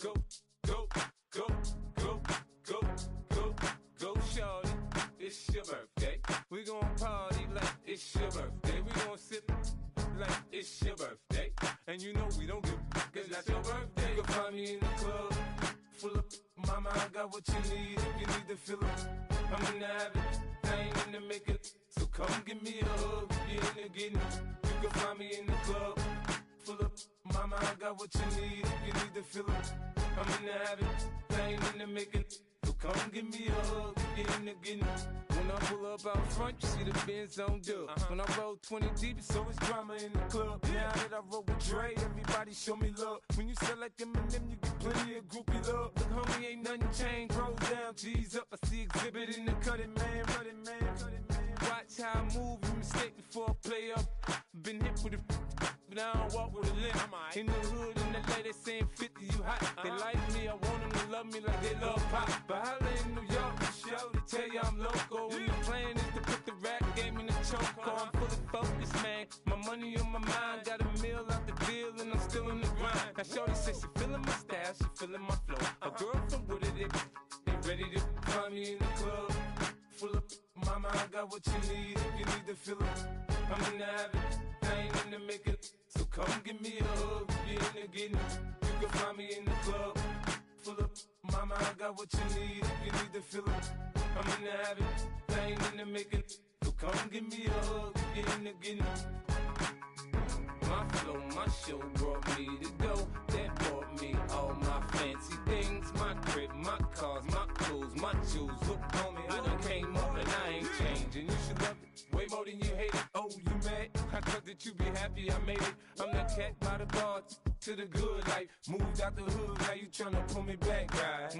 go, go, go, go, go, go, go, shorty. It's your birthday. We gon' party like it's your birthday. We gon' sip like it's your birthday. And you know we don't give cause that's your birthday. You can find me in the club, full up. Mama, I got what you need if you need to fill up. I'm in the habit, I ain't in the making. So come give me a hug, if you're in the getting. You can find me in the club, full up. Mama, I got what you need if you need to fill up. I'm in the habit, I ain't in the making. So come give me a hug, if you're in the getting. When I pull up out front, you see the Benz on dub. When I roll 20 deep, it's always drama in the club. Now that I roll with Dre, everybody show me love. When you sell like Eminem, you get plenty of groupie love. Look, homie, ain't nothing changed. Rolls down, G's up. I see exhibit in the cutting, man. Running, man. Watch how I move, you mistake before I play up. Been hit with a but I don't walk with a limp. In the hood, in the LA, they saying 50, you hot. They like me, I want them to love me like they love pop. But holla in New York, the show, they tell you I'm local. And the plan is to put the rap game in the choke. I'm fully focused, man. My money on my mind, got a meal out the deal, and I'm still in the grind. Now shorty says she feeling my style, she feeling my flow. A girl from Wooded, they ready to find me in the club. Full up, mama, I got what you need if you need to fill up. I'm in the habit, I ain't in the making. So come give me a hug, if you're in the getting. You can find me in the club, full up. Mama, I got what you need if you need to fill up. I'm in the habit, I ain't in the making. So come give me a hug, if you're in the getting. My flow, my show brought me to go. That brought me all my fancy things. My crib, my cars, my clothes, my jewels. Look, homie, I done came up and I ain't changing. You should love it way more than you hate it. Oh, you mad? I thought that you be happy I made it. I'm that cat by the bar to the good life. Moved out the hood, now you tryna pull me back, right?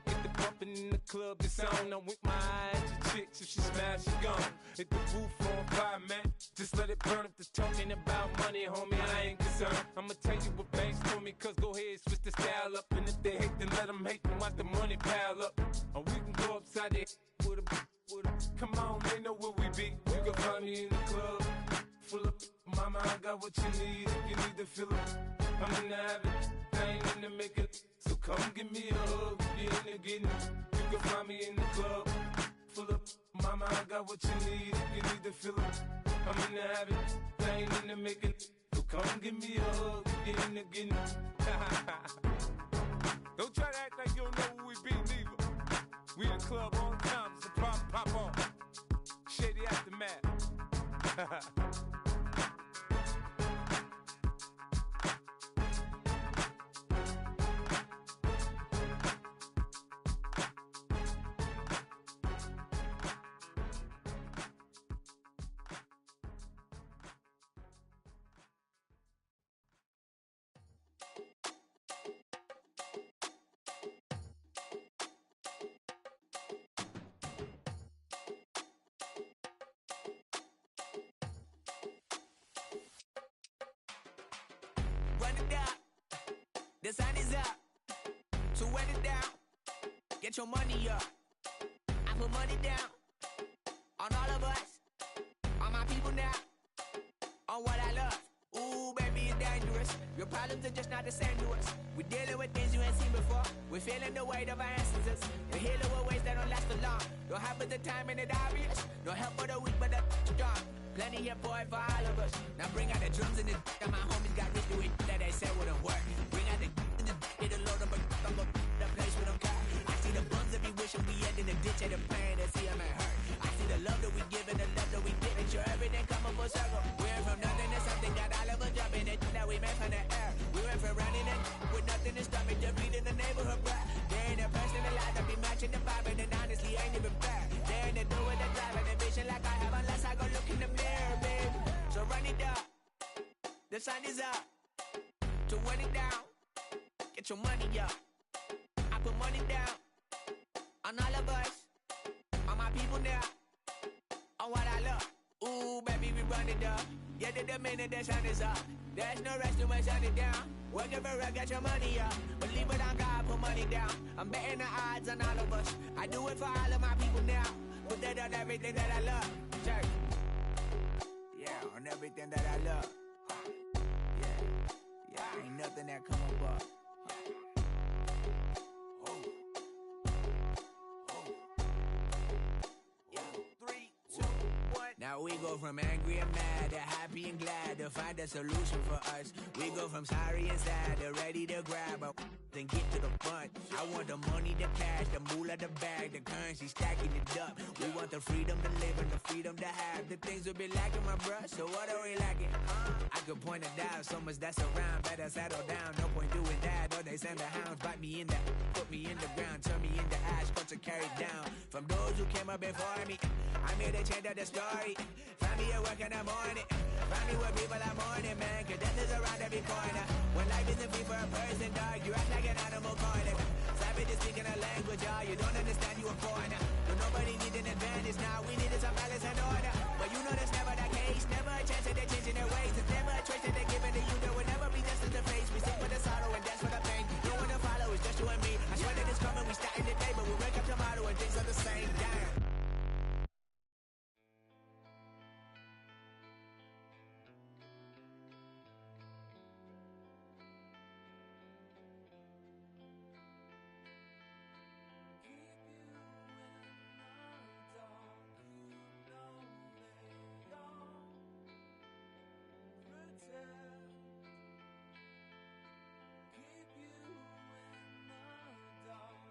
Get the bumpin' in the club, it's on. I'm with my eyes to chicks, if she smash, she gone. Hit the roof on fire, man. Just let it burn. If they're talking about money, homie, I ain't concerned. I'ma tell you what banks told me, cause go ahead, switch the style up. And if they hate, then let them hate, then watch the money pile up. Or we can go upside there with a come on, they know where we be. You can find me in the club, full up. Mama, I got what you need if you need to fill up. I'm in the habit, I ain't in the making. So come give me a hug, if you're in the getting. You can find me in the club, full up. Mama, I got what you need if you need to fill up. I'm in the habit, I ain't in the making. So come give me a hug, if you're in the getting. Don't try to act like you don't know where we be, neither. We in the club all the time, it's a pop on. Shady Aftermath. The sun is up, so wet it down. Get your money up. I put money down on all of us, on my people now, on what I love. Ooh, baby, it's dangerous. Your problems are just not the same to us. We're dealing with things you ain't seen before. We're feeling the weight of our ancestors. We're healing with ways that don't last for long. Don't have but the time and it obvious. No help for the weak, but the strong. Plenty here for it for all of us. Now bring out the drums and the and my homies got rich doing that they said wouldn't work. Bring out the and the it'll load up I'm gonna the place with them car. I see the bums that be wishing we end in the ditch and the pain that see them and hurt. I see the love that we give and the love that we get. Make sure everything come up full circle. We went from nothing to something, got all of us jumping it that we made from the air. We went from running it with nothing to stop it, just beating the neighborhood bruh. There ain't a person alive that be matching the vibe, and honestly ain't even fair. There ain't a do with the drive and the vision like I have unless I go look in the mirror, babe. So run it up, the sun is up. So run it down, get your money up. I put money down on all of us, on my people now, on what I love. Ooh, baby, we run it up. Yeah, the minute the sun is up, there's no rest to my shut it down. Working for real, get your money up. Believe it on God, put money down. I'm betting the odds on all of us. I do it for all of my people now. Put that on everything that I love. Church. Yeah, on everything that I love. Yeah, ain't nothing that come above. Now we go from angry and mad to happy and glad to find a solution for us. We go from sorry and sad to ready to grab a then get to the front. I want the money, the cash, the moolah, the bag, the currency, stacking it up. We want the freedom to live and the freedom to have. The things will be lacking, my bruh, so what are we lacking? I could point it out, so much that's around. Better settle down, no point doing that. Or they send the hounds, bite me in the, put me in the ground, turn me into ash, cut to carry down. From those who came up before me, I'm here to change up the story. Find me at work in the morning, find me where people are mourning, man, cause death is around every corner. When life isn't free for a person, dog, you act like an animal corner. Savage is speaking a language, y'all, you don't understand, you a foreigner. But nobody needs an advantage now, we needed some balance and order. But you know that's never the case, never a chance that they're changing their ways. It's never a choice that they're giving to you, there will never be justice to face. We sing for the sorrow and dance for the pain. No one to follow, it's just you and me. I swear that it's coming, we starting today, but we wake up tomorrow and things are the same. Damn. Keep you in the dark.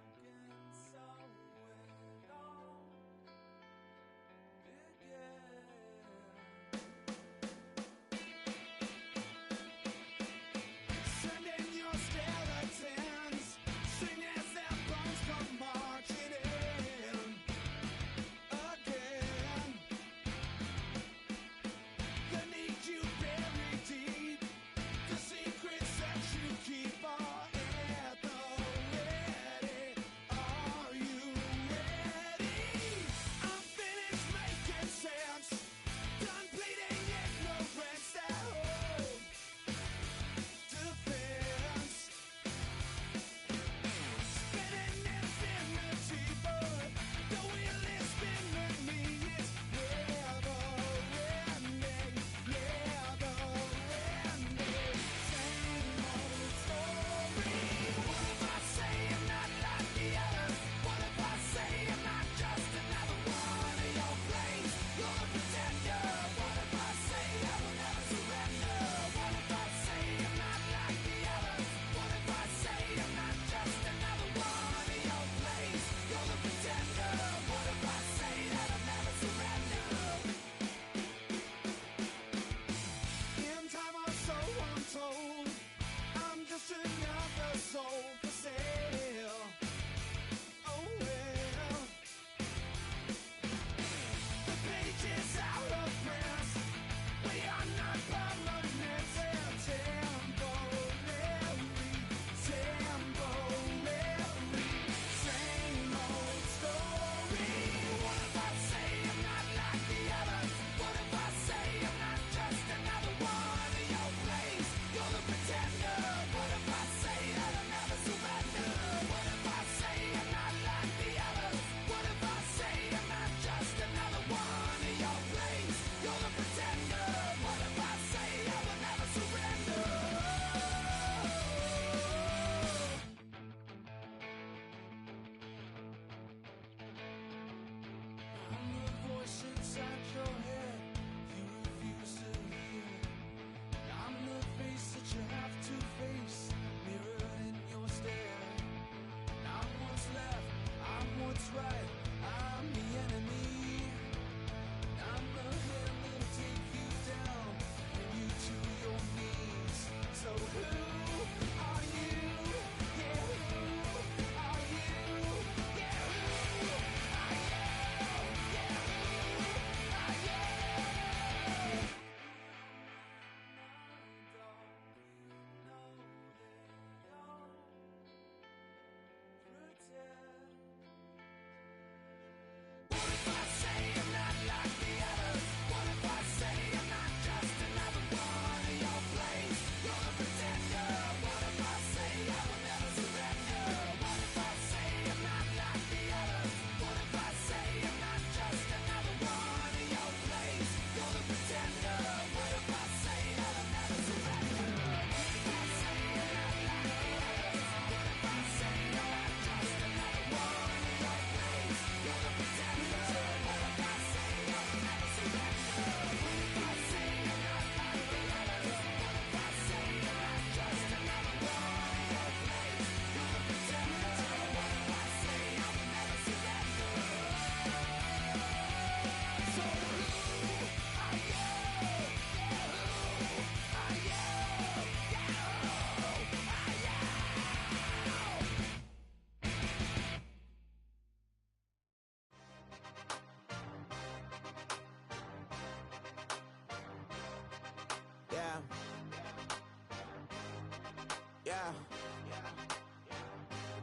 Yeah.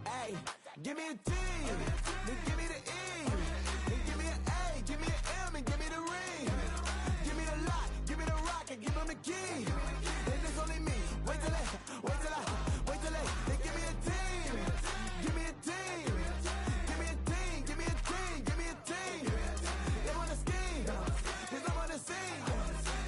Hey, give me a T, then give me the E, then give me an A, give me an M, and give me the ring. Give me the lock, give me the rock, and give him the key. And it's only me. Wait till they, then give me a team. Give me a team. Give me a team, give me a team, give me a team. They wanna scheme, cause I'm on the scene.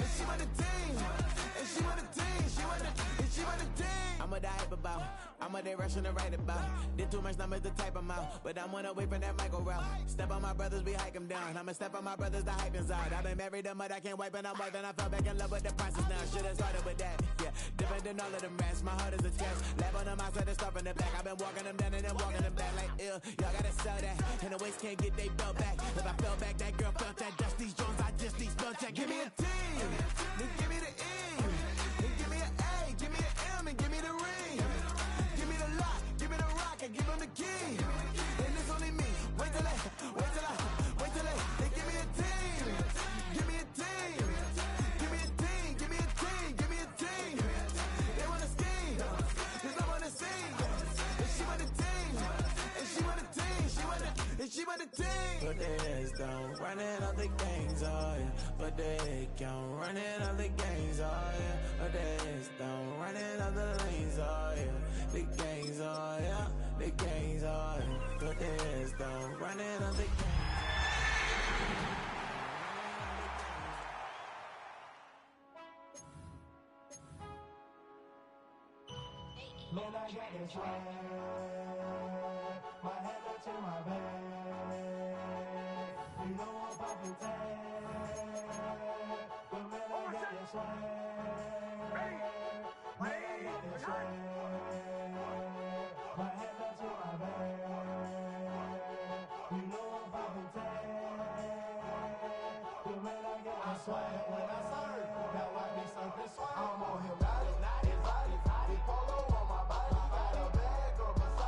And she want the team, and she want the team, she want the team. I'm a hype about, I'm a they rushing to write about. Did too much numbers to type them out, but I'm one away from that Michael route. Step on my brothers, we hike them down. I'ma step on my brothers, the hype inside. I've been married them, but I can't wipe and I'm wiping. I fell back in love with the process now. Should've started with that, yeah. Different than all of them rats, my heart is a test. Lab on them outside, and stuff in the back. I've been walking them down and then walking them back like ill. Y'all gotta sell that, and the waist can't get they belt back. If I fell back, that girl felt that. Dust these Jones, I just need spell check. Give me a T, then give me the E, then give me an A, give me an M, and give me the ring. Give me the lock, give me the rock, and give him the key. And it's only me. Wait till they, they give me a team. Give me a team. Give me a team, give me a team, give me a team. They wanna scheme, cause I'm on the scene. And she want the team, and she want the team, she want the team. Put their heads down, running all the gangs, oh yeah. Put their head down, running all the gangs, oh yeah. Put their heads down, running all the lanes, oh yeah. The gangs, oh yeah. The gangs, oh yeah. Put their heads down, running all the gangs. Man, I got this swag. My head up to my back. You know I'm poppin' tag. But man, I got this swag. Man, I got this swag. My head up to my back. You know I'm poppin' tag. But man, I got this swag. When I serve, now I be surfing swag. I'm on him, got it, polo on my body, got a bag or beside.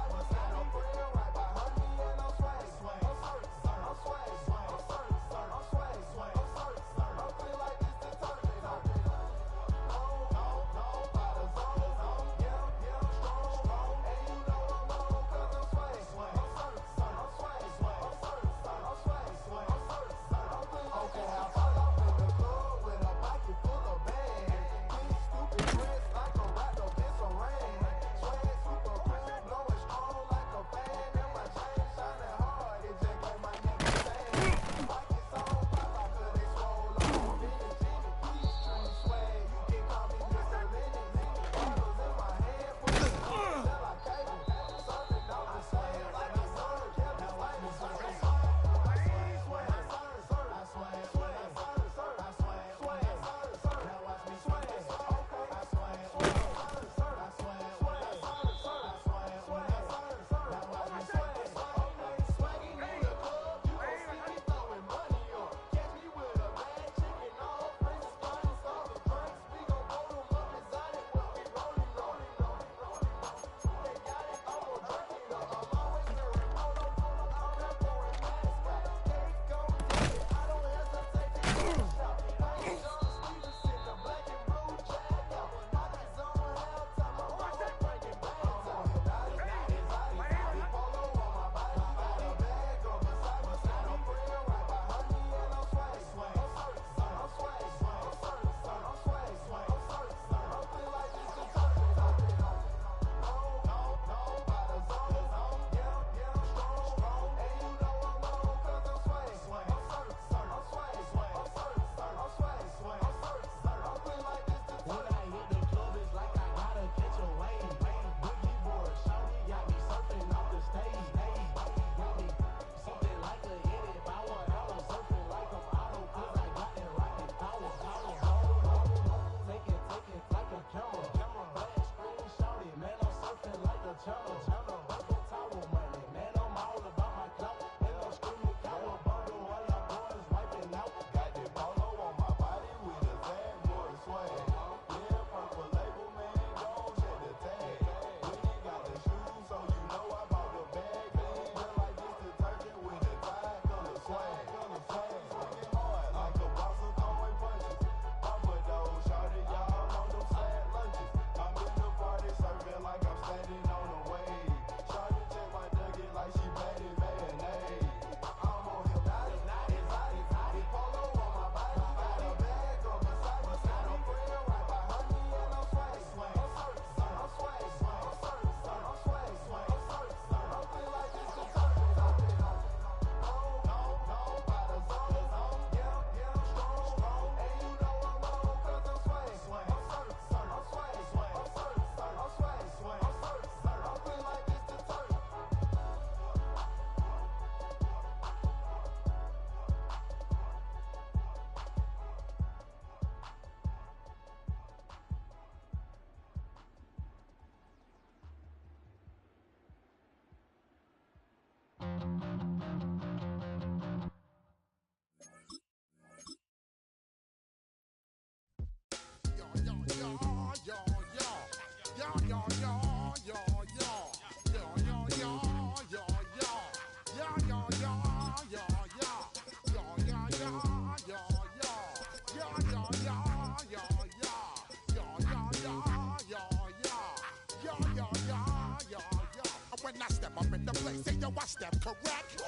When I step up in the place, say yo, I step correct.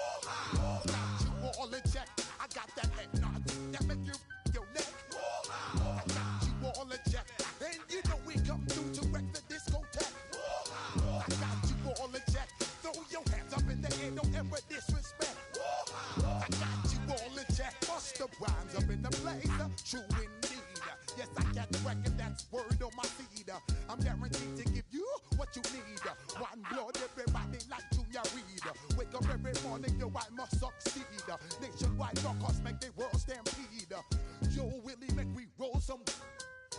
Got you all in check. I got that head nod that make you your neck. I got you all in check, and you know we come through to wreck the discotheque. I got you all in check. Throw your hands up in the air, don't ever disrespect. I got you all in check. Bust the rhymes up in the place, true indeed. Yes, I got the record, that's word on my feed. I'm guaranteed to give you what you need. One blood, everybody like Junior Reed. Wake up every morning, yo, I must succeed. Nationwide rockers make the world stampede. Yo, Willie, make we roll some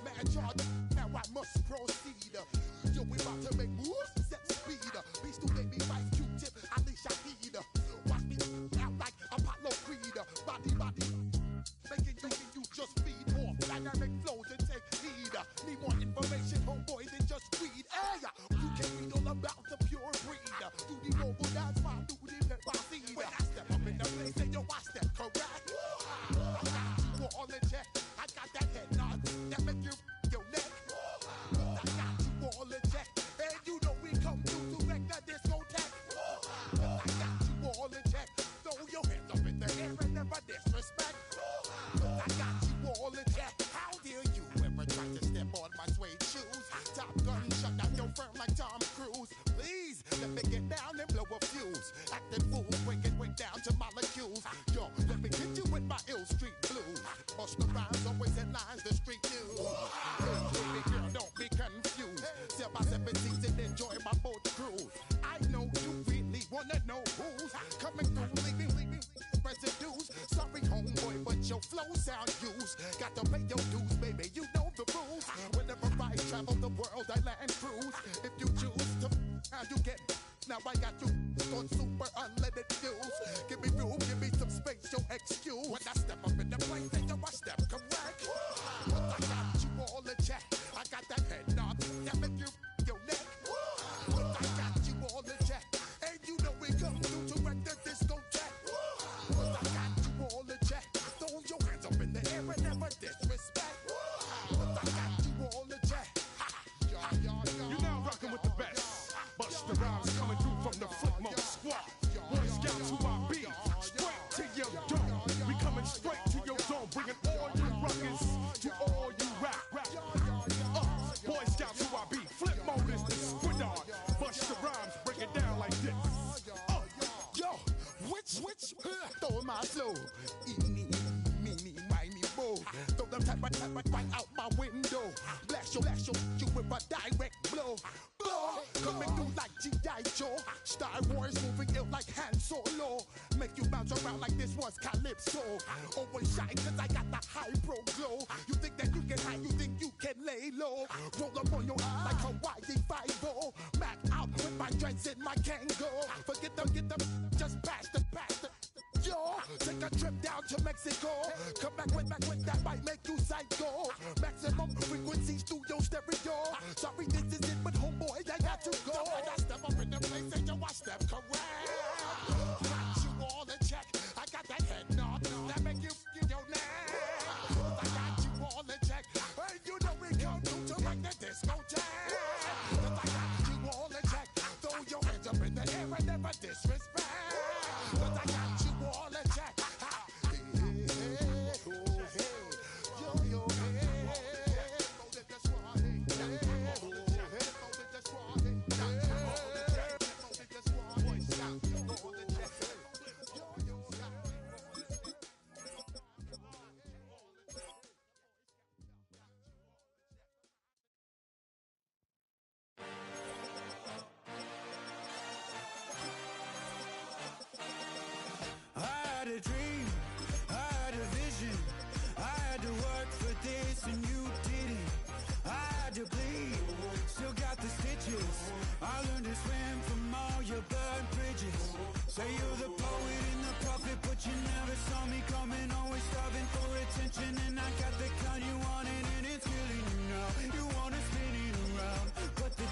man charge. Now I must proceed. Yo, we about to make moves, set speed. Beast to baby, vice Q-tip, Ali Shaheed. Watch me out like Apollo Creed. Body, making you just feed more dynamic flows and take heed. Need more information, homeboy, than just weed. Hey, you can read all about the pure breed. Do the mobile dance, man, do the let my seed. When I step up in the place, say yo, I step correct. I got you all in check. I got that head nod that make you your neck. I got you all in check, and you know we come through to wreck the discotheque. I got you all in check. Throw your hands up in the air and never disrespect. I got you all in check. How dare you ever try to step on my suede shoes? Top Gun shut down your firm like Tom Cruise. Please let me get down and blow a fuse. Acting fool, break it way down to molecules. Yo, let me hit you with my ill street blues. Bust the rhymes, always in lines, the street news. Hey, baby girl, don't be confused. Sell my 17s and enjoy my boat cruise. I know you really wanna know who's coming through, leaving residues. Sorry, homeboy, but your flow sound used. Got to pay your dues, baby, you know the rules. Whenever I travel the world, I land cruise. If you choose to, how you get. Now I got you on super unleaded fuels. Give me room, give me some space, your excuse. When I step up in the place, then yo, I step correct. But I got you all in check. I got that head nod that make you your neck. But I got you all in check, and you know we come through to wreck the discotheque. But I got you all in check. Throw your hands up in the air and never disrespect. But I got you all in check. You're now rocking with the best. Bust the rhymes coming through from the footmost squad. Boy Scouts who I be, straight to your dome. We coming straight to your dome, bringing all you rockers to all you rap. Boy Scouts who I be, flip mode is the squid on. Bust the rhymes, break it down like this. Yo, which stole my flow? Eeny, meeny, miny, mo. Throw them type right out my window. Blast you with a direct blow. Coming through like G.I. Joe. Star Wars moving ill like Han Solo. Make you bounce around like this was Calypso. Always shine cause I got the high pro glow. You think that you can hide, you think you can lay low. Roll up on your eye like Hawaii 5-0. Mac out with my dreads in my Kango. Forget them, just pass the. Yo, take a trip down to Mexico. Come back with that might make you psycho. Maximum frequency studio stereo. Sorry, this is it, but homeboy, I got to go. When I step up in the place, and yo, I step correct. Got you all in check. I got that head nod that make you in your neck. I got you all in check. Hey, you know we come through to make the discotheque. I got you all in check. Throw your hands up in the air and never disrespect. But I got you all in check. I learned to swim from all your burnt bridges. Say you're the poet and the prophet, but you never saw me coming. Always starving for attention, and I got the kind you wanted, and it's killing you now. You wanna spin it around, but the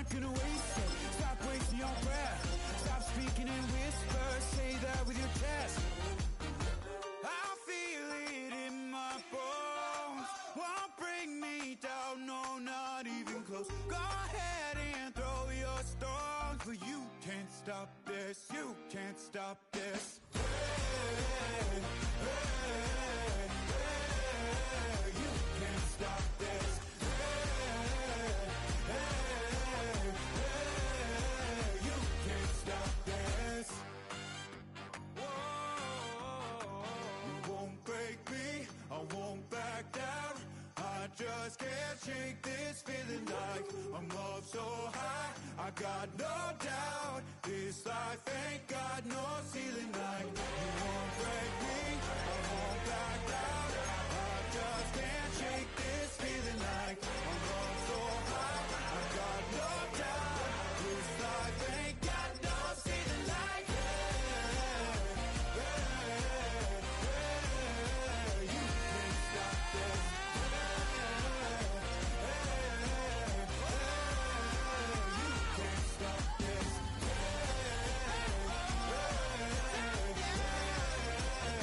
not gonna waste it. Stop wasting your breath. Stop speaking in whispers. Say that with your chest. I feel it in my bones. Won't bring me down, no, not even close. Go ahead and throw your stones, but you can't stop this. You can't stop this. Hey, hey, hey, you can't stop this. You can't stop this. You won't break me, I won't back down. I just can't shake this feeling like I'm up so high. I got no doubt this life ain't got no ceiling like. You won't break me, I won't back down. I just can't shake this feeling like I'm up so high. I got no doubt this life ain't got no ceiling like. You can't stop this. You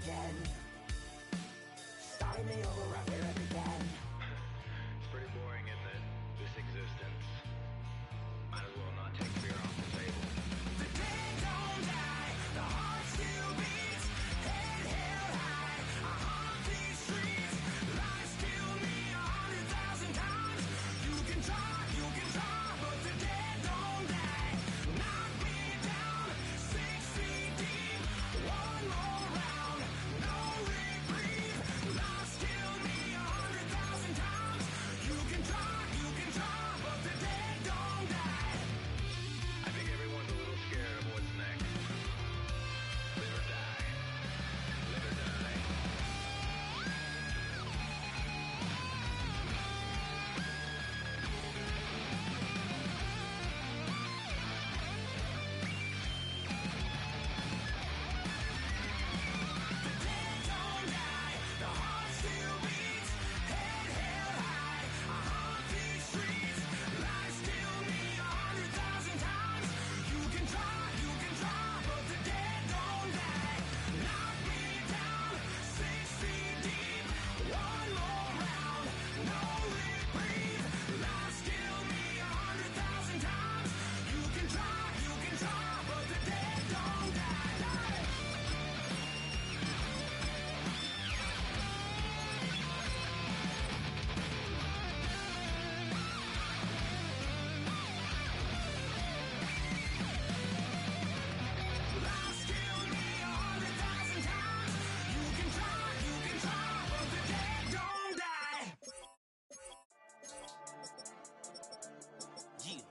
begin? Starting me over right where it began. It's pretty boring, isn't it? This existence. Might as well not take fear off the table. The dead don't die, the heart still beats, head held high, I haunt these streets, lies kill me 100,000 times. You can try, but the dead don't die. Knock me down 6 feet deep, one more round, no reprieve. Lies kill me 100,000 times. You can try, but the dead don't die. I think everyone's a little scared of what's next. Live or die. Live or die. The dead don't die, the heart still beats, head held high, I haunt these streets, lies kill me 100,000 times. You can try, but the dead don't die. Knock me down 6 feet deep, one more round, no reprieve. Lies kill me 100,000 times. You can try, but the dead don't die. Lies kill me 100,000 times. You can try, but the dead don't die. Yeah.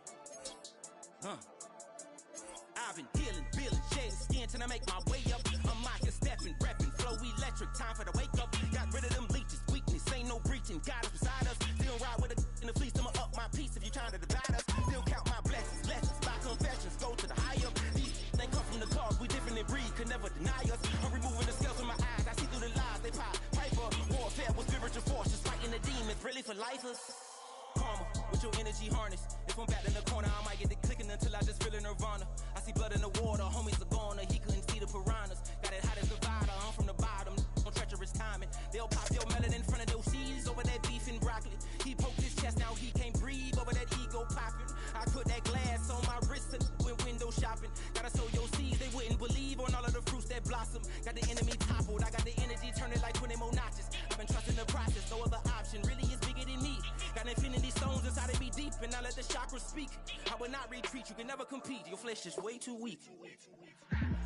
I've been dealing, feeling, shedding skin till I make my way up. I'm mocking, stepping, repping, flow electric. Time for the wake up. Got rid of them leeches, weakness, ain't no breaching. God is beside us. Still ride with a in the fleece. I'ma up my piece if you trying to divide us. Still count my blessings, lessons, by confessions. Go to the high up. These they come from the cause. We different in breed, could never deny us. I'm removing the scales from my eyes. I see through the lies. They pop, piper, warfare with spiritual force. Just fighting the demons, really for lifers. Karma, with your energy harness. If I'm back in the corner, I might get it clicking until I just feel a nirvana. I see blood in the water, homies are gone, he couldn't see the piranhas. Got it hot as Nevada, I'm from the bottom, on treacherous timing. They'll pop your melon in front of those seeds over that beef and broccoli. He poked his chest, now he can't breathe over that ego popping. I put that glass on my wrist and went window shopping. Gotta sow your seeds, they wouldn't believe on all of the fruits that blossom. Got the enemy toppled, I got the energy turning like 20 more notches. I've been trusting the process, no other option really is bigger than me. Got infinity stones inside of me deep, and I let the chakras speak. I will not retreat, you can never compete, your flesh is way too weak.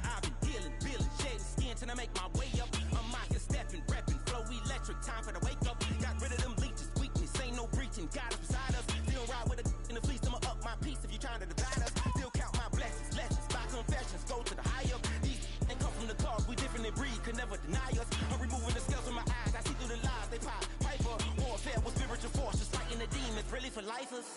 I've been dealing, feeling, shedding skin till I make my way up. I'm mocking, stepping, repping, flow electric, time for the wake up. Got rid of them leeches, weakness, ain't no breaching. God is beside us, still ride with a in the fleece. I'ma up my piece if you trying to divide us. Still count my blessings, lessons, by confessions, go to the high up. These ain't come from the cause, we different in breed, could never deny us. I'm removing the scales from my eyes, I see through the lies. They pop, piper, warfare with spiritual force, just fighting the demons, really for lifers.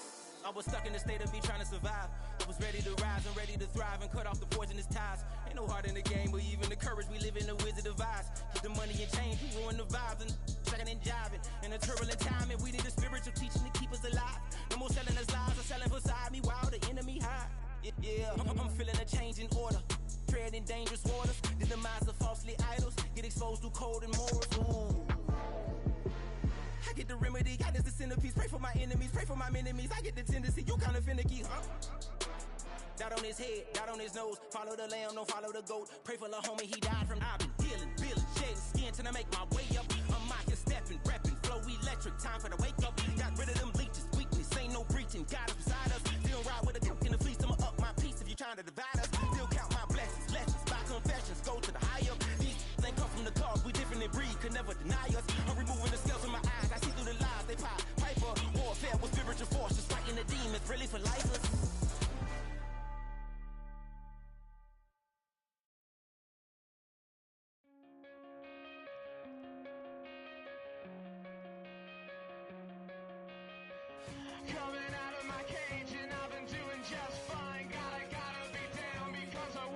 I was stuck in the state of me trying to survive. I was ready to rise and ready to thrive and cut off the poisonous ties. Ain't no heart in the game, but even the courage we live in the wizard of Oz. Keep the money and change, we ruin the vibes and checking and jiving. In a turbulent time, and we need a spiritual teaching to keep us alive. No more selling us lies or selling beside me while the enemy hide. Yeah, I'm feeling a change in order. Treading dangerous waters, the demise of falsely idols. Get exposed through cold and morals. Ooh. I get the remedy, God is the centerpiece. Pray for my enemies, pray for my enemies. I get the tendency, you kinda finicky, huh? Dot on his head, dot on his nose. Follow the lamb, don't follow the goat. Pray for the homie, he died from. I've been healing, feeling, shedding skin till I make my way up. I'm mocking, stepping, repping, flow electric. Time for the wake up. Got rid of them leeches, weakness, ain't no breaching. God is beside us, still ride with a duke in the fleece. I'ma up my piece if you trying to divide us. Still count my blessings, lessons, by confessions, go to the high up. These ain't come from the cause, we different in breed, could never deny us. I'm removing the scales from my eyes, I see through the lies. They pop, piper, warfare with spiritual force, just fighting the demons, really for lifers. Coming out of my cage and I've been doing just fine. Gotta be down because I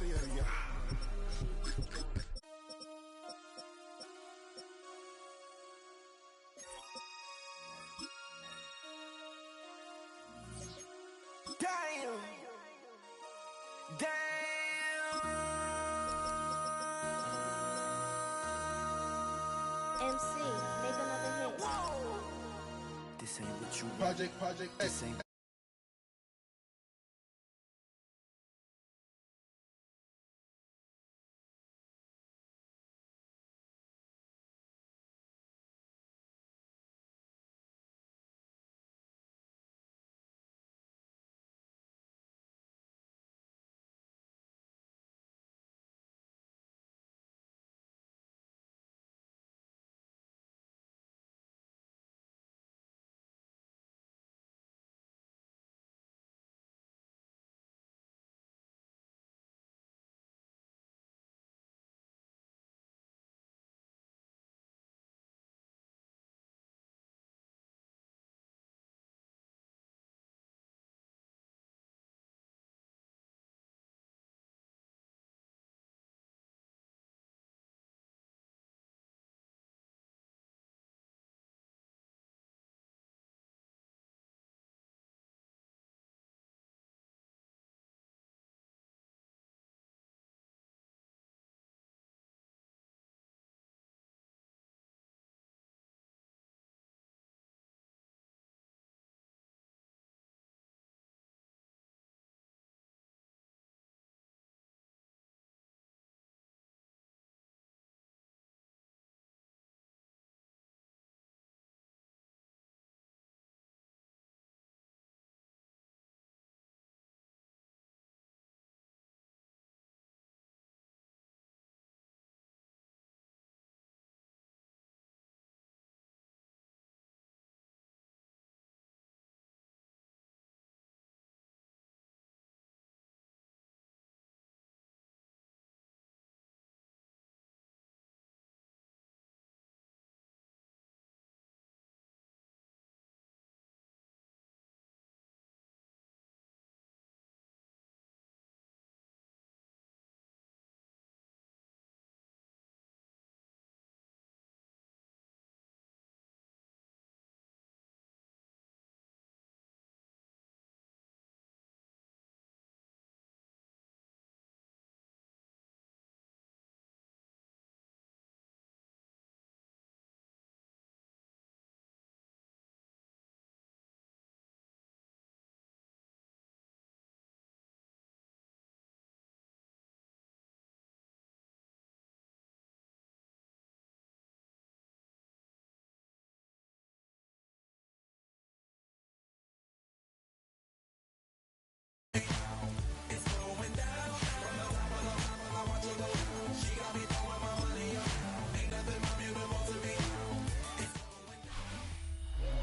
out of here, nigga. Damn. MC, make another hit. This ain't what you want. Project This X. ain't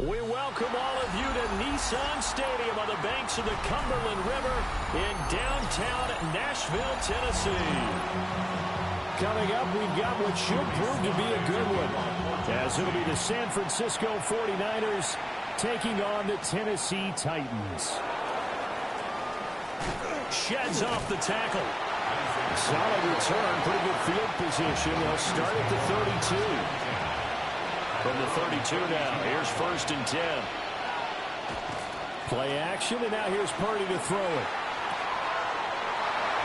We welcome all of you to Nissan Stadium on the banks of the Cumberland River in downtown Nashville, Tennessee. Coming up, we've got what should prove to be a good one, as it'll be the San Francisco 49ers taking on the Tennessee Titans. Sheds off the tackle. Solid return, pretty good field position. They'll start at the 32. From the 32 now, here's 1st and 10. Play action, and now here's Purdy to throw it.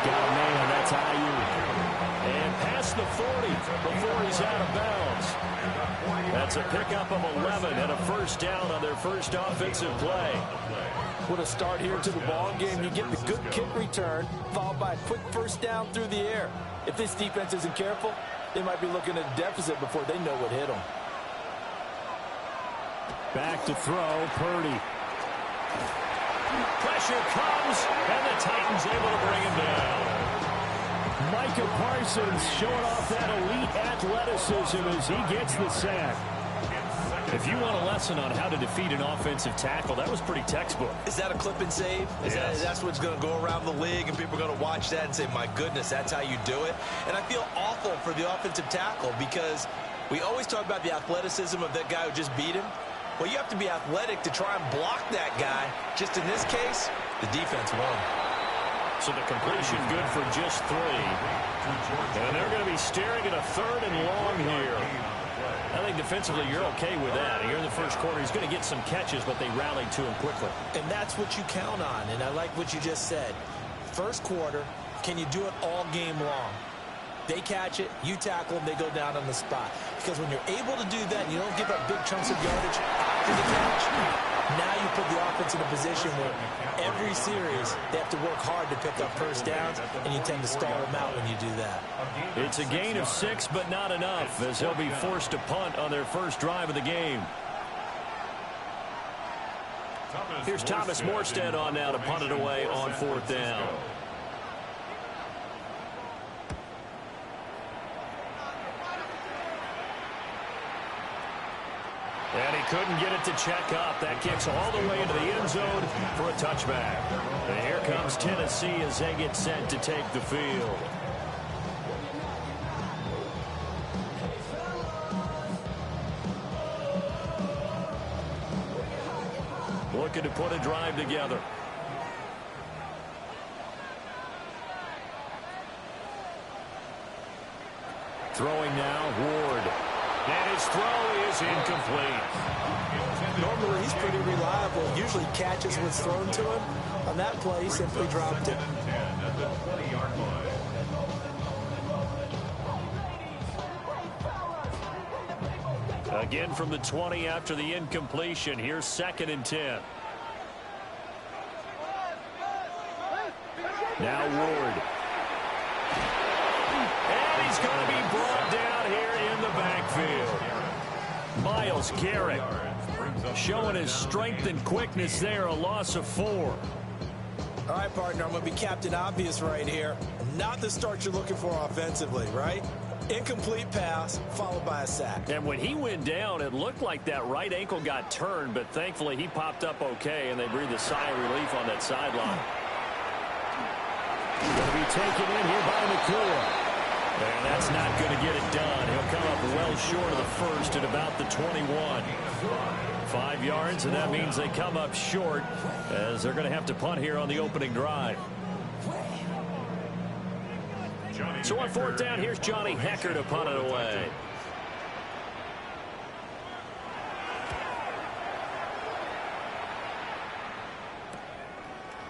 Got a man, that's Ayuk. And past the 40 before he's out of bounds. That's a pickup of 11 and a 1st down on their first offensive play. What a start here to the ball game. You get the good kick return, followed by a quick 1st down through the air. If this defense isn't careful, they might be looking at a deficit before they know what hit them. Back to throw, Purdy. Pressure comes, and the Titans able to bring him down. Micah Parsons showing off that elite athleticism as he gets the sack. If you want a lesson on how to defeat an offensive tackle, that was pretty textbook. Is that a clip and save? That's what's going to go around the league, and people are going to watch that and say, my goodness, that's how you do it? And I feel awful for the offensive tackle because we always talk about the athleticism of that guy who just beat him. Well, you have to be athletic to try and block that guy. Just in this case, the defense won. So the completion good for just 3. And they're going to be staring at a 3rd and long here. I think defensively you're okay with that. Here in the first quarter, he's going to get some catches, but they rallied to him quickly. And that's what you count on, and I like what you just said. First quarter, can you do it all game long? They catch it, you tackle them, they go down on the spot. Because when you're able to do that and you don't give up big chunks of yardage after the catch, now you put the offense in a position where every series they have to work hard to pick up first downs, and you tend to stall them out when you do that. It's a gain of 6, but not enough, as he'll be forced to punt on their first drive of the game. Here's Thomas Morstead on now to punt it away on 4th down. And he couldn't get it to check up. That kicks all the way into the end zone for a touchback. And here comes Tennessee as they get set to take the field. Looking to put a drive together. Throwing now, Ward. And his throw is incomplete. Normally, he's pretty reliable. Usually catches what's thrown to him. On that play, he simply dropped it. Again from the 20 after the incompletion. Here's 2nd and 10. Now Ward. And he's going to be brought down here in the backfield. Myles Garrett showing his strength and quickness there, a loss of 4. All right, partner, I'm going to be Captain Obvious right here. Not the start you're looking for offensively, right? Incomplete pass, followed by a sack. And when he went down, it looked like that right ankle got turned, but thankfully he popped up okay, and they breathed a sigh of relief on that sideline. Going to be taken in here by McClure. And that's not going to get it done. He'll come up well short of the first at about the 21. 5 yards, and that means they come up short as they're going to have to punt here on the opening drive. So on 4th down, here's Johnny Hecker to punt it away.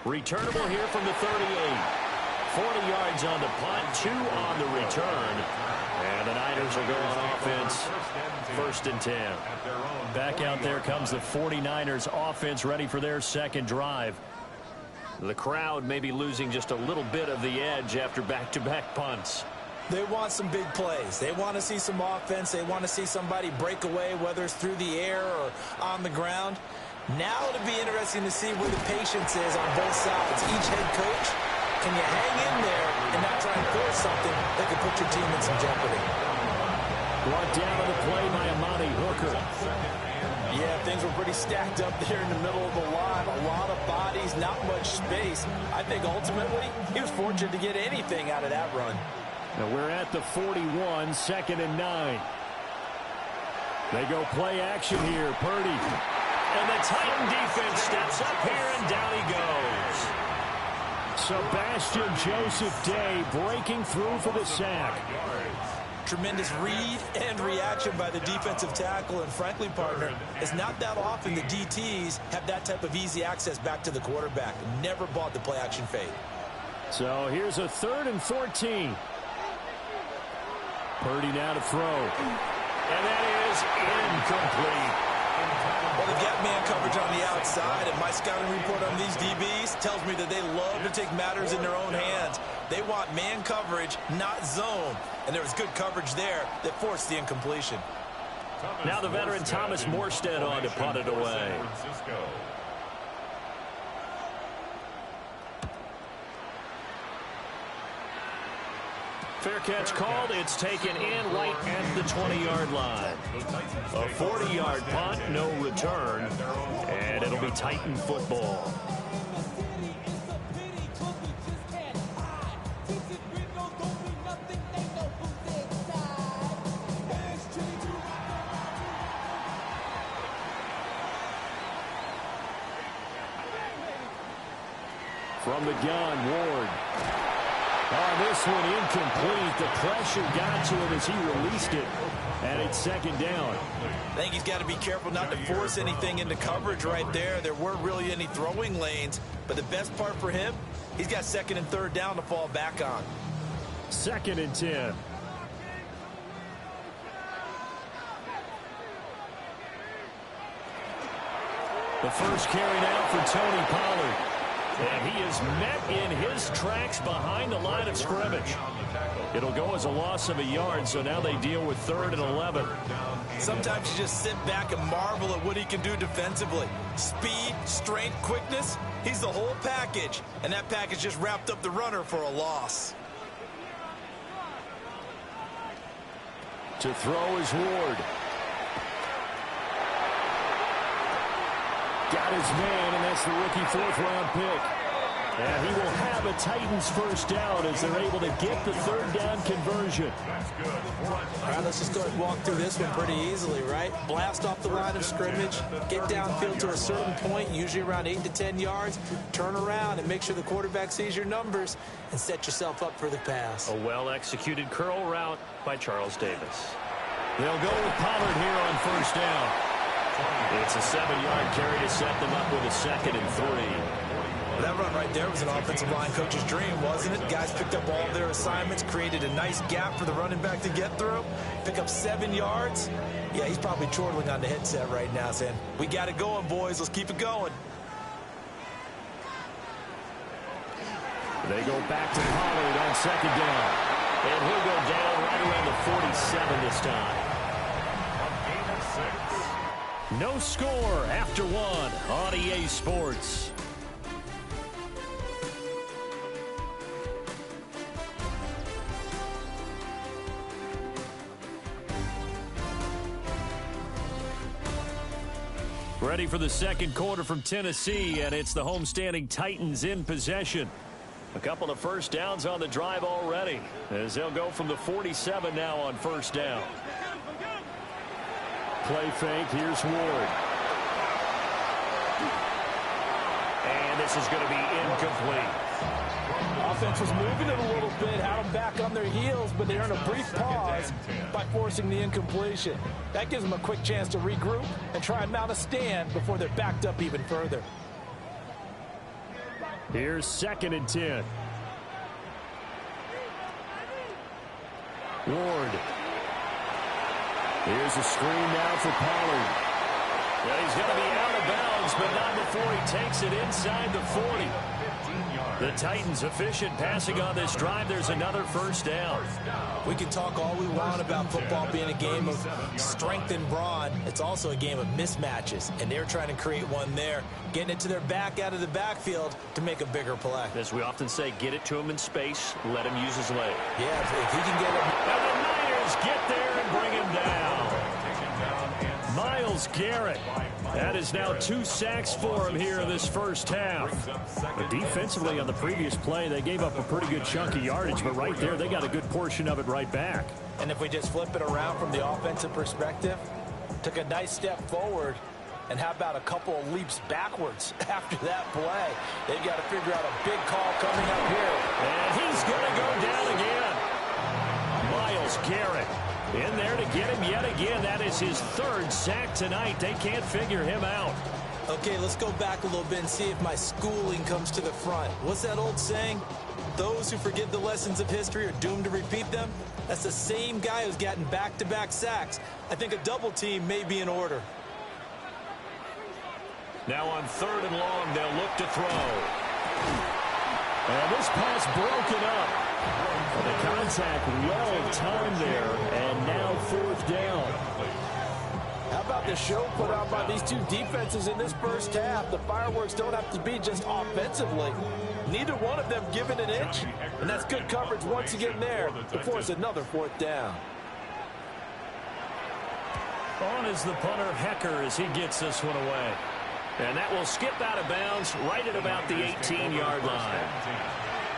Returnable here from the 38. 40 yards on the punt, 2 on the return. And the Niners will go on offense, 1st and 10. Back out there comes the 49ers offense ready for their second drive. The crowd may be losing just a little bit of the edge after back-to-back punts. They want some big plays. They want to see some offense. They want to see somebody break away, whether it's through the air or on the ground. Now it'll be interesting to see where the patience is on both sides. Each head coach, can you hang in there and not try and force something that could put your team in some jeopardy? Brought down on the play by Amani Hooker. Yeah, things were pretty stacked up there in the middle of the line. A lot of bodies, not much space. I think ultimately he was fortunate to get anything out of that run. Now we're at the 41, 2nd and 9. They go play action here. Purdy. And the Titan defense steps up here, and down he goes. Sebastian Joseph Day breaking through for the sack. Tremendous read and reaction by the defensive tackle, and frankly, partner, it's not that often the DTs have that type of easy access back to the quarterback. Never bought the play action fade. So here's a 3rd and 14. Purdy now to throw. And that is incomplete. Well, they've got man coverage on the outside, and my scouting report on these DBs tells me that they love to take matters in their own hands. They want man coverage, not zone. And there was good coverage there that forced the incompletion. Now the veteran Thomas Morstead on to punt it away. Fair catch called. It's taken in right at the 20-yard line. A 40-yard punt, no return, and it'll be Titan football. From the gun, Ward. On this one, incomplete. The pressure got to him as he released it. And it's second down. I think he's got to be careful not to force anything into coverage right there. There weren't really any throwing lanes. But the best part for him, he's got second and third down to fall back on. Second and 10. The first carry now for Tony Pollard. And he is met in his tracks behind the line of scrimmage. It'll go as a loss of a yard, so now they deal with 3rd and 11. Sometimes you just sit back and marvel at what he can do defensively. Speed, strength, quickness, he's the whole package. And that package just wrapped up the runner for a loss. To throw is Ward. Got his man, and that's the rookie 4th-round pick. And he will have a Titans first down as they're able to get the 3rd down conversion. All right, let's just go and walk through this one pretty easily, right? Blast off the line of scrimmage, get downfield to a certain point, usually around 8 to 10 yards, turn around and make sure the quarterback sees your numbers and set yourself up for the pass. A well-executed curl route by Charles Davis. They'll go with Pollard here on first down. It's a 7-yard carry to set them up with a 2nd and 3. That run right there was an offensive line coach's dream, wasn't it? Guys picked up all of their assignments, created a nice gap for the running back to get through, pick up 7 yards. Yeah, he's probably chortling on the headset right now saying, we got it going, boys. Let's keep it going. They go back to Pollard on 2nd down. And he'll go down right around the 47 this time. No score after 1 on EA Sports. Ready for the second quarter from Tennessee, and it's the homestanding Titans in possession. A couple of first downs on the drive already, as they'll go from the 47 now on first down. Play fake, here's Ward. And this is going to be incomplete. Offense was moving it a little bit, had them back on their heels, but they earned a brief pause by forcing the incompletion. That gives them a quick chance to regroup and try and mount a stand before they're backed up even further. Here's 2nd and 10. Ward. Here's a screen now for Pollard. Yeah, he's going to be out of bounds, but not before he takes it inside the 40. The Titans efficient passing on this drive. There's another first down. We can talk all we want about football being a game of strength and brawn. It's also a game of mismatches, and they're trying to create one there, getting it to their back out of the backfield to make a bigger play. As we often say, get it to him in space, let him use his leg. Yeah, if he can get it. And the Niners get there and bring him down. Myles Garrett. That is now 2 sacks for him here in this first half. But defensively on the previous play, they gave up a pretty good chunk of yardage, but right there, they got a good portion of it right back. And if we just flip it around from the offensive perspective, took a nice step forward, and how about a couple of leaps backwards after that play? They've got to figure out a big call coming up here. And he's going to go down again. Myles Garrett in there to get him yet again. That is his 3rd sack tonight. They can't figure him out. Okay, let's go back a little bit and see if my schooling comes to the front. What's that old saying? Those who forget the lessons of history are doomed to repeat them. That's the same guy who's gotten back-to-back sacks. I think a double team may be in order. Now on 3rd and long, they'll look to throw. And this pass broken up. Well, the contact well timed there, and now 4th down. How about the show put out by these two defenses in this first half? The fireworks don't have to be just offensively. Neither one of them given an inch, and that's good coverage once again there to force another 4th down. On is the punter, Hecker, as he gets this one away. And that will skip out of bounds right at about the 18-yard line.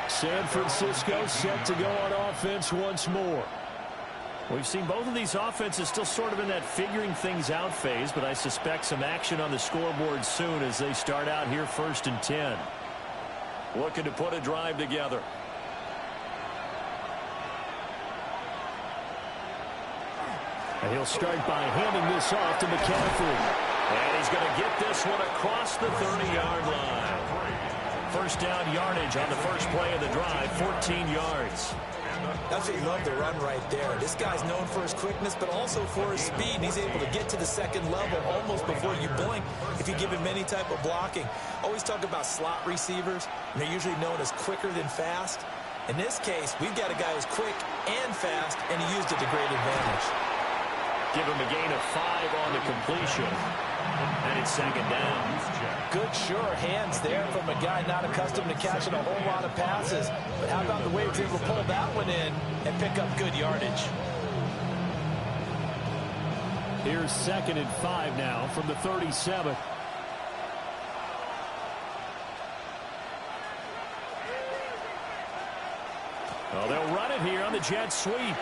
San Francisco set to go on offense once more. We've seen both of these offenses still sort of in that figuring things out phase, but I suspect some action on the scoreboard soon as they start out here 1st and 10. Looking to put a drive together. And he'll start by handing this off to McCaffrey. And he's going to get this one across the 30-yard line. First down yardage on the first play of the drive, 14 yards. That's what you love to run right there. This guy's known for his quickness, but also for his speed. And he's able to get to the second level almost before you blink if you give him any type of blocking. Always talk about slot receivers, and they're usually known as quicker than fast. In this case, we've got a guy who's quick and fast, and he used it to great advantage. Give him a gain of 5 on the completion. And it's second down. Good, sure hands there from a guy not accustomed to catching a whole lot of passes. But how about the way he was able to pull that one in and pick up good yardage? Here's 2nd and 5 now from the 37. Well, they'll run it here on the jet sweep.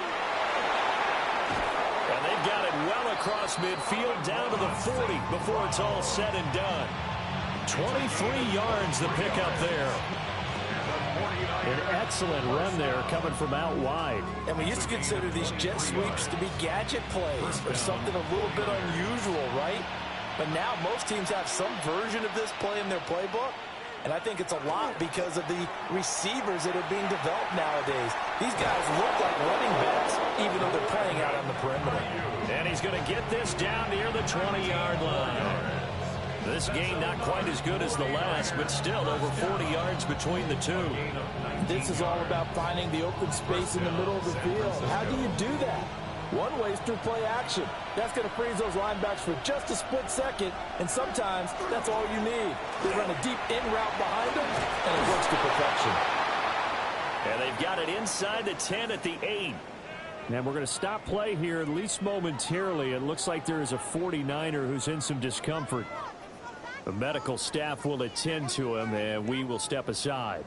And they've got it well across midfield down to the 40 before it's all said and done. 23 yards the pickup there. An excellent run there coming from out wide. And we used to consider these jet sweeps to be gadget plays or something a little bit unusual, right? But now most teams have some version of this play in their playbook. And I think it's a lot because of the receivers that are being developed nowadays. These guys look like running backs, even though they're playing out on the perimeter. And he's going to get this down near the 20-yard line. This game not quite as good as the last, but still over 40 yards between the two. This is all about finding the open space in the middle of the field. How do you do that? One way is through play action. That's going to freeze those linebacks for just a split second, and sometimes that's all you need. They run a deep in route behind them, and it works to perfection. And they've got it inside the 10 at the 8. And we're going to stop play here, at least momentarily. It looks like there is a 49er who's in some discomfort. The medical staff will attend to him, and we will step aside.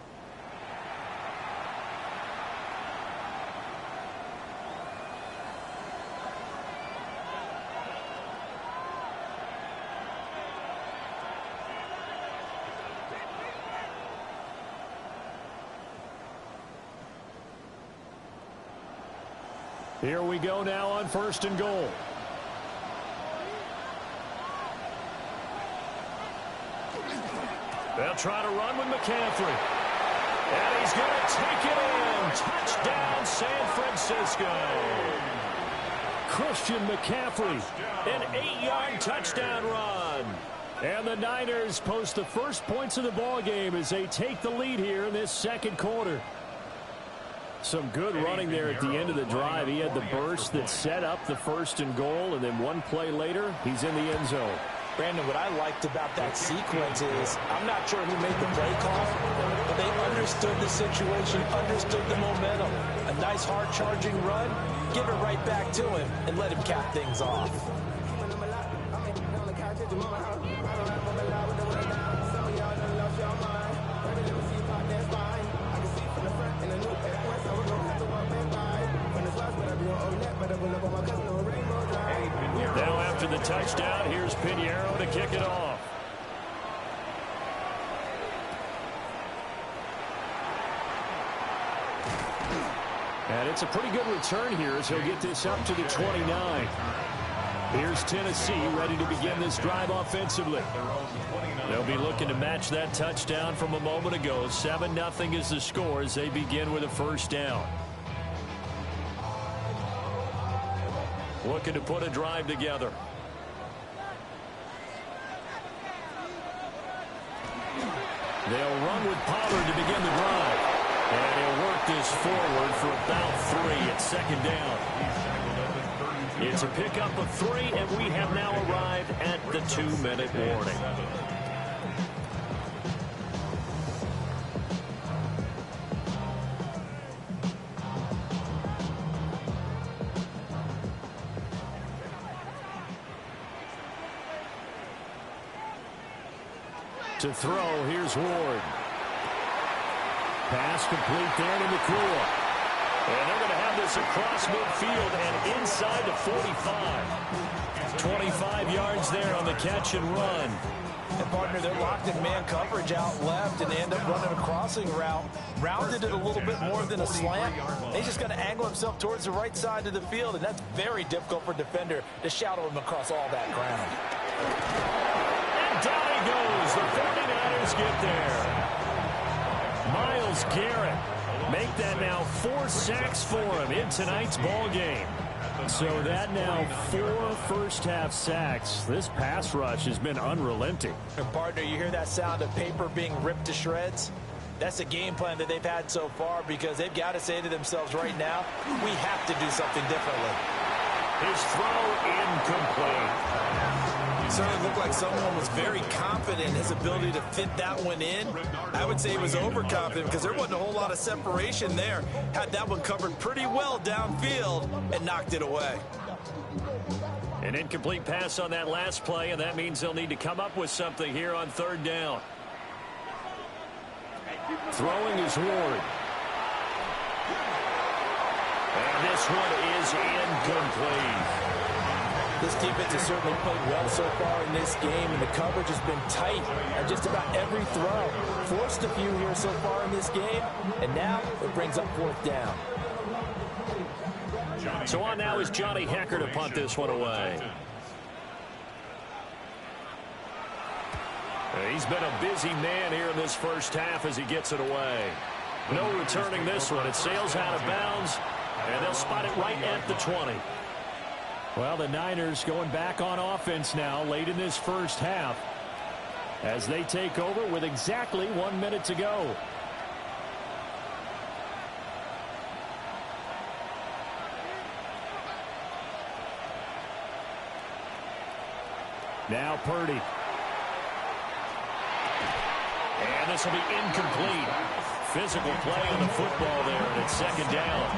Here we go now on 1st and goal. They'll try to run with McCaffrey. And he's going to take it in. Touchdown, San Francisco. Christian McCaffrey, an 8-yard touchdown run. And the Niners post the first points of the ballgame as they take the lead here in this second quarter. Some good running there at the end of the drive. He had the burst that set up the 1st and goal, and then one play later, he's in the end zone. Brandon, what I liked about that sequence is, I'm not sure who made the play call, but they understood the situation, understood the momentum. A nice hard charging run, give it right back to him, and let him cap things off. Now after the touchdown, here's Pinheiro to kick it off. And it's a pretty good return here as he'll get this up to the 29. Here's Tennessee ready to begin this drive offensively. They'll be looking to match that touchdown from a moment ago. 7-0 is the score as they begin with a first down. Looking to put a drive together. They'll run with Pollard to begin the drive. And he'll work this forward for about 3 at second down. It's a pickup of 3, and we have now arrived at the 2-minute warning. To throw, here's Ward. Pass complete there to McClure. And they're going to have this across midfield and inside the 45. 25 yards there on the catch and run. And, partner, they're locked in man coverage out left, and they end up running a crossing route. Rounded it a little bit more than a slant. He's just going to angle himself towards the right side of the field, and that's very difficult for a defender to shadow him across all that ground. And down he goes. The 49ers get there. Myles Garrett make that now 4 sacks for him in tonight's ball game. So that now 4 first-half sacks. This pass rush has been unrelenting. And, partner, you hear that sound of paper being ripped to shreds? That's the game plan that they've had so far, because they've got to say to themselves right now, we have to do something differently. His throw incomplete. It certainly looked like someone was very confident in his ability to fit that one in. I would say he was overconfident because there wasn't a whole lot of separation there. Had that one covered pretty well downfield and knocked it away. An incomplete pass on that last play, and that means they'll need to come up with something here on 3rd down. Throwing is Ward. And this one is incomplete. This defense has certainly played well so far in this game, and the coverage has been tight at just about every throw. Forced a few here so far in this game, and now it brings up 4th down. So on now is Johnny Hecker to punt this one away. He's been a busy man here in this first half as he gets it away. No returning this one. It sails out of bounds, and they'll spot it right at the 20. Well, the Niners going back on offense now late in this first half as they take over with exactly 1 minute to go. Now Purdy. And this will be incomplete. Physical play on the football there, and it's 2nd down.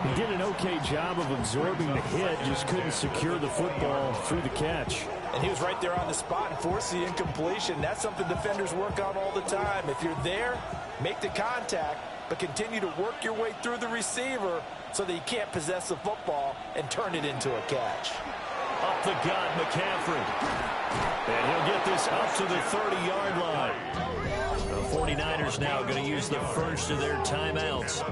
He did an okay job of absorbing the hit, just couldn't secure the football through the catch. And he was right there on the spot and forced the incompletion. That's something defenders work on all the time. If you're there, make the contact, but continue to work your way through the receiver so that you can't possess the football and turn it into a catch. Up the gut, McCaffrey. And he'll get this up to the 30-yard line. The 49ers now going to use the first of their timeouts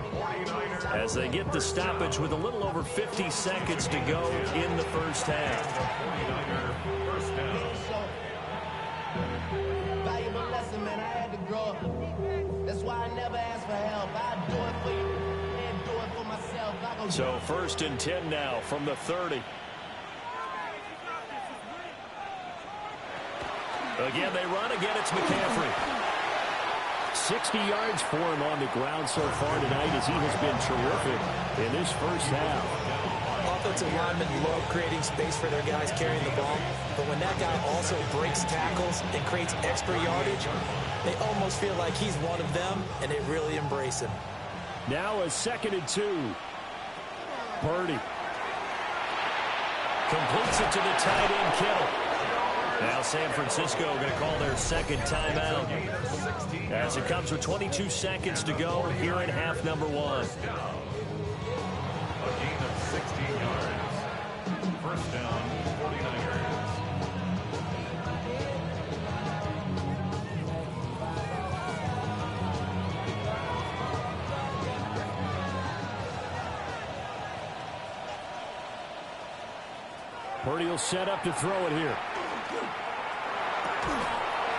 as they get the stoppage with a little over 50 seconds to go in the first half. Valuable lesson, man. I had to grow up. That's why I never ask for help. I do it for you and do it for myself. So 1st and 10 now from the 30. Again, they run. Again, it's McCaffrey. 60 yards for him on the ground so far tonight as he has been terrific in this first half. Offensive linemen love creating space for their guys carrying the ball, but when that guy also breaks tackles and creates extra yardage, they almost feel like he's one of them, and they really embrace him. Now a 2nd and 2. Purdy completes it to the tight end, Kittle. Now San Francisco going to call their 2nd timeout as it comes with 22 seconds to go here in half number 1. A gain of 16 yards. 1st down, 49ers. Purdy will set up to throw it here.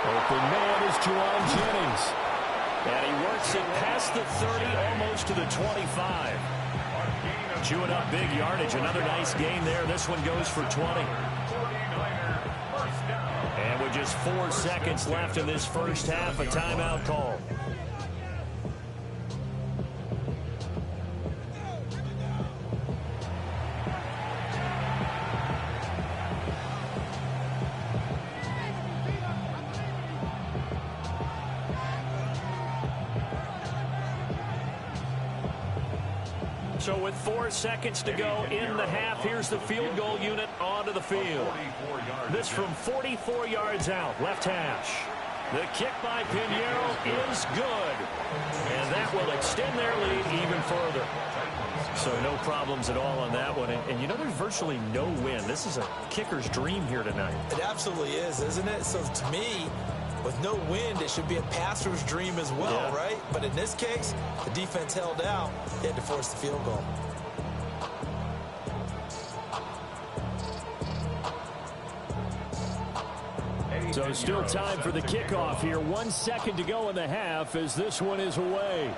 Open man is Juwan Jennings. And he works it past the 30, almost to the 25. Chewing up big yardage. Another nice gain there. This one goes for 20. And with just 4 seconds left in this first half, a timeout call. So with 4 seconds to go in the half, here's the field goal unit onto the field. This from 44 yards out, left hash. The kick by Pinheiro is good. And that will extend their lead even further. So no problems at all on that one. And you know, there's virtually no wind. This is a kicker's dream here tonight. It absolutely is, isn't it? So to me, with no wind, it should be a passer's dream as well, right? But in this case, the defense held out. They had to force the field goal. So still time for the kickoff here. 1 second to go in the half as this one is away.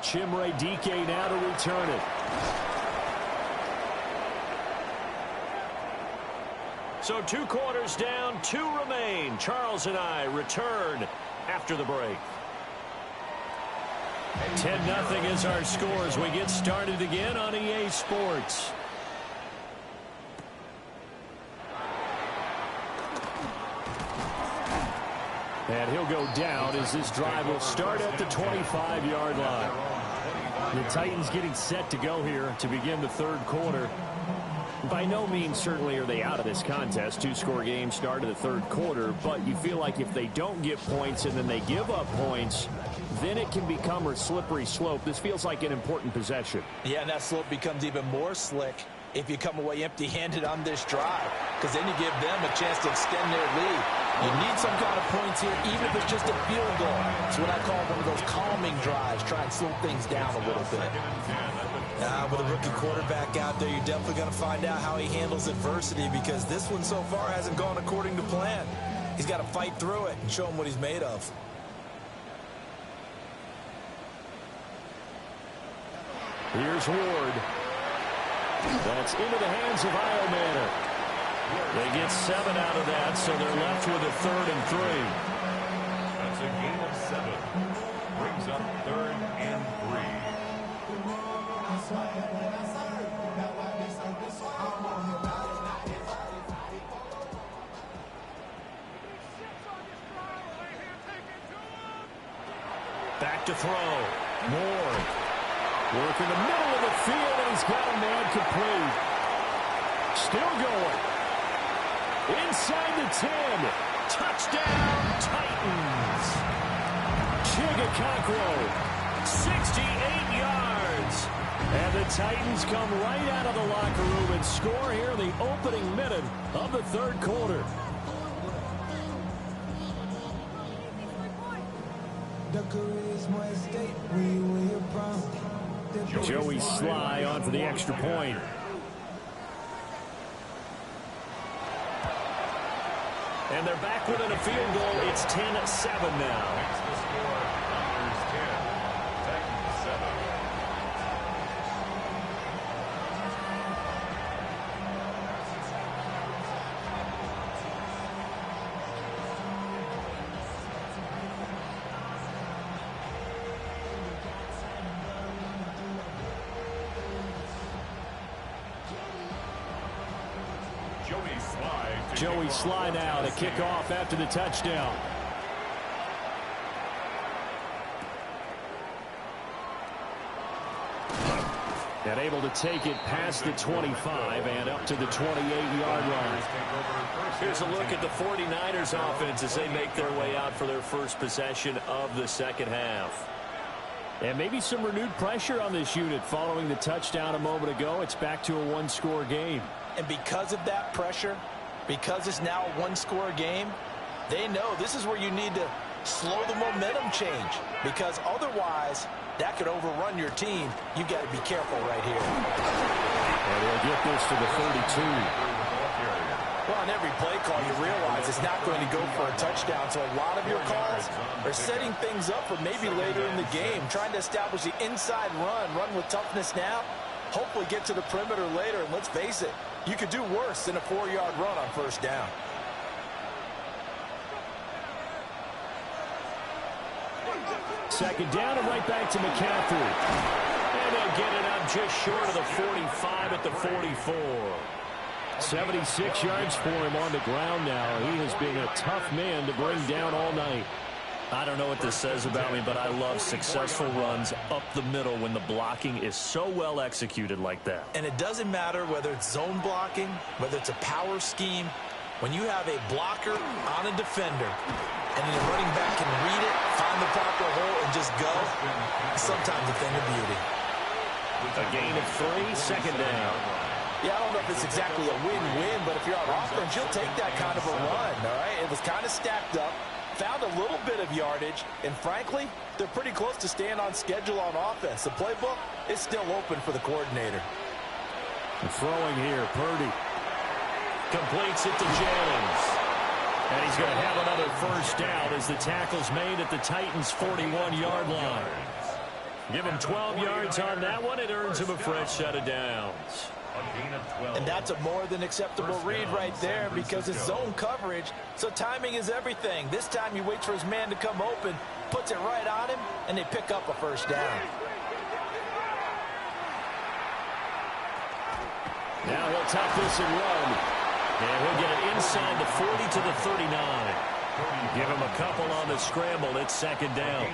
Chimere Dike now to return it. So 2 quarters down, 2 remain. Charles and I return after the break. 10-0 is our score as we get started again on EA Sports. And he'll go down as this drive will start at the 25-yard line. The Titans getting set to go here to begin the third quarter. By no means certainly are they out of this contest. 2-score game start of the third quarter, but you feel like if they don't get points and then they give up points, then it can become a slippery slope. This feels like an important possession. Yeah, and that slope becomes even more slick if you come away empty-handed on this drive, because then you give them a chance to extend their lead. You need some kind of points here, even if it's just a field goal. It's what I call one of those calming drives, try and slow things down a little bit. With a rookie quarterback out there, you're definitely going to find out how he handles adversity, because this one so far hasn't gone according to plan. He's got to fight through it and show him what he's made of. Here's Ward. That's into the hands of Iomanner. They get 7 out of that, so they're left with a 3rd and 3. That's a gain of 7. Brings up 3rd and 3. Back to throw. Ward. Work in the middle of the field, and he's got a man complete. Still going. Inside the 10. Touchdown, Titans. Chigakakro, 68 yards. And the Titans come right out of the locker room and score here in the opening minute of the third quarter. Joey Sly on for the extra point. And they're back within a field goal. It's 10-7 now. Joey Sly now to kick off after the touchdown. And able to take it past the 25 and up to the 28-yard line. Here's a look at the 49ers offense as they make their way out for their first possession of the second half. And maybe some renewed pressure on this unit following the touchdown a moment ago. It's back to a 1-score game. And because of that pressure, because it's now a 1-score game, they know this is where you need to slow the momentum change, because otherwise that could overrun your team. You've got to be careful right here. And they'll get this to the 32. Well, on every play call, you realize it's not going to go for a touchdown, so a lot of your calls are setting things up for maybe later in the game, trying to establish the inside run with toughness now, hopefully get to the perimeter later, and let's face it, you could do worse than a 4-yard run on first down. Second down and right back to McCaffrey. And they'll get it up just short of the 45 at the 44. 76 yards for him on the ground now. He has been a tough man to bring down all night. I don't know what this says about me, but I love successful runs up the middle when the blocking is so well executed like that. And it doesn't matter whether it's zone blocking, whether it's a power scheme. When you have a blocker on a defender and the running back can read it, find the proper hole, and just go, sometimes a thing of beauty. A gain of 3, second down. Yeah, I don't know if it's exactly a win-win, but if you're on offense, you'll take that kind of a run, all right? It was kind of stacked up, found a little bit of yardage, and frankly, they're pretty close to staying on schedule on offense. The playbook is still open for the coordinator. Throwing here, Purdy. Completes it to Jennings. And he's going to have another first down as the tackle's made at the Titans' 41-yard line. Give him 12 yards on that one. It earns him a fresh set of downs. And that's a more than acceptable read right there because it's zone coverage, so timing is everything. This time he waits for his man to come open, puts it right on him, and they pick up a first down. Now he'll tuck this and run. And he'll get it inside the 40 to the 39. Give him a couple on the scramble. It's second down.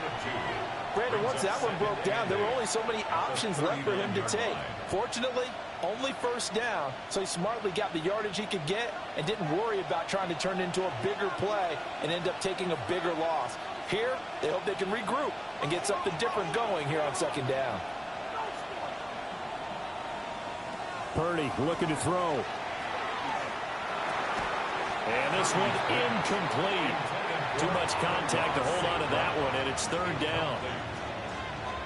Brandon, once that one broke down, there were only so many options left for him to take. Fortunately, only first down, so he smartly got the yardage he could get and didn't worry about trying to turn it into a bigger play and end up taking a bigger loss. Here, they hope they can regroup and get something different going here on second down. Purdy looking to throw. And this one incomplete. Too much contact to hold on to that one, and it's third down.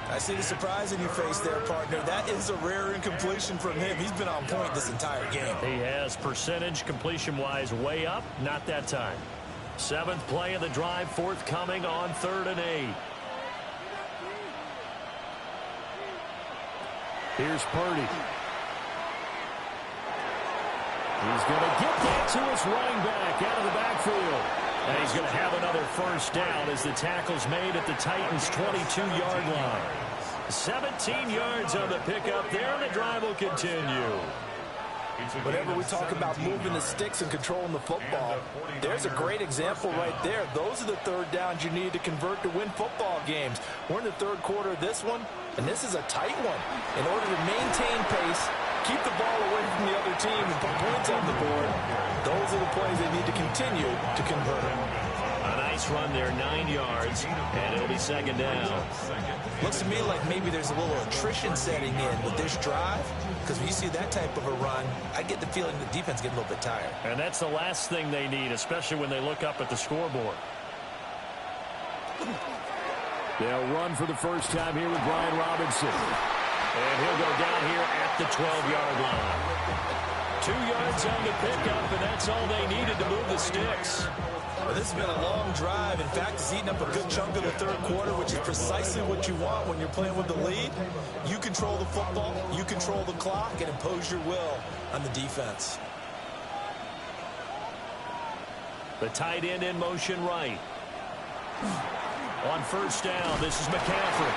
I see the surprise in your face there, partner. That is a rare incompletion from him. He's been on point this entire game. He has percentage completion-wise way up. Not that time. 7th play of the drive, forthcoming on 3rd and 8. Here's Purdy. He's going to get that to his running back out of the backfield. And he's going to have another first down as the tackle's made at the Titans' 22-yard line. 17 yards on the pickup there, and the drive will continue. Whenever we talk about moving the sticks and controlling the football, there's a great example right there. Those are the third downs you need to convert to win football games. We're in the third quarter of this one, and this is a tight one. In order to maintain pace, keep the ball away from the other team, and put points on the board, those are the plays they need to continue to convert. A nice run there, 9 yards, and it'll be second down. Looks to me like maybe there's a little attrition setting in with this drive, because when you see that type of a run, I get the feeling the defense get a little bit tired. And that's the last thing they need, especially when they look up at the scoreboard. They'll run for the first time here with Brian Robinson. And he'll go down here at the 12-yard line. 2 yards on the pickup, and that's all they needed to move the sticks. Well, this has been a long drive. In fact, it's eaten up a good chunk of the third quarter, which is precisely what you want when you're playing with the lead. You control the football, you control the clock, and impose your will on the defense. The tight end in motion right. On first down, this is McCaffrey.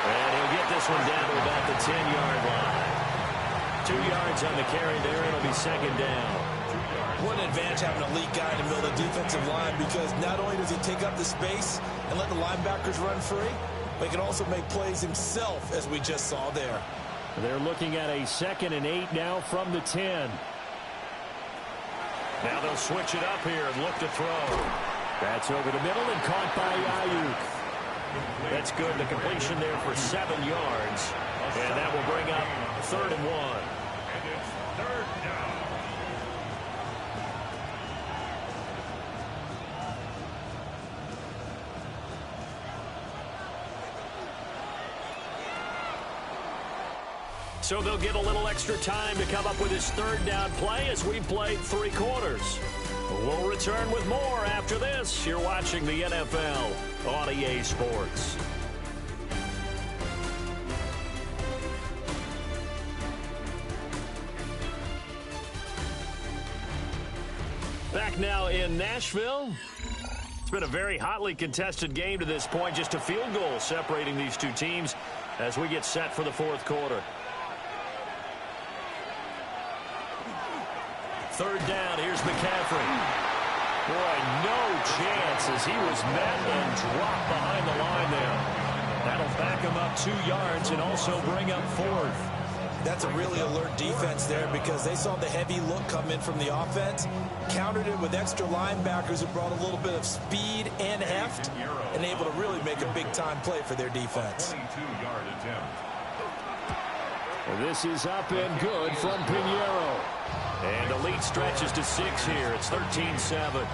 And he'll get this one down to about the 10-yard line. 2 yards on the carry there. It'll be second down. What an advantage having an elite guy in the middle of the defensive line, because not only does he take up the space and let the linebackers run free, but he can also make plays himself, as we just saw there. They're looking at a 2nd and 8 now from the 10. Now they'll switch it up here and look to throw. That's over the middle and caught by Ayuk. That's good. The completion there for 7 yards. And that will bring up 3rd and 1. And it's third down. So they'll get a little extra time to come up with his 3rd down play as we play 3 quarters. We'll return with more after this. You're watching the NFL on EA Sports. Back now in Nashville. It's been a very hotly contested game to this point. Just a field goal separating these two teams as we get set for the 4th quarter. 3rd down, here's McCaffrey. Boy, no chance as he was met and dropped behind the line there. That'll back him up 2 yards and also bring up 4th. That's a really alert defense there, because they saw the heavy look come in from the offense, countered it with extra linebackers who brought a little bit of speed and heft, and able to really make a big-time play for their defense. 22-yard attempt. This is up and good from Pinheiro. And the lead stretches to 6 here. It's 13-7.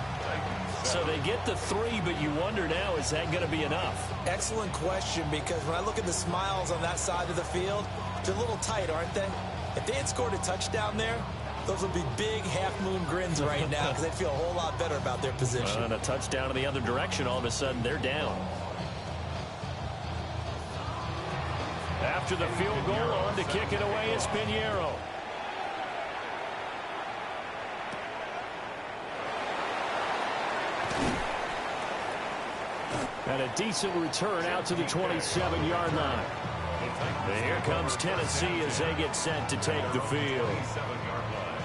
So they get the 3, but you wonder now, is that going to be enough? Excellent question, because when I look at the smiles on that side of the field, they're a little tight, aren't they? If they had scored a touchdown there, those would be big half-moon grins right now because they'd feel a whole lot better about their position. And a touchdown in the other direction, all of a sudden they're down. After the field goal, on to kick it away is Pinheiro. And a decent return out to the 27-yard line. And here comes Tennessee as they get set to take the field.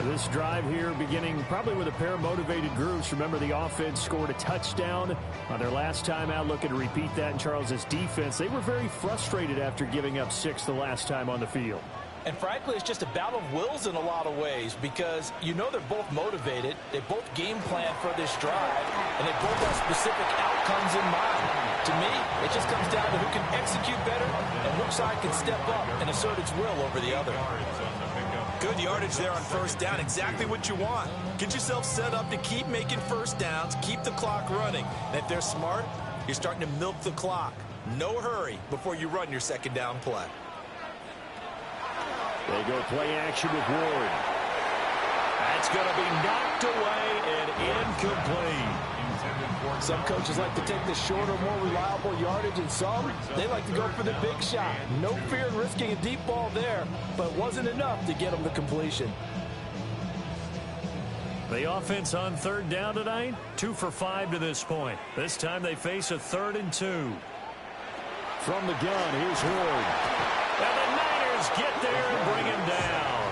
This drive here beginning probably with a pair of motivated groups. Remember, the offense scored a touchdown on their last time out. Looking to repeat that in Charles's defense. They were very frustrated after giving up 6 the last time on the field. And frankly, it's just a battle of wills in a lot of ways, because you know they're both motivated. They both game plan for this drive, and they both have specific outcomes in mind. To me, it just comes down to who can execute better and which side can step up and assert its will over the other. Good yardage there on first down. Exactly what you want. Get yourself set up to keep making first downs, keep the clock running. And if they're smart, you're starting to milk the clock. No hurry before you run your second down play. They go play action with Ward. That's going to be knocked away and incomplete. Some coaches like to take the shorter, more reliable yardage, and some, they like to go for the big shot. No fear in risking a deep ball there, but it wasn't enough to get them to completion. The offense on third down tonight, 2 for 5 to this point. This time they face a 3rd and 2. From the gun, here's Ward. And the Niners get there and bring him down.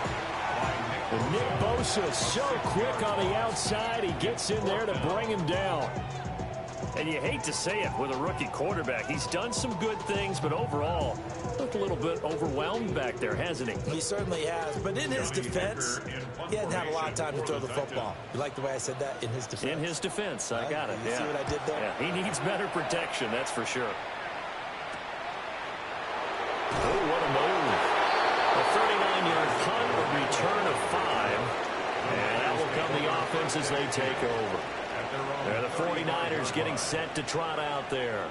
And Nick Bosa so quick on the outside. He gets in there to bring him down. And you hate to say it with a rookie quarterback. He's done some good things, but overall, looked a little bit overwhelmed back there, hasn't he? He certainly has. But in his defense, he hasn't had a lot of time to throw the football. You like the way I said that? In his defense? In his defense. I got it. You see what I did there? Yeah, he needs better protection, that's for sure. Oh, what a move. A 39-yard punt, a return of 5. And that will come the offense as they take over. They're the 49ers getting set to trot out there.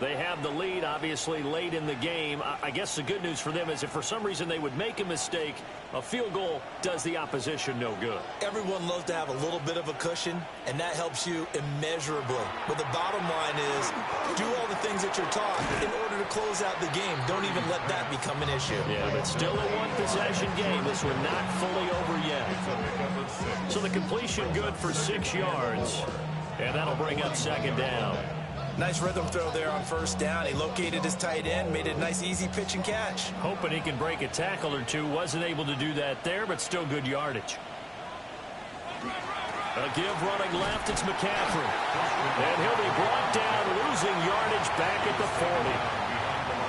They have the lead, obviously, late in the game. I guess the good news for them is if for some reason they would make a mistake, a field goal does the opposition no good. Everyone loves to have a little bit of a cushion, and that helps you immeasurably. But the bottom line is, do all the things that you're taught in order to close out the game. Don't even let that become an issue. Yeah, but still a one-possession game. This one not fully over yet. So the completion good for 6 yards, and that'll bring up second down. Nice rhythm throw there on first down. He located his tight end, made it a nice easy pitch and catch. Hoping he can break a tackle or two. Wasn't able to do that there, but still good yardage. A give running left, it's McCaffrey. And he'll be brought down, losing yardage back at the 40.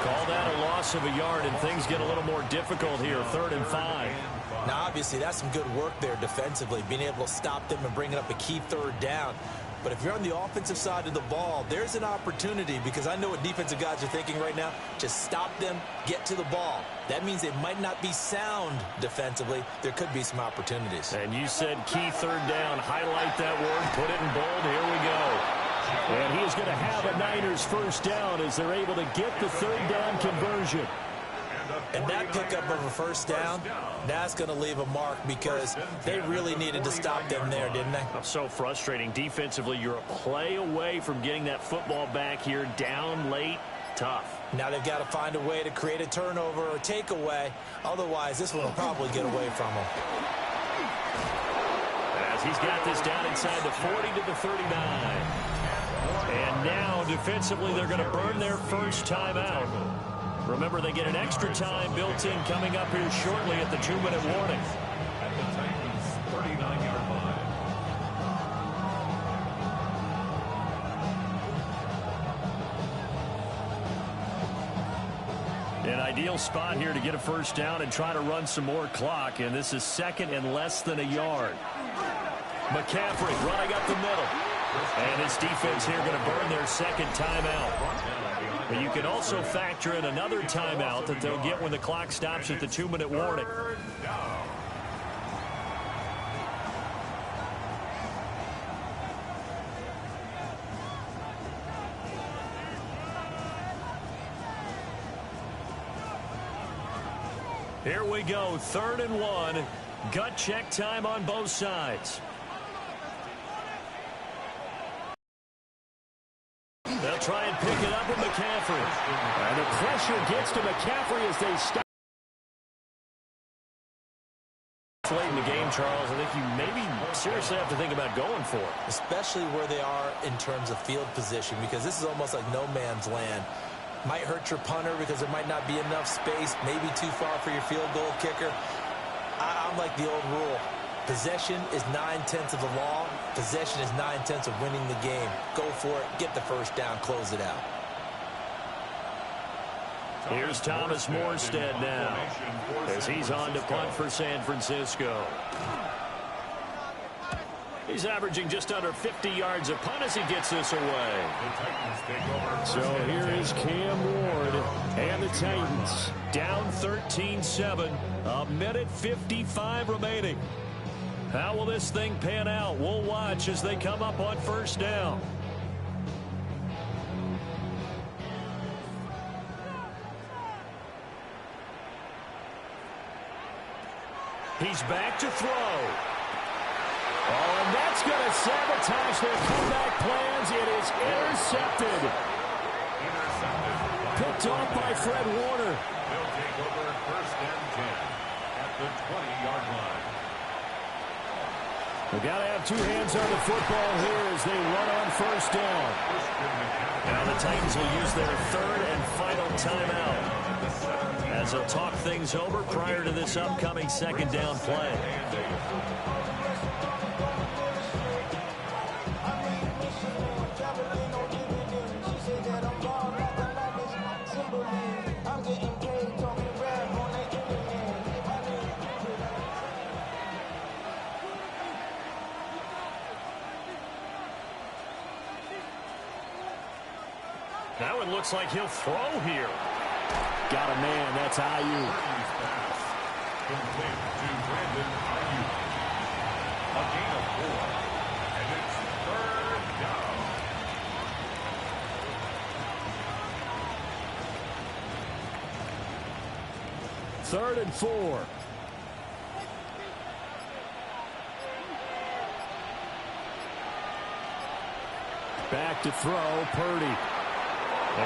Call that a loss of a yard, and things get a little more difficult here, 3rd and 5. Now, obviously, that's some good work there defensively, being able to stop them and bring it up a key 3rd down. But if you're on the offensive side of the ball, there's an opportunity, because I know what defensive guys are thinking right now. Just stop them, get to the ball. That means they might not be sound defensively. There could be some opportunities. And you said key 3rd down. Highlight that word, put it in bold. Here we go. And he is going to have a Niners first down as they're able to get the 3rd down conversion. And that pickup of a first down, that's going to leave a mark, because they really needed to stop them there, didn't they? So frustrating. Defensively, you're a play away from getting that football back here, down late, tough. Now they've got to find a way to create a turnover or takeaway. Otherwise, this one will probably get away from them. As he's got this down inside the 40 to the 39. And now, defensively, they're going to burn their first timeout. Remember, they get an extra time built in coming up here shortly at the 2-minute warning. At the Titans' 39-yard line. An ideal spot here to get a first down and try to run some more clock, and this is 2nd and less than a yard. McCaffrey running up the middle. And his defense here going to burn their second timeout. But you can also factor in another timeout that they'll get when the clock stops at the 2-minute warning. Here we go, 3rd and 1. Gut check time on both sides. They'll try and pick it up with McCaffrey. And the pressure gets to McCaffrey as they stop. Late in the game, Charles, I think you maybe seriously have to think about going for it. Especially where they are in terms of field position, because this is almost like no man's land. Might hurt your punter because there might not be enough space, maybe too far for your field goal kicker. I'm like the old rule. Possession is 9/10 of the law. Possession is 9/10 of winning the game. Go for it. Get the first down. Close it out. Here's Thomas Morstead now as he's on to punt for San Francisco. He's averaging just under 50 yards a punt as he gets this away. So here is Cam Ward and the Titans. Down 13-7, a minute 55 remaining. How will this thing pan out? We'll watch as they come up on first down. He's back to throw. Oh, and that's going to sabotage their comeback plans. It is intercepted. Picked off by Fred Warner. They'll take over 1st and 10 at the 20-yard line. We've got to have two hands on the football here as they run on first down. Now the Titans will use their 3rd and final timeout as they'll talk things over prior to this upcoming 2nd down play. Now it looks like he'll throw here. Got a man. That's IU. Complete to Brandon IU. A gain of 4. And it's 3rd down. Third and 4. Back to throw, Purdy. Oh,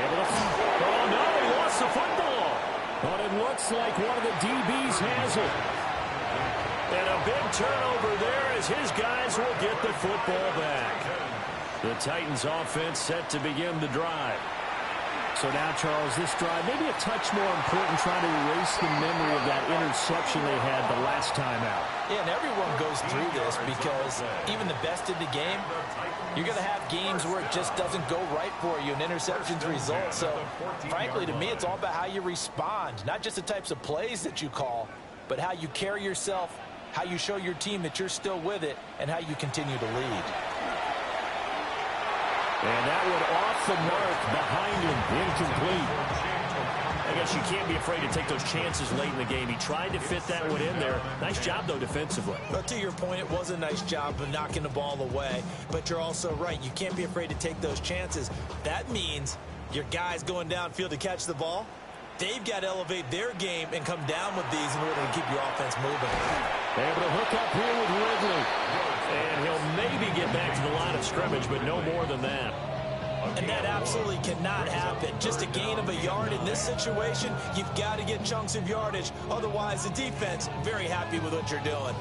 no, he lost the football. But it looks like one of the DBs has it. And a big turnover there as his guys will get the football back. The Titans offense set to begin the drive. So now, Charles, this drive maybe a touch more important, trying to erase the memory of that interception they had the last time out. Yeah, and everyone goes through this because even the best in the game, you're going to have games where it just doesn't go right for you, and interceptions result. So, frankly, to me, it's all about how you respond, not just the types of plays that you call, but how you carry yourself, how you show your team that you're still with it, and how you continue to lead. And that one off the mark behind him, incomplete. I guess you can't be afraid to take those chances late in the game. He tried to fit that one in there. Nice job, though, defensively. But to your point, it was a nice job of knocking the ball away. But you're also right. You can't be afraid to take those chances. That means your guys going downfield to catch the ball, they've got to elevate their game and come down with these in order to keep your offense moving. Able to hook up here with Ridley. And he'll maybe get back to the line of scrimmage, but no more than that. And that absolutely cannot happen. Just a gain of a yard in this situation, you've got to get chunks of yardage. Otherwise, the defense, very happy with what you're doing.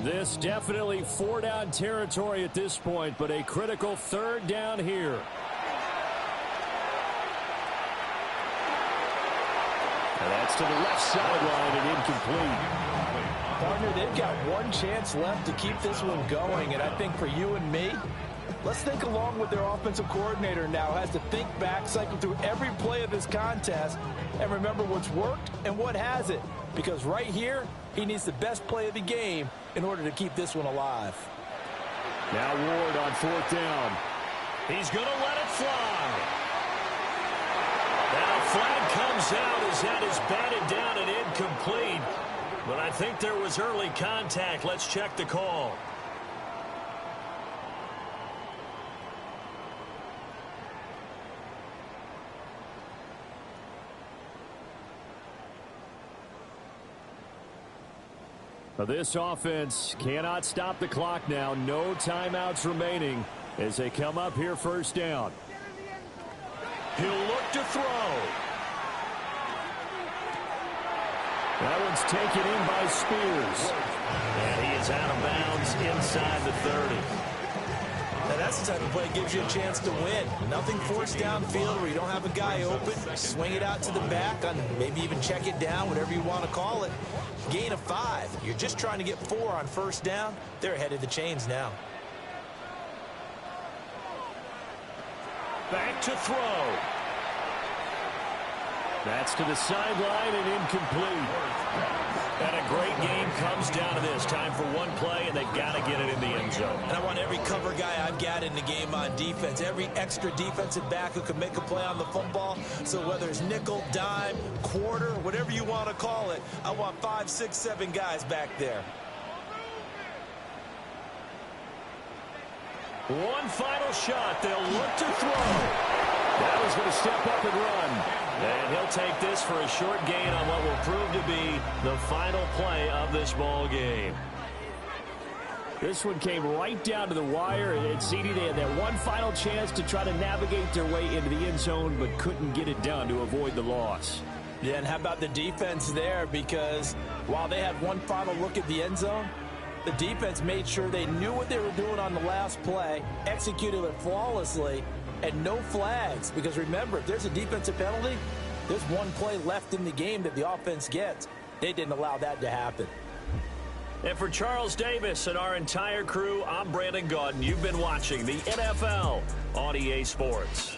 This definitely 4-down territory at this point, but a critical 3rd down here. And that's to the left sideline and incomplete. Partner, they've got one chance left to keep this one going, and I think for you and me, let's think along with their offensive coordinator now. Has to think back, cycle through every play of this contest, and remember what's worked and what hasn't. Because right here, he needs the best play of the game in order to keep this one alive. Now Ward on 4th down. He's going to let it fly. flag comes out as that is batted down and incomplete. But I think there was early contact. Let's check the call. This offense cannot stop the clock now. No timeouts remaining as they come up here first down. He'll look to throw. That one's taken in by Spears. And he is out of bounds inside the 30. Now that's the type of play that gives you a chance to win. Nothing forced downfield where you don't have a guy open. Swing it out to the back, on maybe even check it down, whatever you want to call it. Gain of 5. You're just trying to get 4 on first down. They're ahead of the chains now. Back to throw. That's to the sideline and incomplete. And a great game comes down to this. Time for one play, and they've got to get it in the end zone. And I want every cover guy I've got in the game on defense. Every extra defensive back who can make a play on the football. So whether it's nickel, dime, quarter, whatever you want to call it, I want 5, 6, 7 guys back there. One final shot. They'll look to throw. That was going to step up and run. And he'll take this for a short gain on what will prove to be the final play of this ball game. This one came right down to the wire. And CD, they had that one final chance to try to navigate their way into the end zone, but couldn't get it done to avoid the loss. Yeah, and how about the defense there? Because while they had one final look at the end zone, the defense made sure they knew what they were doing on the last play, executed it flawlessly, and no flags. Because remember, if there's a defensive penalty, there's one play left in the game that the offense gets. They didn't allow that to happen. And for Charles Davis and our entire crew, I'm Brandon Gaudin. You've been watching the NFL on EA Sports.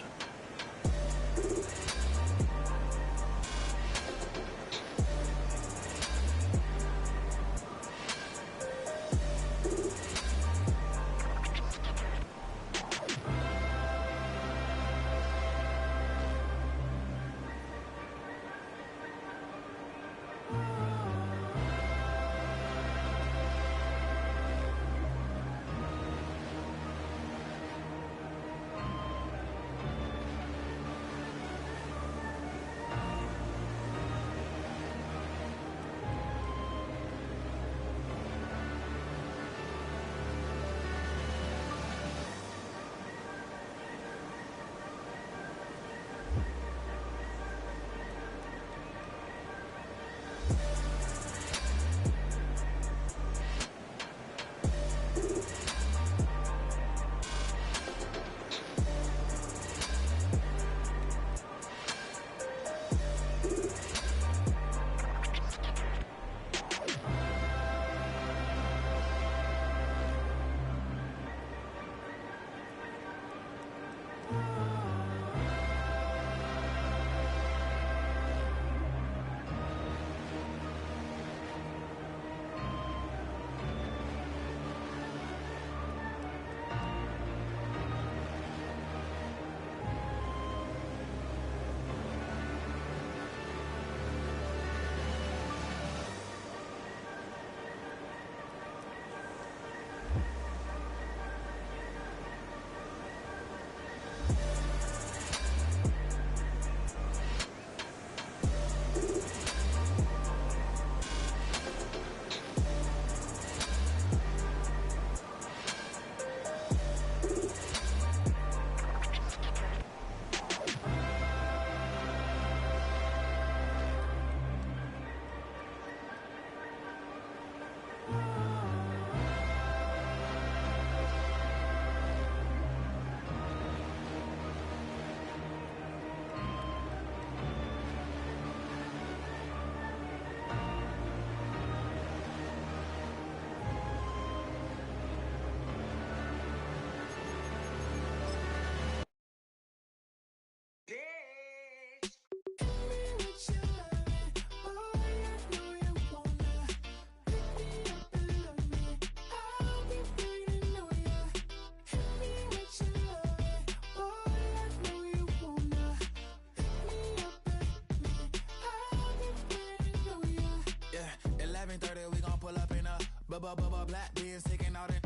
Black beers taking all that.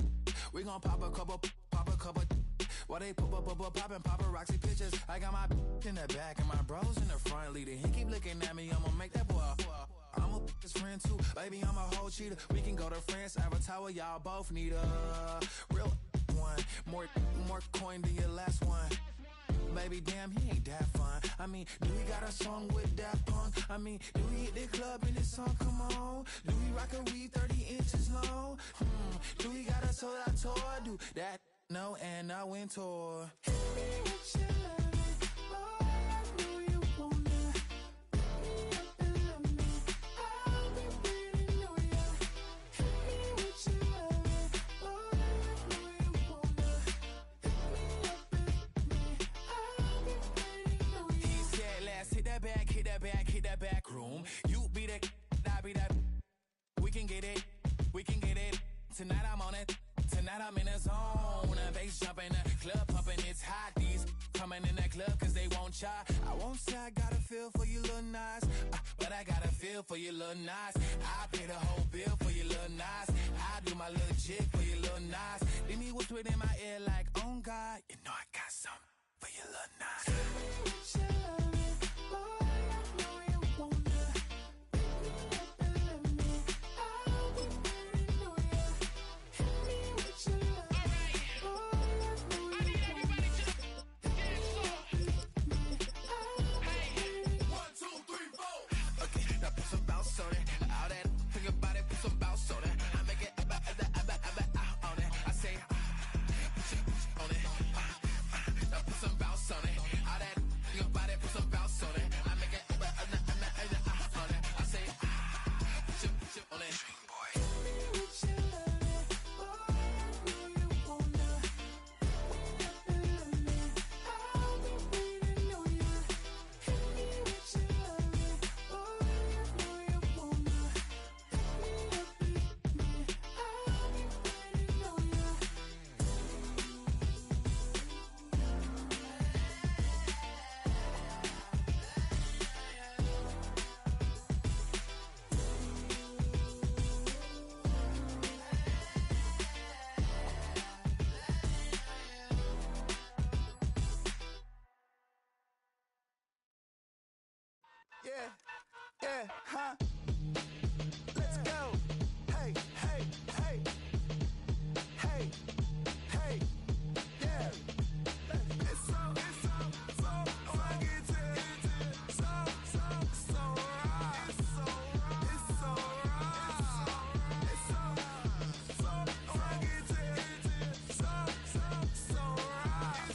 We gon' pop a couple. While they poppin' paparazzi pictures. I got my in the back and my bros in the front leading. He keep looking at me, I'ma make that boy. I'm a his friend too, baby, I'm a whole cheater. We can go to France, Avatar, y'all both need a real one. More coin than your last one. Baby, damn, he ain't that fun. I mean, do he got a song with that punk? I mean, do he hit the club in this song? Come on. Do he rock a weave 30 inches long? Do he got a sold out tour? Do that? No, and I went tour. Hit that back room. You be that, I be that. We can get it. Tonight I'm on it. Tonight I'm in the zone. Bass jumping, club pumping, it's hot. These coming in that club cause they won't try. I won't say I got a feel for you little nice, but I got a feel for you little nice. I pay the whole bill for you little nice. I do my little jig for you little nice. Then he whispered in my ear like, oh God, you know I got something for you little nice. Yeah, huh? Let's go. Hey, yeah. It's so funky to so right. It's so funky to so right.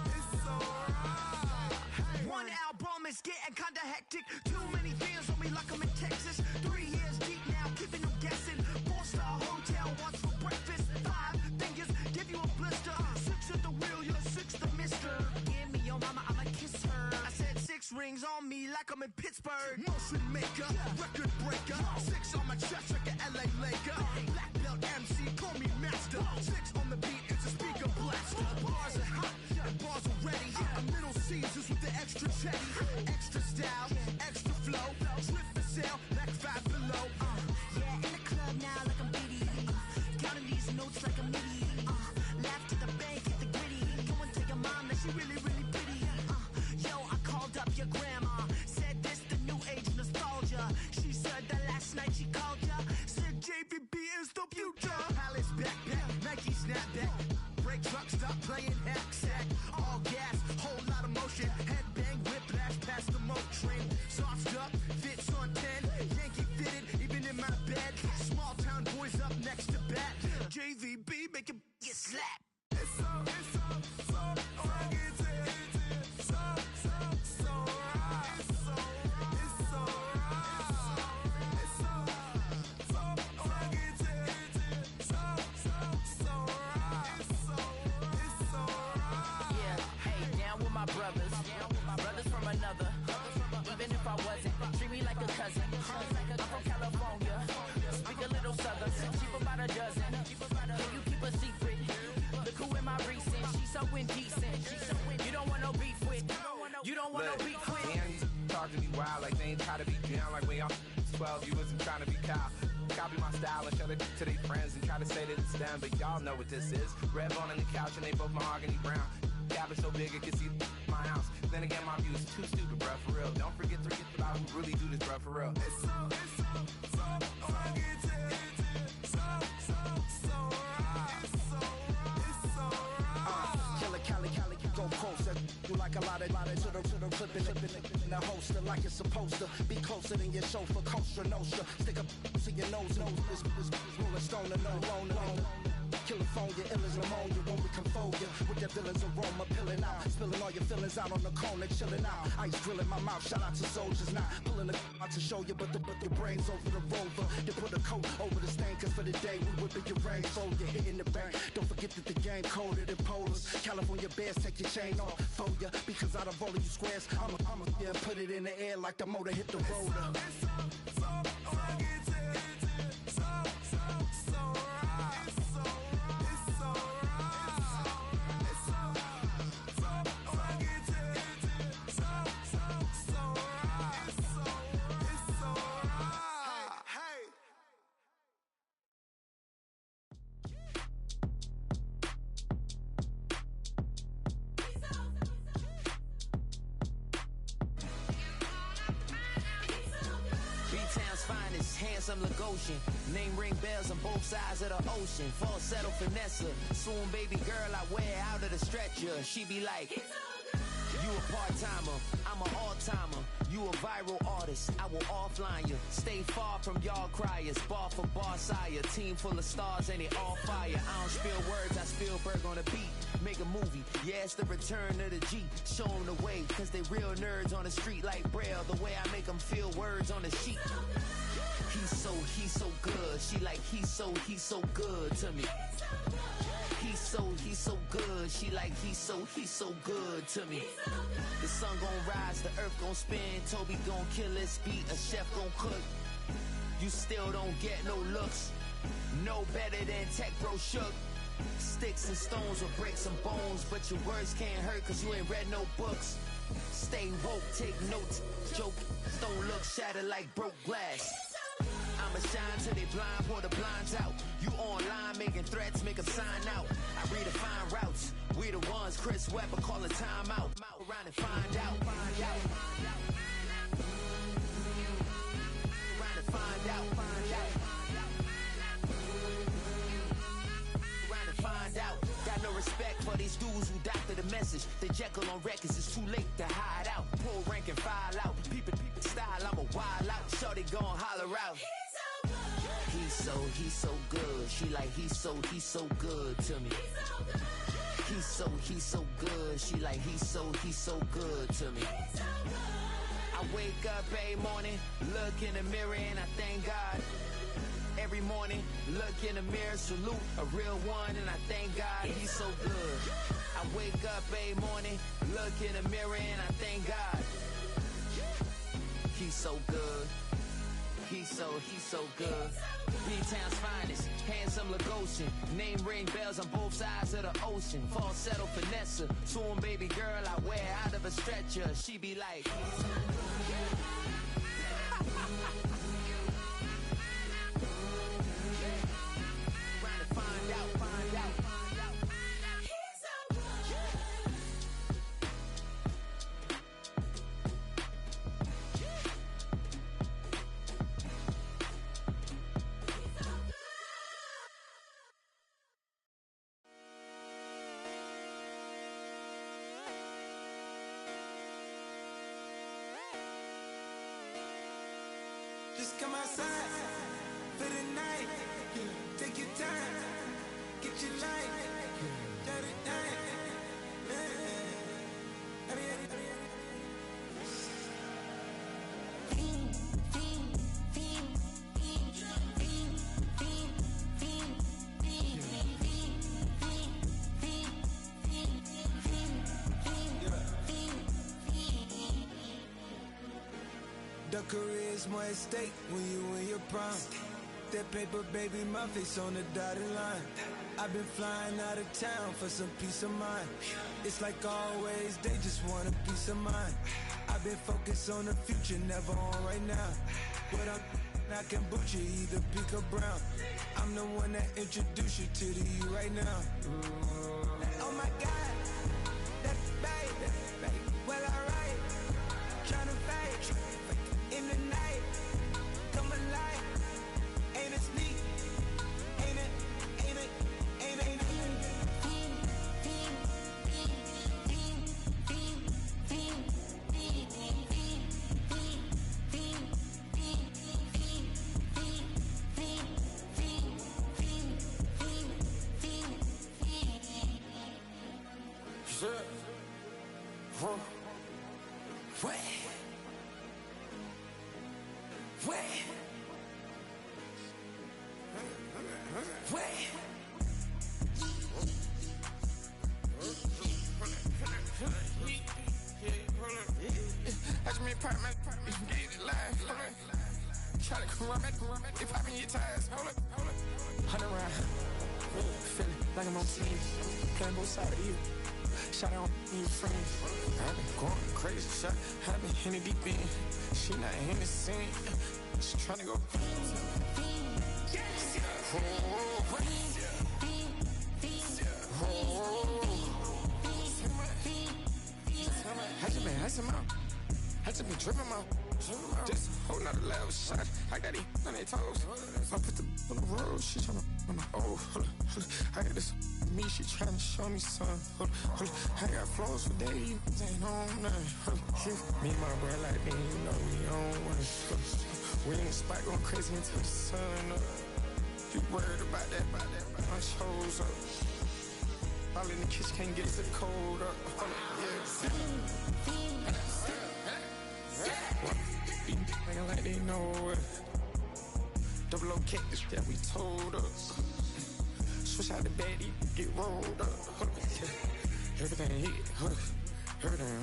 It's so right. One album is getting kinda hectic. Too many fans on me like I'm in Texas. 3 years deep now, keeping them guessing. 4-star hotel, once for breakfast. 5 fingers, give you a blister. 6 at the wheel, you're 6 the mister. Give me your mama, I'ma kiss her. I said 6 rings on me like I'm in Pittsburgh. Motion maker, record breaker. 6 on my chest like an LA Laker. Black belt MC, call me master. 6 on the beat, it's a speaker blaster. Bars are hot, and bars are ready. A middle Caesars with the extra chetty. Extra style, extra flow. Drip for sale, like 5 below. Yeah, in the club now like I'm BD. Counting these notes like a MIDI. Laugh to the bank, hit the gritty. Go and tell your mom that she really, really pretty. Yo, I called up your grandma. Said this the new age nostalgia. She said that last night she called ya. Said JVB is the future. Palace backpack, Nike snapback. Break truck, stop playing hack sack. All gas, whole lot of motion. Headbang, whiplash, past the moat train. Sauced up, fits on 10. Yankee fitted, even in my bed. Small town boys up next to bat. JVB, make it get slapped. It's so funky to so right. It's so right. It's so funky to so right. It's so right. Yeah, hey, down with my brothers. Brothers from another. Even if I wasn't, treat me like a cousin. I'm from California. Speak a little southern. Cheap about a dozen. Can you keep a secret? Look who am I recent? She's so indecent. You don't want no beef with. You don't want no beef with. Damn, you talk to me wild like they ain't try to be down like when y'all 12, you wasn't trying to be cow. copy my style and show it to their friends and try to say that it's them, but y'all know what this is. Red bone on the couch and they both mahogany brown. Cabin so big it can see my house. Then again, my views too stupid, bruh, for real. Don't forget about who really do this, bruh, for real. It's so rugged, so right, it's so right. Killer Cali, go closer. You like a lot of to the clipping in the holster like it's supposed to be closer than your chauffeur, Costa Nostra. Stick up to your nose, this rolling stone and no. California, ill as pneumonia when we confold you with that villain's aroma, peeling out, spilling all your feelings out on the corner, chilling out. Ice grilling my mouth, shout out to soldiers, not pulling the out to show you, but your brains over the rover. They put a coat over the stain, cause for the day we whipping your rain, fold you hitting the bank. Don't forget that the game colder than polars. California bears take your chain off for you, because out of all of you squares, I'ma yeah, put it in the air like the motor hit the roller. Handsome Lagosian, name ring bells on both sides of the ocean. Falsetto finesse, soon baby girl I wear out of the stretcher. She be like, you a part-timer, I'm an all-timer. You a viral artist, I will offline you. Stay far from y'all criers, bar for bar sire. Team full of stars and it all fire. I don't spill words, I Spielberg on a beat. Make a movie, yeah, it's the return of the G. Show them the way, cause they real nerds on the street like Braille. The way I make them feel words on the sheet. He's so good. She like, he's so good to me. He's so good. She like, he's so good to me. The sun gon' rise, the earth gon' spin. Toby gon' kill this beat, a chef gon' cook. You still don't get no looks. No better than Tech Bro Shook. Sticks and stones will break some bones, but your words can't hurt cause you ain't read no books. Stay woke, take notes, joke. Don't look shattered like broke glass. I'ma shine till they blind, pour the blinds out. You online making threats, make them sign out. I redefine routes. We the ones Chris Webber calling time out. Around and find out. Around and find out. Around and find out. Got no respect for these dudes who doctor the message. The Jekyll on records, it's too late to hide out. Pull rank and file out. Peep style, I'ma wild out. Shorty gon' holler out. He's so good. She like, he's so good to me. He's so good. She like, he's so good to me. I wake up every morning, look in the mirror and I thank God. Every morning, look in the mirror, salute a real one and I thank God he's so good. I wake up every morning, look in the mirror and I thank God. He's so good. He's so good. B-Town's finest, handsome Lagosian. Name ring bells on both sides of the ocean. Falsetto finesse, soon baby girl I wear out of a stretcher. She be like, trying to find out. Just come outside for the night. Take your time, get your light. Dirty night. The career's more at stake when you in your prime. That paper, baby, my face on the dotted line. I've been flying out of town for some peace of mind. It's like always, they just want a peace of mind. I've been focused on the future, never on right now. But I'm I kombucha, either pink or brown. I'm the one that introduced you to the you right now. Oh my God, that's babe. Well, alright, tryna fight in the night. Come alive, ain't it sneak? Ain't it? Try to come run back, they popping your tires. Hold up. 100 round, feeling like I'm on team. Playing both sides of you. Shout out on your friends. I've been going crazy, shot. I've been in the deep end. She not in the scene. She tryna go. I just been tripping out. Just holding out a loud shot. I got it on their toes. I put the on the road. She tryna. Oh, hold up. I got this me. She tryna show me something. Hold up. I got flows for days. Ain't on nothing. Me and my bro like me. You know we on one. We in the spot going crazy until the sun up. You worried about that? My shows up. All in the kitchen can't get to the cold up. Acting like they know it. Double O cactus that we told us. Switch out the baddie, get rolled up. Everything hit, everything.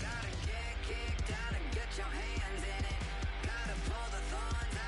Gotta get kicked out and get your hands in it. Gotta pull the thorns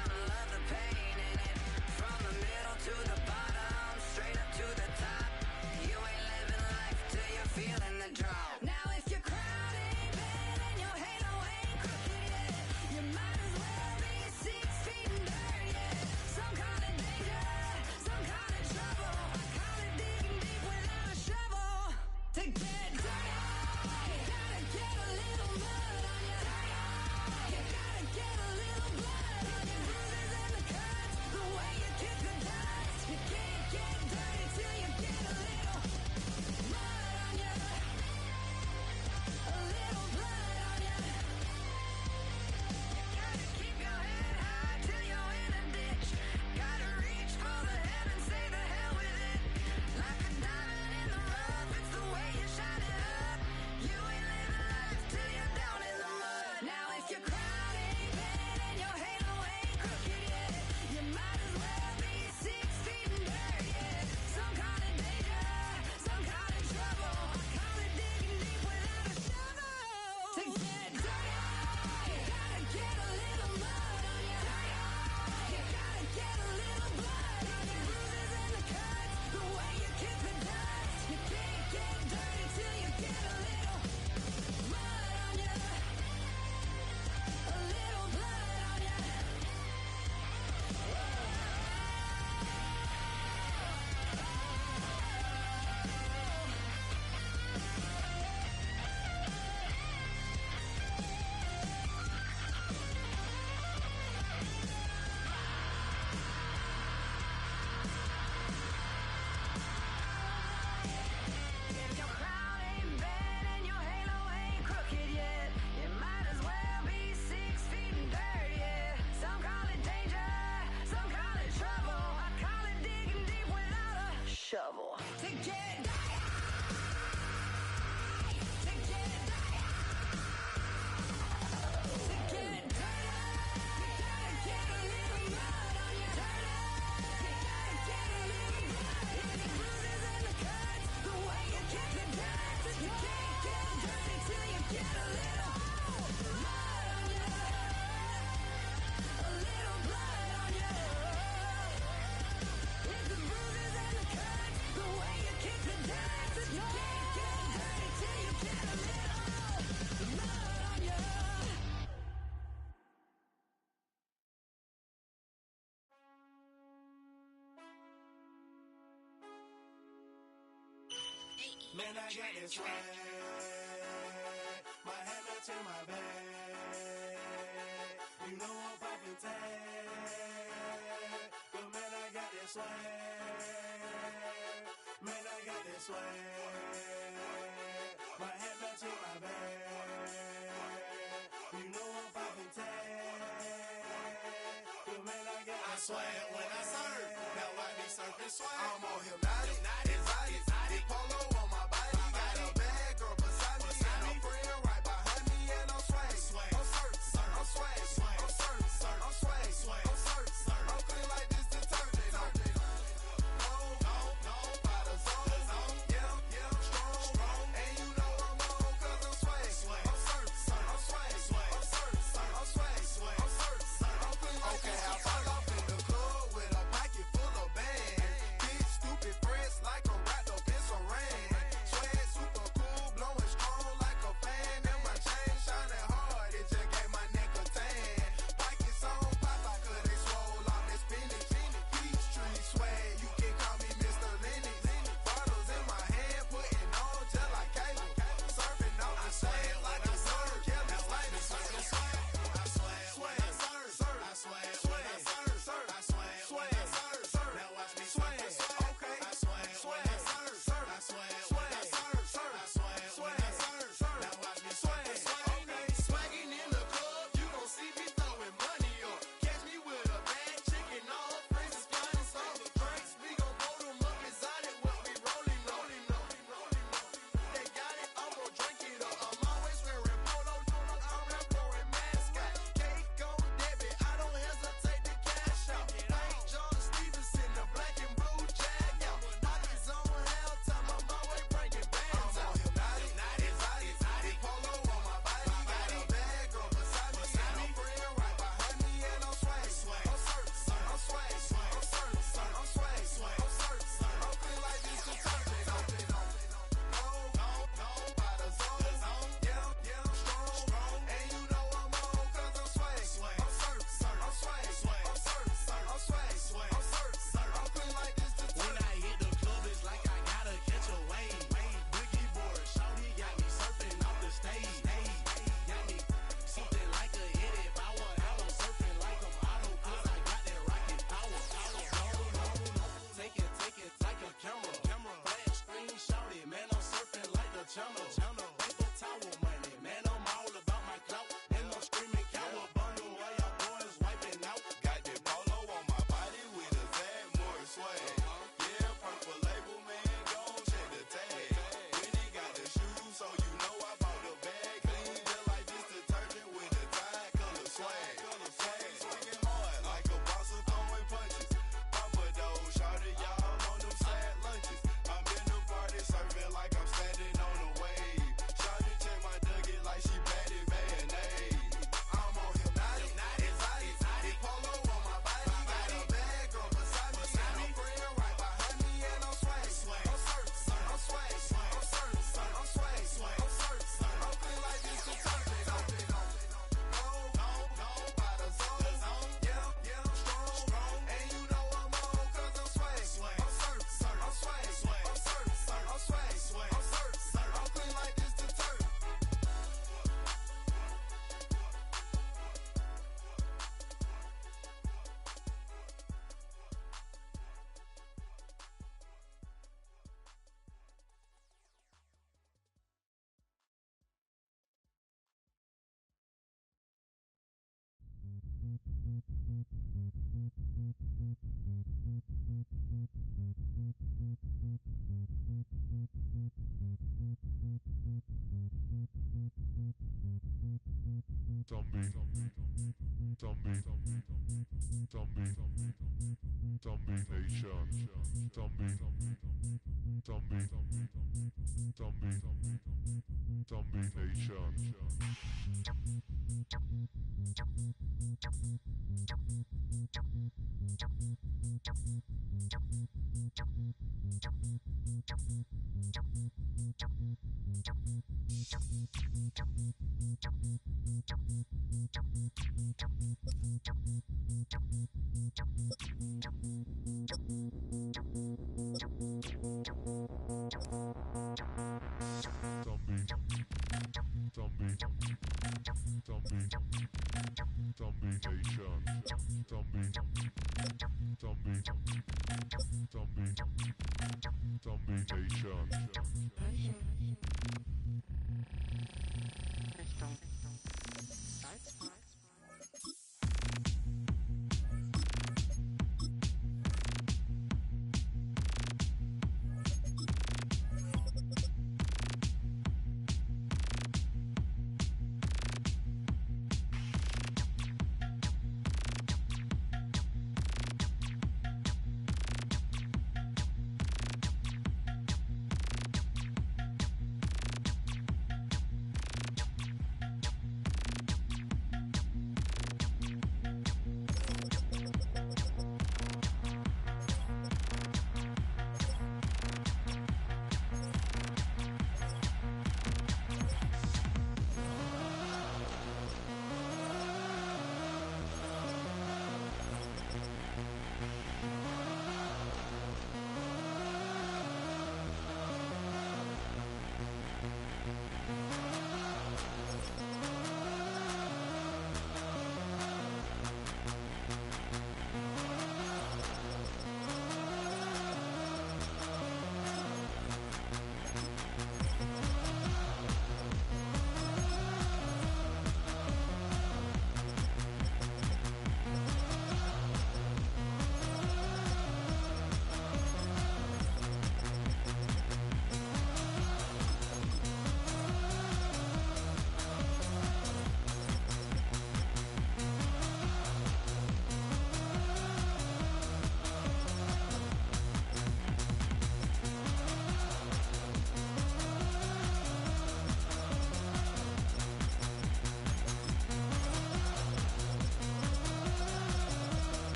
Man, I got this swag. My hat matching my bag. You know I'm poppin' tag. But man, I got this swag. Man, I got this swag. My hat matching my bag. You know I'm poppin' tag. But man, I got this swag. When I surf, now I be surfing swag. I'm on hypnotic, exotic, polo on my body. Got a bad girl beside me, and a friend right behind me, and I'm swag. I'm surf, I'm swag, I'm surf, I'm swag, I'm surf, I'm clean like this detergent. No, by the zone, yeah, strong, and you know I'm on 'cause I'm swag. I'm surf, I'm swag, I'm surf, I'm swag, I'm surf, I'm clean like this. Okay, I fall off in the club with a pocket full of bags. Big stupid friends like I'm wrapped up in saran. Swag super cool, blowing strong like a fan. And my chain shining hard, it just gave my neck a tan. Pockets on pop, cause they swole off that spinach. Peachtree swag, you can call me Mr. Lennox. Bottles in my hand, putting on just like cable. Surfing off the sand like a surf. Yeah, that's like the surf. I swag when I surf. I swag when I surf. I swag when I surf. Now watch me swag. Okay. I swag when I surf. I swag when I surf. I swag when I surf. Now watch me swag. Okay. Swagging in the club, you gon' see me throwing money up. Catch me with a bad chicken, all her friends is flying some drinks. We gon' blow them up exotic what we rolling. They got it, I'm gon' drink it up. I'm always wearing polo, I'm a foreign mascot. Cake on debit, I don't hesitate to cash out. Thank John Stevenson, the black and blue jag out. Pockets on hell time, I'm always bringing bands out. Hypnotic, exotic, polo on my body. Got a bad girl beside me, and a friend right behind me, and I'm swag. I'm surf, I'm swag, I'm surf, I'm swag, I'm surf, I'm clean like this detergent. No, by the zone, yeah, strong, and you know I'm on 'cause I'm swag. I'm surf, I'm swag, I'm surf, I'm swag, I'm surf, I'm clean like this detergent. When I hit the club, it's like I gotta catch a wave. Boogie board, shawty got me surfing off the stage. Got me something like a Eddie Bauer. How I'm surfing like I'm Otto 'cause I got that rocket power. Take it like a camera. Flash screen, shawty, man, I'm surfing like the channel. Paper towel money, man, I'm all about my clout. And I'm screaming cowabunga while y'all boys wiping out. Got that polo on my body with a Zag more swag. Yeah, purple label, man, gon' check the tag. When he got the shoes, so you know I bought the bag. Clean just like this detergent with a Tide color swag. Swinging hard like a boxer throwing punches. Papa though, shawty, y'all on them sad lunches. I'm in the party surfing like I'm standing on a wave. Shawty check my nugget like she batted mayonnaise. I'm on hypnotic, exotic, polo on my body. Got a bad girl beside me, and a friend right behind me, and I'm swag. I'm surf, I'm swag, I'm surf, I'm swag, I'm surf, I'm clean like this detergent. No, by the zone, yeah, strong, and you know I'm on 'cause I'm swag. I'm surf, I'm swag, I'm surf, I'm swag, I'm surf, I'm clean like this detergent. Zombie Nation. Zombie Nation.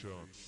Nation.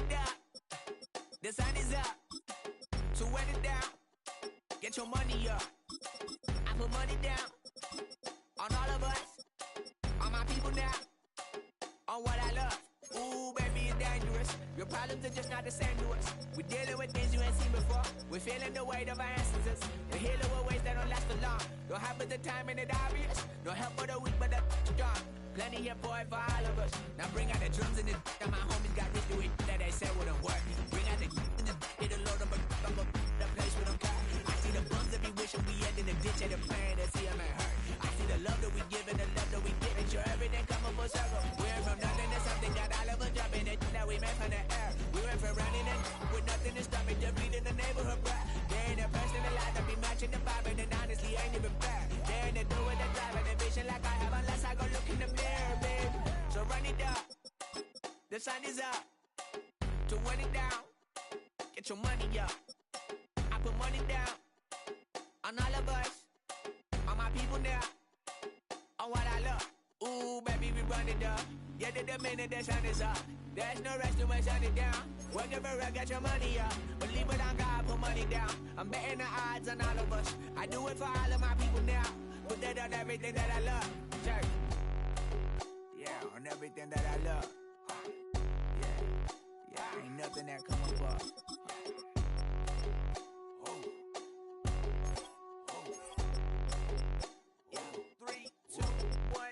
it up. The sun is up. So wet it down. Get your money up. I put money down on all of us, on my people now, on what I love. Ooh, baby, it's dangerous. Your problems are just not the same to us. We're dealing with things you ain't seen before. We're feeling the weight of our ancestors. We're healing with ways that don't last for long. Don't have but the time and it obvious. No help for the weak, but the strong. Plenty here for it for all of us. Now bring out the drums and the and my homies got rich to it that they said wouldn't work. Bring out the and the it'll load up the place with them cut. I see the bums that be wishing we end in the ditch and the pain to see them ain't hurt. I see the love that we give and the love that we give. Make sure everything come up full circle. We went from nothing to something, got all of us jumping it. Now we made from the air. We went from running and with nothing to stop me. Just beat in the neighborhood, bruh. There ain't a person alive that be matching the vibe, and honestly ain't even fair. There ain't a do with the drive and the vision like I have unless I go look in the mirror, baby. So run it up. The sun is up. To run it down. Get your money up. I put money down on all of us, on my people now, on what I love. Ooh, baby, we run it up. Get it the minute the sun is up. There's no rest to it, shut it down. Work it for real, get your money up. Believe it on God, put money down. I'm betting the odds on all of us. I do it for all of my people now. Put that on everything that I love. Check. Yeah, on everything that I love. Yeah, ain't nothing that come above.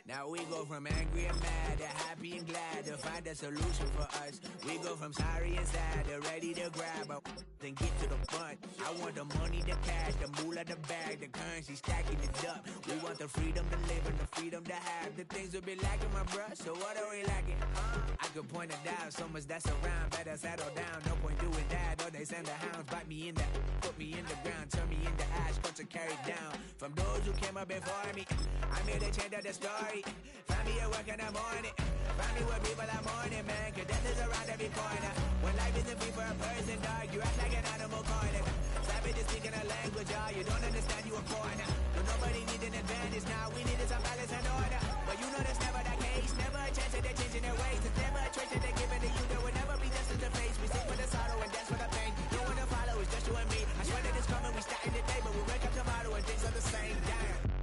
Now we go from angry and mad to happy and glad to find a solution for us. We go from sorry and sad to ready to grab up and get to the front. I want the money, the cash, the moolah, the bag, the currency, stacking it up. We want the freedom to live and the freedom to have. The things will be lacking, my bruh, so what are we lacking? I could point it out, so much that's around. Better settle down, no point doing that. Or they send the hounds, bite me in the, put me in the ground, turn me into ash, cut to carry down. From those who came up before me, I'm here to change up the story. Find me at work in the morning. Find me where people are mourning, man. Cause death is around every corner. When life isn't free for a person, dog, you act like an animal corner. Savage is speaking a language, y'all. You don't understand, you a foreigner. But nobody needs an advantage now. We needed some balance and order. But you know that's never the case. Never a chance that they're changing their ways. It's never a choice that they're giving to you. There will never be justice to face. We sing for the sorrow and dance for the pain. No one to follow, it's just you and me. I swear that it's coming, we starting today. But we wake up tomorrow and things are the same. Damn.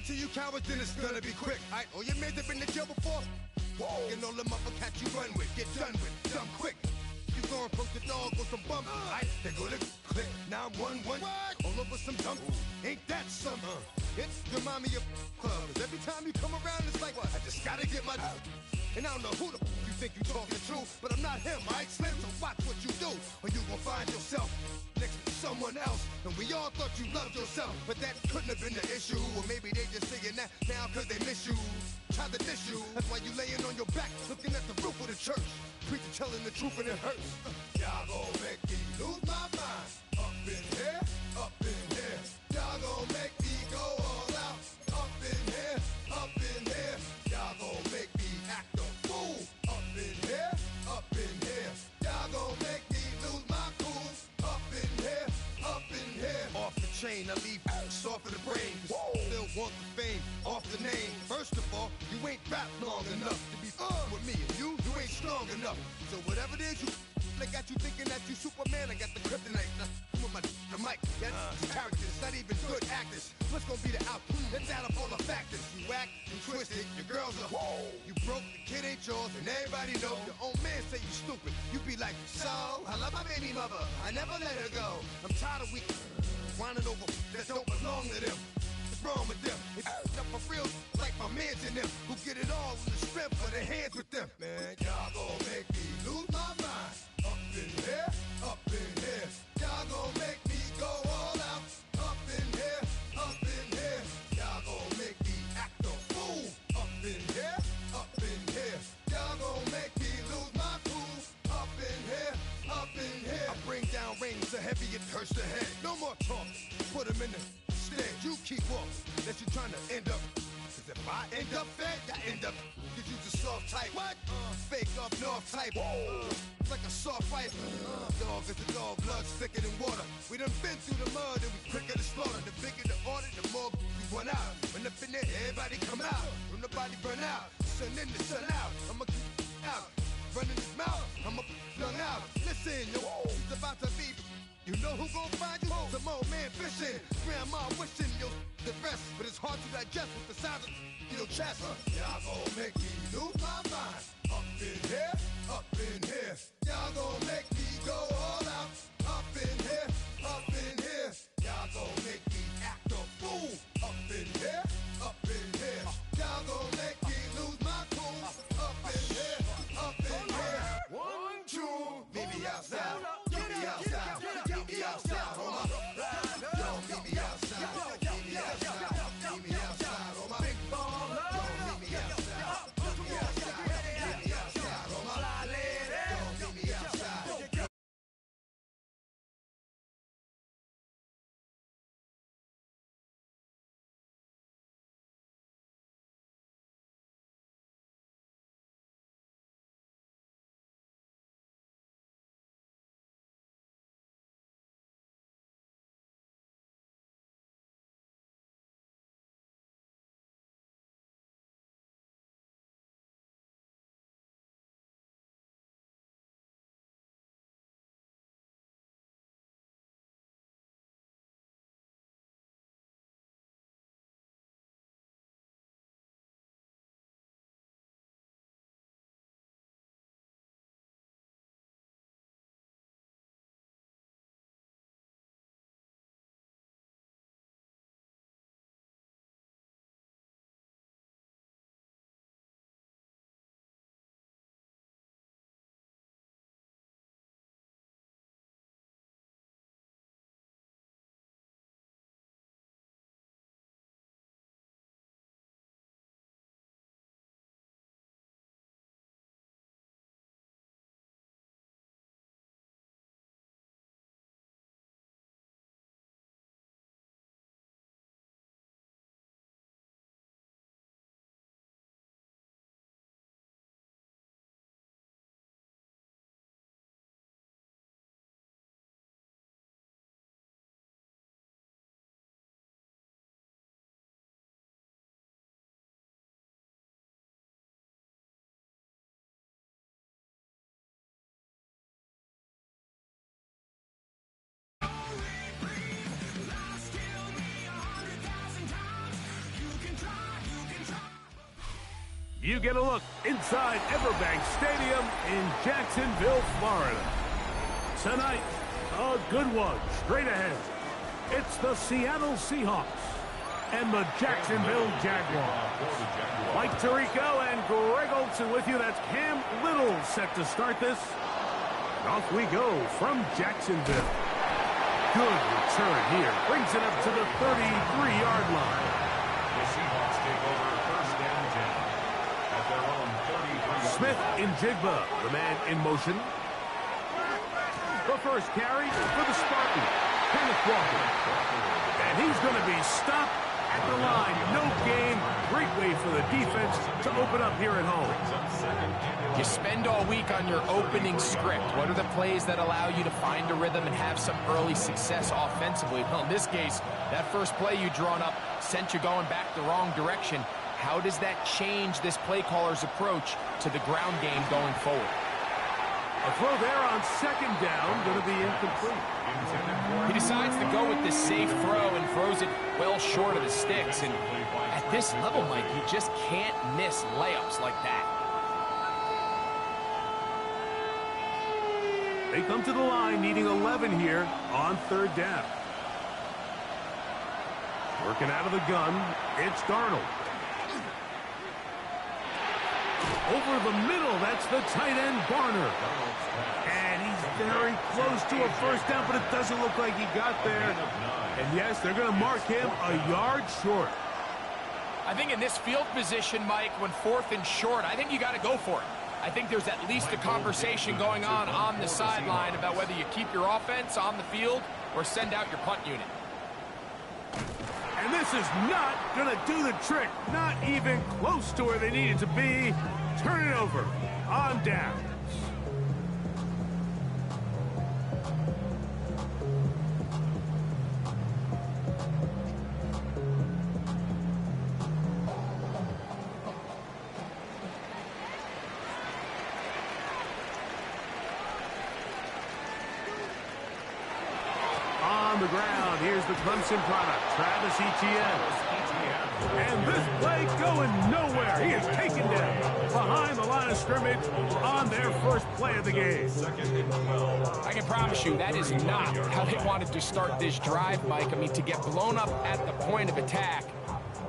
To you cowards, then it's gonna be quick. Alright, all your men have been to jail before. Whoa, and all the motherfuckers you run with, get done with, dumb quick. You going from the dog or some bum? Alright, they gonna click 911. All over some dump. Ain't that something? It's remind me of clubs. Every time you come around, it's like what? I just gotta get my. And I don't know who the you think you talking to, but I'm not him, alright, Slim? So watch what you do, or you gon' find yourself next to someone else. And we all thought you loved yourself, but that couldn't have been the issue. Or maybe they just saying that now cause they miss you. Try to diss you, that's why you laying on your back, looking at the roof of the church. Preacher telling the truth and it hurts. Y'all gon' make me lose my mind. Up in here, up in here. Y'all gon' make me go all out. Up in here, up in here. Y'all gon' make me act a fool. Up in here, up in here. Y'all gon' make me lose my cool. Up in here, up in here. Off the chain, I leave soft for the brain. Still want the fame, off the name. First of all, you ain't rap long enough to be with me. And you ain't strong enough. So whatever it is you they got you thinking that you Superman, I got the kryptonite. Now, with my the mic, that's characters, not even good actors. What's gonna be the outcome? Let's add up all the factors. You whack, you twisted, your girls are you broke, the kid ain't yours, and everybody know. Your own man say you stupid. You be like, so, I love my baby mother, I never let her go. I'm tired of weak whining over that don't belong to them. What's wrong with them? It's up for real, like my mans in them, who get it all in the strength of their hands with them. Man, y'all gon' make me lose my mind. Up in here, up in here. Y'all gon' make me go all out. Up in here, up in here. Y'all gon' make me act a fool. Up in here, up in here. Y'all gon' make me lose my cool. Up in here, wings are heavy, it hurts the head. No more talk, put him in the stand. You keep walking, unless you're trying to end up. Cause if I end up fed, I end up. Cause you the soft type. What? Fake up north type. It's like a soft fight. Dog is a dog, blood's thicker than water. We done been through the mud and we quicker to slaughter. The bigger the order, the more we run out. When up in there, everybody come out. When the body burn out, sun in the sun out. I'ma keep out. Running his mouth, I'ma flung out. Listen, yo, it's about to be. You know who gon' find you? Some old man fishing. Grandma wishing you'll the rest. But it's hard to digest with the sound of your chest. Y'all gon' make me lose my mind. Up in here, up in here. Y'all gon' make me go all out. Up in here, up in here. Y'all gon' make me act a fool. Up in here, up in here. Y'all gon' make me lose my cool. Up in here, up in here. 1, 2, meet me outside. Meet me outside. Meet me outside, homie. Yo, meet me outside. Meet me outside. Meet me outside, homie. Big ball, yo, meet me outside. Meet me outside. Meet me outside, homie. Yo, meet me outside. You get a look inside Everbank Stadium in Jacksonville, Florida. Tonight, a good one straight ahead. It's the Seattle Seahawks and the Jacksonville Jaguars. Mike Tirico and Greg Olson with you. That's Cam Little set to start this. And off we go from Jacksonville. Good return here. Brings it up to the 33-yard line. The Seahawks take over first and 10 at their own 33. Smith in Jigba, the man in motion. The first carry for the Spartan, Kenneth Walker. And he's going to be stopped at the line. No gain. Great way for the defense to open up here at home. You spend all week on your opening script. What are the plays that allow you to find a rhythm and have some early success offensively? Well, in this case, that first play you drawn up sent you going back the wrong direction. How does that change this play caller's approach to the ground game going forward? A throw there on second down, going to be incomplete. He decides to go with this safe throw and throws it well short of the sticks. And at this level, Mike, you just can't miss layups like that. They come to the line needing 11 here on third down. Working out of the gun, it's Darnold. Over the middle, that's the tight end, Barner. And he's very close to a first down, but it doesn't look like he got there. And yes, they're going to mark him a yard short. I think in this field position, Mike, when 4th and short, I think you got to go for it. I think there's at least a conversation going on the sideline about whether you keep your offense on the field or send out your punt unit. And this is not going to do the trick. Not even close to where they needed to be. Turn it over on downs. On the ground, here's the Clemson product, Travis Etienne. And this play going nowhere. He is taken down behind the line of scrimmage on their first play of the game. I can promise you that is not how they wanted to start this drive, Mike. I mean, to get blown up at the point of attack,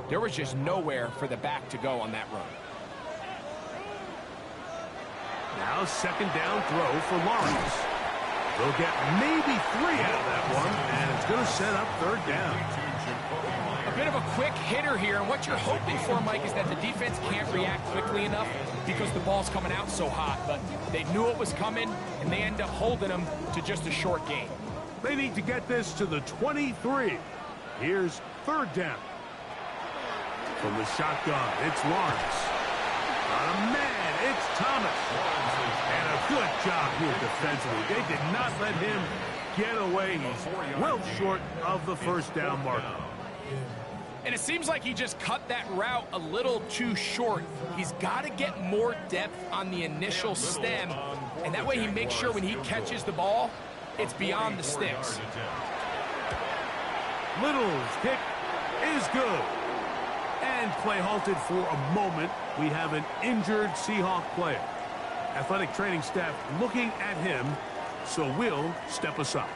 there was just nowhere for the back to go on that run. Now second down throw for Lawrence. They'll get maybe 3 out of that one, and it's going to set up third down. A bit of a quick hitter here, and what you're hoping for, Mike, is that the defense can't react quickly enough because the ball's coming out so hot. But they knew it was coming, and they end up holding them to just a short gain. They need to get this to the 23. Here's third down. From the shotgun, it's Lawrence. Not a man, it's Thomas. And a good job here defensively. They did not let him get away. He's well short of the first down marker. And it seems like he just cut that route a little too short. He's got to get more depth on the initial stem, and that way he makes sure when he catches the ball, it's beyond the sticks. Little's kick is good. And play halted for a moment. We have an injured Seahawk player. Athletic training staff looking at him, so we'll step aside.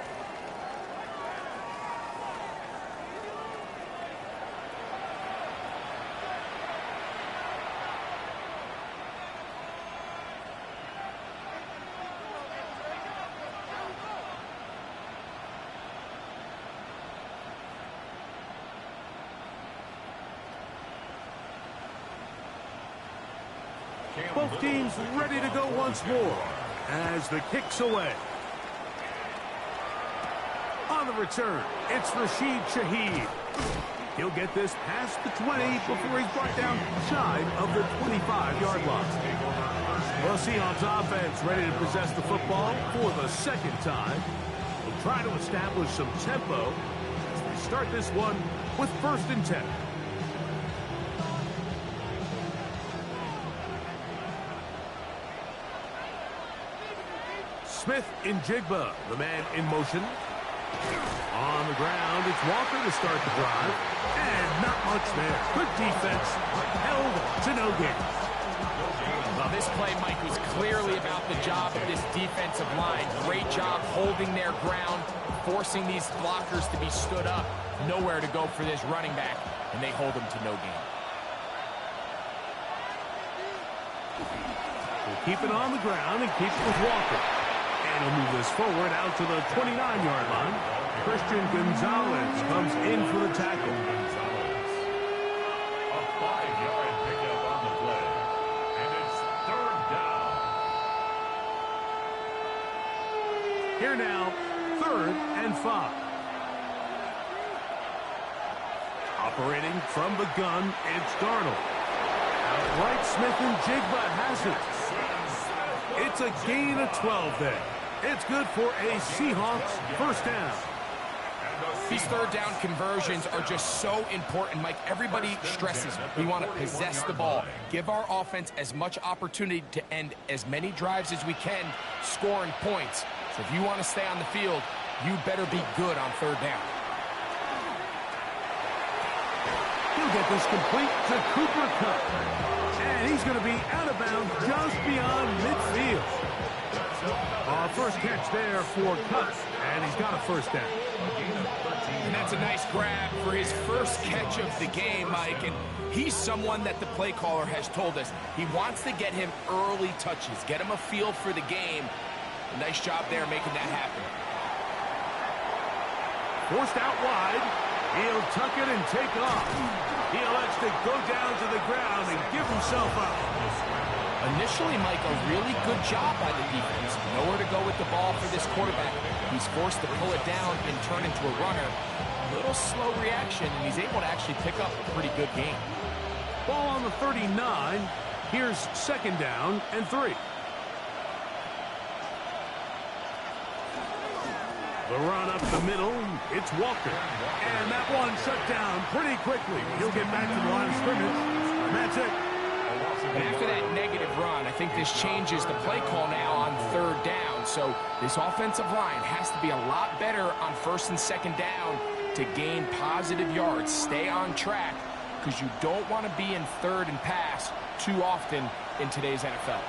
Both teams ready to go once more as the kick's away. On the return, it's Rashid Shaheed. He'll get this past the 20 before he's brought down shy of the 25-yard line. Well, Seahawks offense ready to possess the football for the second time. We'll try to establish some tempo as they start this one with 1st and 10. Smith in Jigba, the man in motion. On the ground, it's Walker to start the drive. And not much there. Good defense. Held to no gain. Well, this play, Mike, was clearly about the job of this defensive line. Great job holding their ground, forcing these blockers to be stood up. Nowhere to go for this running back, and they hold him to no gain. We'll keep it on the ground and keep it with Walker. And he'll move this forward out to the 29-yard line. Christian Gonzalez comes in for the tackle. A 5-yard pickup on the play. And it's third down. Here now, 3rd and 5. Operating from the gun, it's Darnold. Outright, Smith and Jigba has it. It's a gain of 12 there. It's good for a Seahawks first down. These third down conversions are just so important, Mike. Everybody stresses we want to possess the ball, give our offense as much opportunity to end as many drives as we can, scoring points. So if you want to stay on the field, you better be good on third down. He'll get this complete to Cooper Kupp. And he's going to be out of bounds just beyond midfield. First catch there for Kupp, and he's got a first down. And that's a nice grab for his first catch of the game, Mike. And he's someone that the play caller has told us he wants to get him early touches, get him a feel for the game. A nice job there making that happen. Forced out wide. He'll tuck it and take off. He elects to go down to the ground and give himself up. Initially, Mike, a really good job by the defense. Nowhere to go with the ball for this quarterback. He's forced to pull it down and turn into a runner. A little slow reaction, and he's able to actually pick up a pretty good game. Ball on the 39. Here's second down and 3. The run up the middle, it's Walker. And that one shut down pretty quickly. He'll get back to the line of scrimmage. And that's it. And after that negative run, I think this changes the play call now on third down. So this offensive line has to be a lot better on first and second down to gain positive yards. Stay on track, because you don't want to be in third and pass too often in today's NFL.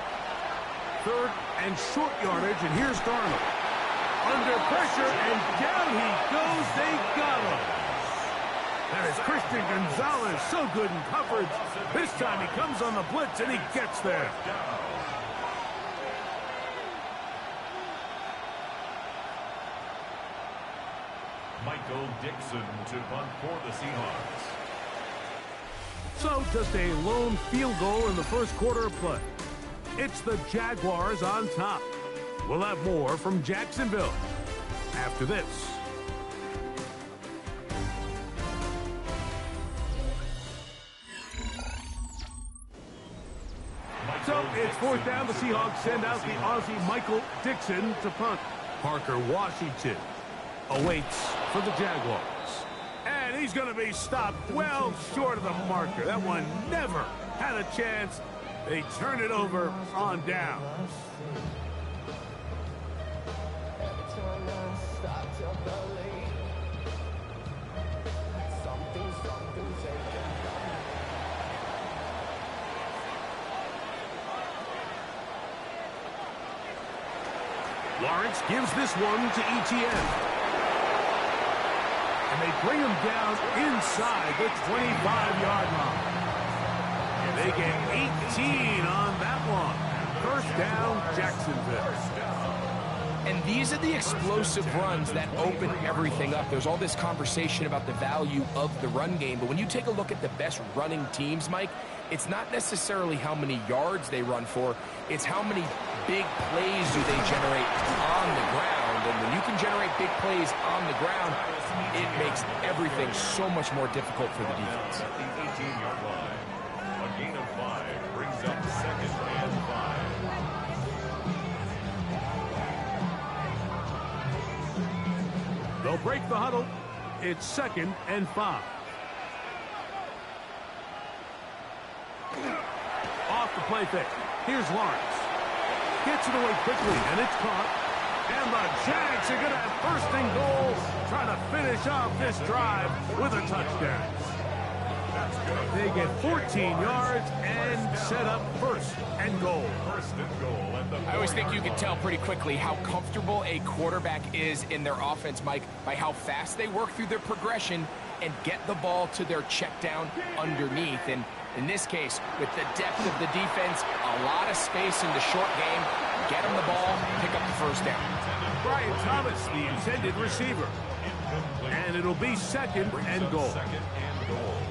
Third and short yardage, and here's Darnold. Under pressure, and down he goes. They got him. That is Christian Gonzalez, so good in coverage. This time he comes on the blitz, and he gets there. Michael Dixon to punt for the Seahawks. So just a lone field goal in the first quarter of play. It's the Jaguars on top. We'll have more from Jacksonville after this. So it's fourth down. The Seahawks send out the Aussie Michael Dixon to punt. Parker Washington awaits for the Jaguars. And he's going to be stopped well short of the marker. That one never had a chance. They turn it over on down. Lawrence gives this one to Etienne. And they bring him down inside the 25-yard line. And they get 18 on that one. First down, Jacksonville. And these are the explosive runs that open everything up. There's all this conversation about the value of the run game, but when you take a look at the best running teams, Mike, it's not necessarily how many yards they run for, it's how many big plays do they generate on the ground. And when you can generate big plays on the ground, it makes everything so much more difficult for the defense. At the 18-yard line, a gain of 5 brings up second and 5. They'll break the huddle. It's second and 5. Off the play fake. Here's Lawrence. Gets it away quickly, and it's caught. And the Jags are going to have first and goal, trying to finish off this drive with a touchdown. They get 14 yards and set up first and goal. First and goal. I always think you can tell pretty quickly how comfortable a quarterback is in their offense, Mike, by how fast they work through their progression and get the ball to their check down underneath. And in this case, with the depth of the defense, a lot of space in the short game, get them the ball, pick up the first down. Brian Thomas, the intended receiver. And it'll be second and goal.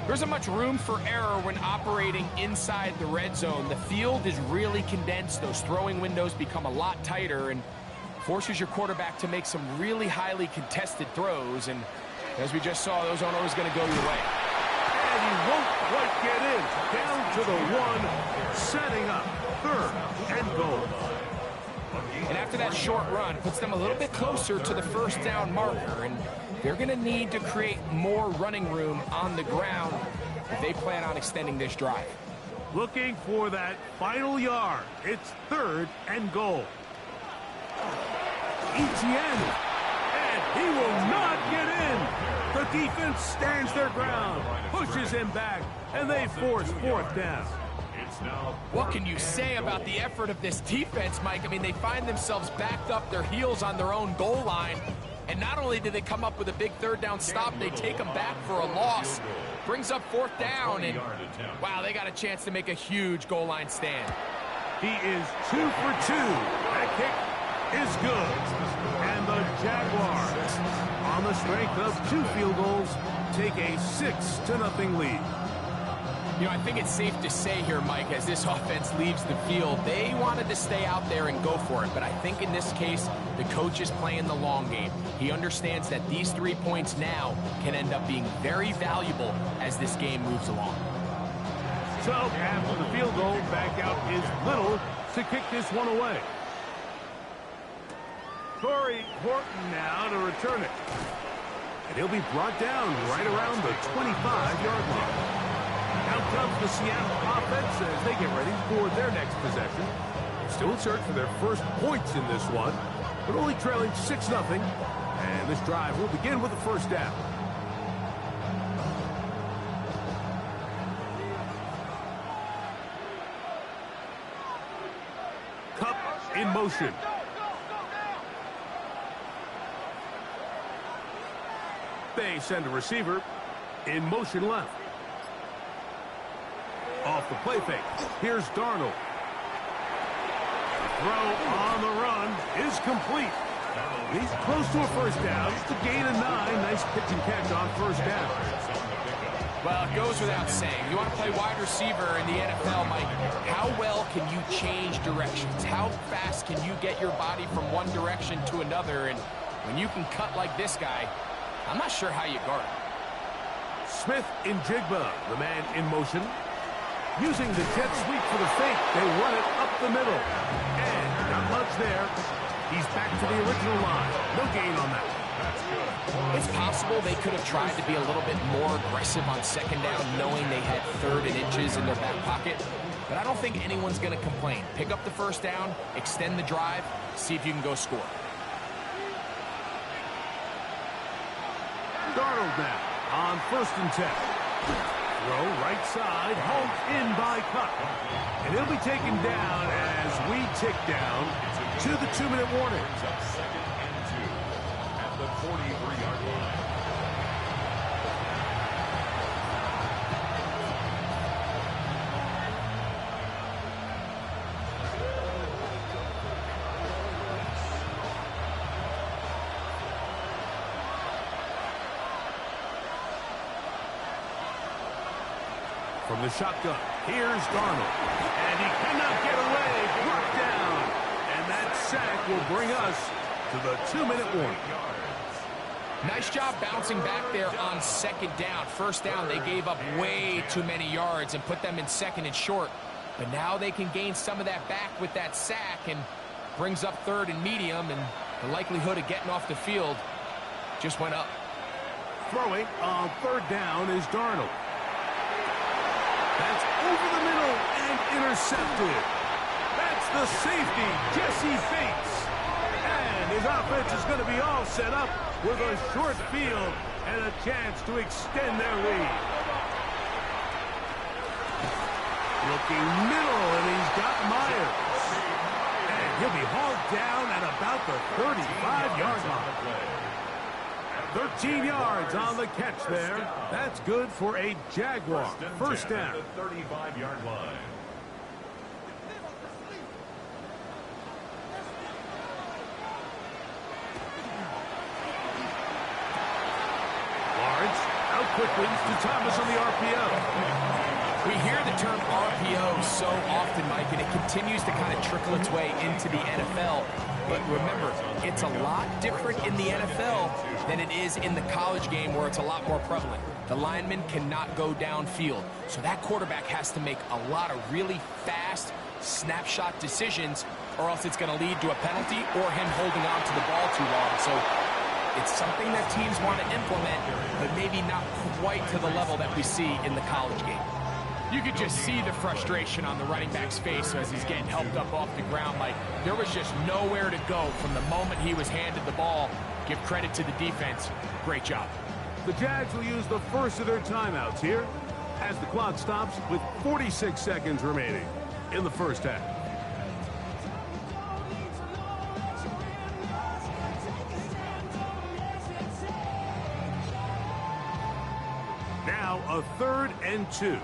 There isn't much room for error when operating inside the red zone. The field is really condensed. Those throwing windows become a lot tighter and forces your quarterback to make some really highly contested throws. And as we just saw, those aren't always going to go your way. And he won't quite get in. Down to the 1, setting up third and goal. And after that short run, puts them a little bit closer to the first down marker. And they're going to need to create more running room on the ground if they plan on extending this drive. Looking for that final yard. It's third and goal. Etienne. And he will not get in. The defense stands their ground, pushes him back, and they force fourth down. What can you say about the effort of this defense, Mike? I mean, they find themselves backed up their heels on their own goal line. And not only do they come up with a big third down stop, they take them back for a loss. Brings up fourth down, and wow, they got a chance to make a huge goal line stand. He is 2 for 2. That kick is good. And the Jaguars, on the strength of 2 field goals, take a 6-0 lead. You know, I think it's safe to say here, Mike, as this offense leaves the field, they wanted to stay out there and go for it. But I think in this case, the coach is playing the long game. He understands that these 3 points now can end up being very valuable as this game moves along. So, after the field goal, back out is Little to kick this one away. Corey Horton now to return it. And he'll be brought down right around the 25-yard line. Out comes the Seattle offense as they get ready for their next possession. Still in search for their first points in this one, but only trailing 6-0. And this drive will begin with a first down. Cup in motion. They send a receiver in motion left. Off the play fake. Here's Darnold. The throw on the run is complete. He's close to a first down. It's a gain of 9. Nice pitch and catch on first down. Well, it goes without saying. You want to play wide receiver in the NFL, Mike. How well can you change directions? How fast can you get your body from one direction to another? And when you can cut like this guy, I'm not sure how you guard him. Smith in Jigba, the man in motion. Using the jet sweep for the fake, they run it up the middle. And not much there. He's back to the original line. No gain on that. It's possible they could have tried to be a little bit more aggressive on second down, knowing they had 3rd and inches in their back pocket. But I don't think anyone's going to complain. Pick up the first down, extend the drive, see if you can go score. Darnold now on 1st and 10. Throw right side, home in by Cup. And he'll be taken down as we tick down to the 2-minute warning. Second and 2 at the 43-yard line. From the shotgun, here's Darnold. And he cannot get away. Brought down. And that sack will bring us to the 2-minute warning. Nice job bouncing back there on second down. First down, they gave up way too many yards and put them in second and short. But now they can gain some of that back with that sack and brings up 3rd and medium, and the likelihood of getting off the field just went up. Throwing on 3rd down is Darnold. That's over the middle and intercepted. That's the safety, Jesse Bates. And his offense is going to be all set up with a short field and a chance to extend their lead. Looking middle, and he's got Myers. And he'll be hauled down at about the 35-yard line. 13 yards on the catch there. That's good for a Jaguar. First down. The 35-yard line. Lawrence out quickly to Thomas on the RPO. We hear the term RPO so often, Mike, and it continues to kind of trickle its way into the NFL. But remember, it's a lot different in the NFL than it is in the college game where it's a lot more prevalent. The lineman cannot go downfield, so that quarterback has to make a lot of really fast snapshot decisions, or else it's going to lead to a penalty or him holding on to the ball too long. So it's something that teams want to implement, but maybe not quite to the level that we see in the college game. You could just see the frustration on the running back's face as he's getting helped up off the ground. Like, there was just nowhere to go from the moment he was handed the ball. Give credit to the defense. Great job. The Jags will use the first of their timeouts here as the clock stops with 46 seconds remaining in the first half. Now a 3rd and 2.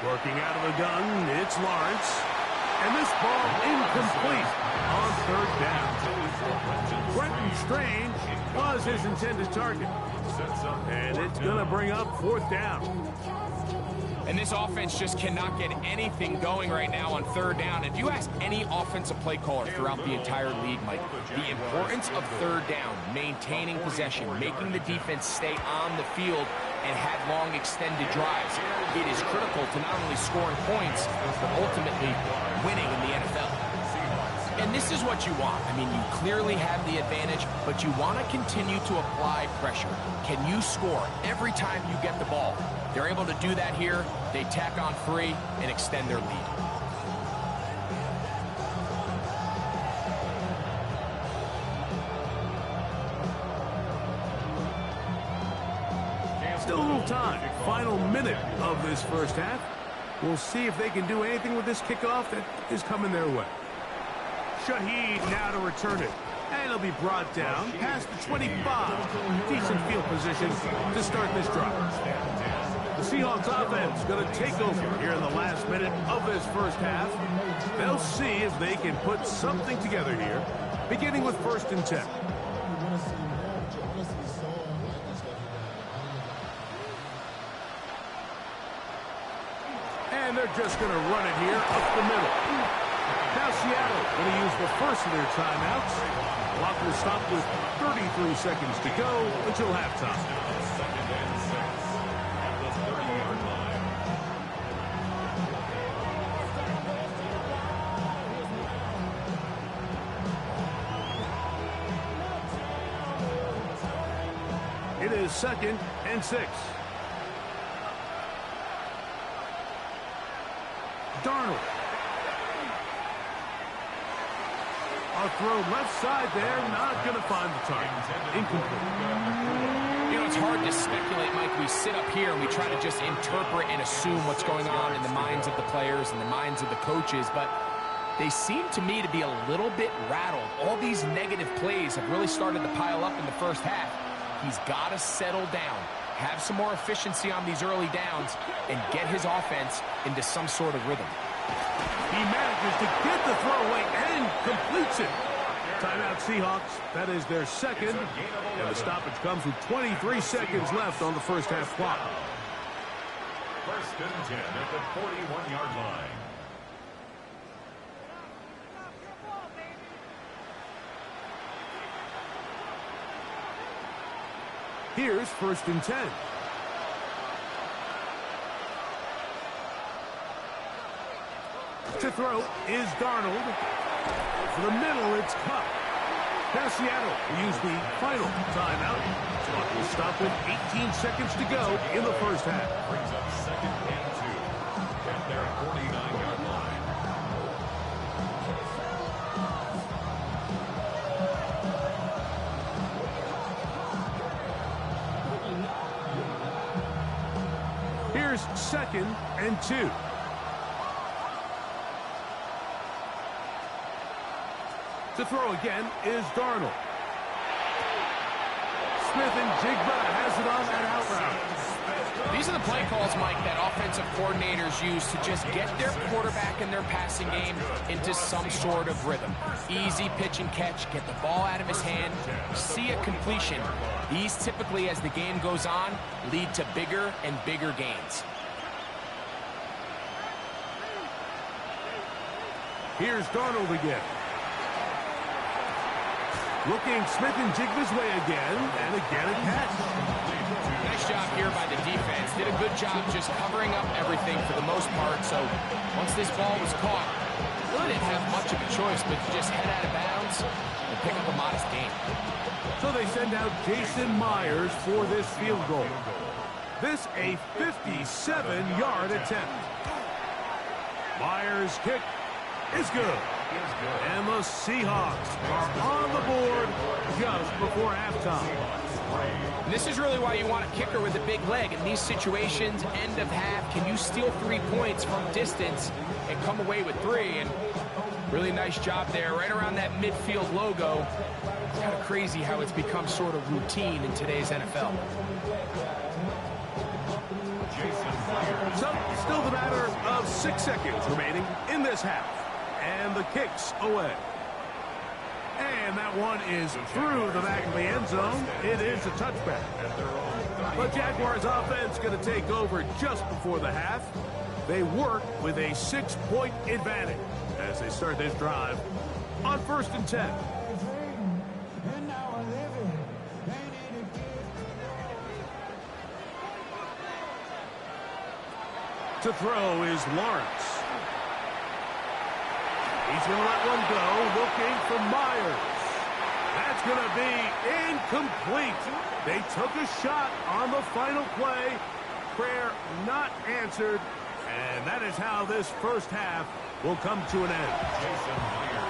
Working out of the gun, it's Lawrence. And this ball incomplete on 3rd down. Brenton Strange was his intended target. And it's going to bring up 4th down. And this offense just cannot get anything going right now on 3rd down. If you ask any offensive play caller throughout the entire league, Mike, the importance of 3rd down, maintaining possession, making the defense stay on the field and have long extended drives, it is critical to not only scoring points, but ultimately winning in the NFL. And this is what you want. I mean, you clearly have the advantage, but you want to continue to apply pressure. Can you score every time you get the ball? They're able to do that here. They tack on 3 and extend their lead. Still a little time. Final minute of this first half. We'll see if they can do anything with this kickoff that is coming their way. Shaheed now to return it. And it'll be brought down past the 25. Decent field position to start this drive. The Seahawks offense going to take over here in the last minute of this first half. They'll see if they can put something together here, beginning with 1st and 10. And they're just going to run it here up the middle. Now Seattle going to use the first of their timeouts. Clock will stop with 33 seconds to go until halftime. 2nd and 6 at the 30-yard line. It is 2nd and 6. Darnold. A throw left side there, not going to find the target. Incomplete. You know, it's hard to speculate, Mike. We sit up here and we try to just interpret and assume what's going on in the minds of the players and the minds of the coaches, but they seem to me to be a little bit rattled. All these negative plays have really started to pile up in the first half. He's got to settle down, have some more efficiency on these early downs, and get his offense into some sort of rhythm. He manages to get the throwaway and completes it. Timeout Seahawks. That is their second. And the stoppage comes with 23 seconds left on the first half clock. 1st and 10 at the 41-yard line. Here's 1st and 10. To throw is Darnold. For the middle, it's Cup. Now Seattle will use the final timeout. Clock will stop with 18 seconds to go in the first half. Brings up 2nd and 2 at their 49-yard line. Here's 2nd and 2. To throw again is Darnold. Smith and Jigba has it on that out route. These are the play calls, Mike, that offensive coordinators use to just get their quarterback and their passing game into some sort of rhythm. Easy pitch and catch, get the ball out of his hand, see a completion. These typically, as the game goes on, lead to bigger and bigger gains. Here's Darnold again. Looking Smith and Jigba's way again, and again a catch. Nice job here by the defense. Did a good job just covering up everything for the most part. So once this ball was caught, really didn't have much of a choice but to just head out of bounds and pick up a modest gain. So they send out Jason Myers for this field goal. This a 57-yard attempt. Myers' kick is good. And the Seahawks are on the board just before halftime. And this is really why you want a kicker with a big leg. In these situations, end of half, can you steal 3 points from distance and come away with 3? And really nice job there, right around that midfield logo. It's kind of crazy how it's become sort of routine in today's NFL. So, still the matter of 6 seconds remaining in this half. And the kick's away. And that one is through the back of the end zone. It is a touchback. The Jaguars offense going to take over just before the half. They work with a 6-point advantage as they start this drive on 1st and 10. To throw is Lawrence. He's going to let one go, looking for Myers. That's going to be incomplete. They took a shot on the final play. Prayer not answered. And that is how this first half will come to an end.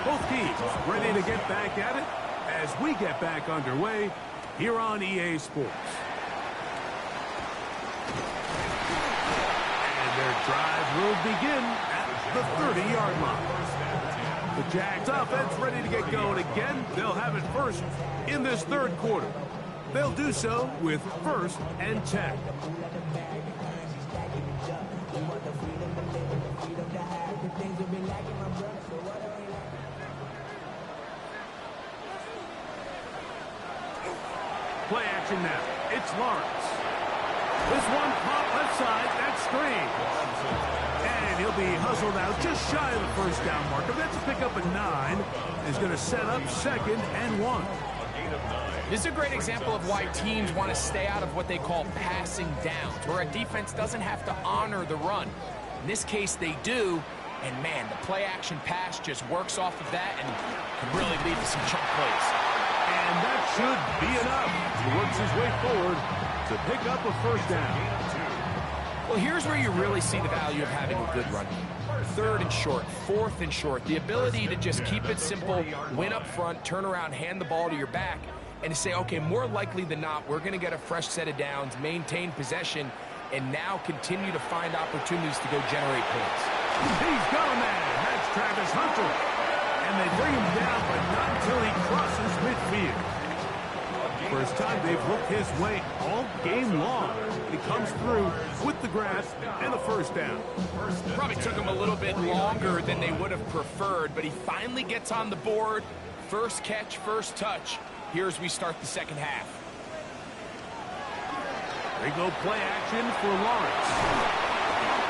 Both teams ready to get back at it as we get back underway here on EA Sports. And their drive will begin at the 30-yard line. The Jags offense ready to get going again. They'll have it first in this third quarter. They'll do so with 1st and 10. Play action now. It's Lawrence. This one caught left side. That's screen. And he'll be hustled out just shy of the first down marker. That's a pickup at 9. He's going to set up 2nd and 1. This is a great example of why teams want to stay out of what they call passing downs, where a defense doesn't have to honor the run. In this case, they do. And, man, the play-action pass just works off of that and can really lead to some chunk plays. And that should be enough. He works his way forward to pick up a first down. Well, here's where you really see the value of having a good run. 3rd and short, 4th and short. The ability to just keep it simple, win up front, turn around, hand the ball to your back, and to say, okay, more likely than not, we're going to get a fresh set of downs, maintain possession, and now continue to find opportunities to go generate points. He's going there. That's Travis Hunter. And they bring him down, but not until he crosses midfield. First time they've looked his way all game long. He comes through with the grab and a first down. Probably took him a little bit longer than they would have preferred, but he finally gets on the board. First catch, first touch. Here as we start the second half. They go play action for Lawrence.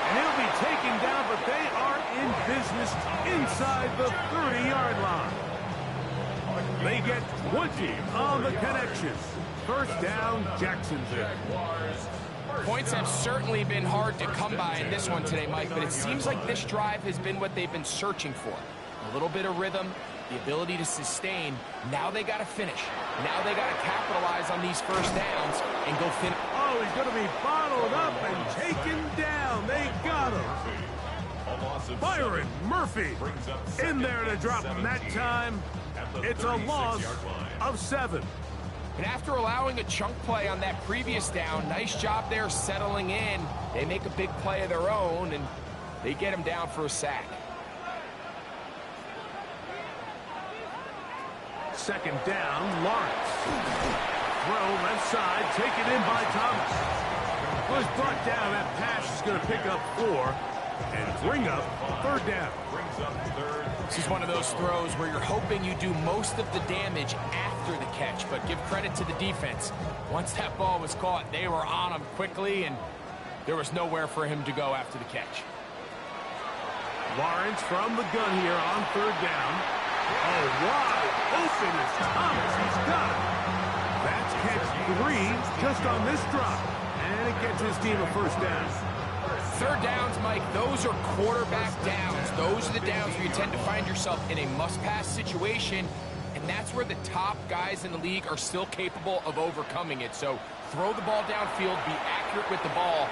And he'll be taken down, but they are in business inside the 30-yard line. They get 20 on the connection. First down, Jacksonville. Points have certainly been hard to come by in this one today, Mike, but it seems like this drive has been what they've been searching for. A little bit of rhythm, the ability to sustain. Now they got to finish. Now they got to capitalize on these first downs and go finish. Oh, he's going to be bottled up and taken down. They got him. Byron Murphy in there to drop him that time. It's a loss of 7. And after allowing a chunk play on that previous down, nice job there settling in. They make a big play of their own, and they get him down for a sack. Second down, Lawrence. Throw left side, taken in by Thomas. Was brought down. That pass is going to pick up 4 and bring up 3rd down. This is one of those throws where you're hoping you do most of the damage after the catch, but give credit to the defense. Once that ball was caught, they were on him quickly, and there was nowhere for him to go after the catch. Lawrence from the gun here on 3rd down. Oh, wide open is Thomas. He's got it. That's catch 3 just on this drop, and it gets his team a first down. 3rd downs, Mike, those are quarterback downs. Those are the downs where you tend to find yourself in a must-pass situation, and that's where the top guys in the league are still capable of overcoming it. So throw the ball downfield, be accurate with the ball.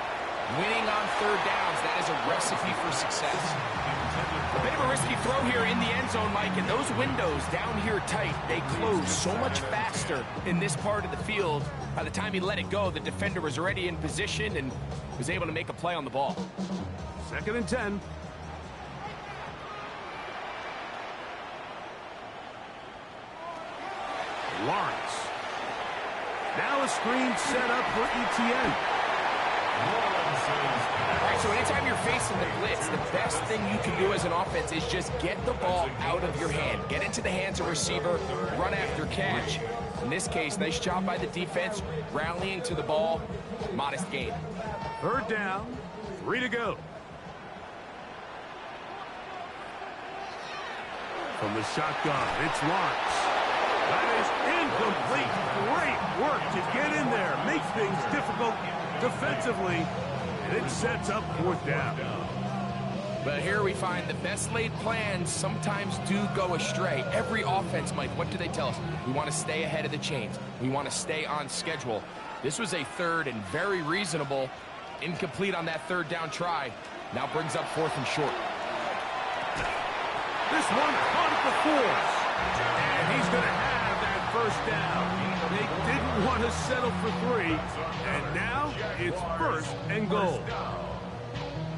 Winning on 3rd downs, that is a recipe for success. A bit of a risky throw here in the end zone, Mike, and those windows down here tight, they close so much faster in this part of the field. By the time he let it go, the defender was already in position and was able to make a play on the ball. 2nd and 10. Lawrence. Now a screen set up for Etienne. All right, so anytime you're facing the blitz, the best thing you can do as an offense is just get the ball out of your hand. Get into the hands of receiver, run after catch. In this case, nice job by the defense, rallying to the ball, modest gain. Third down, 3 to go. From the shotgun, it's Lawrence. That is incomplete. Great work to get in there. Makes things difficult defensively, and it sets up 4th down. But here we find the best laid plans sometimes do go astray. Every offense, Mike, what do they tell us? We want to stay ahead of the chains. We want to stay on schedule. This was a third and very reasonable. Incomplete on that 3rd down try. Now brings up 4th and short. This one caught at the force. And he's going to have that 1st down. They didn't want to settle for 3. And now it's 1st and goal.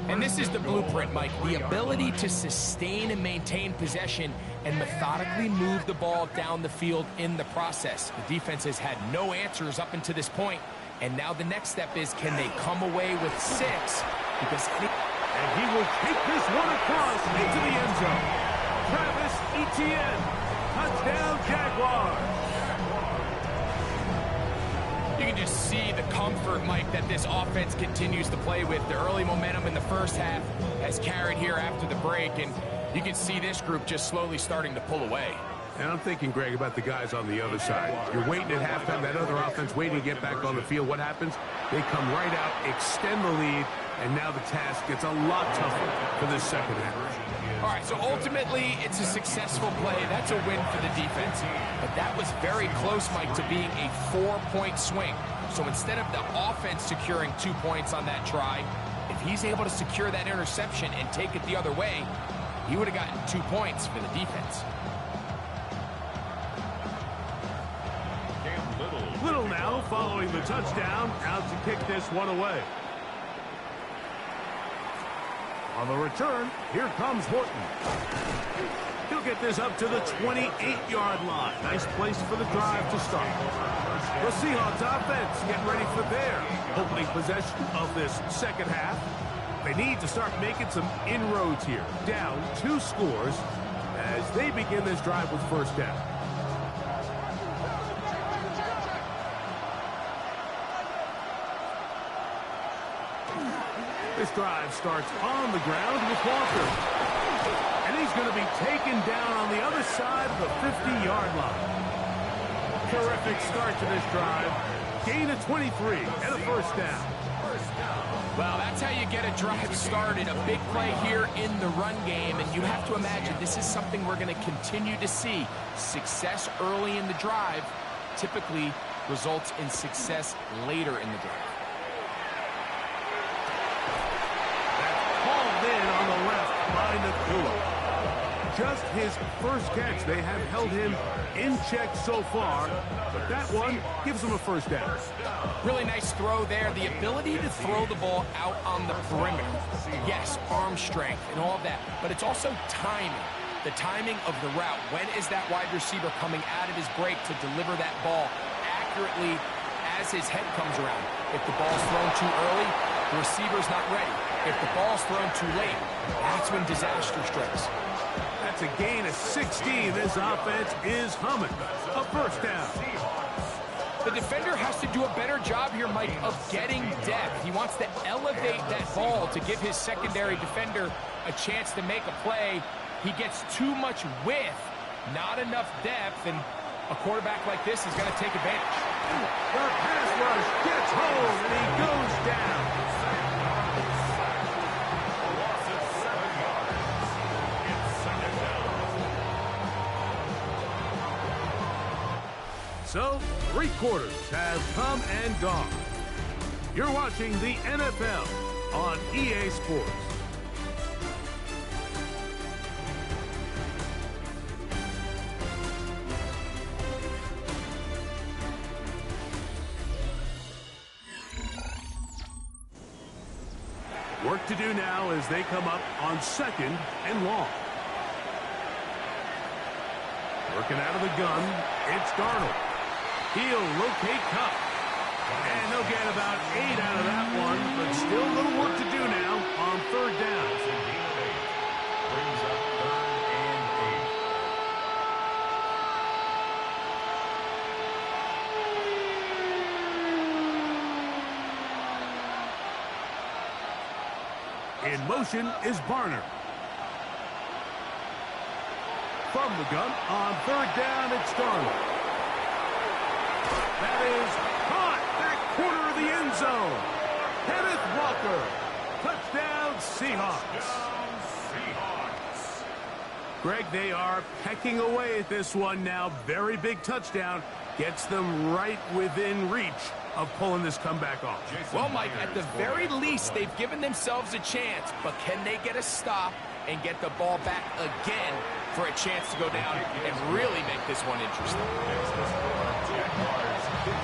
And this is the blueprint, Mike. The ability to sustain and maintain possession and methodically move the ball down the field in the process. The defense has had no answers up until this point. And now the next step is, can they come away with 6? Because and he will take this one across into the end zone. Travis Etienne, touchdown Jaguars. You can just see the comfort, Mike, that this offense continues to play with. The early momentum in the first half has carried here after the break, and you can see this group just slowly starting to pull away. And I'm thinking, Greg, about the guys on the other side. You're waiting at halftime, that other offense waiting to get back on the field. What happens? They come right out, extend the lead, and now the task gets a lot tougher for this second half. All right, so ultimately, it's a successful play. That's a win for the defense. But that was very close, Mike, to being a 4-point swing. So instead of the offense securing 2 points on that try, if he's able to secure that interception and take it the other way, he would have gotten 2 points for the defense. Little now following the touchdown, out to kick this one away. On the return, here comes Horton. He'll get this up to the 28-yard line. Nice place for the drive to start. The Seahawks offense getting ready for their opening possession of this second half. They need to start making some inroads here. Down 2 scores as they begin this drive with 1st down. This drive starts on the ground with Walker. And he's going to be taken down on the other side of the 50-yard line. Terrific start to this drive. Gain of 23 and a 1st down. Well, that's how you get a drive started. A big play here in the run game. And you have to imagine this is something we're going to continue to see. Success early in the drive typically results in success later in the drive. On the left by Nakua. Just his 1st catch. They have held him in check so far, but that one gives him a 1st down. Really nice throw there. The ability to throw the ball out on the perimeter. Yes, arm strength and all of that, but it's also timing. The timing of the route. When is that wide receiver coming out of his break to deliver that ball accurately as his head comes around? If the ball's thrown too early, the receiver's not ready. If the ball's thrown too late, that's when disaster strikes. That's a gain of 16. This offense is humming. A 1st down. The defender has to do a better job here, Mike, of getting depth. He wants to elevate that ball to give his secondary defender a chance to make a play. He gets too much width, not enough depth, and a quarterback like this is going to take advantage. The pass rush gets home, and he goes down. So, 3 quarters have come and gone. You're watching the NFL on EA Sports. Work to do now as they come up on 2nd and long. Working out of the gun, it's Darnold. He'll locate Cup. And they'll get about 8 out of that one, but still a little work to do now on third down. Brings up 3rd and 8. In motion is Barner. From the gun on third down, it's Darnold. That is caught back corner of the end zone. Kenneth Walker. Touchdown, Seahawks. Greg, they are pecking away at this one now. Very big touchdown. Gets them right within reach of pulling this comeback off. Well, Mike, at the very least, they've given themselves a chance, but can they get a stop and get the ball back again for a chance to go down and really make this one interesting? Next is Jaguars 15,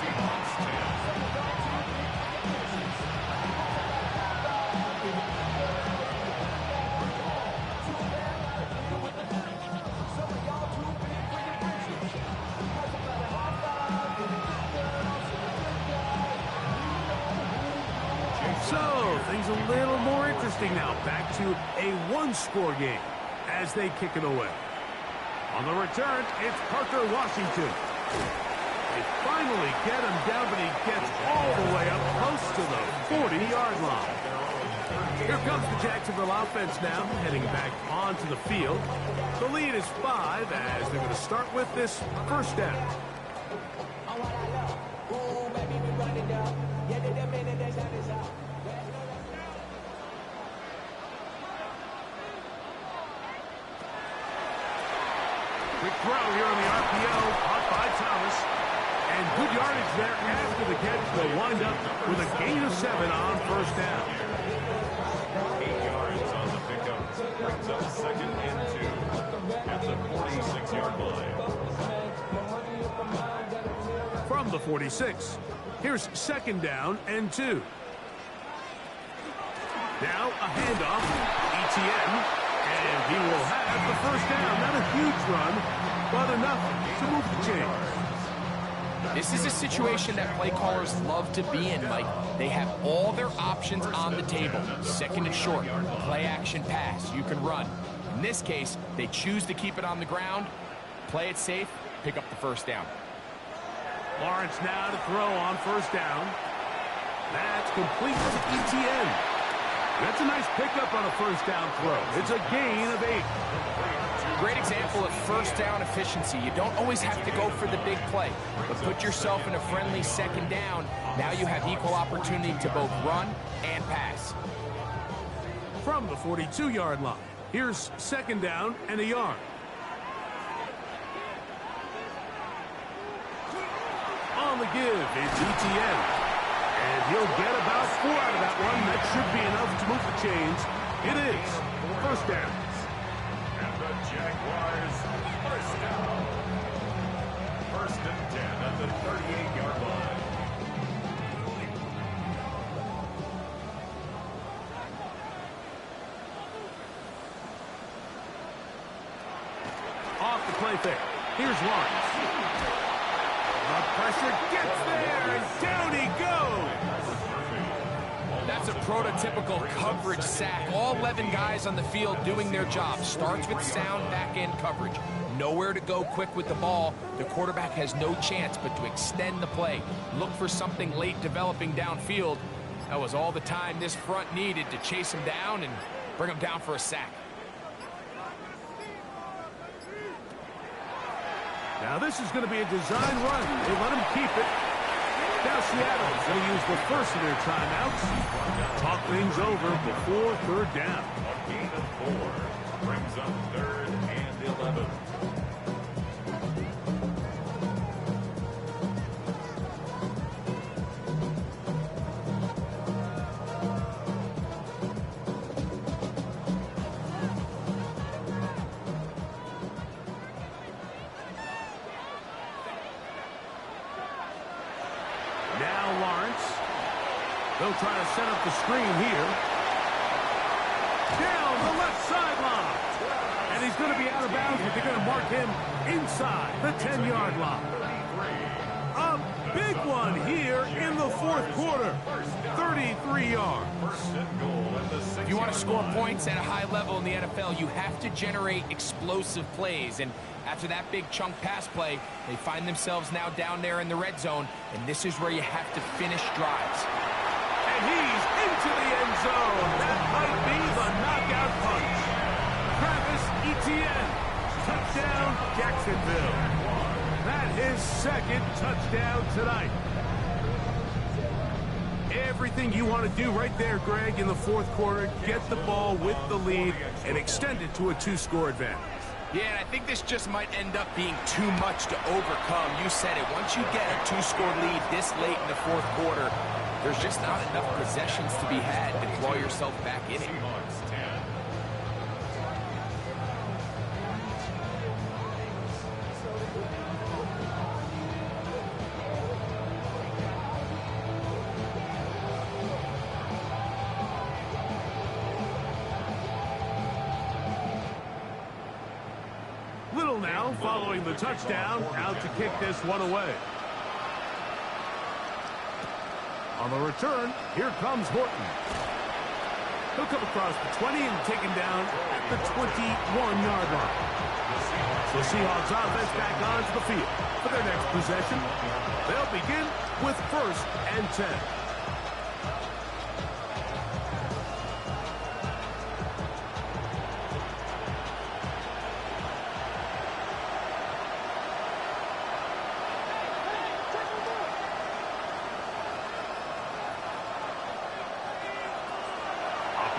Seahawks 10. So, things a little more interesting now. Back to a one-score game as they kick it away. On the return, it's Parker Washington. They finally get him down, but he gets all the way up close to the 40-yard line. Here comes the Jacksonville offense now, heading back onto the field. The lead is 5 as they're going to start with this first down. Quick throw here on the RPO, caught by Thomas. And good yardage there after the catch. They'll wind up with a gain of 7 on first down. 8 yards on the pickup. Brings up 2nd and 2 at the 46-yard line. From the 46, here's 2nd down and 2. Now a handoff, ETN. And he will have the first down. Not a huge run, but enough to move the chains. This is a situation that play callers love to be in, Mike. They have all their options on the table. 2nd and short, play action pass, you can run. In this case, they choose to keep it on the ground, play it safe, pick up the first down. Lawrence now to throw on first down. That's complete to ETN. That's a nice pickup on a first down throw. It's a gain of 8. Great example of first down efficiency. You don't always have to go for the big play, but put yourself in a friendly 2nd down. Now you have equal opportunity to both run and pass. From the 42-yard line, here's 2nd down and a yard. On the give, it's ETN. And he'll get about 4 out of that one. That should be enough to move the chains. It is first down. And the Jaguars first down. 1st and 10 at the 38-yard line. Off the play fake. Here's Lawrence. The pressure gets there, and down he goes. That's a prototypical coverage sack. All 11 guys on the field doing their job. Starts with sound back-end coverage. Nowhere to go quick with the ball. The quarterback has no chance but to extend the play. Look for something late developing downfield. That was all the time this front needed to chase him down and bring him down for a sack. Now this is going to be a design run. They let him keep it. Now Seattle's going to use the first of their timeouts. Talk things over before 3rd down. A gain of 4 brings up 3rd and 11. They'll try to set up the screen here. Down the left sideline. And he's going to be out of bounds, but they're going to mark him inside the 10-yard line. A big one here in the fourth quarter. 33 yards. If you want to score points at a high level in the NFL, you have to generate explosive plays. And after that big chunk pass play, they find themselves now down there in the red zone, and this is where you have to finish drives. And he's into the end zone. That might be the knockout punch. Travis Etienne, touchdown, Jacksonville. That is second touchdown tonight. Everything you want to do right there, Greg, in the fourth quarter, get the ball with the lead and extend it to a 2-score advantage. Yeah, and I think this just might end up being too much to overcome. You said it. Once you get a 2-score lead this late in the fourth quarter, there's just not enough possessions to be had to claw yourself back in it. Little now, following the touchdown, out to kick this one away. On the return, here comes Horton. He'll come across the 20 and taken down at the 21-yard line. So Seahawks offense back onto the field for their next possession. They'll begin with 1st and 10.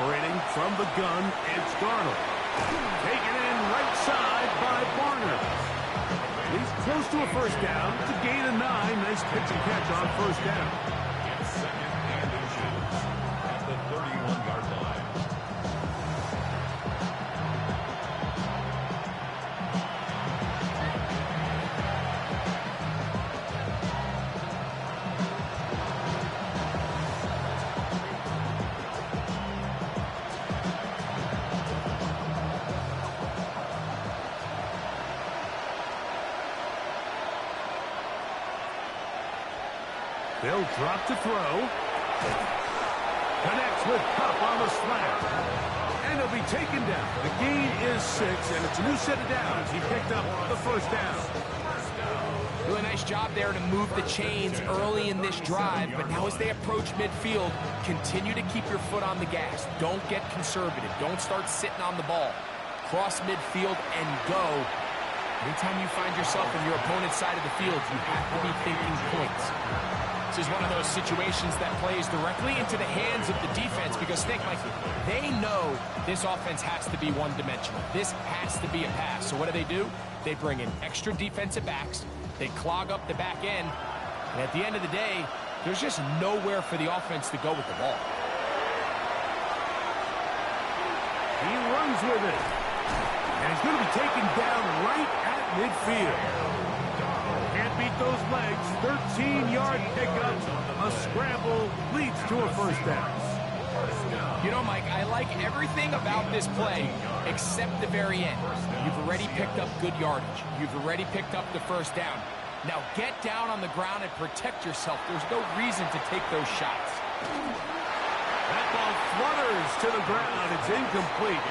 Operating from the gun, it's Darnold. Taken in right side by Barner. He's close to a first down. It's a gain of 9. Nice pitch and catch on first down. It's second and inches at the 31-yard line. They'll drop to throw. Connects with Cup on the slant. And he'll be taken down. The gain is 6, and it's a new set of downs. He picked up the first down. Really nice job there to move the chains early in this drive, but now as they approach midfield, continue to keep your foot on the gas. Don't get conservative. Don't start sitting on the ball. Cross midfield and go. Anytime you find yourself in your opponent's side of the field, you have to be thinking points. This is one of those situations that plays directly into the hands of the defense because think, like, they know this offense has to be one-dimensional. This has to be a pass. So what do? They bring in extra defensive backs. They clog up the back end. And at the end of the day, there's just nowhere for the offense to go with the ball. He runs with it. And he's going to be taken down right at midfield. Can't beat those legs. 13-yard pickup. A scramble leads to a first down. You know, Mike, I like everything about this play except the very end. You've already picked up good yardage. You've already picked up the first down. Now get down on the ground and protect yourself. There's no reason to take those shots. That ball flutters to the ground. It's incomplete.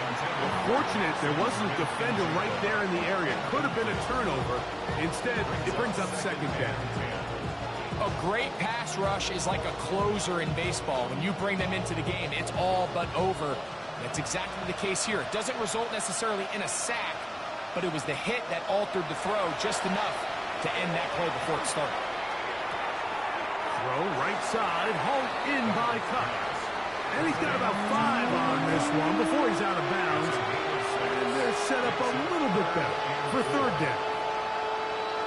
Fortunate there wasn't a defender right there in the area. Could have been a turnover. Instead, it brings up second down. A great pass rush is like a closer in baseball. When you bring them into the game, it's all but over. That's exactly the case here. It doesn't result necessarily in a sack, but it was the hit that altered the throw just enough to end that play before it started. Throw right side, hauled in by Cup. And he's got about 5 on this one before he's out of bounds. And they're set up a little bit better for third down.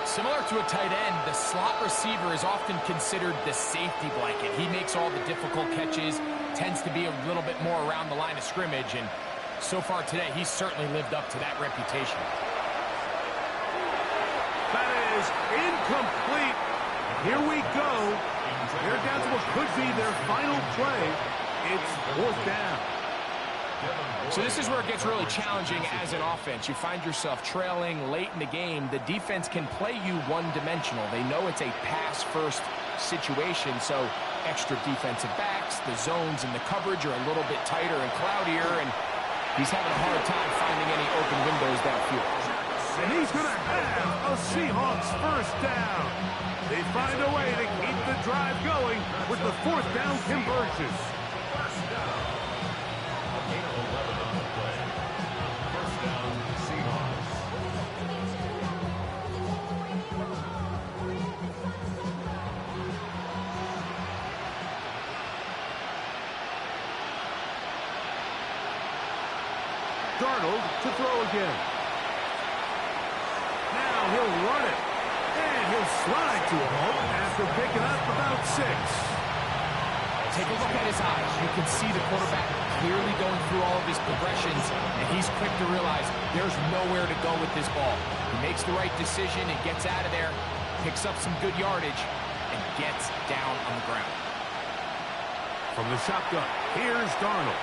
Similar to a tight end, the slot receiver is often considered the safety blanket. He makes all the difficult catches, tends to be a little bit more around the line of scrimmage, and so far today, he's certainly lived up to that reputation. That is incomplete. Here we go. They're down to what could be their final play. It's fourth down. So this is where it gets really challenging as an offense. You find yourself trailing late in the game. The defense can play you one-dimensional. They know it's a pass-first situation, so extra defensive backs, the zones and the coverage are a little bit tighter and cloudier, and he's having a hard time finding any open windows downfield. And he's going to have a Seahawks first down. They find a way to keep the drive going with the fourth down conversion. First down. A gain of 11 on the play. First down, Seahawks. Darnold to throw again. Now he'll run it. And he'll slide to a home after picking up about 6. Take a look at his eyes. You can see the quarterback clearly going through all of his progressions, and he's quick to realize there's nowhere to go with this ball. He makes the right decision and gets out of there, picks up some good yardage, and gets down on the ground. From the shotgun, here's Darnold.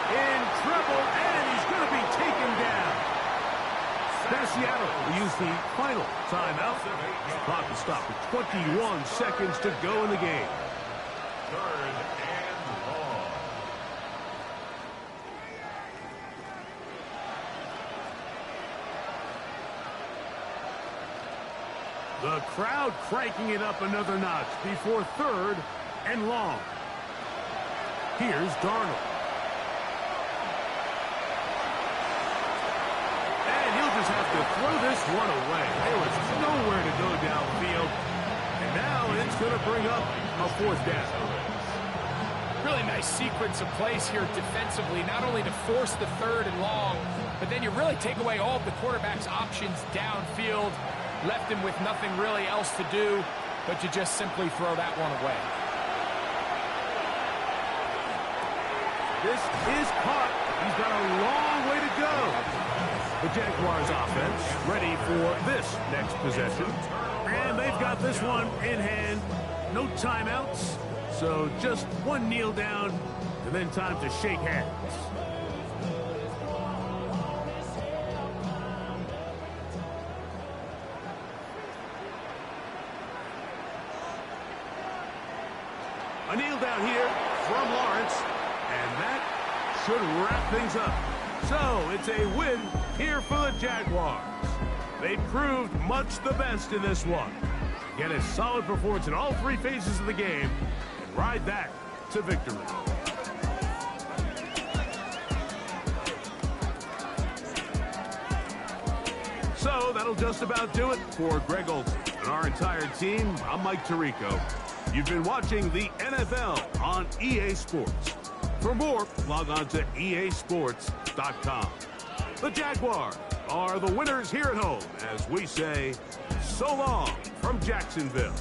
In trouble, and he's going to be taken down. Now Seattle will use the final timeout. Clock will stop with 21 seconds to go in the game. Third and long. The crowd cranking it up another notch before third and long. Here's Darnold. And he'll just have to throw this one away. There was nowhere to go downfield. And now it's going to bring up a fourth down. Really nice sequence of plays here defensively, not only to force the third and long, but then you really take away all of the quarterback's options downfield, left him with nothing really else to do but to just simply throw that one away. This is caught. He's got a long way to go. The Jaguars offense ready for this next possession. And they've got this one in hand. No timeouts. So just one kneel down and then time to shake hands. A kneel down here from Lawrence. And that should wrap things up. So it's a win here for the Jaguars. They proved much the best in this one. Get a solid performance in all three phases of the game and ride that to victory. So that'll just about do it for Greg Olson and our entire team. I'm Mike Tirico. You've been watching the NFL on EA Sports. For more, log on to easports.com. The Jaguars are the winners here at home as we say so long from Jacksonville.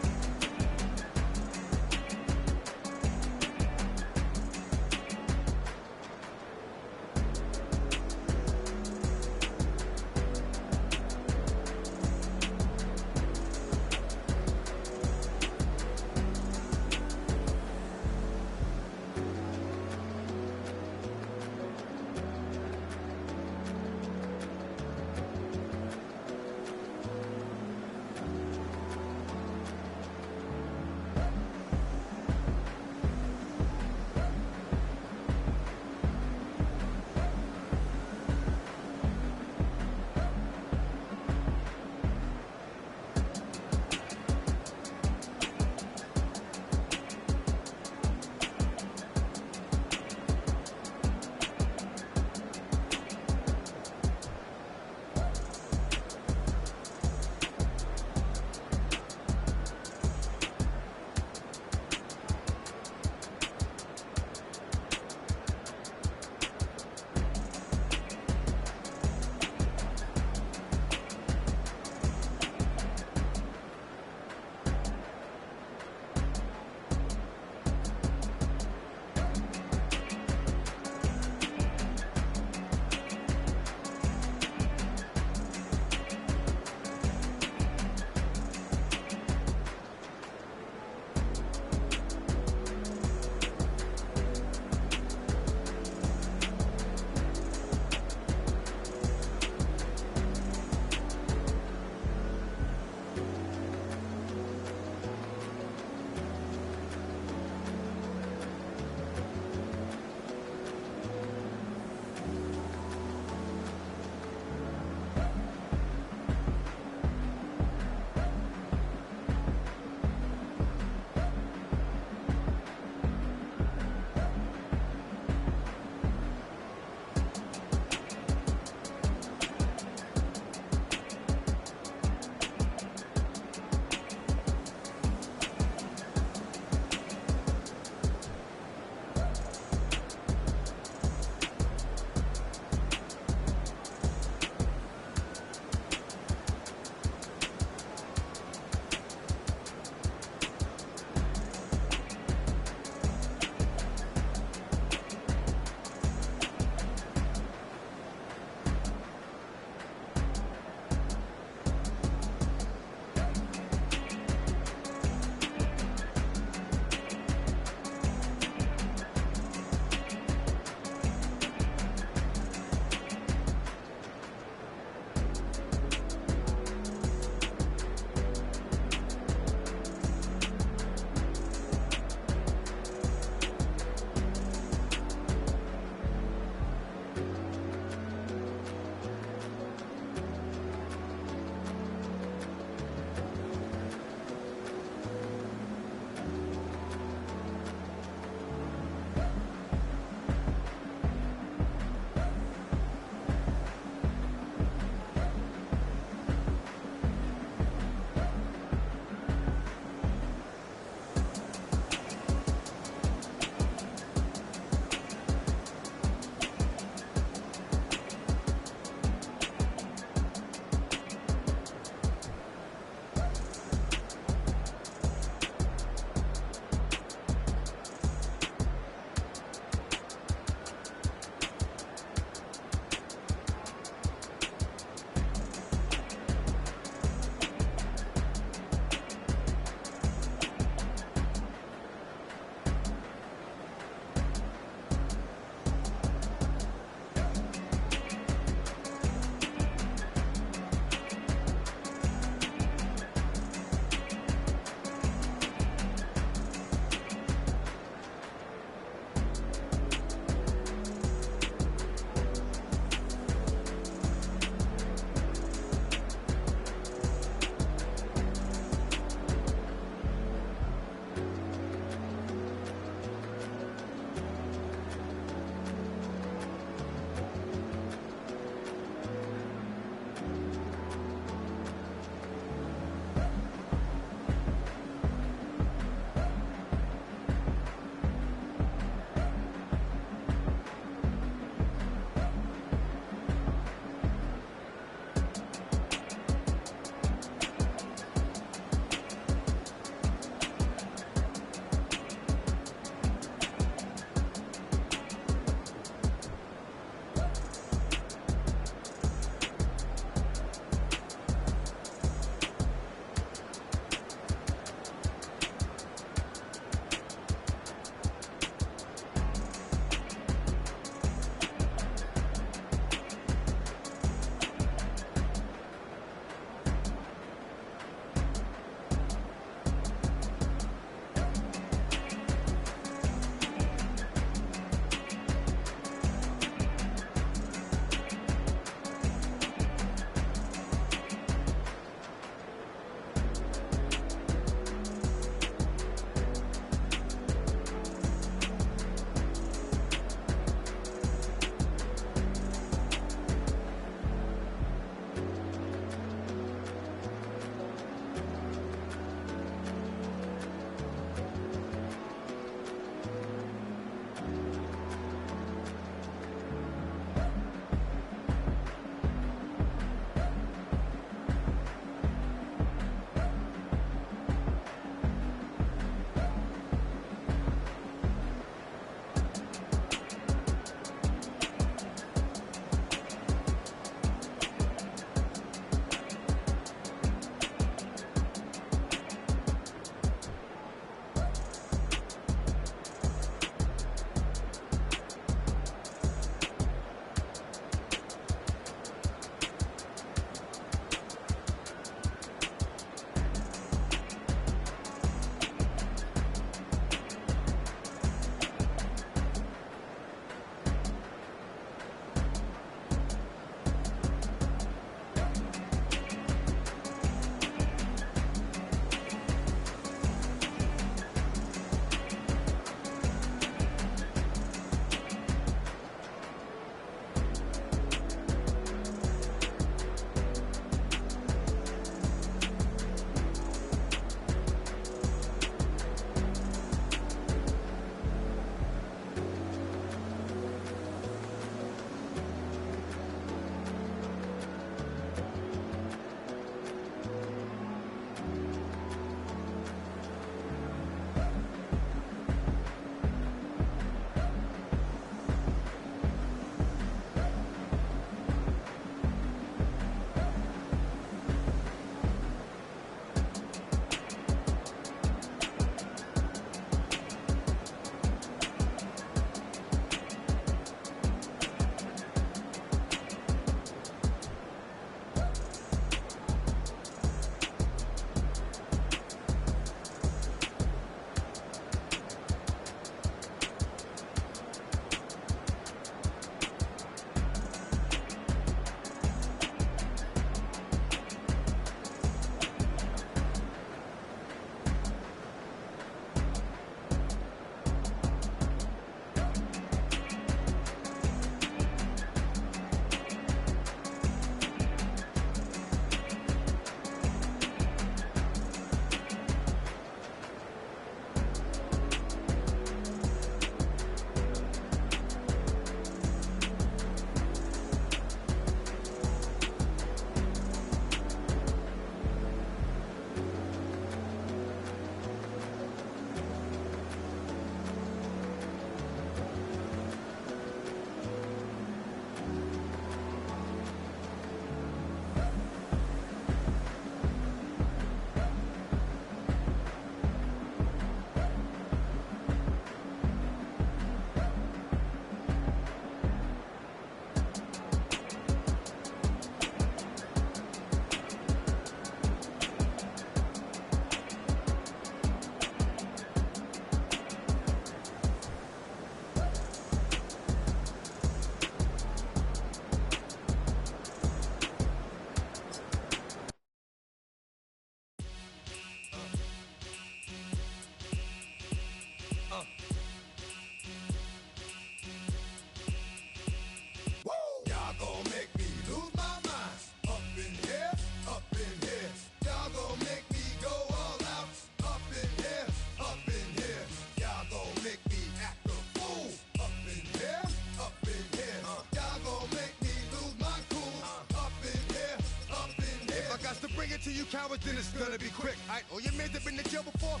to you cowards, then it's gonna be quick. Alright, all your men that been to jail before?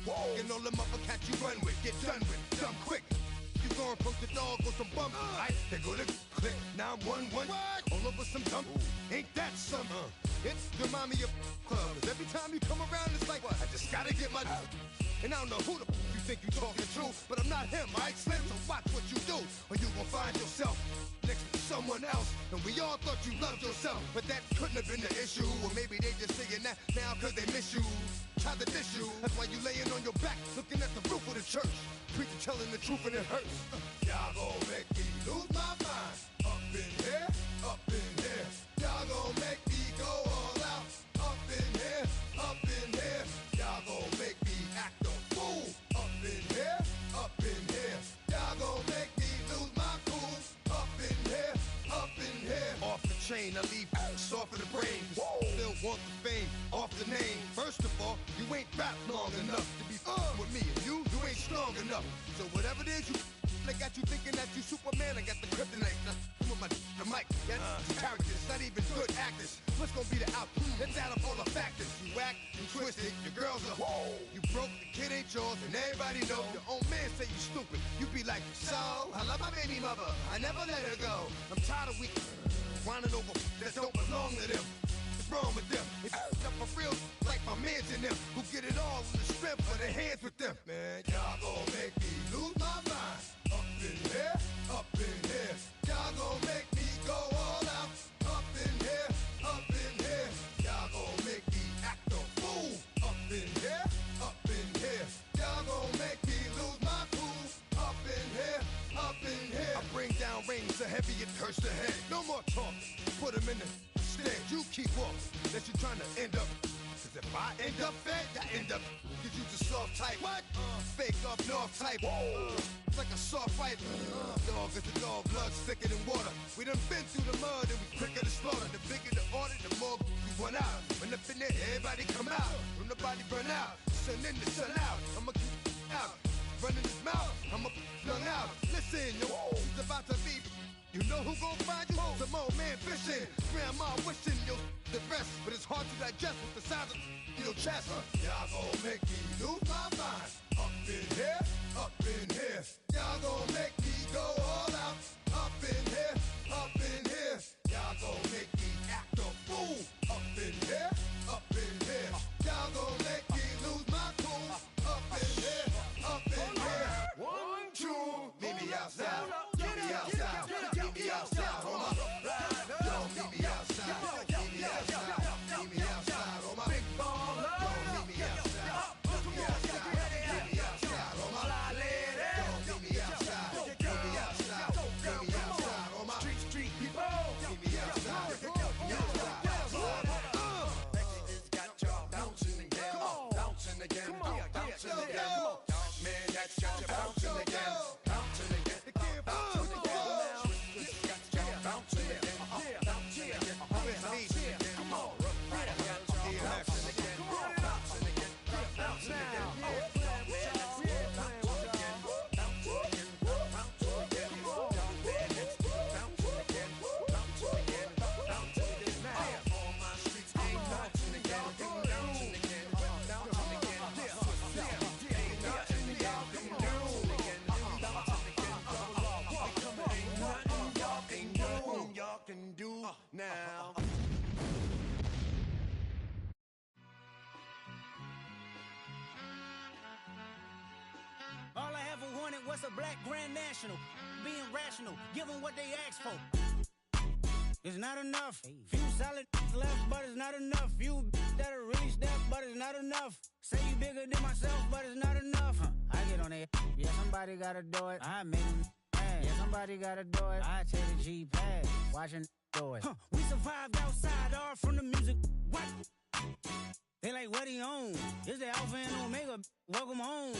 Whoa. And all them other cats you run with, get done with, dumb quick. You going poke the dog on some bump. Alright, they go to click 911. All over some dump. Ain't that some? It's the mommy of club. 'Cause every time you come around, it's like, I just gotta get my. And I don't know who the you think you talking to, but I'm not him, alright, Slim? So watch what you do, or you gon' find yourself next to someone else. And we all thought you loved yourself, but that couldn't have been the issue. Or maybe they just saying that now cause they miss you. Try to diss you, that's why you laying on your back, looking at the roof of the church. Preacher telling the truth and it hurts. Y'all gon' make me lose my mind. Up in here, up in here. Y'all gon' make me go all out. Up in here, up in here. Y'all gon' make me act a fool. Up in here, up in here. Y'all gon' make me lose my cool. Up in here, up in here. Off the chain, I leave soft in the brain. Still want the fame, off the name. First of all, you ain't rap long enough to be with me. And you ain't strong enough. So whatever it is they got you thinking that you Superman, I got the kryptonite. With my the mic, that's characters, not even good actors. What's gonna be the outcome? Let's add up all the factors. You act, you twisted, your girls are you broke, the kid ain't yours, and everybody know. Your own man say you stupid. You be like, so, I love my baby mother, I never let her go. I'm tired of weak, whining over that don't belong to them. What's wrong with them? It's up for real, like my mans in them, who get it all in the strength of their hands with them. Man, y'all gon' make me lose my mind. Up in here, up in here. Y'all gon' make me go all out. Up in here, up in here. Y'all gon' make me act a fool. Up in here, up in here. Y'all gon' make me lose my cool. Up in here, up in here. I bring down rain so heavy it hurts the head. No more talking, put him in the stand. You keep walking, that you trying to end up. Cause if I end up fed, I end up. Cause you the soft type. What? Fake up north type. It's like a soft fight. Dog is a dog, blood thicker than water. We done been through the mud and we quicker to slaughter. The bigger the order, the more we run out. When up in there, everybody come out. When nobody burn out, sun in the sun out. I'ma keep out. Running his mouth, I'ma flung out. Listen, yo, it's about to be. You know who gon' find you? Some old man fishing. Grandma wishing you the best, but it's hard to digest with the size of your chest. Y'all gon' make me lose my mind. Up in here, up in here. Y'all gon' make me go all out. Up in here, up in here. Y'all gon' make me act a fool. Up in here, up in here. Y'all gon' make me lose my cool. Up in here, up in here. 1, 2, meet me outside. Meet me outside. Meet me outside on my ride. Yo, meet me outside. Meet me outside. Meet me outside on my big baller. Yo, meet me outside. Meet me outside. Meet me outside on my fly lady. Yo, meet me outside. Meet me outside. Meet me outside on my street people. Meet me outside. Meet me outside. It's got y'all bouncing again. Bouncing again. Bouncing again. Man, that's got you bouncing again. Bouncing again. Bouncing again. Now. All I ever wanted was a black grand national. Being rational, give them what they ask for. It's not enough. Few solid left, but it's not enough. Few that'll really step, but it's not enough. Say you bigger than myself, but it's not enough. I get on it. Yeah, somebody gotta do it. I made him mad. Yeah, somebody gotta do it. I take the G-pad. Watching do it. We survived outside, all from the music. What? They like, what he on? This the Alpha and Omega. Welcome home.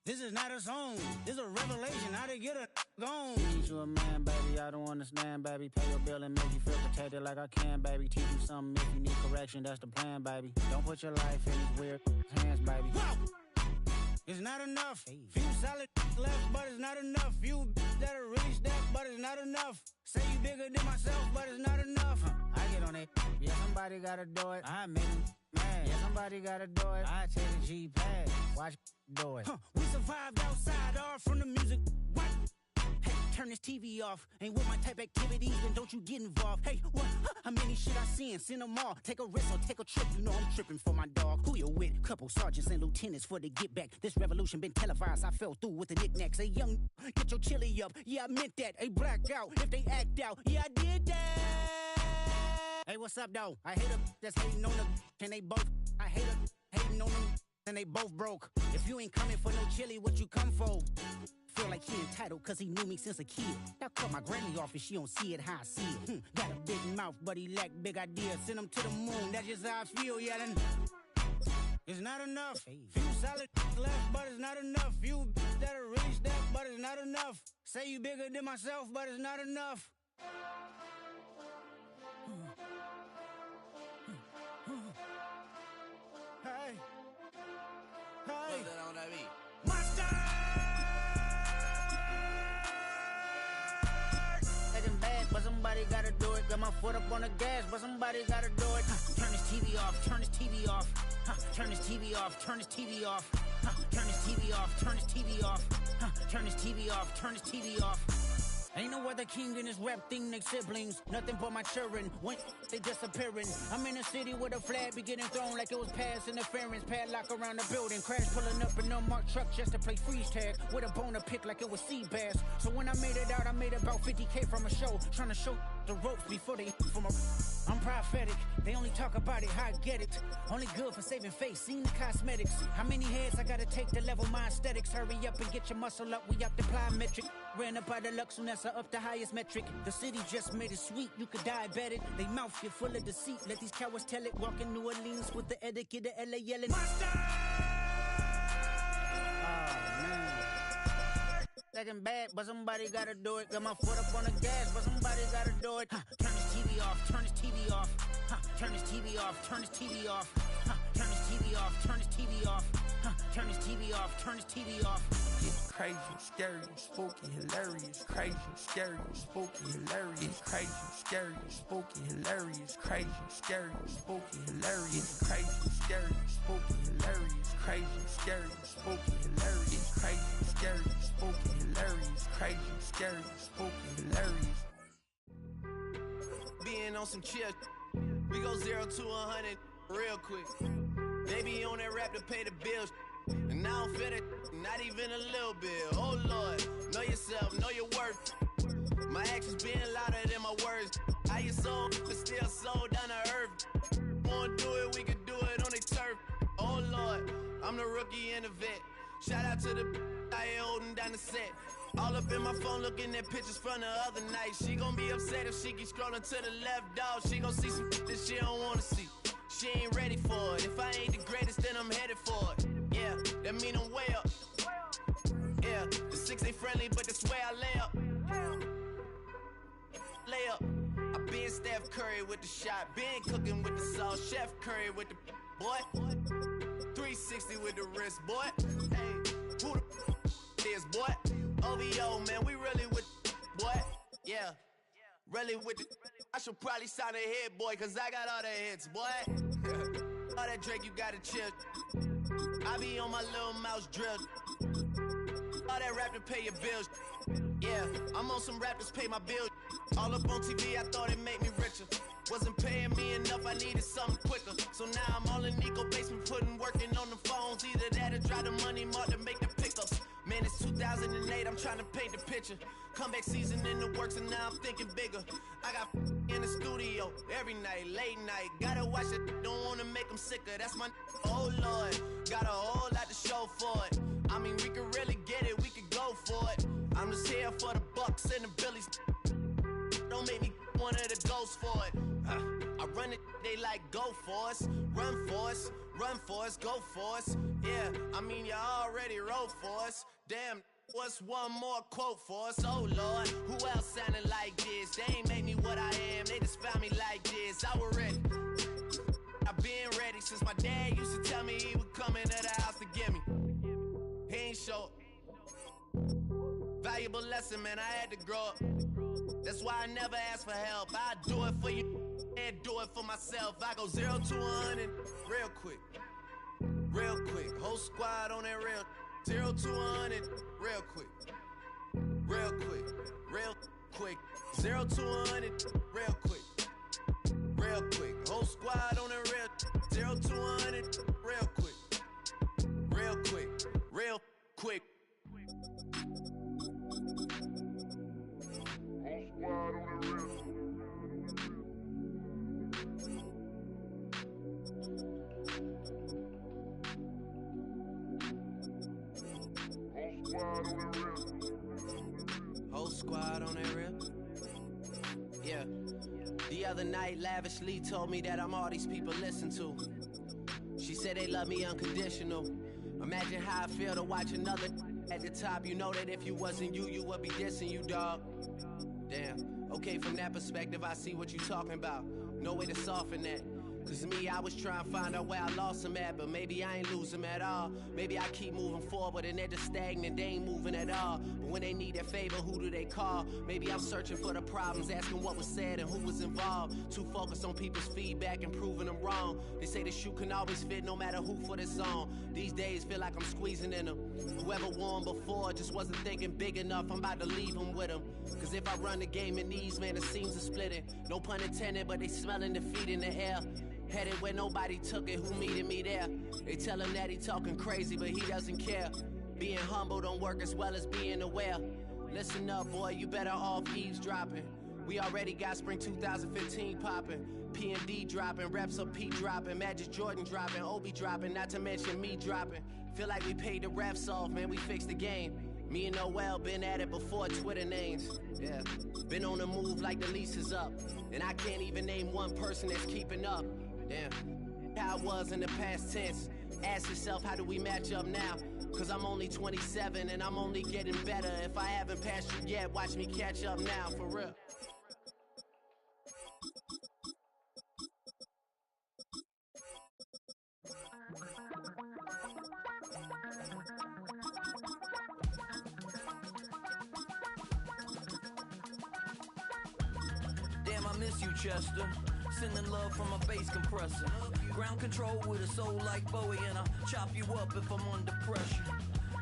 This is not a song. This a revelation. How to get a gone. Teach you a man, baby. I don't understand, baby. Pay your bill and make you feel protected like I can, baby. Teach you something if you need correction. That's the plan, baby. Don't put your life in these weird hands, baby. Whoa! It's not enough. Few solid left, but it's not enough. Few that'll really step, but it's not enough. Say you bigger than myself, but it's not enough. I get on it. Yeah, somebody somebody gotta do it. I made him mad. Yeah, somebody gotta do it. I take the G-pad. Watch do it. We survived outside, all from the music. What? Hey, turn this TV off. Ain't with my type activities, then don't you get involved. Hey, what? How many shit I seen? Send them all. Take a risk or take a trip. You know I'm tripping for my dog. Who you with? Couple sergeants and lieutenants for the get back. This revolution been televised. I fell through with the knickknacks. Hey, young, get your chili up. Yeah, I meant that. Hey, black out. If they act out, yeah, I did that. Hey, what's up, though? I hate them that's hating on the and they both. I hate them hating on them and they both broke. If you ain't coming for no chili, what you come for? Feel like he entitled cause he knew me since a kid. Now cut my granny off if she don't see it how I see it. Got a big mouth, but he lack big ideas. Send him to the moon, that's just how I feel, yelling. It's not enough. Few solid left, but it's not enough. Few that'll reach that, but it's not enough. Say you bigger than myself, but it's not enough. Hey. Hey. Monster! Getting bad, but somebody gotta do it. Got my foot up on the gas, but somebody gotta do it. Turn this TV off, turn this TV off. Turn this TV off, turn this TV off. Turn this TV off, turn this TV off. Turn this TV off, turn this TV off. Ain't no other king in this rap thing, they siblings. Nothing but my children, when they disappearing. I'm in a city with a flag be getting thrown like it was past interference. Padlock around the building, crash pulling up an unmarked truck just to play freeze tag. With a bone to pick like it was sea bass. So when I made it out, I made about 50K from a show. Trying to show the ropes before they from a... I'm prophetic, they only talk about it, how I get it. Only good for saving face, seen the cosmetics. How many heads I gotta take to level my aesthetics? Hurry up and get your muscle up, we up the plyometric. Ran up out of luck, soon as I up the highest metric. The city just made it sweet, you could diabetic. They mouth get full of deceit, let these cowards tell it. Walk in New Orleans with the etiquette of LA yelling Monster! Second bad, but somebody gotta do it. Got my foot up on the gas, but somebody gotta do it. Turn this TV off, turn this TV off. Turn this TV off, turn this TV off. Turn this TV off, turn this TV off. Turn this TV off, turn this TV off. It's crazy, scary, spooky, hilarious. Crazy, scary, spooky, hilarious. Crazy, scary, spooky, hilarious. Crazy, scary, spooky, hilarious. Crazy, scary, spooky, hilarious. Crazy, scary, spooky, hilarious. Crazy, scary, spooky, hilarious. Crazy, scary, spooky, hilarious. Being on some chill, we go 0 to 100 real quick. They be on that rap to pay the bills. And I don't feel it, not even a little bit. Oh Lord, know yourself, know your worth. My actions being louder than my words. How you sold, but still sold down to earth. Wanna do it, we can do it on the turf. Oh Lord, I'm the rookie and the vet. Shout out to the I ain't holding down the set. All up in my phone looking at pictures from the other night. She gon' be upset if she keep scrolling to the left, dog. She gon' see some that she don't wanna see. She ain't ready for it. If I ain't the greatest, then I'm headed for it. Yeah, that mean I'm way up. Yeah, the 6 ain't friendly, but that's where I lay up. Lay up. I been Steph Curry with the shot. Been cooking with the sauce. Chef Curry with the boy. 360 with the wrist, boy. Hey, who the is, boy? OVO, man, we really with boy. Yeah, really with the. I should probably sign a hit, boy, cause I got all the hits, boy. All that Drake, you gotta chill. I be on my little mouse drill. All that rap to pay your bills. Yeah, I'm on some rappers pay my bills. All up on TV, I thought it made me richer. Wasn't paying me enough, I needed something quicker. So now I'm all in Nico basement, working on the phones. Either that or try the money mark to make the pickups. Man, it's 2008, I'm trying to paint the picture. Comeback season in the works and now I'm thinking bigger. I got in the studio every night, late night. Gotta watch it, don't wanna make them sicker. That's my oh Lord, got a whole lot to show for it. I mean, we could really get it, we could go for it. I'm just here for the bucks and the billies. Don't make me one of the ghosts for it. I run it, they like go for us, run for us, run for us, go for us. Yeah, I mean you already wrote for us. Damn, what's one more quote for us? Oh Lord, who else sounded like this? They ain't made me what I am, they just found me like this. I was ready, I've been ready since my dad used to tell me he would come into the house to get me. He ain't show. Valuable lesson, man, I had to grow up. That's why I never ask for help. I do it for you and do it for myself. I go 0 to 100 real quick. Real quick. Whole squad on that real. 0 to 100 real quick. Real quick. Real quick. 0 to 100 real quick. Real quick. Whole squad on that real. 0 to 100 real quick. Real quick. Real quick. Whole squad on that real. Yeah. The other night, Lavishly told me that I'm all these people listen to. She said they love me unconditional. Imagine how I feel to watch another at the top. You know that if you wasn't you, you would be dissing you, dog. Damn. Okay, from that perspective, I see what you talking about. No way to soften that. Cause me, I was trying to find out where I lost them at, but maybe I ain't lose them at all. Maybe I keep moving forward and they're just stagnant, they ain't moving at all. But when they need their favor, who do they call? Maybe I'm searching for the problems, asking what was said and who was involved. Too focused on people's feedback and proving them wrong. They say the shoe can always fit no matter who for the song. These days feel like I'm squeezing in them. Whoever won before just wasn't thinking big enough, I'm about to leave them with them. Cause if I run the game in these, man, the seams are splitting. No pun intended, but they smelling defeat in the air. Headed where nobody took it, who meeted me there? They tell him that he talking crazy, but he doesn't care. Being humble don't work as well as being aware. Listen up, boy, you better off eavesdropping. We already got spring 2015 popping. P&D dropping, reps of P dropping, Magic Jordan dropping, Obi dropping, not to mention me dropping. Feel like we paid the refs off, man, we fixed the game. Me and Noel been at it before Twitter names. Yeah, been on the move like the lease is up. And I can't even name one person that's keeping up. Damn, how it was in the past tense. Ask yourself, how do we match up now? Cause I'm only 27 and I'm only getting better. If I haven't passed you yet, watch me catch up now, for real. Damn, I miss you, Chester. Sending love from a bass compressor. Ground control with a soul like Bowie, and I'll chop you up if I'm under pressure.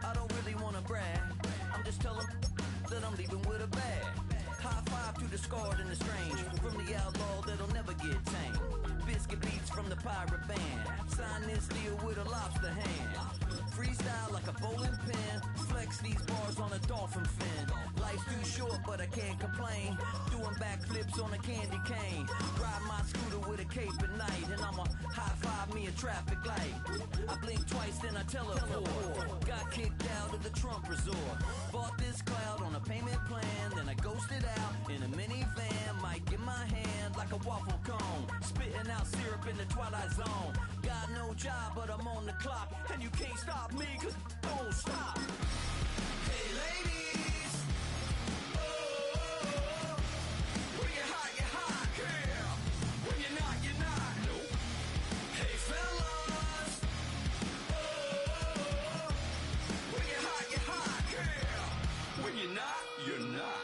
I don't really wanna brag, I'm just telling that I'm leaving with a bag. High five to the scarred and the strange, from the outlaw that'll never get tamed. Biscuit beats from the pirate band, sign this deal with a lobster hand. Freestyle like a bowling pin, flex these bars on a dolphin fin. Life's too short, but I can't complain. Doing backflips on a candy cane. Ride my scooter with a cape at night, and I'ma high five me a traffic light. I blink twice, then I teleport. Got kicked out of the Trump resort. Bought this cloud on a payment plan, then I ghosted out in a minivan. Might get my hand like a waffle cone, spitting out syrup in the twilight zone. Got no job, but I'm on the clock, and you can't stop me, cause don't stop. Hey ladies, oh, when you're hot, girl. When you're not, nope. Hey fellas, oh, when you're hot, girl. When you're not, you're not.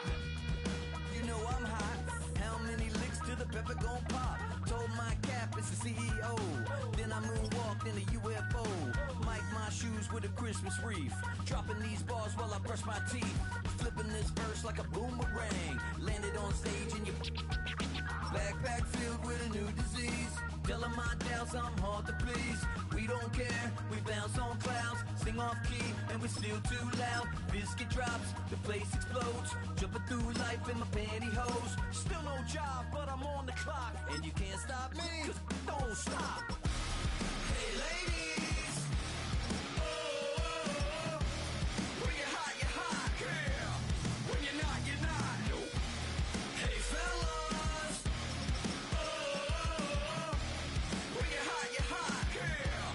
You know I'm hot. How many licks till the pepper gon' pop? Told my cap it's the CEO. Then I moonwalked in a UFO. Mic my shoes with a Christmas wreath. Dropping these bars while I brush my teeth. Flipping this verse like a boomerang. Landed on stage in your backpack filled with a new disease. Telling my doubts I'm hard to please. We don't care, we bounce on clouds. Sing off key and we're still too loud. Biscuit drops, the place explodes. Jumping through life in my pantyhose. Still no job, but I'm on the clock. And you can't stop me, cause don't stop. Hey ladies, oh, when you're hot, girl. When you're not, nope. Hey fellas, oh, when you're hot, girl.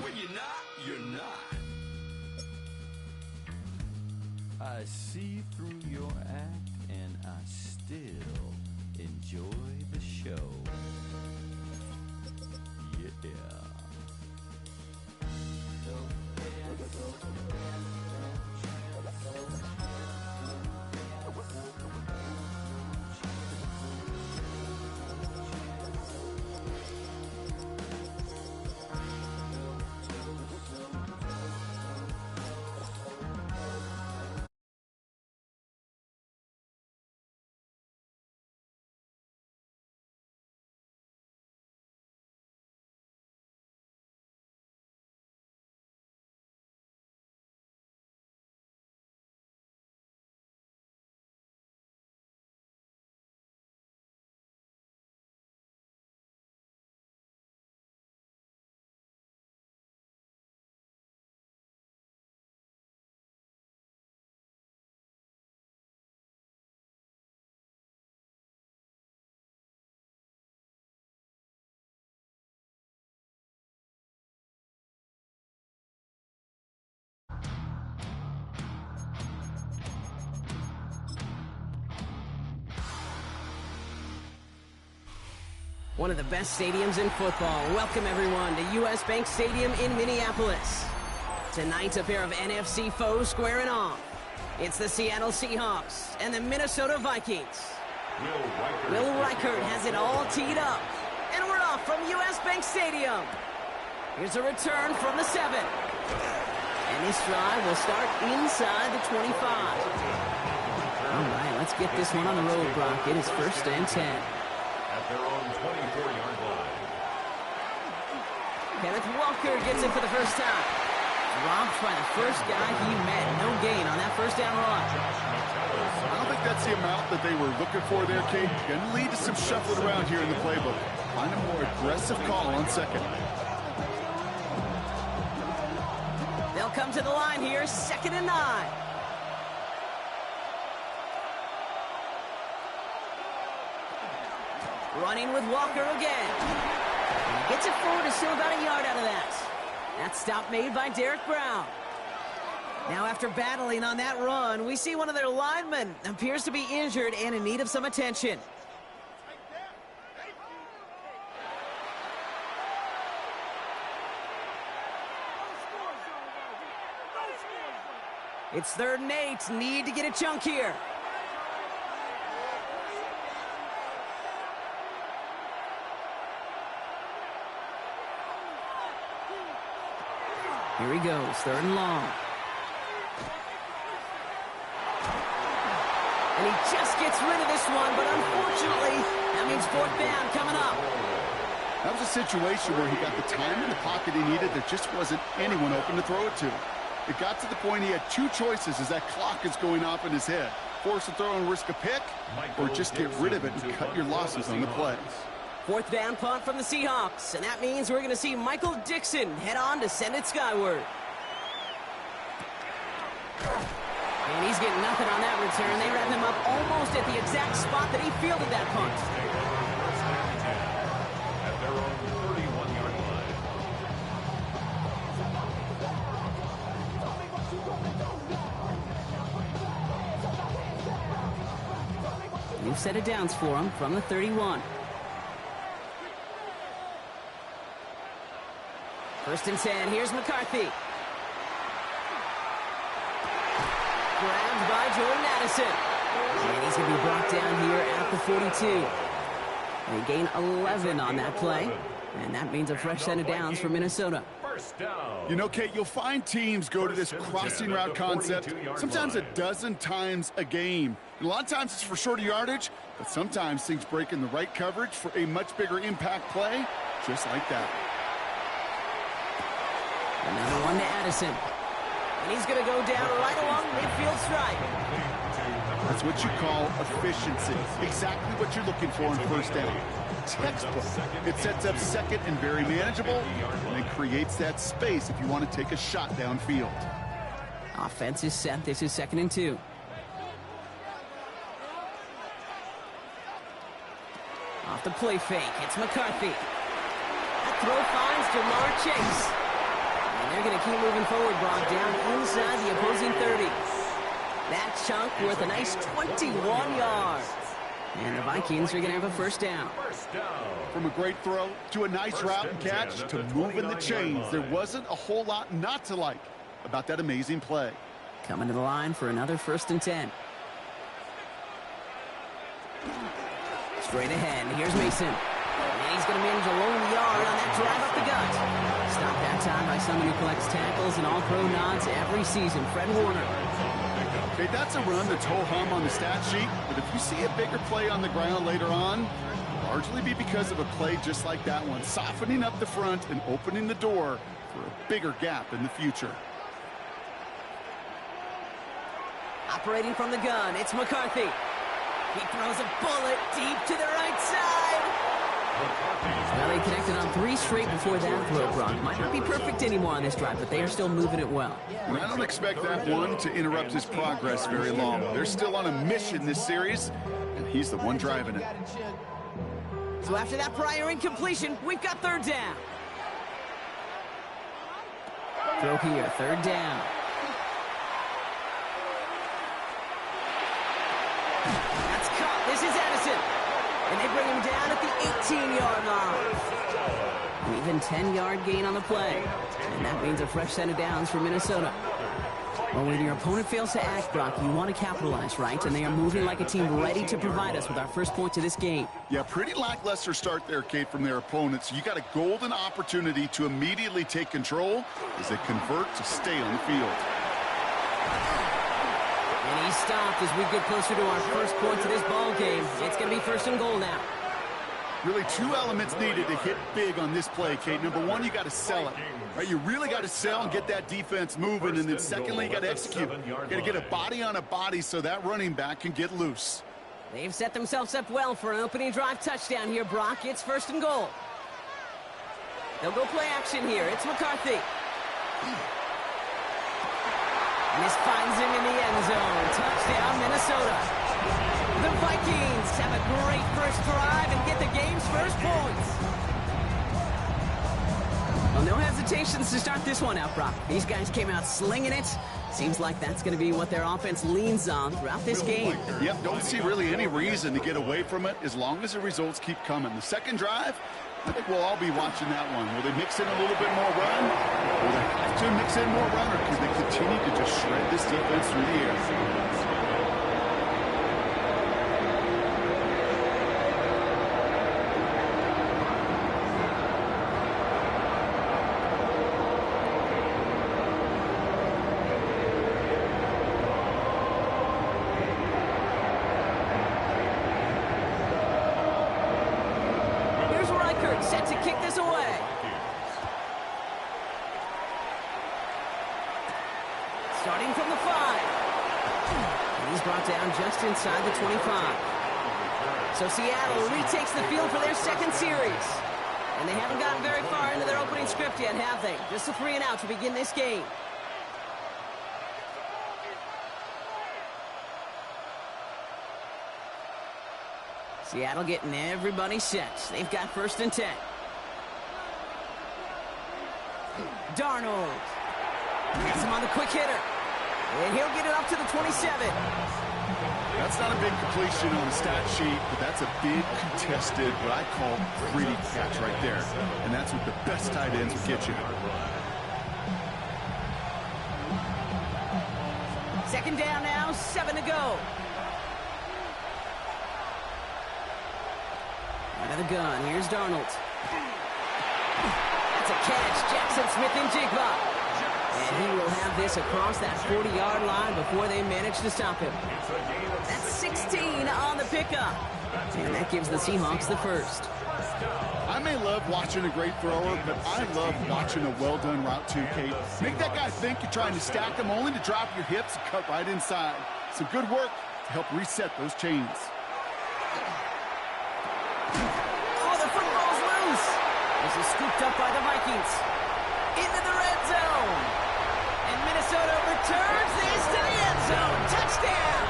When you're not, you're not. I see through your act and I still enjoy the show. One of the best stadiums in football. Welcome, everyone, to U.S. Bank Stadium in Minneapolis. Tonight, a pair of NFC foes squaring off. It's the Seattle Seahawks and the Minnesota Vikings. Will Reichert has it all teed up. And we're off from U.S. Bank Stadium. Here's a return from the 7. And this drive will start inside the 25. All right, let's get this one on the road, Brock. It is 1st and 10. At their own 24-yard line. Kenneth Walker gets it for the first time. Dropped by the first guy he met. No gain on that first down run. I don't think that's the amount that they were looking for there, Kate. Going to lead to some shuffling around here in the playbook. Find a more aggressive call on second. They'll come to the line here, 2nd and 9. Running with Walker again. And he gets it forward to still about a yard out of that. That stop made by Derek Brown. Now after battling on that run, we see one of their linemen appears to be injured and in need of some attention. It's 3rd and 8. Need to get a chunk here. Here he goes, 3rd and long. And he just gets rid of this one, but unfortunately, that means 4th down coming up. That was a situation where he got the time in the pocket he needed. There just wasn't anyone open to throw it to. It got to the point he had 2 choices as that clock is going off in his head. Force a throw and risk a pick, or just get rid of it and cut your losses on the play. 4th down punt from the Seahawks, and that means we're going to see Michael Dixon head on to send it skyward. And he's getting nothing on that return. They wrap him up almost at the exact spot that he fielded that punt. At their own 31-yard line. New set of downs for him from the 31. 1st and 10. Here's McCarthy. Grabbed by Jordan Addison. And he's going to be brought down here at the 42. They gain 11 on that play. And that means a fresh set of downs for Minnesota. You know, Kate, you'll find teams go to this crossing route concept sometimes a dozen times a game. And a lot of times it's for shorter yardage, but sometimes things break in the right coverage for a much bigger impact play, just like that. Another one to Addison. And he's going to go down right along midfield stripe. That's what you call efficiency. Exactly what you're looking for in 1st down. Textbook. It sets up second and very manageable, and it creates that space if you want to take a shot downfield. Offense is set. This is 2nd and 2. Off the play fake. It's McCarthy. That throw finds Jamar Chase. And they're going to keep moving forward, Brock, down inside the opposing 30. That chunk worth a nice 21 yards. And the Vikings are going to have a 1st down. From a great throw to a nice route and catch to moving the chains, there wasn't a whole lot not to like about that amazing play. Coming to the line for another 1st and 10. Straight ahead. Here's Mason. And he's going to manage a lone yard on that drive up the gut. Stopped that time by someone who collects tackles and all-pro nods every season, Fred Warner. Okay, that's a run that's ho-hum on the stat sheet, but if you see a bigger play on the ground later on, it'll largely be because of a play just like that one, softening up the front and opening the door for a bigger gap in the future. Operating from the gun, it's McCarthy. He throws a bullet deep to the right side. Well, they connected on 3 straight before that throw, Brock. Might not be perfect anymore on this drive, but they are still moving it well. And I don't expect that one to interrupt his progress very long. They're still on a mission this series, and he's the one driving it. So after that prior incompletion, we've got 3rd down. Throw here, 3rd down. That's caught. This is Addison. And they bring him down at the 18-yard line. An even 10-yard gain on the play. And that means a fresh set of downs for Minnesota. Well, when your opponent fails to act, Brock, you want to capitalize, right? And they are moving like a team ready to provide us with our first points of this game. Yeah, pretty lackluster start there, Kate, from their opponents. You got a golden opportunity to immediately take control as they convert to stay on the field. And he stopped as we get closer to our first point of this ball game. It's going to be 1st and goal now. Really two elements needed to hit big on this play, Kate. Number one, you got to sell it. Right, you really got to sell and get that defense moving. And then secondly, you got to execute. You got to get a body on a body so that running back can get loose. They've set themselves up well for an opening drive touchdown here, Brock. It's 1st and goal. They'll go play action here. It's McCarthy. And this finds him in the end zone. Touchdown, Minnesota. The Vikings have a great first drive and get the game's first points. Well, no hesitations to start this one out, Brock. These guys came out slinging it. Seems like that's going to be what their offense leans on throughout this game. Yep, don't see really any reason to get away from it as long as the results keep coming. The second drive, I think we'll all be watching that one. Will they mix in a little bit more run? Will they have to mix in more run, or can they continue to just shred this defense through the air? Set to kick this away. Starting from the 5. And he's brought down just inside the 25. So Seattle retakes the field for their second series. And they haven't gotten very far into their opening script yet, have they? Just a 3 and out to begin this game. Seattle getting everybody set. They've got 1st and 10. Darnold. Gets him on the quick hitter. And he'll get it up to the 27. That's not a big completion on the stat sheet, but that's a big contested, what I call gritty catch right there. And that's what the best tight ends will get you. 2nd down now, 7 to go. Out of the gun, here's Darnold. That's a catch, Jackson Smith-Njigba. And he will have this across that 40-yard line before they manage to stop him. That's 16 on the pickup. And that gives the Seahawks the first. I may love watching a great thrower, but I love watching a well-done route too, Kate. Make that guy think you're trying to stack him only to drop your hips and cut right inside. Some good work to help reset those chains. Oh, the football's loose. This is scooped up by the Vikings. Into the red zone. And Minnesota returns this to the end zone. Touchdown.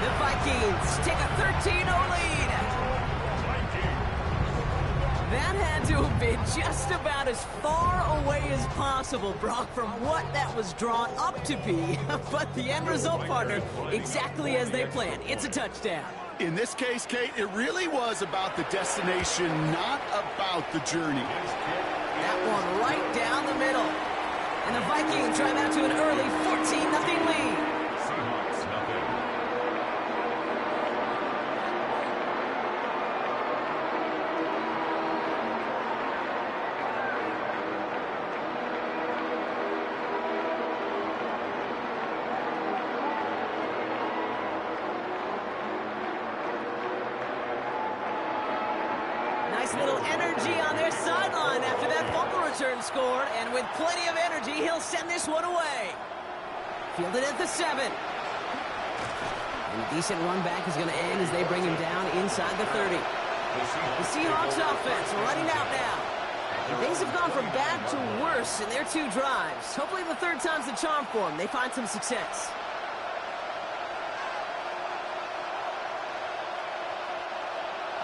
The Vikings take a 13-0 lead. That had to have been just about as far away as possible, Brock, from what that was drawn up to be. But the end result, partner, exactly as they planned. It's a touchdown. In this case, Kate, it really was about the destination, not about the journey. That one right down the middle. And the Vikings drive out to an early 14-0 lead. Seahawks nothing. Nice little energy on their sideline after that fumble return scored, and with plenty of energy, he'll send this one away. Fielded at the 7. And a decent run back is going to end as they bring him down inside the 30. The Seahawks offense running out now. And things have gone from bad to worse in their 2 drives. Hopefully the 3rd time's the charm for them. They find some success.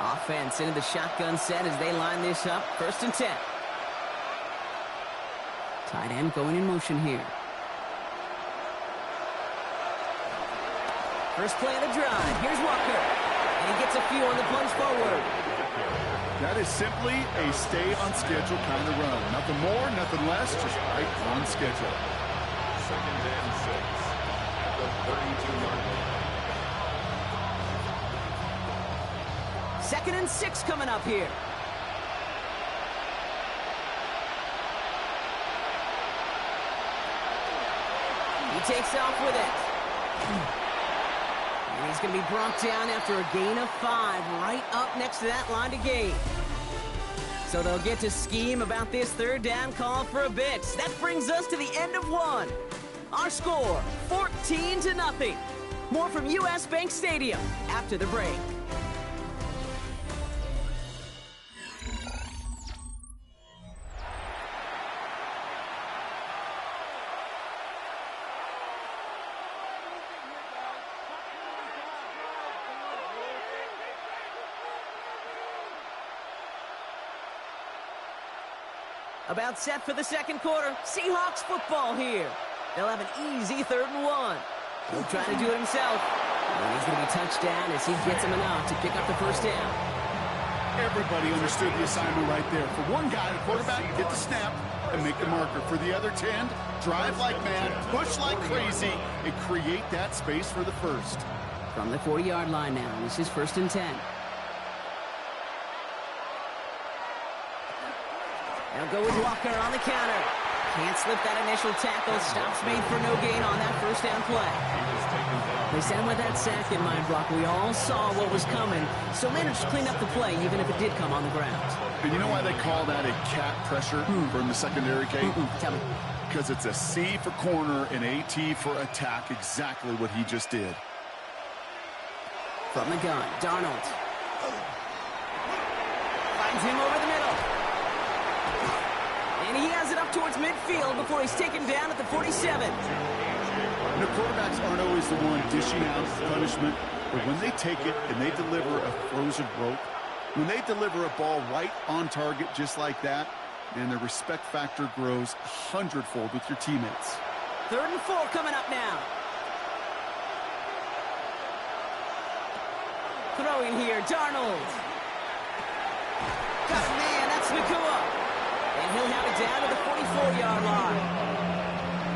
Offense into the shotgun set as they line this up. 1st and 10. Tight end going in motion here. First play of the drive. Here's Walker. And he gets a few on the plunge forward. That is simply a stay on schedule kind of run. Nothing more, nothing less, just right on schedule. 2nd and 6 at the 32-yard line. 2nd and 6 coming up here. He takes off with it. And he's going to be brought down after a gain of 5, right up next to that line to gain. So they'll get to scheme about this 3rd down call for a bit. That brings us to the end of 1. Our score, 14-0. More from US Bank Stadium after the break. About set for the 2nd quarter. Seahawks football here. They'll have an easy 3rd and 1. He'll try to do it himself. And he's going to be touched down as he gets him enough to pick up the 1st down. Everybody understood the assignment right there. For one guy, the quarterback, get the snap and make the marker. For the other 10, drive like mad, push like crazy, and create that space for the 1st. From the 40-yard line now, this is 1st and 10. They'll go with Walker on the counter. Can't slip that initial tackle. Stops made for no gain on that 1st down play. They sent him with that sack in mind, Brock. We all saw what was coming, so managed to clean up the play, even if it did come on the ground. And you know why they call that a cat pressure from the secondary, Kate? Tell me. Because it's a C for corner and AT for attack, exactly what he just did. From the gun, Darnold. Finds him over the middle. And he has it up towards midfield before he's taken down at the 47. The quarterbacks aren't always the one dishing out punishment, but when they take it and they deliver a frozen rope, when they deliver a ball right on target just like that, and the respect factor grows 100-fold with your teammates. 3rd and 4 coming up now. Throwing here, Darnold. Got a man, that's Nakua. And he'll have it down to the 44-yard line.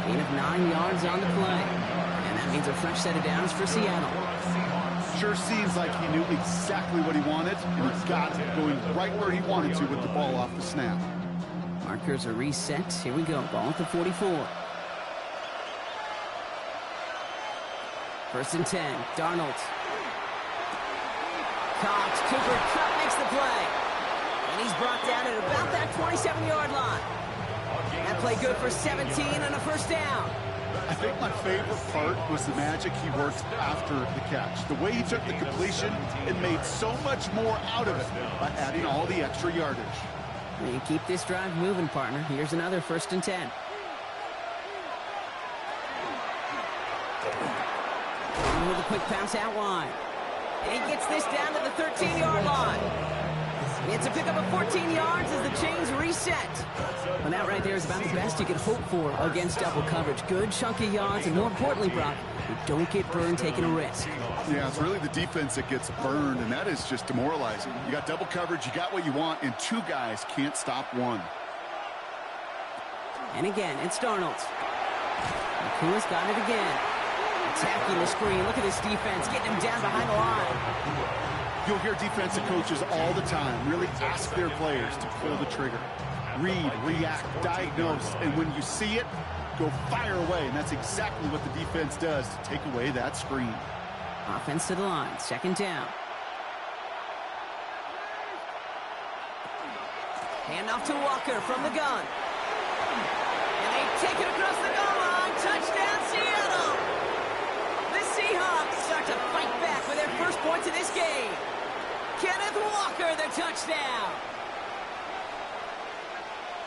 Gain of 9 yards on the play. And that means a fresh set of downs for Seattle. Sure seems like he knew exactly what he wanted, and he got it going right where he wanted to with the ball off the snap. Markers are reset. Here we go. Ball at the 44. 1st and 10. Darnold. Caught. Cooper Kupp makes the play. And he's brought down at about that 27-yard line. That play good for 17 and a 1st down. I think my favorite part was the magic he worked after the catch. The way he took the completion and made so much more out of it by adding all the extra yardage. You keep this drive moving, partner. Here's another 1st and 10. With a quick pass out wide. And he gets this down to the 13-yard line. It's a pickup of 14 yards as the chains reset. Well, that right there is about the best you can hope for against double coverage. Good chunky yards, and more importantly, Brock, you don't get burned taking a risk. Yeah, it's really the defense that gets burned, and that is just demoralizing. You got double coverage, you got what you want, and 2 guys can't stop one. And again, it's Darnold. Nakua's got it again. Attacking the screen. Look at this defense, getting him down behind the line. You'll hear defensive coaches all the time really ask their players to pull the trigger. Read, react, diagnose, and when you see it, go fire away. And that's exactly what the defense does to take away that screen. Offense to the line, 2nd down. Handoff to Walker from the gun. And they take it across the goal line. Touchdown, Seattle! The Seahawks start to fight back with their first points in this game. Kenneth Walker, the touchdown.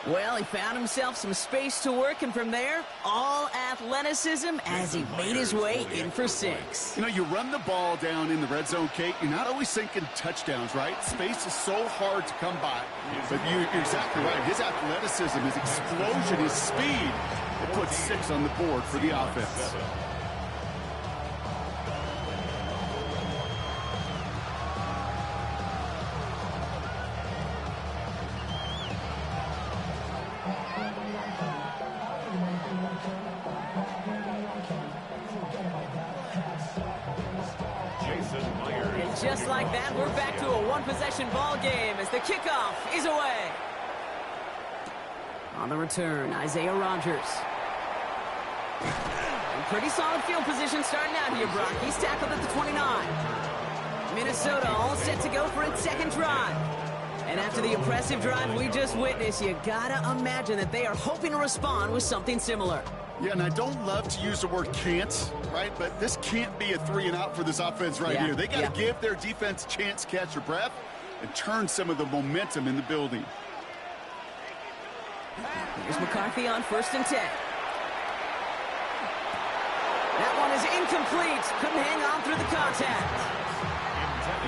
Well, he found himself some space to work, and from there, all athleticism as he made his way in for 6. You know, you run the ball down in the red zone, Kate, you're not always thinking touchdowns, right? Space is so hard to come by. But you're exactly right. His athleticism, his explosion, his speed, it puts 6 on the board for the offense. just like that, we're back to a one-possession ball game as the kickoff is away. On the return, Isaiah Rodgers. And pretty solid field position starting out here, Brock. He's tackled at the 29. Minnesota all set to go for its second drive. And after the impressive drive we just witnessed, you gotta imagine that they are hoping to respond with something similar. Yeah, and I don't love to use the word can't, right? But this can't be a 3-and-out for this offense right here. They got to give their defense a chance to catch their breath and turn some of the momentum in the building. Here's McCarthy on 1st and 10. That one is incomplete. Couldn't hang on through the contact.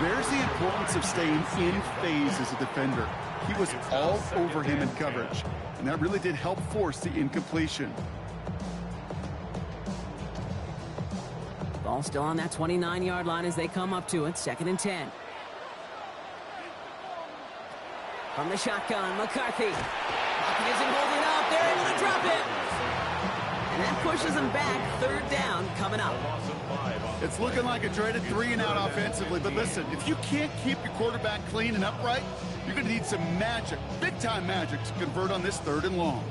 There's the importance of staying in phase as a defender. He was all over him in coverage, and that really did help force the incompletion. Ball still on that 29-yard line as they come up to it. 2nd and 10. From the shotgun, McCarthy. He isn't holding up. They're able to drop it. And that pushes them back. 3rd down coming up. It's looking like a dreaded 3-and-out offensively, but listen, if you can't keep your quarterback clean and upright, you're going to need some magic, big-time magic, to convert on this 3rd and long.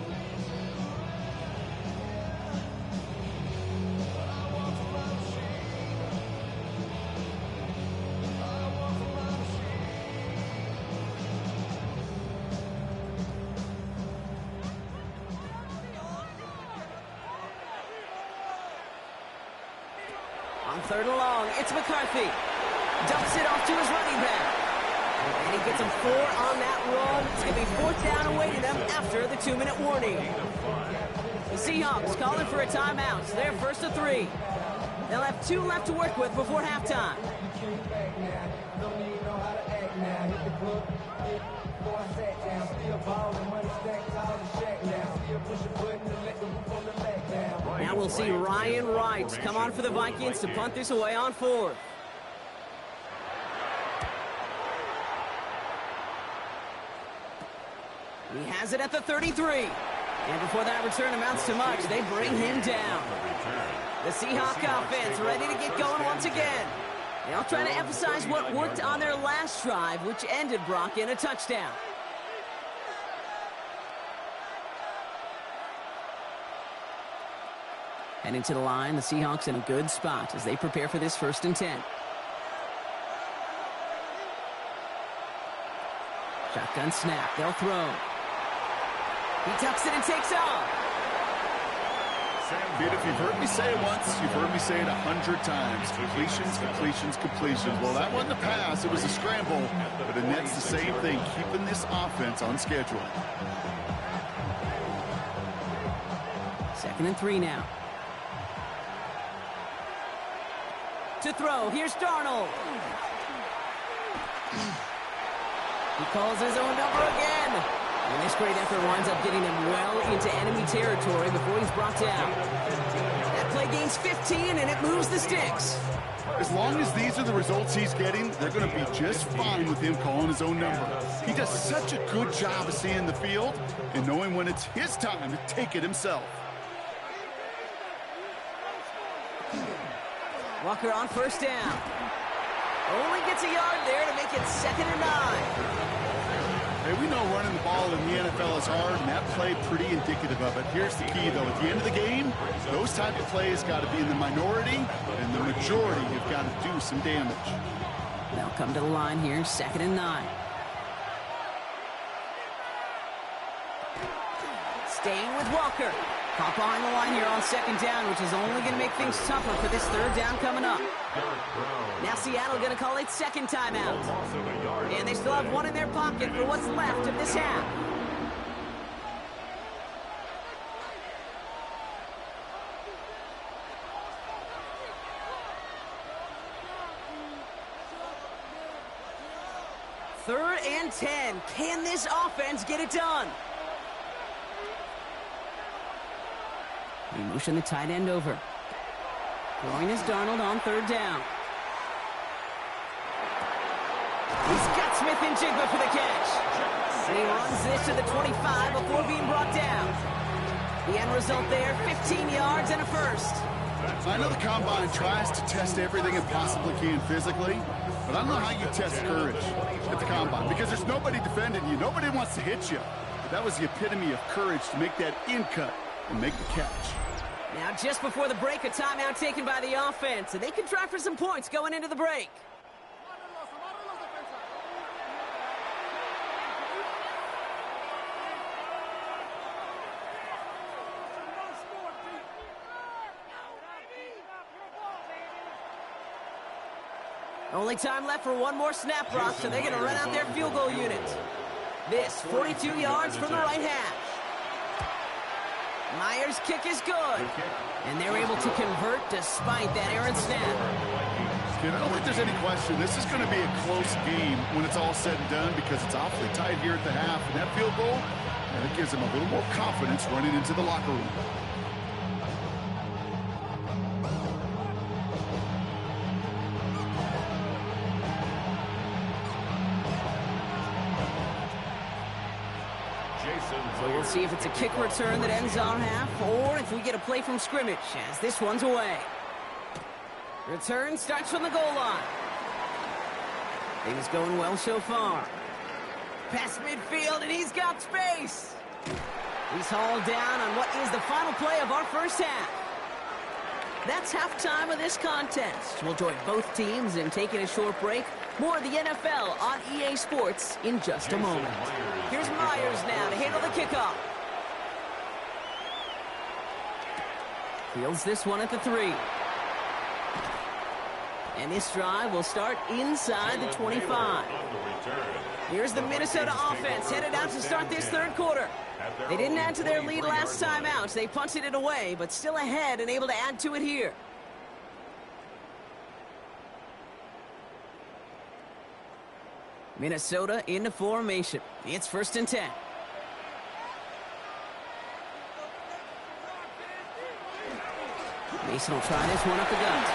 On 3rd and long, it's McCarthy. Dumps it off to his running back. And he gets him 4 on that run. It's going to be 4th down awaiting them after the 2-minute warning. The Seahawks calling for a timeout. They're 1st and 3. They'll have 2 left to work with before halftime. Now we'll see Ryan Wright come on for the Vikings to punt this away on 4th. He has it at the 33. And before that return amounts to much, they bring him down. The Seahawk offense ready to get going once again. They'll try to emphasize what worked on their last drive, which ended, Brock, in a touchdown. Heading to the line, the Seahawks in a good spot as they prepare for this 1st and 10. Shotgun snap, they'll throw. He tucks it and takes off. Pete, if you've heard me say it once, you've heard me say it 100 times. Completions, completions, completions. Well, that wasn't a pass, it was a scramble, but it nets the same thing, keeping this offense on schedule. 2nd and 3 now. To throw, here's Darnold. He calls his own number again. And this great effort winds up getting him well into enemy territory before he's brought down. That play gains 15, and it moves the sticks. As long as these are the results he's getting, they're going to be just fine with him calling his own number. He does such a good job of seeing the field and knowing when it's his time to take it himself. Walker on 1st down. Only gets a yard there to make it 2nd and 9. Hey, we know running the ball in the NFL is hard, and that play pretty indicative of it. Here's the key, though. At the end of the game, those type of plays got to be in the minority, and the majority have got to do some damage. They'll come to the line here, 2nd and 9. Staying with Walker. Caught behind the line here on 2nd down, which is only going to make things tougher for this 3rd down coming up. Now Seattle going to call its 2nd timeout. And they still have 1 in their pocket for what's left of this half. Third and 10. Can this offense get it done? We motion the tight end over. Throwing is Darnold on 3rd down. He's got Smith and Jigba for the catch. And he runs this to the 25 before being brought down. The end result there, 15 yards and a 1st. I know the Combine tries to test everything it possibly can physically, But I don't know how you test courage at the combine because there's nobody defending you. Nobody wants to hit you. But that was the epitome of courage to make that in cut and make the catch. Now, just before the break, a timeout taken by the offense, and they can try for some points going into the break. Only time left for one more snap, Brock, so they're going to run out their field goal unit. This, 42 yards from the right hash. Myers' kick is good. And they're able to convert despite that errant snap. I don't think there's any question. This is going to be a close game when it's all said and done because it's awfully tight here at the half. And that field goal, it gives them a little more confidence running into the locker room. So we'll see if it's a kick return that ends our half, or if we get a play from scrimmage, as this one's away. Return starts from the goal line. Things going well so far. Past midfield, and he's got space. He's hauled down on what is the final play of our first half. That's halftime of this contest. We'll join both teams in taking a short break. More of the NFL on EA Sports in just a moment. Here's Myers now to handle the kickoff. Fields this one at the 3. And this drive will start inside the 25. Here's the Minnesota offense headed out to start this third quarter. They didn't add to their lead last time out. They punted it away, but still ahead and able to add to it here. Minnesota into formation. It's 1st and 10. Mason will try this one up the gut.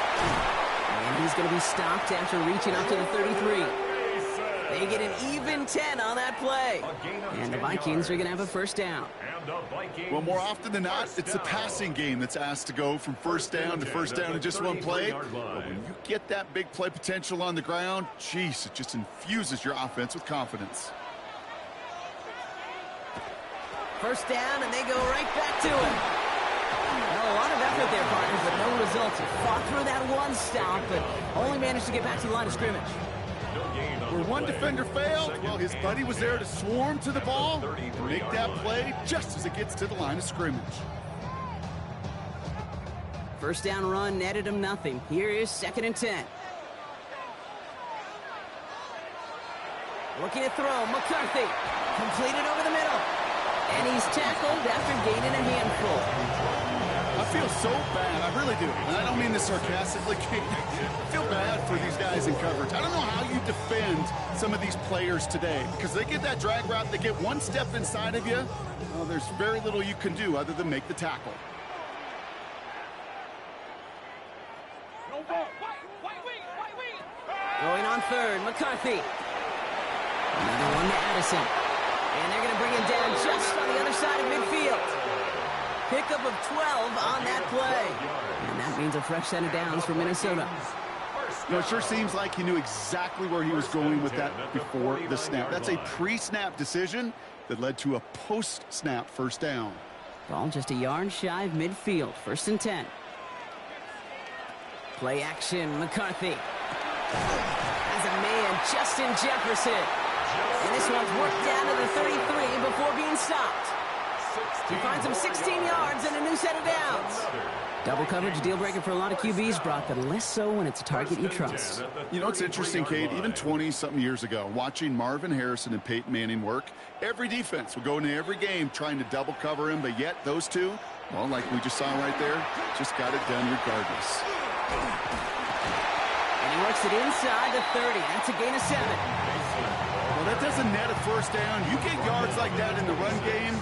And he's going to be stopped after reaching up to the 33. They get an even 10 on that play. And the Vikings are going to have a first down. Well, more often than not, it's the passing game that's asked to go from first down to first down in just one play. But when you get that big play potential on the ground, geez, it just infuses your offense with confidence. First down, and they go right back to it. Well, a lot of effort there, partners, but no results. He fought through that one stop, but only managed to get back to the line of scrimmage. Where one defender failed, well, his buddy was there to swarm to the ball and make that play just as it gets to the line of scrimmage. First down run netted him nothing. Here is 2nd and 10. Looking to throw, McCarthy. Completed over the middle. And he's tackled after gaining a handful. I feel so bad, I really do. And I don't mean this sarcastically. I feel bad for these guys in coverage. I don't know how you defend some of these players today because they get that drag route, they get one step inside of you. Well, there's very little you can do other than make the tackle. Going on 3rd, McCarthy. Another one to Addison. And they're going to bring him down just on the other side of midfield. Pickup of 12 on that play. And that means a fresh set of downs for Minnesota. You know, it sure seems like he knew exactly where he was going with that before the snap. That's a pre-snap decision that led to a post-snap first down. Ball just a yard shy of midfield. 1st and 10. Play action, McCarthy. As a man, Justin Jefferson. And this one's worked down to the 33 before being stopped. He finds him 16 yards and a new set of downs. Double coverage deal breaker for a lot of QBs, Brock, but less so when it's a target you trust. You know, it's interesting, Kate, even 20-something years ago, watching Marvin Harrison and Peyton Manning work, every defense would go into every game trying to double cover him, but yet those two, well, like we just saw right there, just got it done regardless. And he works it inside the 30. That's a gain of 7. Well, that doesn't net a first down. You get yards like that in the run game,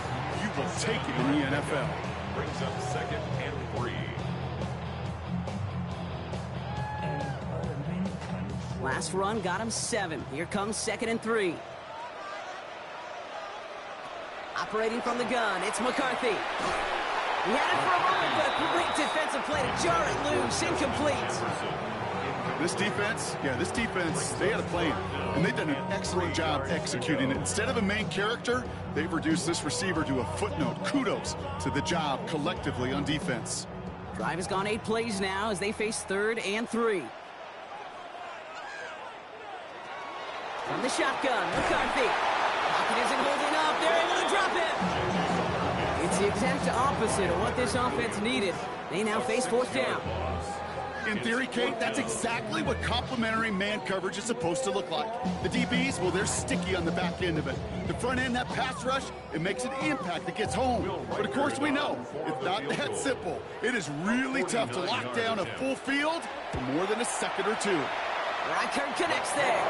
you will take it in the NFL. Brings up 2nd and 3. Last run got him 7. Here comes 2nd and 3. Operating from the gun, it's McCarthy. He had it for a moment, but a great defensive play to jar it loose. Incomplete. This defense, they had a plan, and they've done an excellent job executing it. Instead of a main character, they've reduced this receiver to a footnote. Kudos to the job collectively on defense. Drive has gone 8 plays now as they face 3rd and 3. From the shotgun, McCarthy. Pocket isn't holding up. They're able to drop it. It's the exact opposite of what this offense needed. They now face 4th down. In theory, Kate, that's exactly what complementary man coverage is supposed to look like. The DBs, well, they're sticky on the back end of it. The front end, that pass rush, it makes an impact that gets home. But of course we know, it's not that simple. It is really tough to lock down a full field for more than a second or two. Reichert connects there.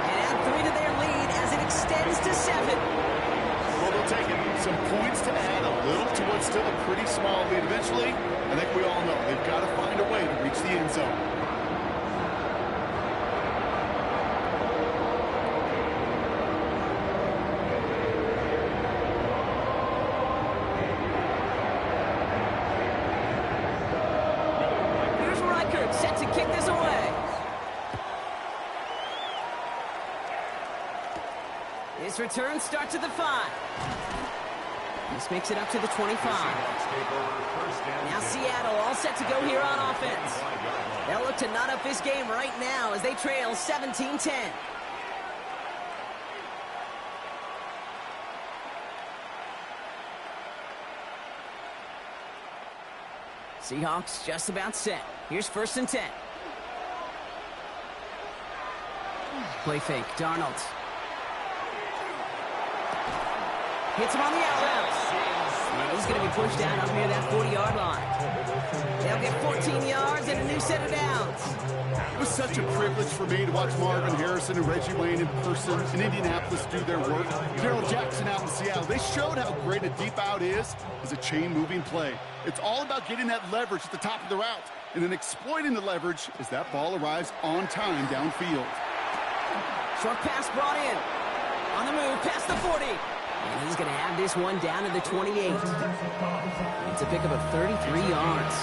And add 3 to their lead as it extends to 7. Well, they'll take it. Some points to add a little to what's still a pretty small lead. Eventually, I think we all know they've got to find a way to reach the end zone. Here's Reichert set to kick this away. This return starts at the 5. This makes it up to the 25. Now Seattle all set to go here on offense. They'll look to knot up this game right now as they trail 17-10. Seahawks just about set. Here's 1st and 10. Play fake, Darnold. Hits him on the out route. And he's going to be pushed down up near that 40-yard line. They'll get 14 yards and a new set of downs. It was such a privilege for me to watch Marvin Harrison and Reggie Wayne in person in Indianapolis do their work. Darrell Jackson out in Seattle. They showed how great a deep out is as a chain-moving play. It's all about getting that leverage at the top of the route and then exploiting the leverage as that ball arrives on time downfield. Short pass brought in. On the move, past the 40. And he's going to have this one down to the 28. It's a pickup of 33 yards.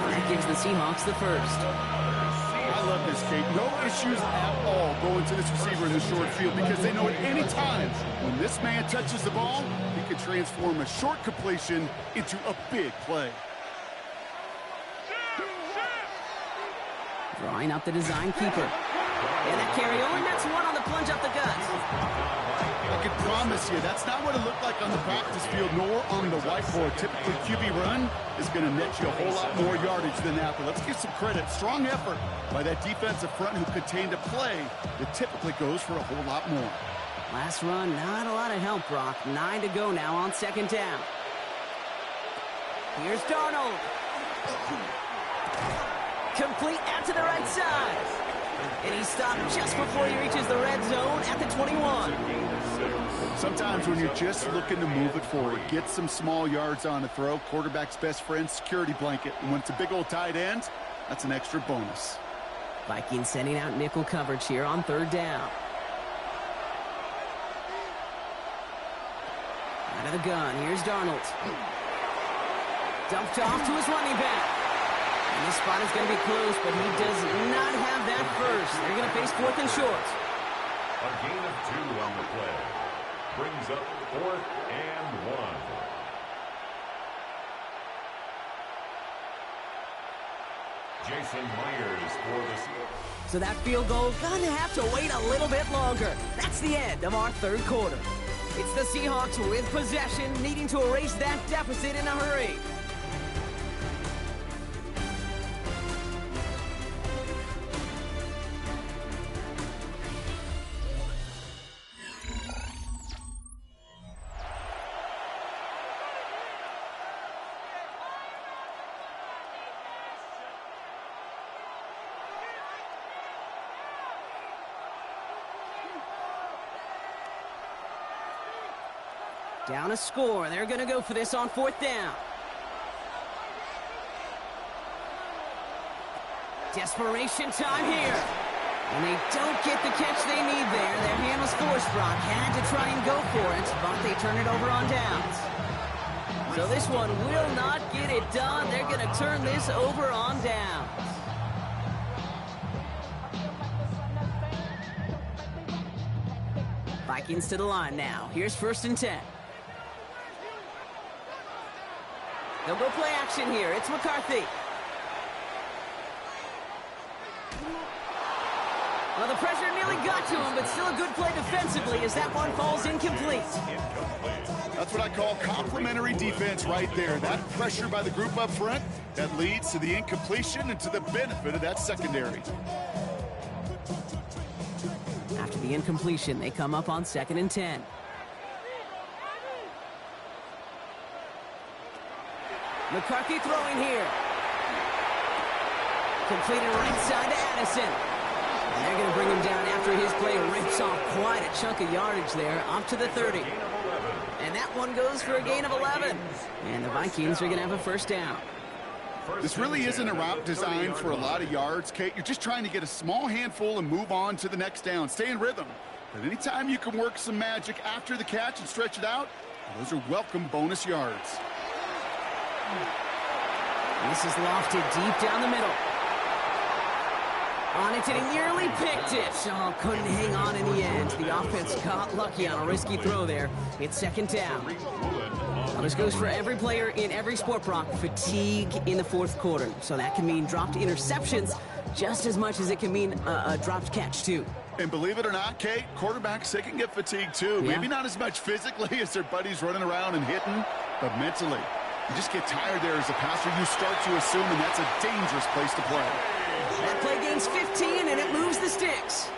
And that gives the Seahawks the first. I love this, Kate. No issues at all going to this receiver in the short field because they know at any time when this man touches the ball, he can transform a short completion into a big play. Drawing up the design keeper. And that carry only nets 1 on the plunge up the gut. I can promise you, that's not what it looked like on the practice field, nor on the whiteboard. Typically, QB run is going to net you a whole lot more yardage than that. But let's give some credit. Strong effort by that defensive front who contained a play that typically goes for a whole lot more. Last run, not a lot of help, Brock. 9 to go now on 2nd down. Here's Darnold. Complete out to the right side. And he stopped just before he reaches the red zone at the 21. Sometimes when you're just looking to move it forward, get some small yards on a throw, quarterback's best friend, security blanket. And when it's a big old tight end, that's an extra bonus. Vikings sending out nickel coverage here on 3rd down. Out of the gun, here's Darnold. Dumped off to his running back. And this spot is going to be close, but he does not have that first. They're going to face 4th and short. A gain of 2 on the play. Brings up 4th and 1. Jason Myers for the Seahawks. So that field goal going to have to wait a little bit longer. That's the end of our 3rd quarter. It's the Seahawks with possession, needing to erase that deficit in a hurry. Down a score. They're going to go for this on 4th down. Desperation time here. And they don't get the catch they need there. Their hand was forced, Brock. Had to try and go for it, but they turn it over on downs. So this one will not get it done. They're going to turn this over on downs. Vikings to the line now. Here's 1st and 10. They'll go play action here. It's McCarthy. Well, the pressure nearly got to him, but still a good play defensively as that one falls incomplete. That's what I call complimentary defense right there. That pressure by the group up front, that leads to the incompletion and to the benefit of that secondary. After the incompletion, they come up on 2nd and 10. McCarthy throwing here. Completed right side to Addison. And they're going to bring him down after his play rips off quite a chunk of yardage there, up to the 30. And that one goes for a gain of 11. And the Vikings are going to have a 1st down. This really isn't a route designed for a lot of yards, Kate. You're just trying to get a small handful and move on to the next down. Stay in rhythm. But anytime you can work some magic after the catch and stretch it out, those are welcome bonus yards. This is lofted deep down the middle. On it, and he nearly picked it. Oh, couldn't hang on in the end. The offense got lucky on a risky throw there. It's 2nd down. Now, this goes for every player in every sport, Brock. Fatigue in the 4th quarter. So that can mean dropped interceptions just as much as it can mean a dropped catch, too. And believe it or not, Kate, quarterbacks, they can get fatigued, too. Yeah. Maybe not as much physically as their buddies running around and hitting, but mentally. You just get tired there as a passer. You start to assume, and that's a dangerous place to play. That play gains 15, and it moves the sticks.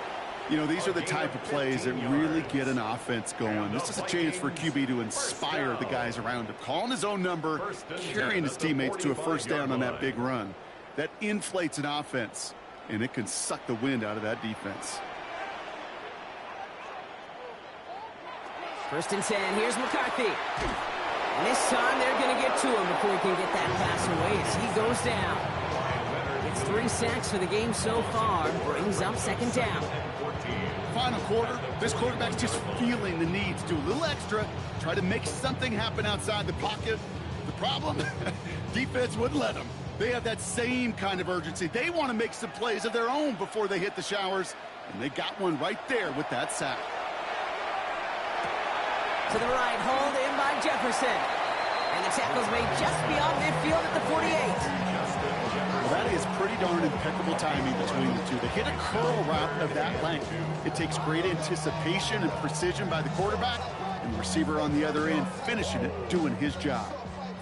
You know, these are the type of plays that really get an offense going. This is a chance for QB to inspire the guys around him. Calling his own number, carrying his teammates to a 1st down on that big run. That inflates an offense, and it can suck the wind out of that defense. 1st and 10, here's McCarthy. And this time they're going to get to him before he can get that pass away as he goes down. It's 3 sacks for the game so far, brings up 2nd down. Final quarter, this quarterback's just feeling the need to do a little extra, try to make something happen outside the pocket. The problem, defense wouldn't let them. They have that same kind of urgency. They want to make some plays of their own before they hit the showers, and they got one right there with that sack. To the right, hauled in by Jefferson. And the tackle's made just beyond midfield at the 48. Well, that is pretty darn impeccable timing between the two. To hit a curl route of that length, it takes great anticipation and precision by the quarterback, and the receiver on the other end finishing it, doing his job.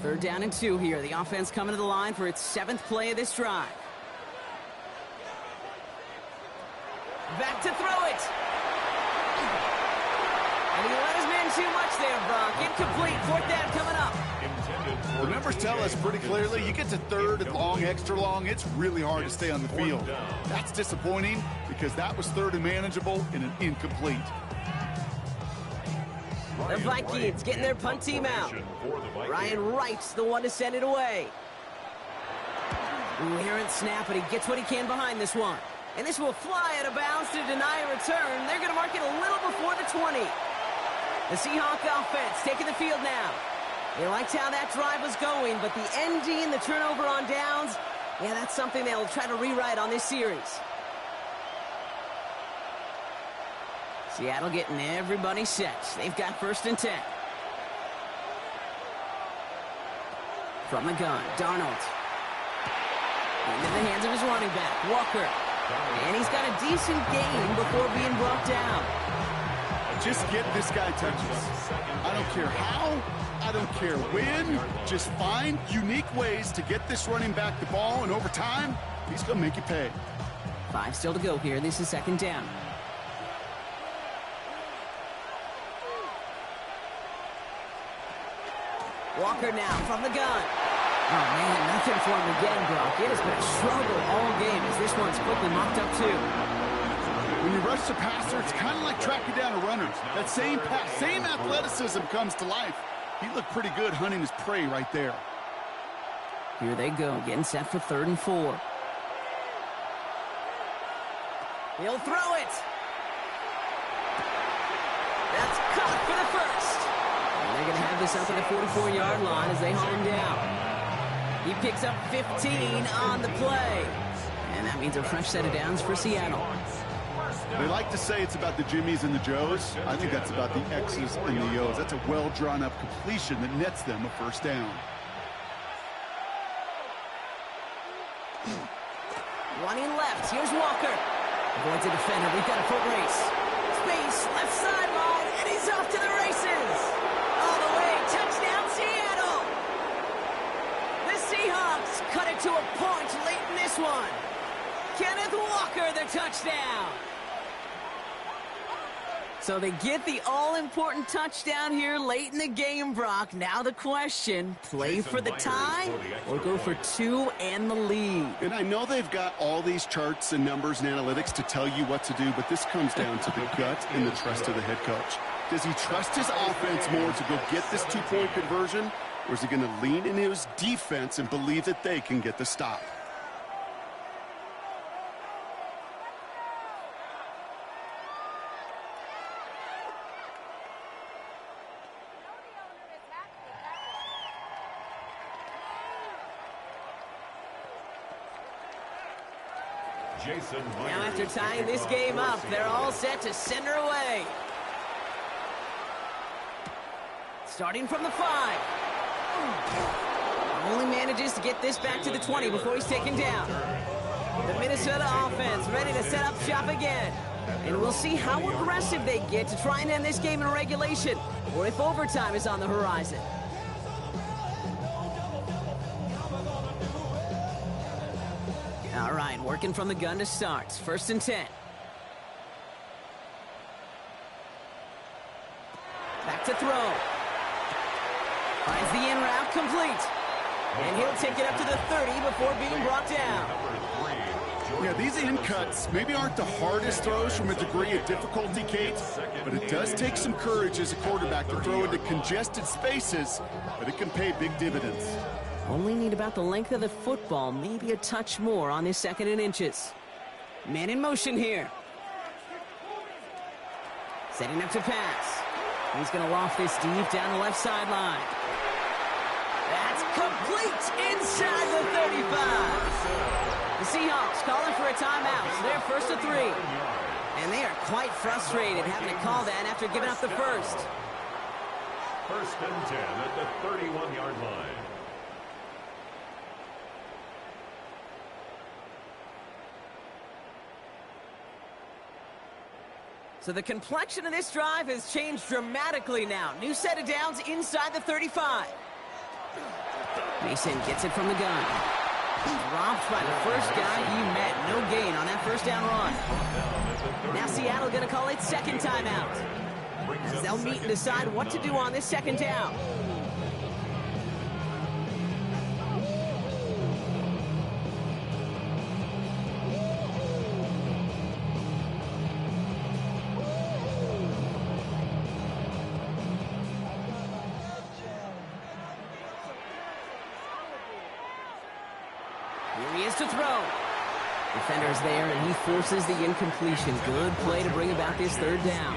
3rd down and 2 here. The offense coming to the line for its 7th play of this drive. Back to throw it. And he let his man too much there, Brock. Incomplete. 4th down coming up. The numbers tell us pretty clearly, you get to 3rd and long, extra long, it's really hard to stay on the field. That's disappointing because that was 3rd and manageable and an incomplete. The Vikings getting their punt team out. Ryan Wright's the one to send it away. Ooh, errant snap, and he gets what he can behind this one. And this will fly out of bounds to deny a return. They're going to mark it a little before the 20. The Seahawk offense taking the field now. They liked how that drive was going, but the ending, the turnover on downs, yeah, that's something they'll try to rewrite on this series. Seattle getting everybody set. They've got 1st and 10. From the gun, Darnold. Into the hands of his running back, Walker. And he's got a decent gain before being brought down. Just get this guy touches. I don't care how, I don't care when. Just find unique ways to get this running back the ball, and over time, he's going to make you pay. 5 still to go here. This is 2nd down. Walker now from the gun. Oh, man, nothing for him again, Brock. It has been a struggle all game as this one's quickly mocked up, too. When you rush the passer, it's kind of like tracking down a runner. That same pass, same athleticism comes to life. He looked pretty good hunting his prey right there. Here they go, getting set for 3rd and 4. He'll throw it. That's caught for the 1st. And they're going to have this up at the 44-yard line as they haul him down. He picks up 15 on the play. And that means a fresh set of downs for Seattle. They like to say it's about the Jimmies and the Joes. I think that's about the X's and the O's. That's a well-drawn-up completion that nets them a first down. Running left. Here's Walker. Avoids a defender. We've got a foot race. Space, left sideline, and he's off to the races. All the way. Touchdown, Seattle. The Seahawks cut it to a point late in this one. Kenneth Walker, the touchdown. So they get the all-important touchdown here late in the game, Brock. Now the question, play for the tie or go for two and the lead? And I know they've got all these charts and numbers and analytics to tell you what to do, but this comes down to the gut and the trust of the head coach. Does he trust his offense more to go get this two-point conversion, or is he going to lean into his defense and believe that they can get the stop? Now after tying this game up, they're all set to send her away. Starting from the 5. Only manages to get this back to the 20 before he's taken down. The Minnesota offense ready to set up shop again. And we'll see how aggressive they get to try and end this game in regulation, or if overtime is on the horizon. All right, working from the gun to start. 1st and 10. Back to throw. Finds the in route complete. And he'll take it up to the 30 before being brought down. Yeah, these in cuts maybe aren't the hardest throws from a degree of difficulty, Kate, but it does take some courage as a quarterback to throw into congested spaces, but it can pay big dividends. Only need about the length of the football, maybe a touch more on this 2nd and inches. Man in motion here. Setting up to pass. He's going to loft this deep down the left sideline. That's complete inside the 35. The Seahawks calling for a timeout, so they're 1st and 3. And they are quite frustrated having to call that after giving up the first. 1st and 10 at the 31-yard line. So the complexion of this drive has changed dramatically now. New set of downs inside the 35. Mason gets it from the gun. Dropped by the first guy he met. No gain on that first down run. Now Seattle going to call it 2nd timeout, as they'll meet and decide what to do on this 2nd down. Here he is to throw. Defender's there, and he forces the incompletion. Good play to bring about this 3rd down.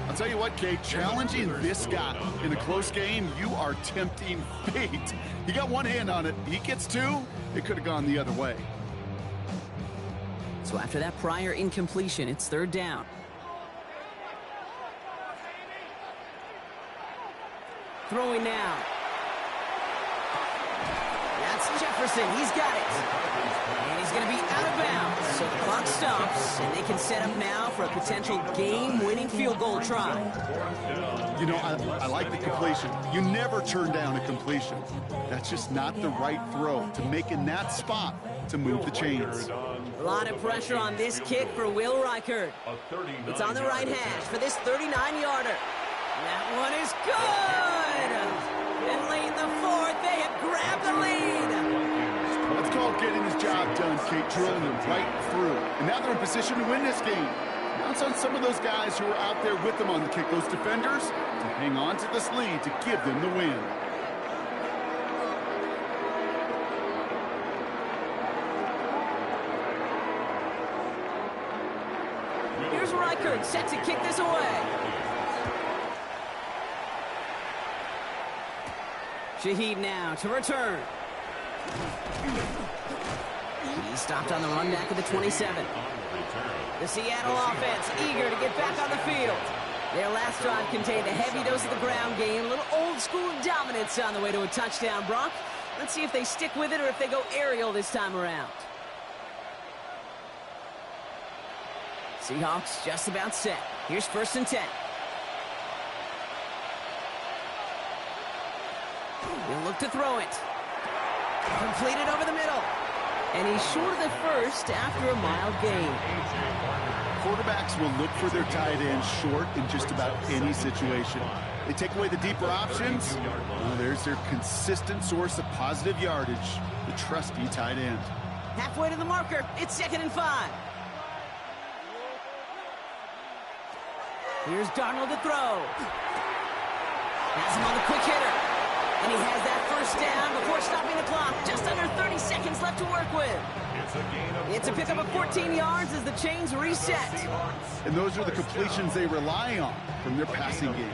I'll tell you what, Kate, challenging this guy in a close game, you are tempting fate. He got one hand on it. He gets 2. It could have gone the other way. So after that prior incompletion, it's 3rd down. Throwing now. That's Jefferson. He's got it. And he's going to be out of bounds. So the clock stops, and they can set up now for a potential game-winning field goal try. You know, I like the completion. You never turn down a completion. That's just not the right throw to make in that spot to move the chains. A lot of pressure on this kick for Will Reichert. It's on the right hash for this 39-yarder. That one is good! And late in the 4th, they have grabbed the lead. That's called getting his job done, Kate, drilling them right through. And now they're in position to win this game. Now it's on some of those guys who are out there with them on the kick, those defenders, to hang on to this lead to give them the win. Here's Reichert set to kick this away. Shaheed now to return. He stopped on the run back of the 27. The Seattle offense eager to get back on the field. Their last drive contained a heavy dose of the ground game, a little old-school dominance on the way to a touchdown, Brock. Let's see if they stick with it or if they go aerial this time around. Seahawks just about set. Here's 1st and 10. He'll look to throw it. Completed over the middle. And he's short of the first after a mild gain. Quarterbacks will look for their tight end short in just about any situation. They take away the deeper options. Well, there's their consistent source of positive yardage, the trusty tight end. Halfway to the marker. It's 2nd and 5. Here's Darnold to throw. Has him on the quick hitter. And he has that 1st down before stopping the clock. Just under 30 seconds left to work with. It's a pickup of 14 yards as the chains reset. And those are the completions they rely on from their passing game.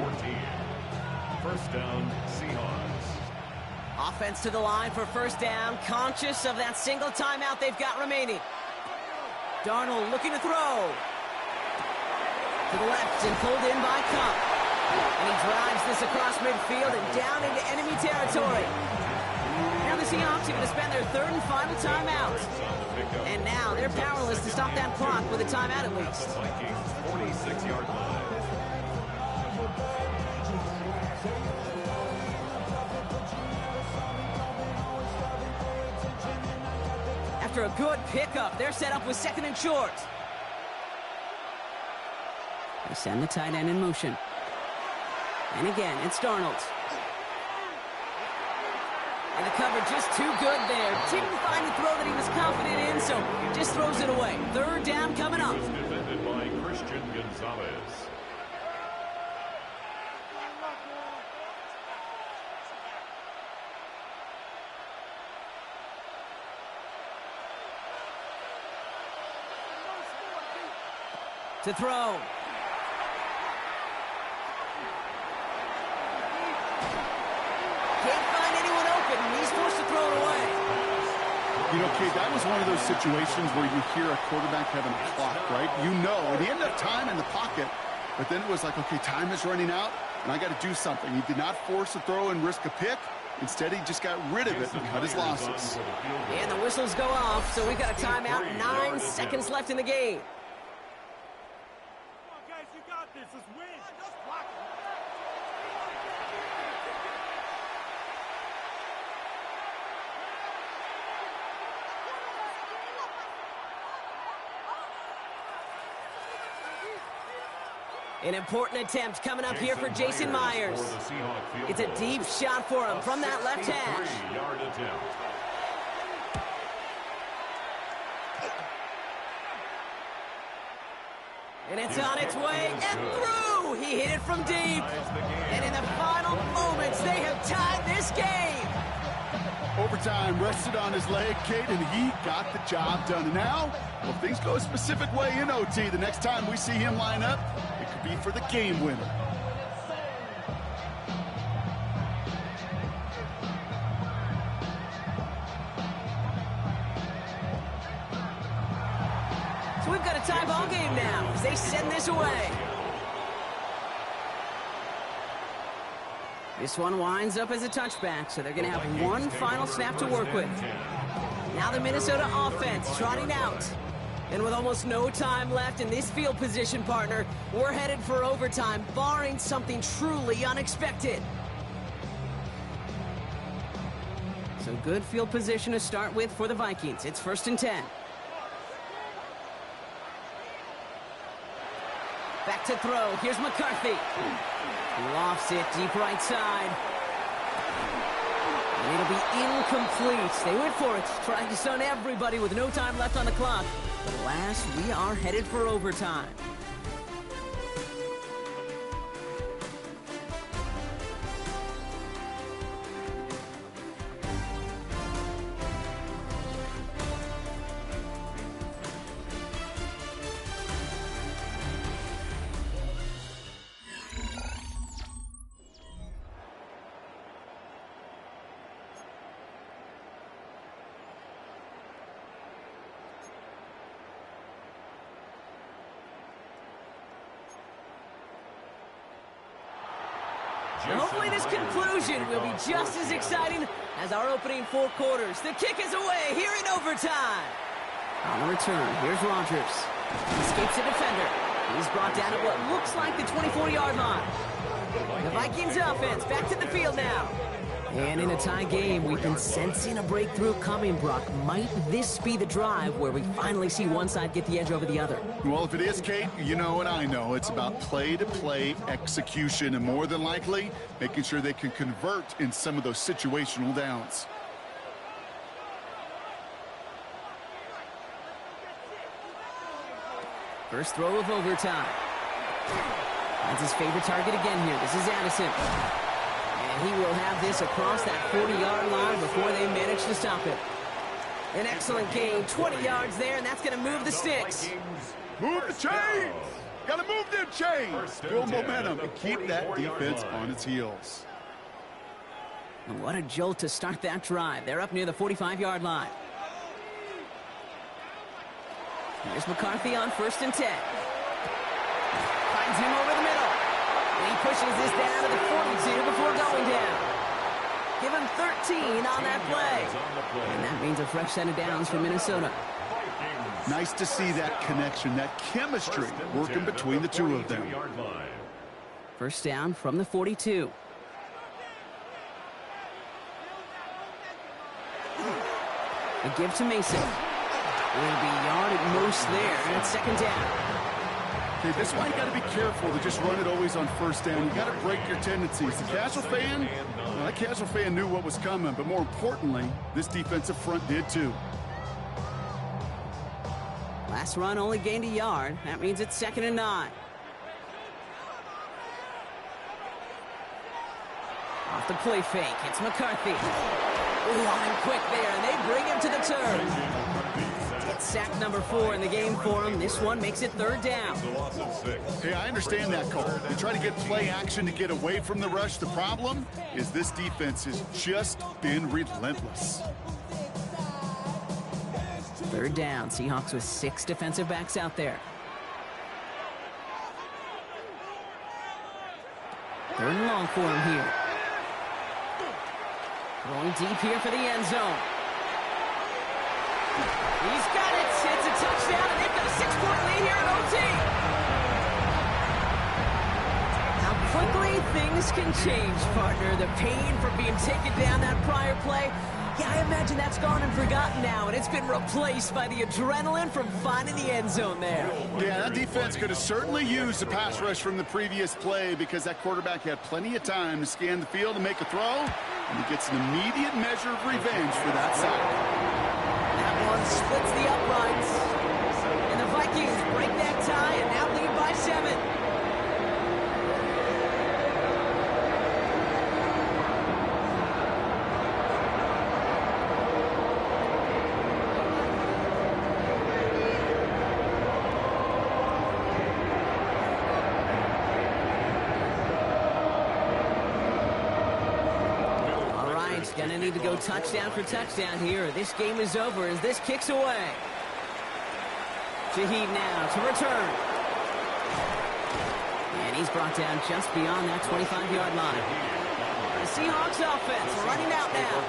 1st down, Seahawks. Offense to the line for 1st down, conscious of that single timeout they've got remaining. Darnold looking to throw. To the left and pulled in by Cup. And he drives this across midfield and down into enemy territory. Now the Seahawks are going to spend their 3rd and final timeout. And now they're powerless to stop that clock with a timeout at least. 46-yard line. After a good pickup, they're set up with 2nd and short. They send the tight end in motion. And again, it's Darnold. And the cover just too good there. Didn't find the throw that he was confident in, so just throws it away. 3rd down coming up. Defended by Christian Gonzalez. To throw. Can't find anyone open, and he's forced to throw it away. You know, Kate, that was one of those situations where you hear a quarterback having a clock, right? You know, and he ended up time in the pocket, but then it was like, okay, time is running out, and I got to do something. He did not force a throw and risk a pick. Instead, he just got rid of it and cut his losses. And the whistles go off, so we've got a timeout. 9 seconds left in the game. An important attempt coming up here for Jason Myers. It's a deep shot for him from that left hash. And it's on its way and through. He hit it from deep. And in the final moments, they have tied this game. Overtime rested on his leg, Kate, and he got the job done. And now, well, things go a specific way in OT. The next time we see him line up, it could be for the game winner. So we've got a tie ball game now as they send this away. This one winds up as a touchback, so they're going to have one final snap to work with. Now the Minnesota offense trotting out. And with almost no time left in this field position, partner, we're headed for overtime, barring something truly unexpected. So good field position to start with for the Vikings. It's 1st and 10. Back to throw. Here's McCarthy. Lofts it deep right side. And it'll be incomplete. They went for it, trying to stun everybody with no time left on the clock. But alas, we are headed for overtime. And hopefully this conclusion will be just as exciting as our opening 4 quarters. The kick is away here in overtime. On the return, here's Rodgers. He escapes a defender. He's brought down at what looks like the 24-yard line. The Vikings offense back to the field now. And in a tie game, we've been sensing a breakthrough coming, Brock. Might this be the drive where we finally see one side get the edge over the other? Well, if it is, Kate, you know and I know it's about play-to-play execution, and more than likely, making sure they can convert in some of those situational downs. First throw of overtime. That's his favorite target again here. This is Addison. And he will have this across that 40-yard line before they manage to stop it. An excellent gain, 20 yards there, and that's going to move the sticks. Move the chains! Got to move them chains! Build momentum and keep that defense on its heels. And what a jolt to start that drive. They're up near the 45-yard line. Here's McCarthy on 1st and 10. Finds him over the middle. And he pushes this down to the 42 before going down. Give him 13 on that play. And that means a fresh set of downs for Minnesota. Nice to see that connection, that chemistry working between the two of them. First down from the 42. A give to Mason. Will be a yard at most there, and it's 2nd down. Okay, this one you got to be careful to just run it always on 1st down. You got to break your tendencies. The casual fan, well, that casual fan knew what was coming, but more importantly, this defensive front did too. Last run only gained a yard. That means it's 2nd and 9. Off the play fake, it's McCarthy. Line quick there, and they bring him to the turf. It's sack number 4 in the game for him. This one makes it 3rd down. Hey, I understand that, Cole. They try to get play action to get away from the rush. The problem is this defense has just been relentless. 3rd down. Seahawks with 6 defensive backs out there. 3rd and long for him here. Going deep here for the end zone. He's got it. It's a touchdown, and they've got a 6-point lead here in OT. How quickly things can change, partner. The pain from being taken down that prior play, yeah, I imagine that's gone and forgotten now, and it's been replaced by the adrenaline from finding the end zone there. Yeah, that defense could have certainly used the pass rush from the previous play because that quarterback had plenty of time to scan the field and make a throw, and he gets an immediate measure of revenge for that sack. That one splits the uprights, and the Vikings break that tie and now lead by 7. Gonna need to go touchdown for touchdown here. This game is over as this kicks away. Shaheed now to return. And he's brought down just beyond that 25-yard line. The Seahawks offense running out now.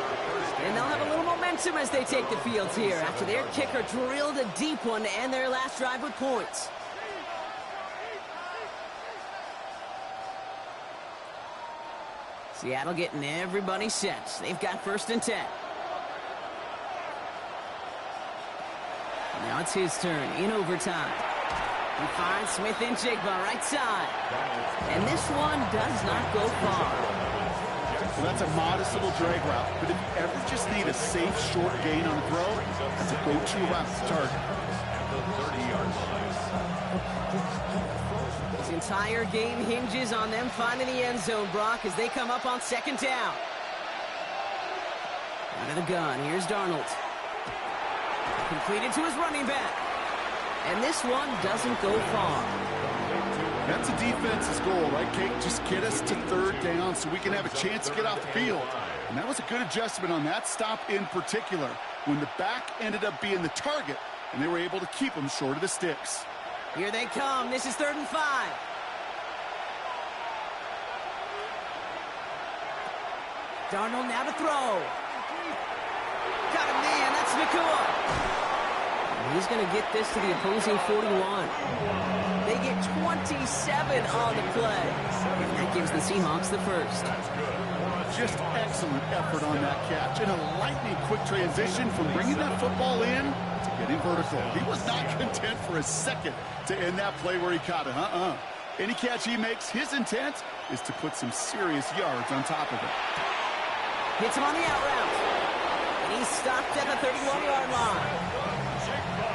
And they'll have a little momentum as they take the field here after their kicker drilled a deep one to end their last drive with points. Seattle getting everybody set. They've got 1st and 10. Now it's his turn in overtime. He finds Smith and Jigba right side. And this one does not go far. Well, that's a modest little drag route, but if you ever just need a safe short gain on a throw, that's a go-to route to target. This entire game hinges on them finding the end zone, Brock, as they come up on 2nd down. Out of the gun, here's Darnold. Completed to his running back. And this one doesn't go far. That's a defense's goal, right, Kate? Just get us to 3rd down so we can have a chance to get off the field. And that was a good adjustment on that stop in particular, when the back ended up being the target, and they were able to keep him short of the sticks. Here they come. This is 3rd and 5. Darnold now to throw. Got a man, that's Nakua. He's going to get this to the opposing 41. They get 27 on the play. And that gives the Seahawks the first. Just excellent effort on that catch. And a lightning quick transition from bringing that football in to getting vertical. He was not content for a second to end that play where he caught it. Any catch he makes, his intent is to put some serious yards on top of it. Hits him on the out route. And he's stopped at the 31-yard line.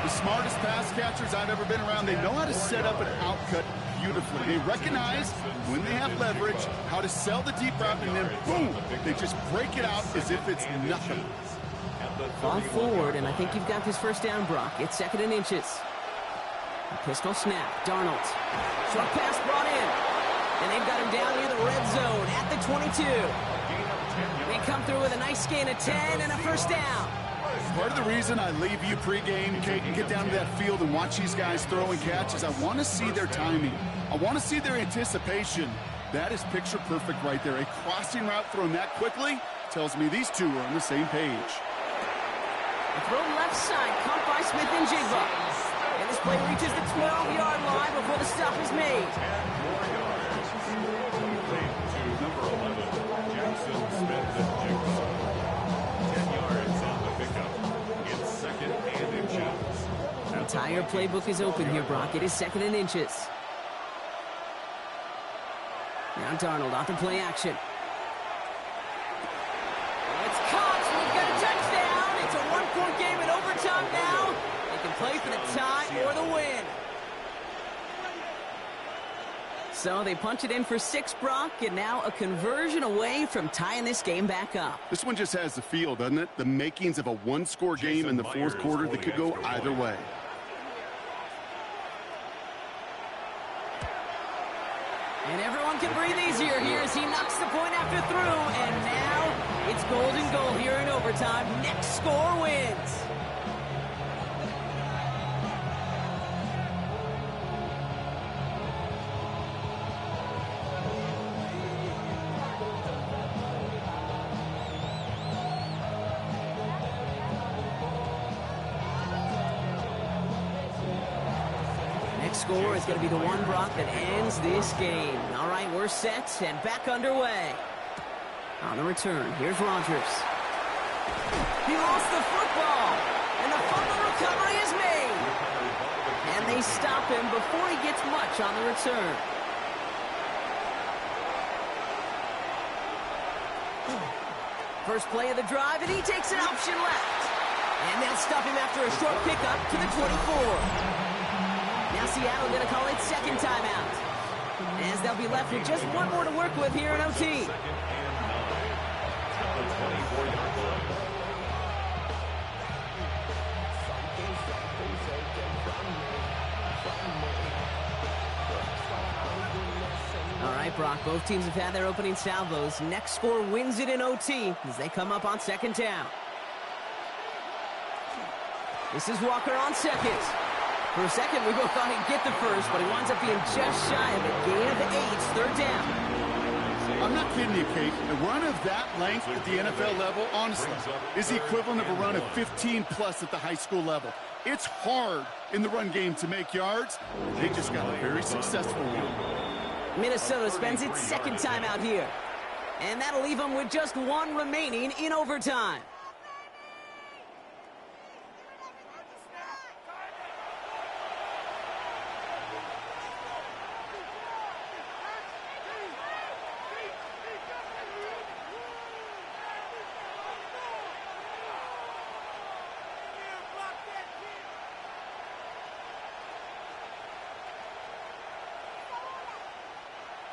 The smartest pass catchers I've ever been around, they know how to set up an outcut beautifully. They recognize when they have leverage, how to sell the deep route, and then boom, they just break it out as if it's nothing. Ball forward, and I think you've got this first down, Brock. It's 2nd and inches. A pistol snap. Darnold. Short pass brought in. And they've got him down near the red zone at the 22. They come through with a nice gain of 10 and a first down. Part of the reason I leave you pregame, Kate, and get down to that field and watch these guys throw and catch is I want to see their timing. I want to see their anticipation. That is picture perfect right there. A crossing route thrown that quickly tells me these two are on the same page. A throw left side, caught by Smith and Jigba. And this play reaches the 12-yard line before the stop is made. 10 yards on the pickup. It's 2nd and inches. The entire playbook is open here, Brock. It is 2nd and inches. Now Darnold off the play action. It's caught. We've got a touchdown. It's a 1-point game in overtime now. They can play for the tie or the win. So they punch it in for 6, Brock, and now a conversion away from tying this game back up. This one just has the feel, doesn't it? The makings of a one-score game in the fourth quarter that could go either way. And everyone can breathe easier here as he knocks the point after through. And now it's golden goal here in overtime. Next score wins. Score is going to be the one, Brock, that ends this game. All right, we're set and back underway. On the return, here's Rodgers. He lost the football, and the fumble recovery is made. And they stop him before he gets much on the return. First play of the drive, and he takes an option left. And they'll stop him after a short pickup to the 24. Now Seattle going to call its 2nd timeout, as they'll be left with just one more to work with here in OT. All right, Brock, both teams have had their opening salvos. Next score wins it in OT as they come up on 2nd down. This is Walker on 2nd. For a second, we both thought he'd get the first, but he winds up being just shy of a gain of 8, 3rd down. I'm not kidding you, Kate. A run of that length at the NFL level, honestly, is the equivalent of a run of 15-plus at the high school level. It's hard in the run game to make yards. They just got a very successful one. Minnesota spends its 2nd timeout here. And that'll leave them with just one remaining in overtime.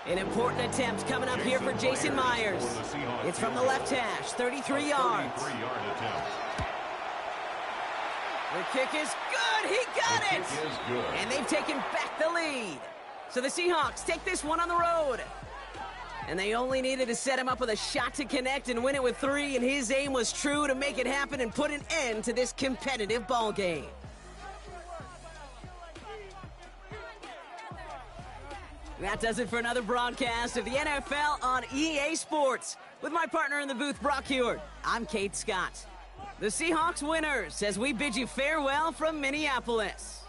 An important attempt coming up here for Jason Myers. It's from the left hash, 33 yards. The kick is good. He got it. And they've taken back the lead. So the Seahawks take this one on the road. And they only needed to set him up with a shot to connect and win it with 3, and his aim was true to make it happen and put an end to this competitive ball game. That does it for another broadcast of the NFL on EA Sports. With my partner in the booth, Brock Heward, I'm Kate Scott. The Seahawks winners as we bid you farewell from Minneapolis.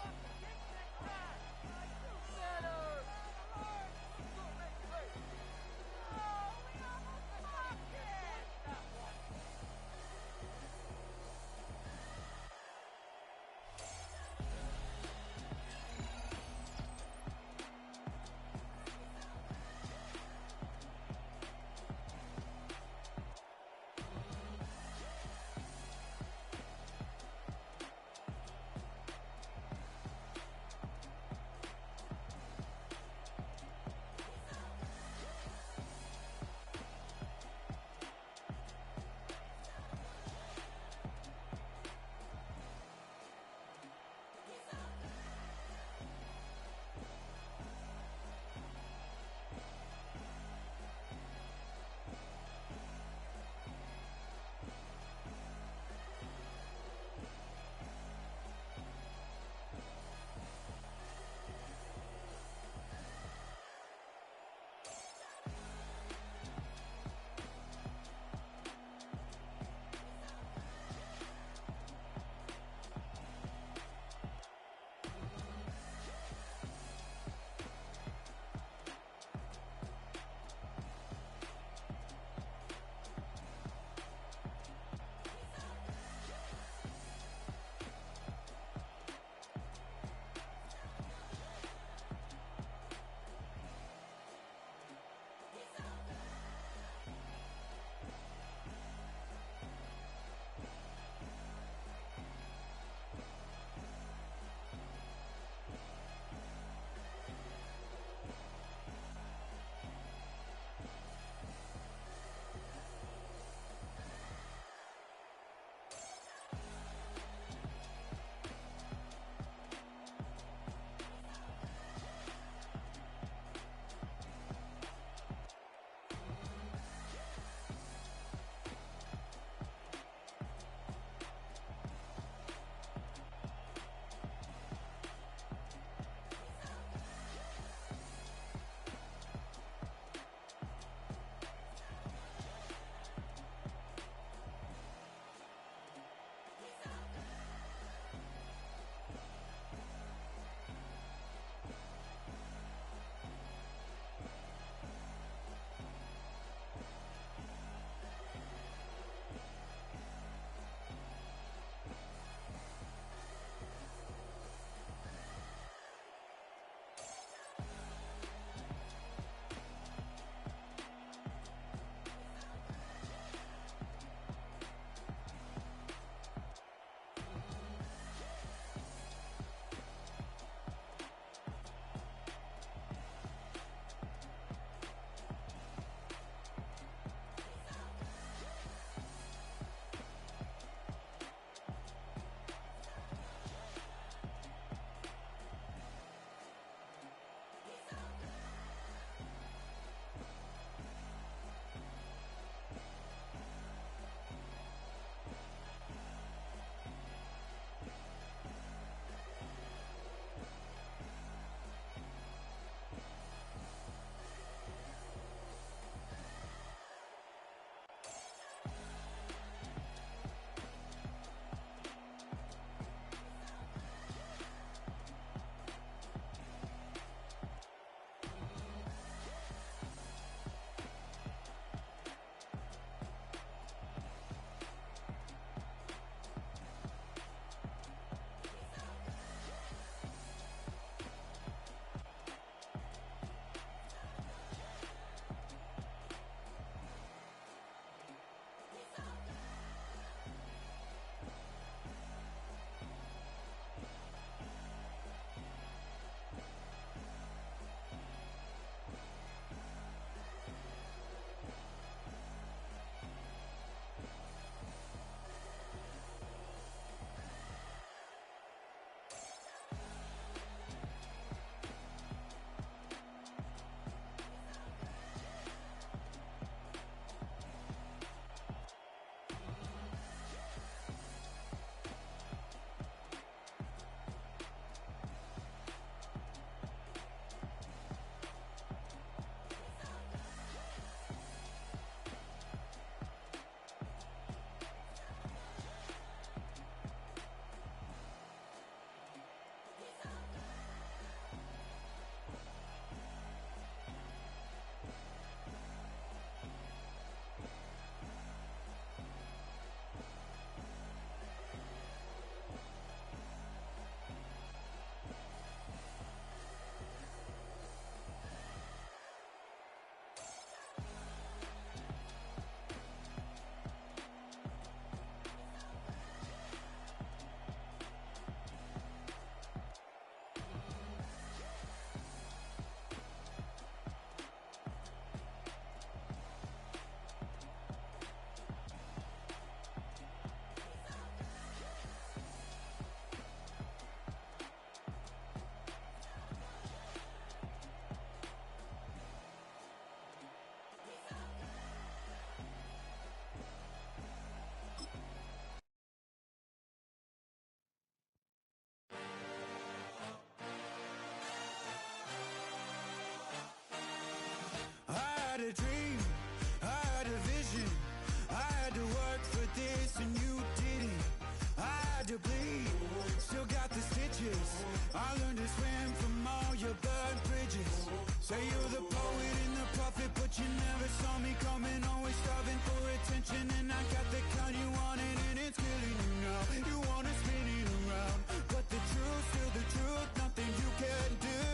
but you never saw me coming. Always starving for attention, and I got the kind you wanted, and it's killing you now. You wanna spin it around, but the truth's still the truth. Nothing you can do.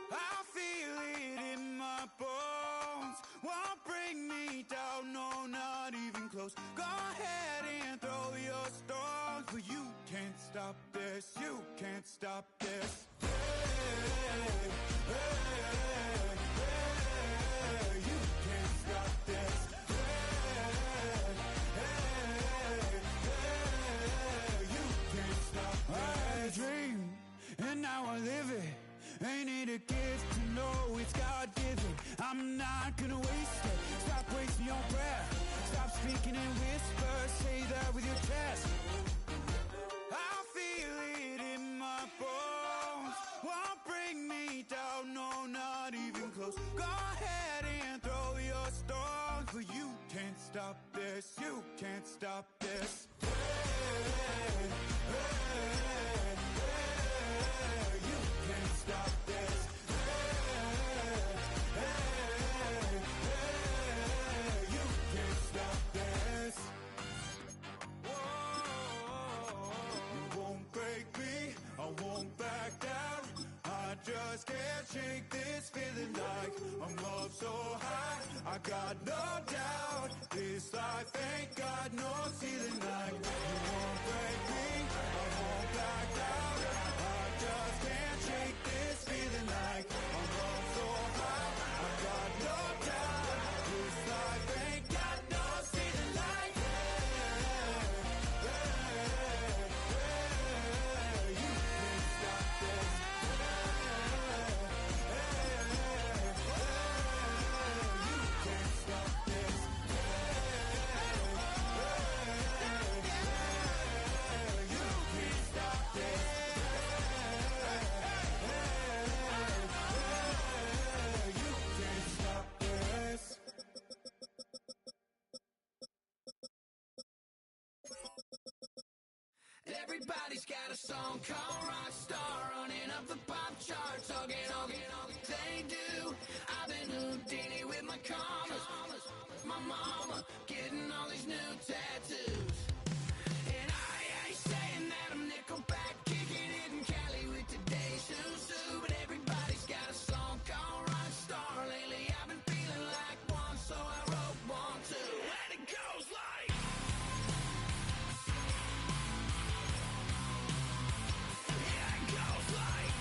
I feel it in my bones. Won't bring me down, no, not even close. Go ahead and throw your stones, but you can't stop this. You can't stop this. You can't stop this. You can't stop this. I had a dream, and now I live it. Ain't it a gift to know it's God-given? I'm not gonna waste it. Stop wasting your breath. Stop speaking in whispers. Say that with your chest. I feel it in my bones. Won't bring me down, no, not even close. Go ahead and throw your stones, but you can't stop this. You can't stop this. You can't stop this. You can't stop this. You won't break me, I won't back down. I just can't shake this feeling like I'm up so high. I got no doubt this life ain't got no ceiling like. You won't break me, I won't back down. I just can't shake this feeling like I'm up so high. I got no doubt this life ain't got no ceiling like. You can't stop this. You can't stop this. You can't stop this. You can't stop this. Everybody's got a song called Rockstar, running up the pop charts, hugging, they do. I've been Houdini with my commas, my mama getting all these new tattoos. And I ain't saying that I'm Nickelback, kicking it in Cali with today's Susu, but everybody's got a song called Rockstar. Lately I've been feeling like one, so I wrote one too. And it goes like, yeah, it goes like,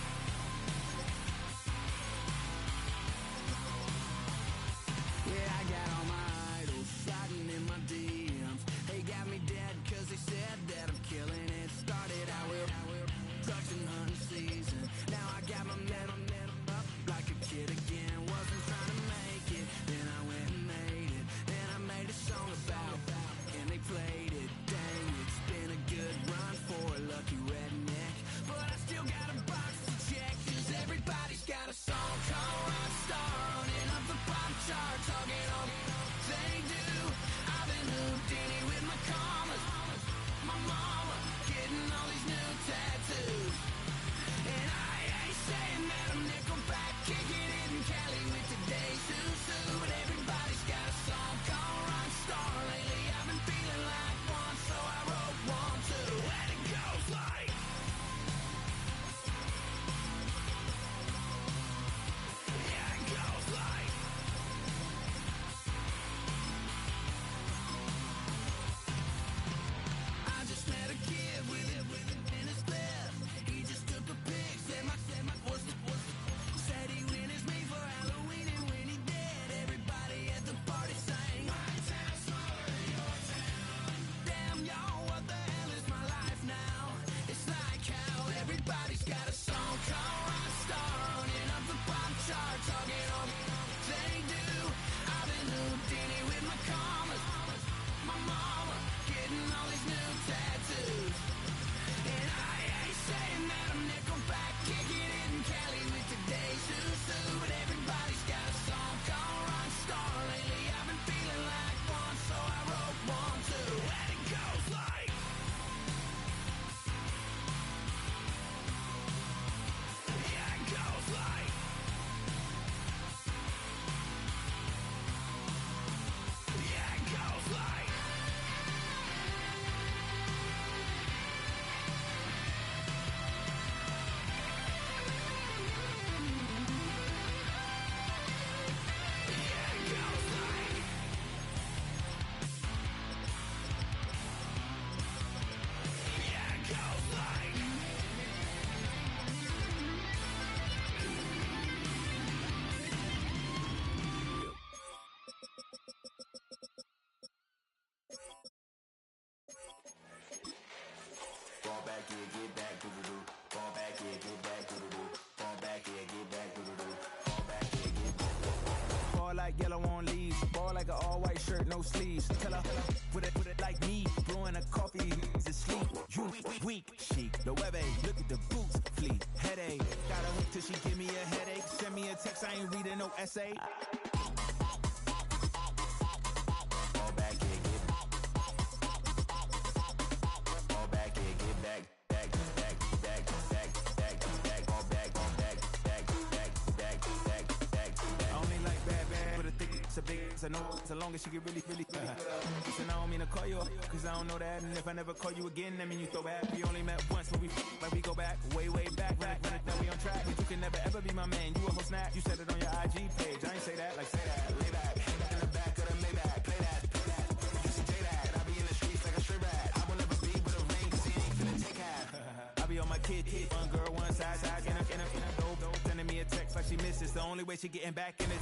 yellow on leaves. Ball like an all-white shirt, no sleeves. Tell her, put it like me. Blowing a coffee, he's asleep. You weak, chic. The web look at the boots, fleet. Headache, got a hook till she give me a headache. Send me a text, I ain't reading no essay. Fall back here, get fall back here, get back. It's a big, it's a no, so long as she get really. Listen, I don't mean to call you up, cause I don't know that. And if I never call you again, that mean you throw back. We only met once, but we go back, way back. Run it, now we on track. You can never ever be my man. You a whole snap, you said it on your IG page. I ain't say that, like say that. Lay back, in the back of the Maybach. Play that. You should say that. I be in the streets like a stray rat. I will never be with a ring, cause he ain't finna take half. I be on my kid, one girl, one side, in a dope. Sending me a text like she misses. The only way she getting back in it.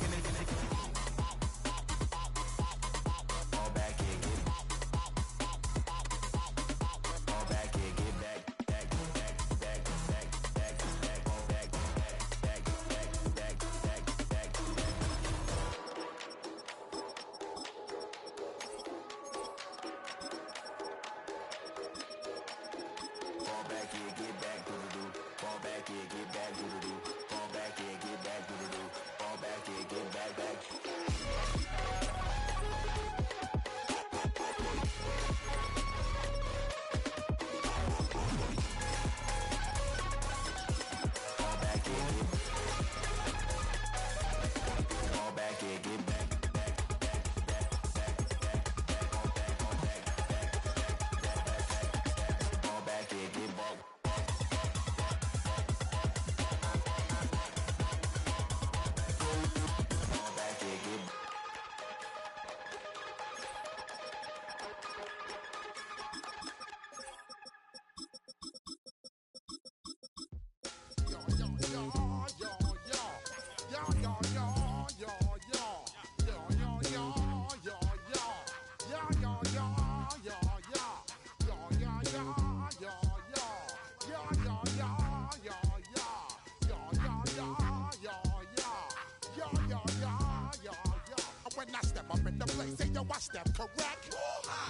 I step correct.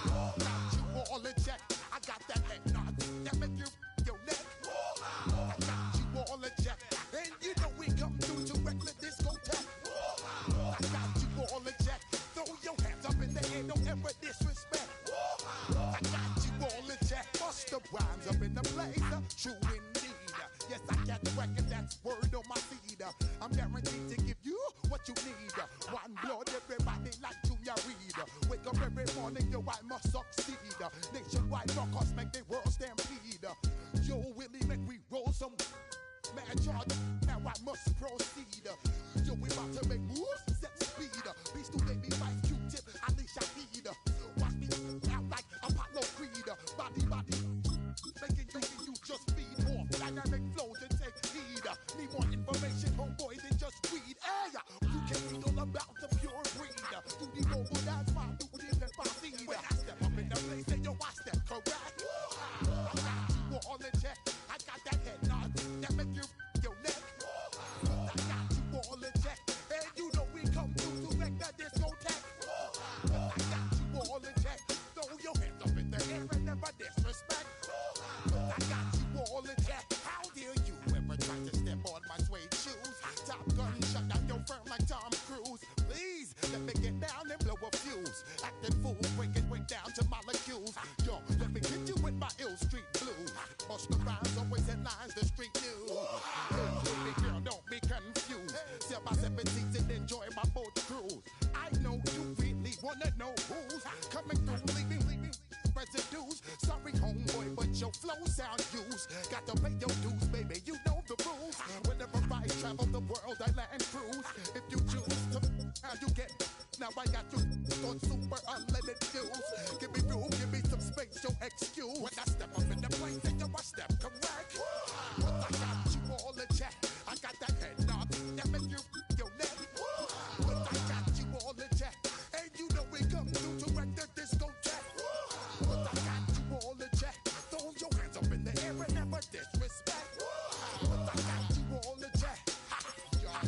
Got you all in check. I got that head nod that make you your neck. I got you all in check. And you know we come through to wreck the discotheque. I got you all in check. Throw your hands up in the air, don't ever disrespect. I got you all in check. Bust the rhymes up in the place. True indeed. Yes, I got the record, that's word on my feed. I'm guaranteed to give you what you need. One blood, everybody like Junior Reed. Wake up every morning, yo, I must succeed. Nationwide rockers make the world stampede. Yo, Willie, make we roll some mad charge. Now I must proceed. Yo, we about to make moves, set speed. Beast to baby, Vice Q-tip, Alicia Heed. Watch me out like Apollo Creed. Body, making you just feed more dynamic flows and take heed. Need more information, homeboy, than just weed. Hey, you can read all about the pure breed. You need more, that's my duty and my seed. When I step up in the place, then yo, I step correct. I got you all in check. I got that head nod that make you your neck. I got you all in check. And you know we come through to wreck the discotheque. I got you all in check. Throw your hands up in the air and never disrespect. I got you all in check. How dare you ever try to step on my suede shoes? Top Gun shut down your firm like Tom Cruise. Please let me get down and blow a fuse. Acting fool, break down to molecules. Yo, let me hit you with my ill street blues. Bust the rhymes, always headlines, the street news. Hey, baby girl, don't be confused. Sell my 17s and enjoy my boat cruise. I know you really wanna know who's coming through, leaving residues. Sorry, homeboy, but your flow sound used. Got to pay your dues, baby, you know the rules. Whenever I travel the world, I land cruise. If you choose to, how you get. Now I got you on super unleaded fuels. Give me room, give me some space, your excuse. When I step up in the place, then I step correct. But I got you all in check. I got that head nod that make you your neck. But I got you all in check. And you know we come through to wreck the discotheque. But I got you all in check. Throw your hands up in the air and never disrespect. But I got you all in check.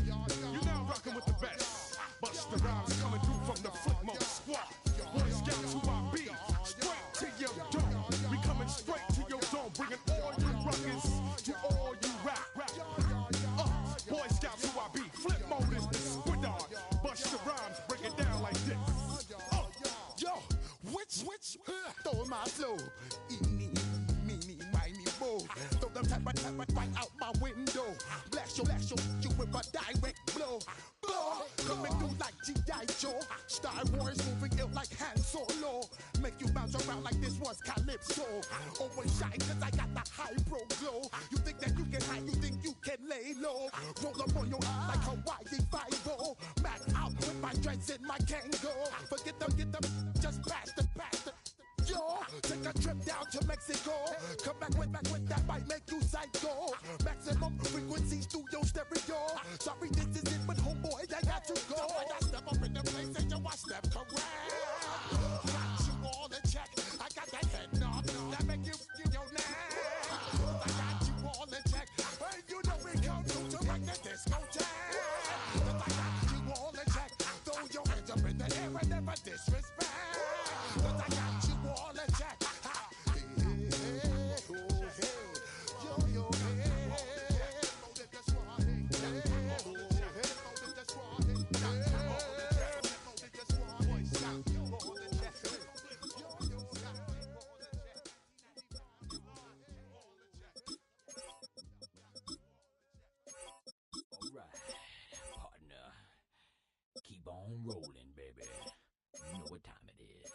You're now rocking with the best. Busta Rhymes fly slow. Eeny, meeny, miny, mo. Throw them tap right out my window. Blast you with a direct blow. Blow, coming through like G.I. Joe. Star Wars moving ill like Han Solo. Make you bounce around like this was Calypso. Always shine cause I got the high pro glow. You think that you can hide, you think you can lay low. Roll up on your eye like Hawaii 5-0. Mac out with my dreads in my Kango. Forget them, get them, just pass the. Yo, take a trip down to Mexico. Come back with that might make you psycho. Maximum frequencies through your stereo. Sorry, this is it, but homeboy, I got to go. I step up in the place and you watch step correct. Got you all in check. I got that head knock that make you your name. I got you all in check. Hey, you know we come through to rock the discotheque. I got you all in check. Throw your hands up in the air and never disrespect. I got you all in check. Keep on rolling, baby. You know what time it is.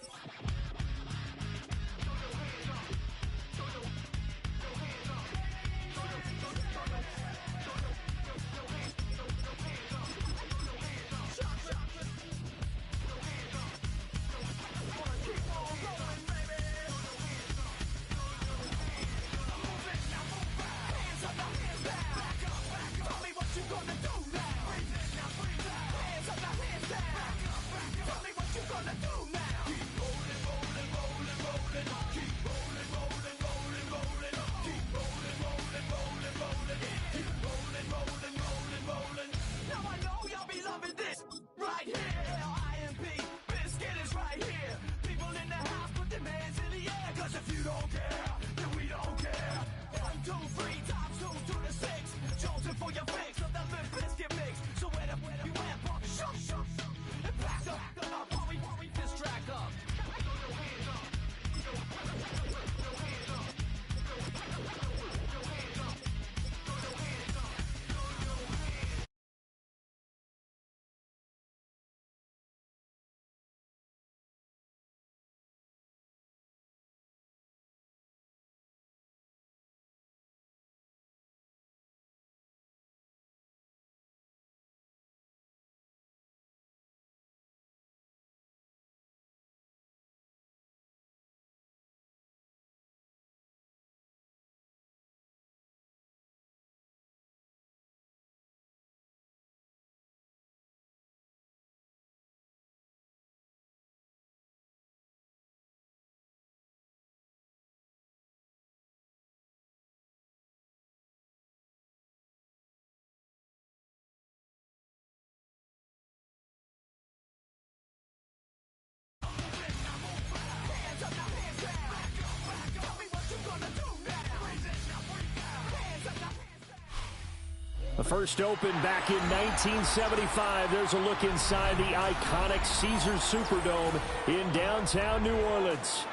The first opened back in 1975. There's a look inside the iconic Caesars Superdome in downtown New Orleans.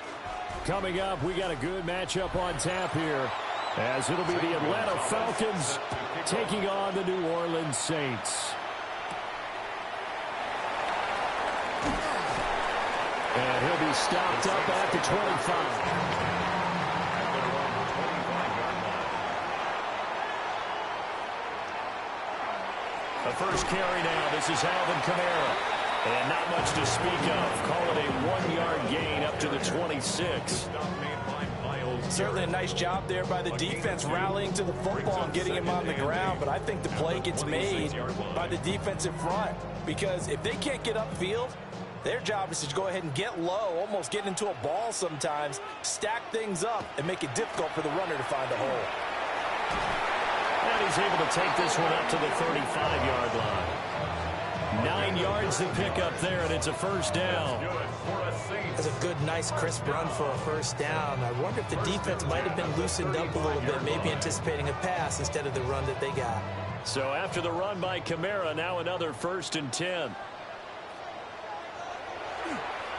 Coming up, we got a good matchup on tap here, as it'll be the Atlanta Falcons taking on the New Orleans Saints. And he'll be stopped up at the 25. The first carry now. This is Alvin Kamara. And not much to speak of. Call it a 1-yard gain up to the 26. Certainly a nice job there by the defense rallying to the football and getting him on the ground. But I think the play gets made by the defensive front. Because if they can't get upfield, their job is to go ahead and get low, almost get into a ball sometimes, stack things up, and make it difficult for the runner to find a hole. And he's able to take this one up to the 35-yard line. 9 yards to pick up there, and it's a first down. That's a good, nice, crisp run for a first down. I wonder if the defense might have been loosened up a little bit, maybe anticipating a pass instead of the run that they got. So after the run by Kamara, now another 1st and 10.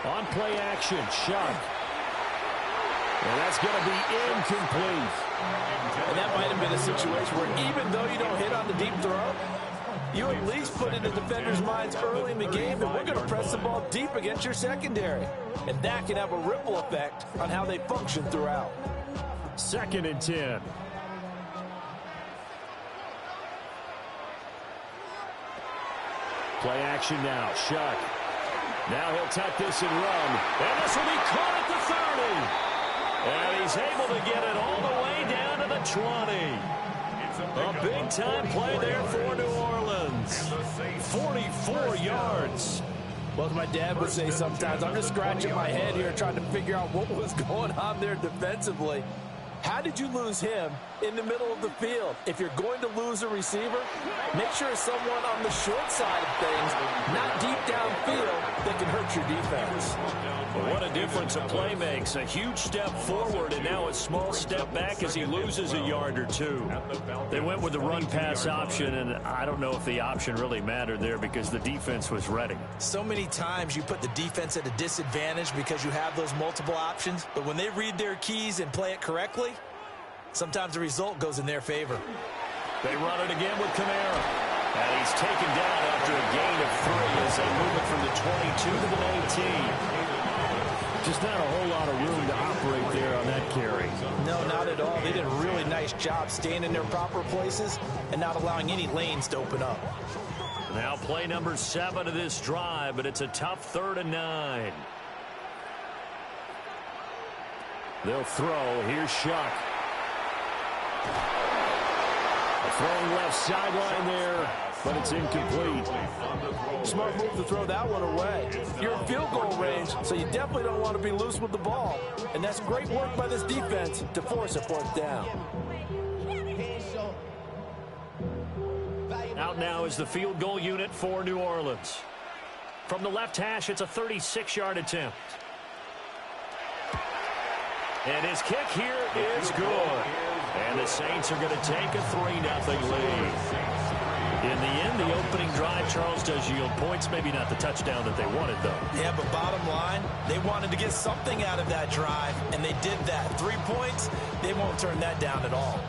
On play action, Sharp. And that's going to be incomplete. And that might have been a situation where even though you don't hit on the deep throw, you at least put in the defender's minds early in the game that we're going to press the ball deep against your secondary. And that can have a ripple effect on how they function throughout. 2nd and 10. Play action now. Shuck. Now he'll tuck this and run. And this will be caught at the 30. And he's able to get it all the way down to the 20. A big-time play there for New Orleans. 44 yards. Well, as my dad would say sometimes, I'm just scratching my head here trying to figure out what was going on there defensively. How did you lose him in the middle of the field? If you're going to lose a receiver, make sure it's someone on the short side of things, not deep downfield, that can hurt your defense. Well, what a difference a play makes. A huge step forward and now a small step back as he loses a yard or two. They went with the run-pass option, and I don't know if the option really mattered there because the defense was ready. So many times you put the defense at a disadvantage because you have those multiple options, but when they read their keys and play it correctly, sometimes the result goes in their favor. They run it again with Kamara. And he's taken down after a gain of 3 as they move it from the 22 to the 19. Just not a whole lot of room to operate there on that carry. No, not at all. They did a really nice job staying in their proper places and not allowing any lanes to open up. Now play number 7 of this drive, but it's a tough 3rd and 9. They'll throw. Here's Shuck. A throwing left sideline there, but it's incomplete. Smart move to throw that one away. You're in field goal range, so you definitely don't want to be loose with the ball. And that's great work by this defense to force a 4th down. Out now is the field goal unit for New Orleans. From the left hash, it's a 36-yard attempt. And his kick here is good. And the Saints are going to take a 3-0 lead. In the end, the opening drive, Charles, does yield points. Maybe not the touchdown that they wanted, though. Yeah, but bottom line, they wanted to get something out of that drive, and they did that. 3 points, they won't turn that down at all.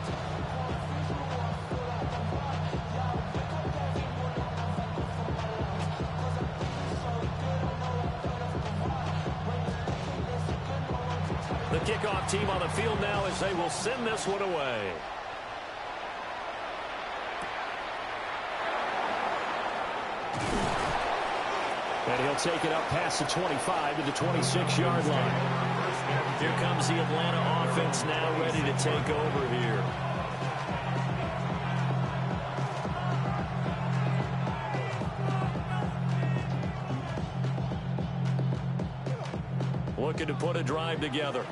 The kickoff team on the field now as they will send this one away. And he'll take it up past the 25 to the 26-yard line. Here comes the Atlanta offense now ready to take over here. Looking to put a drive together.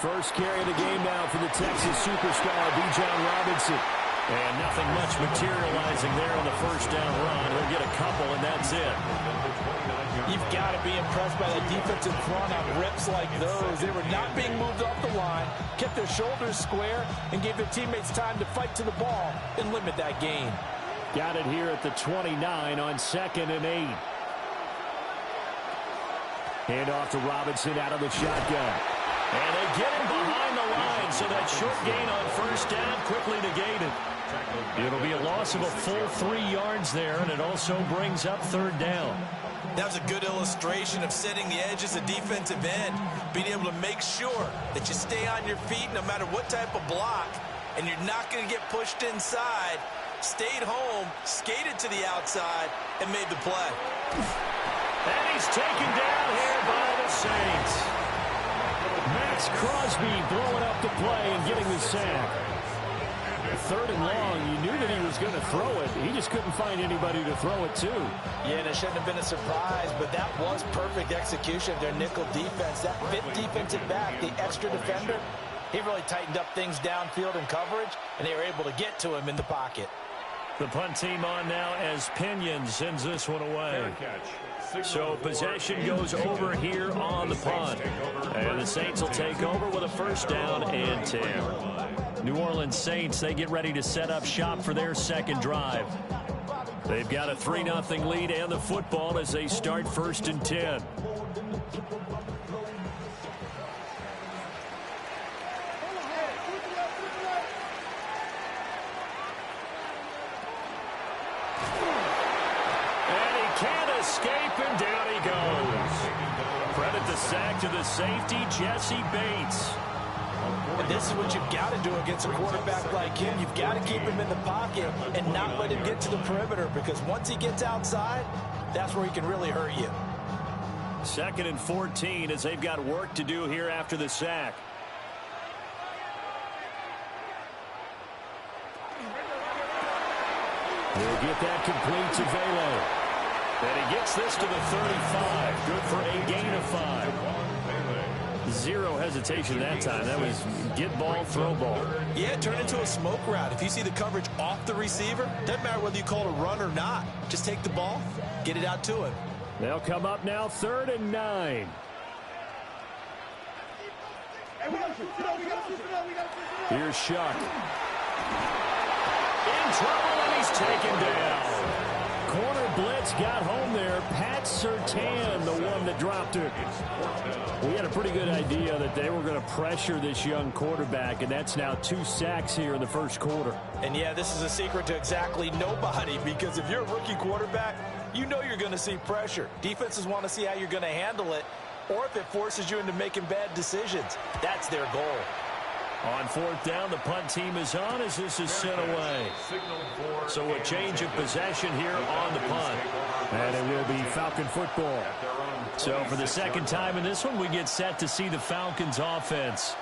First carry of the game now for the Texas superstar, Bijan Robinson. And nothing much materializing there on the first down run. He'll get a couple, and that's it. You've got to be impressed by the defensive front on rips like those. They were not being moved off the line, kept their shoulders square, and gave their teammates time to fight to the ball and limit that gain. Got it here at the 29 on 2nd and 8. Hand off to Robinson out of the shotgun. And they get him behind the line, so that short gain on first down quickly negated. It'll be a loss of a full 3 yards there, and it also brings up 3rd down. That was a good illustration of setting the edge as a defensive end, being able to make sure that you stay on your feet no matter what type of block, and you're not going to get pushed inside. Stayed home, skated to the outside, and made the play. And he's taken down here by the Saints. Max Crosby blowing up the play and getting the sack. 3rd and long, you knew that he was going to throw it. He just couldn't find anybody to throw it to. Yeah, and it shouldn't have been a surprise, but that was perfect execution of their nickel defense. That 5th defensive back, the extra defender, he really tightened up things downfield in coverage, and they were able to get to him in the pocket. The punt team on now as Pinion sends this one away. So possession goes over here on the punt. And the Saints will take over with a 1st down and 10. New Orleans Saints, they get ready to set up shop for their 2nd drive. They've got a 3-0 lead and the football as they start 1st and 10. And he can't escape, and down he goes. Credit the sack to the safety, Jesse Bates. And this is what you've got to do against a quarterback like him. You've got to keep him in the pocket and not let him get to the perimeter, because once he gets outside, that's where he can really hurt you. 2nd and 14 as they've got work to do here after the sack. He'll get that complete to Velo. And he gets this to the 35. Good for a gain of 5. Zero hesitation that time. That was get ball, throw ball. Yeah, turn into a smoke route. If you see the coverage off the receiver, doesn't matter whether you call it a run or not. Just take the ball, get it out to him. They'll come up now 3rd and 9. Here's Shuck. In trouble, and he's taken down. Corner blitz got home there. Pat Surtain, the one that dropped it. We had a pretty good idea that they were going to pressure this young quarterback, and that's now 2 sacks here in the first quarter. And, yeah, this is a secret to exactly nobody, because if you're a rookie quarterback, you know you're going to see pressure. Defenses want to see how you're going to handle it, or if it forces you into making bad decisions. That's their goal. On 4th down, the punt team is on as this is sent away. So a change of possession here on the punt. And it will be Falcon football. So for the 2nd time in this one, we get set to see the Falcons offense.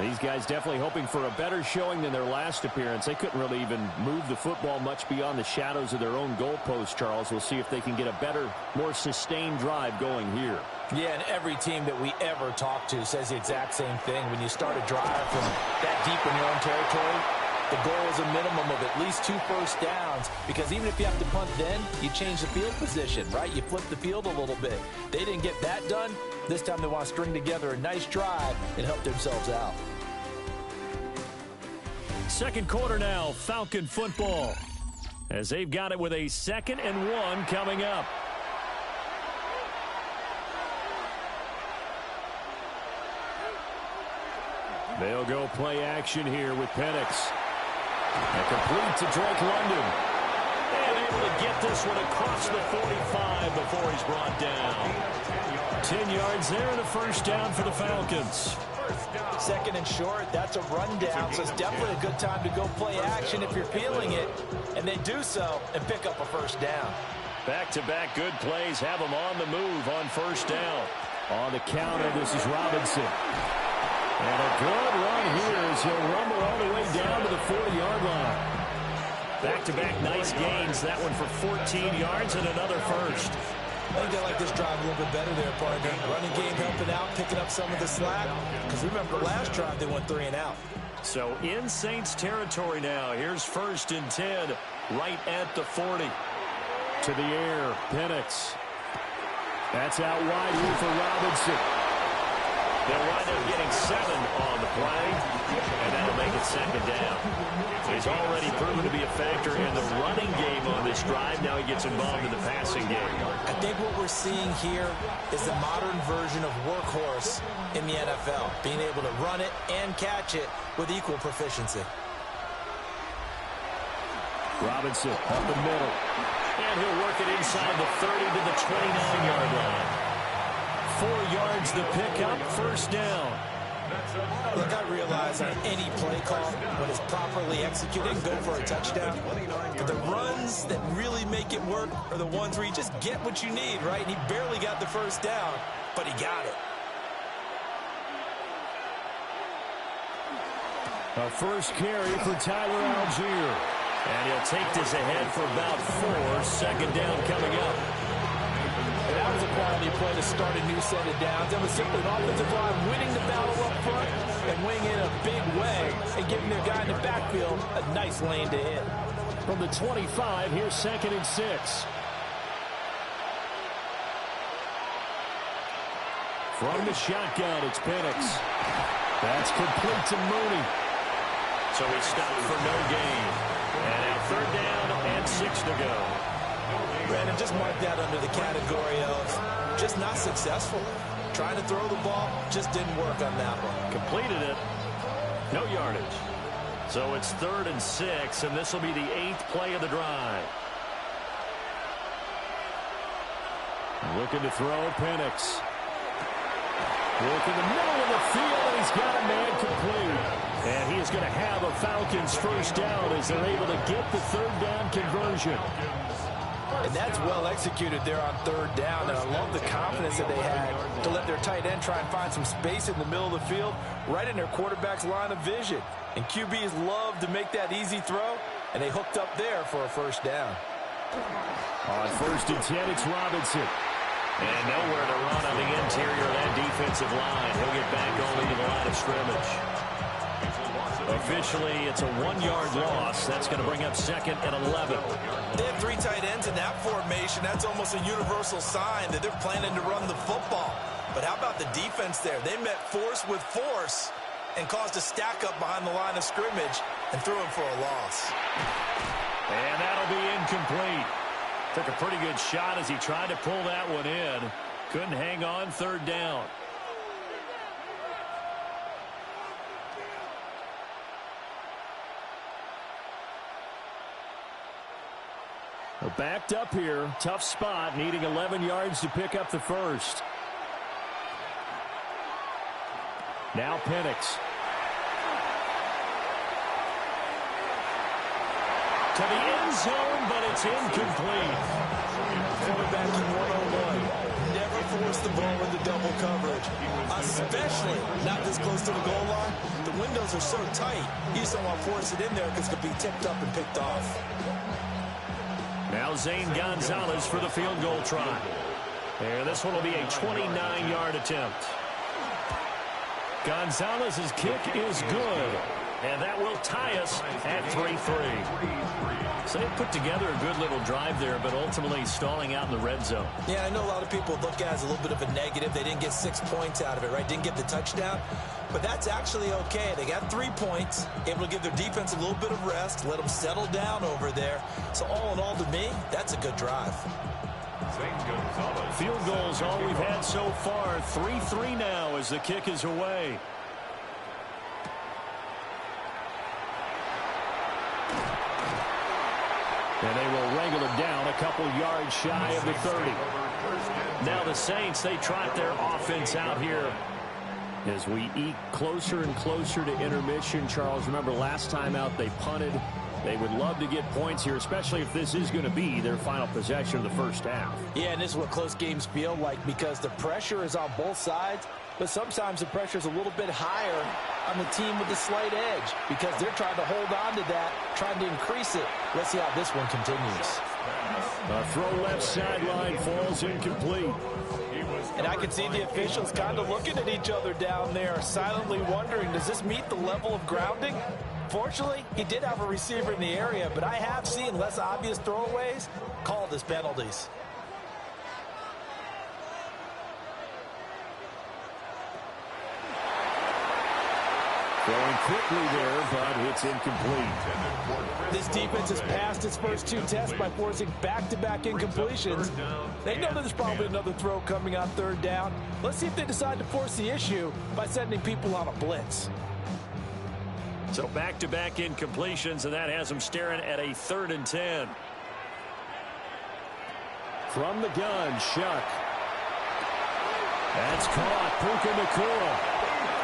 These guys definitely hoping for a better showing than their last appearance. They couldn't really even move the football much beyond the shadows of their own goalpost, Charles. We'll see if they can get a better, more sustained drive going here. Yeah, and every team that we ever talk to says the exact same thing. When you start a drive from that deep in your own territory, the goal is a minimum of at least 2 first downs, because even if you have to punt then, you change the field position, right? You flip the field a little bit. They didn't get that done. This time they want to string together a nice drive and help themselves out. 2nd quarter now, Falcon football, as they've got it with a 2nd and 1 coming up. They'll go play action here with Penix. And complete to Drake London. And able to get this one across the 45 before he's brought down. 10 yards there and a first down for the Falcons. 2nd and short, that's a rundown, so it's definitely a good time to go play action if you're feeling it. And they do so and pick up a first down. Back-to-back good plays have them on the move on first down. On the counter, this is Robinson. And a good run here as he'll rumble all the way down to the 40-yard line. Back-to-back nice gains. That one for 14 yards and another first. I think they like this drive a little bit better there, partner. Running game helping out, picking up some of the slack. Because remember, the last drive they went 3 and out. So in Saints territory now. Here's 1st and 10 right at the 40. To the air, Penix. That's out wide here for Robinson. They'll wind up getting 7 on the play, and that'll make it 2nd down. He's already proven to be a factor in the running game on this drive. Now he gets involved in the passing game. I think what we're seeing here is the modern version of workhorse in the NFL, being able to run it and catch it with equal proficiency. Robinson up the middle, and he'll work it inside the 30 to the 29-yard line. 4 yards the pickup, first down. Look, I realize on any play call, when it's properly executed, go for a touchdown. But the runs that really make it work are the ones where you just get what you need, right? And he barely got the first down, but he got it. A first carry for Tyler Algier. And he'll take this ahead for about 4. Second down coming up. And that was a quality play to start a new set of downs. That was simply an offensive line winning the battle up front and winning in a big way and giving their guy in the backfield a nice lane to hit. From the 25, here's 2nd and 6. From the shotgun, it's Penix. That's complete to Mooney. So he stopped for no gain. And now 3rd down and 16. to go. Brandon, just mark that under the category of just not successful. Trying to throw the ball, just didn't work on that one. Completed it. No yardage. So it's 3rd and 6, and this will be the 8th play of the drive. Looking to throw, Penix. Look in the middle of the field, and he's got a man complete. And he is going to have a Falcons first down as they're able to get the 3rd down conversion. And that's well executed there on 3rd down. And I love the confidence that they had to let their tight end try and find some space in the middle of the field, right in their quarterback's line of vision. And QBs love to make that easy throw, and they hooked up there for a first down. On 1st and 10, it's Robinson. And nowhere to run on the interior of that defensive line. He'll get back only to the line of scrimmage. Officially, it's a 1-yard loss. That's going to bring up 2nd and 11. They have 3 tight ends in that formation. That's almost a universal sign that they're planning to run the football. But how about the defense there? They met force with force and caused a stack up behind the line of scrimmage and threw him for a loss. And that'll be incomplete. Took a pretty good shot as he tried to pull that one in. Couldn't hang on 3rd down. Backed up here. Tough spot. Needing 11 yards to pick up the first. Now Penix. To the end zone, but it's incomplete. Quarterbacking 101. Never force the ball into double coverage, especially not this close to the goal line. The windows are so tight, you just don't want to force it in there because it could be tipped up and picked off. Now Zane Gonzalez for the field goal try. And this one will be a 29-yard attempt. Gonzalez's kick is good. And that will tie us at 3-3. So they put together a good little drive there, but ultimately stalling out in the red zone. Yeah, I know a lot of people look at it as a little bit of a negative. They didn't get 6 points out of it, right? Didn't get the touchdown. But that's actually okay. They got 3 points, able to give their defense a little bit of rest, let them settle down over there. So all in all, to me, that's a good drive. Field goals all we've had so far. 3-3 now as the kick is away. And they will wrangle it down a couple yards shy of the 30. Now the Saints, they trot their offense out here as we eke closer and closer to intermission. Charles, remember last time out they punted. They would love to get points here, especially if this is going to be their final possession of the first half. Yeah, and this is what close games feel like because the pressure is on both sides, but sometimes the pressure is a little bit higher on the team with the slight edge because they're trying to hold on to that, trying to increase it. Let's see how this one continues. A throw left sideline falls incomplete. And I can see the officials kind of looking at each other down there, silently wondering, does this meet the level of grounding? Fortunately, he did have a receiver in the area, but I have seen less obvious throwaways called as penalties. Throwing quickly there, but it's incomplete. This defense has passed its first 2 tests by forcing back-to-back incompletions. They know there's probably another throw coming on 3rd down. Let's see if they decide to force the issue by sending people on a blitz. So back-to-back incompletions, and that has them staring at a 3rd and 10. From the gun, Shuck. That's caught. Puka Nacua.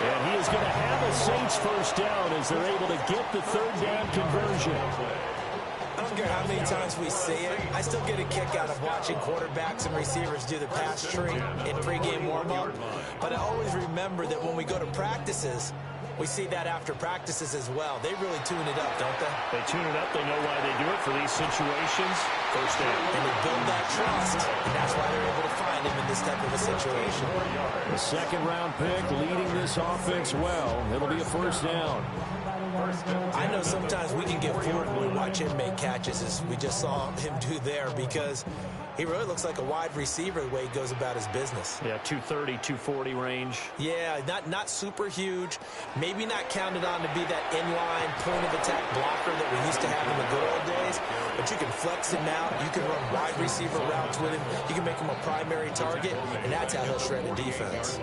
And he is going to have a Saints first down as they're able to get the 3rd down conversion. I don't care how many times we see it. I still get a kick out of watching quarterbacks and receivers do the pass tree in pregame warm-up. But I always remember that when we go to practices, we see that after practices as well. They really tune it up, don't they? They tune it up. They know why they do it for these situations. First down. And they build that trust, and that's why they're able to find him in this type of a situation. The 2nd round pick leading this offense well. It'll be a first down. I know sometimes we can get fooled when we watch him make catches, as we just saw him do there, because he really looks like a wide receiver the way he goes about his business. Yeah, 230, 240 range. Yeah, not super huge. Maybe not counted on to be that inline point-of-attack blocker that we used to have in the good old days, but you can flex him out. You can run wide receiver routes with him. You can make him a primary target, and that's how he'll shred a defense.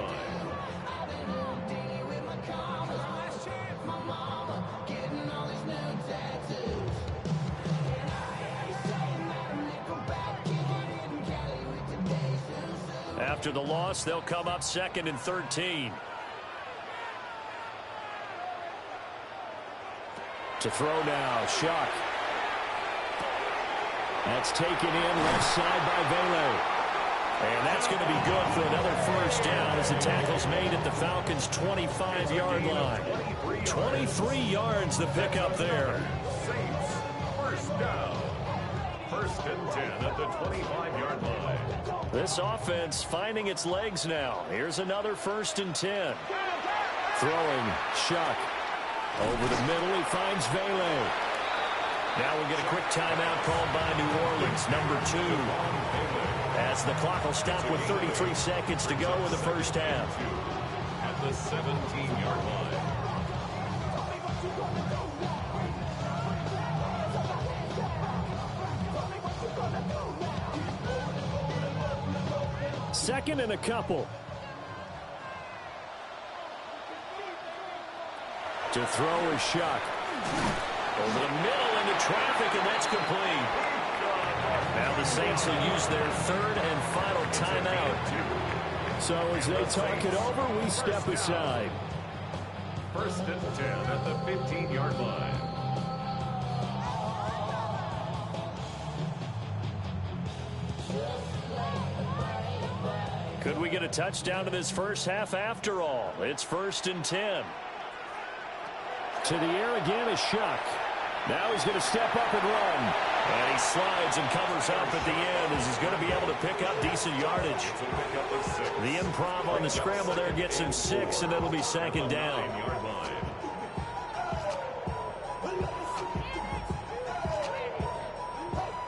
After the loss, they'll come up 2nd and 13. To throw now, Shuck. That's taken in left side by Vele. And that's going to be good for another first down as the tackle's made at the Falcons' 25-yard line. 23 yards the pickup there. Saints, first down. 1st and 10 at the 25-yard line. This offense finding its legs now. Here's another 1st and 10. Throwing, Shuck. Over the middle, he finds Vele. Now we'll get a quick timeout called by New Orleans, number 2. As the clock will stop with 33 seconds to go in the first half. At the 17-yard line. Second and a couple. To throw is Shuck. Over the middle into traffic, and that's complete. Now the Saints will use their 3rd and final timeout. So as they talk it over, we step aside. 1st and 10 at the 15-yard line. Could we get a touchdown to this first half after all? It's 1st and 10. To the air again is Shuck. Now he's going to step up and run. And he slides and covers up at the end as he's going to be able to pick up decent yardage. The improv on the scramble there gets him 6, and it'll be 2nd down.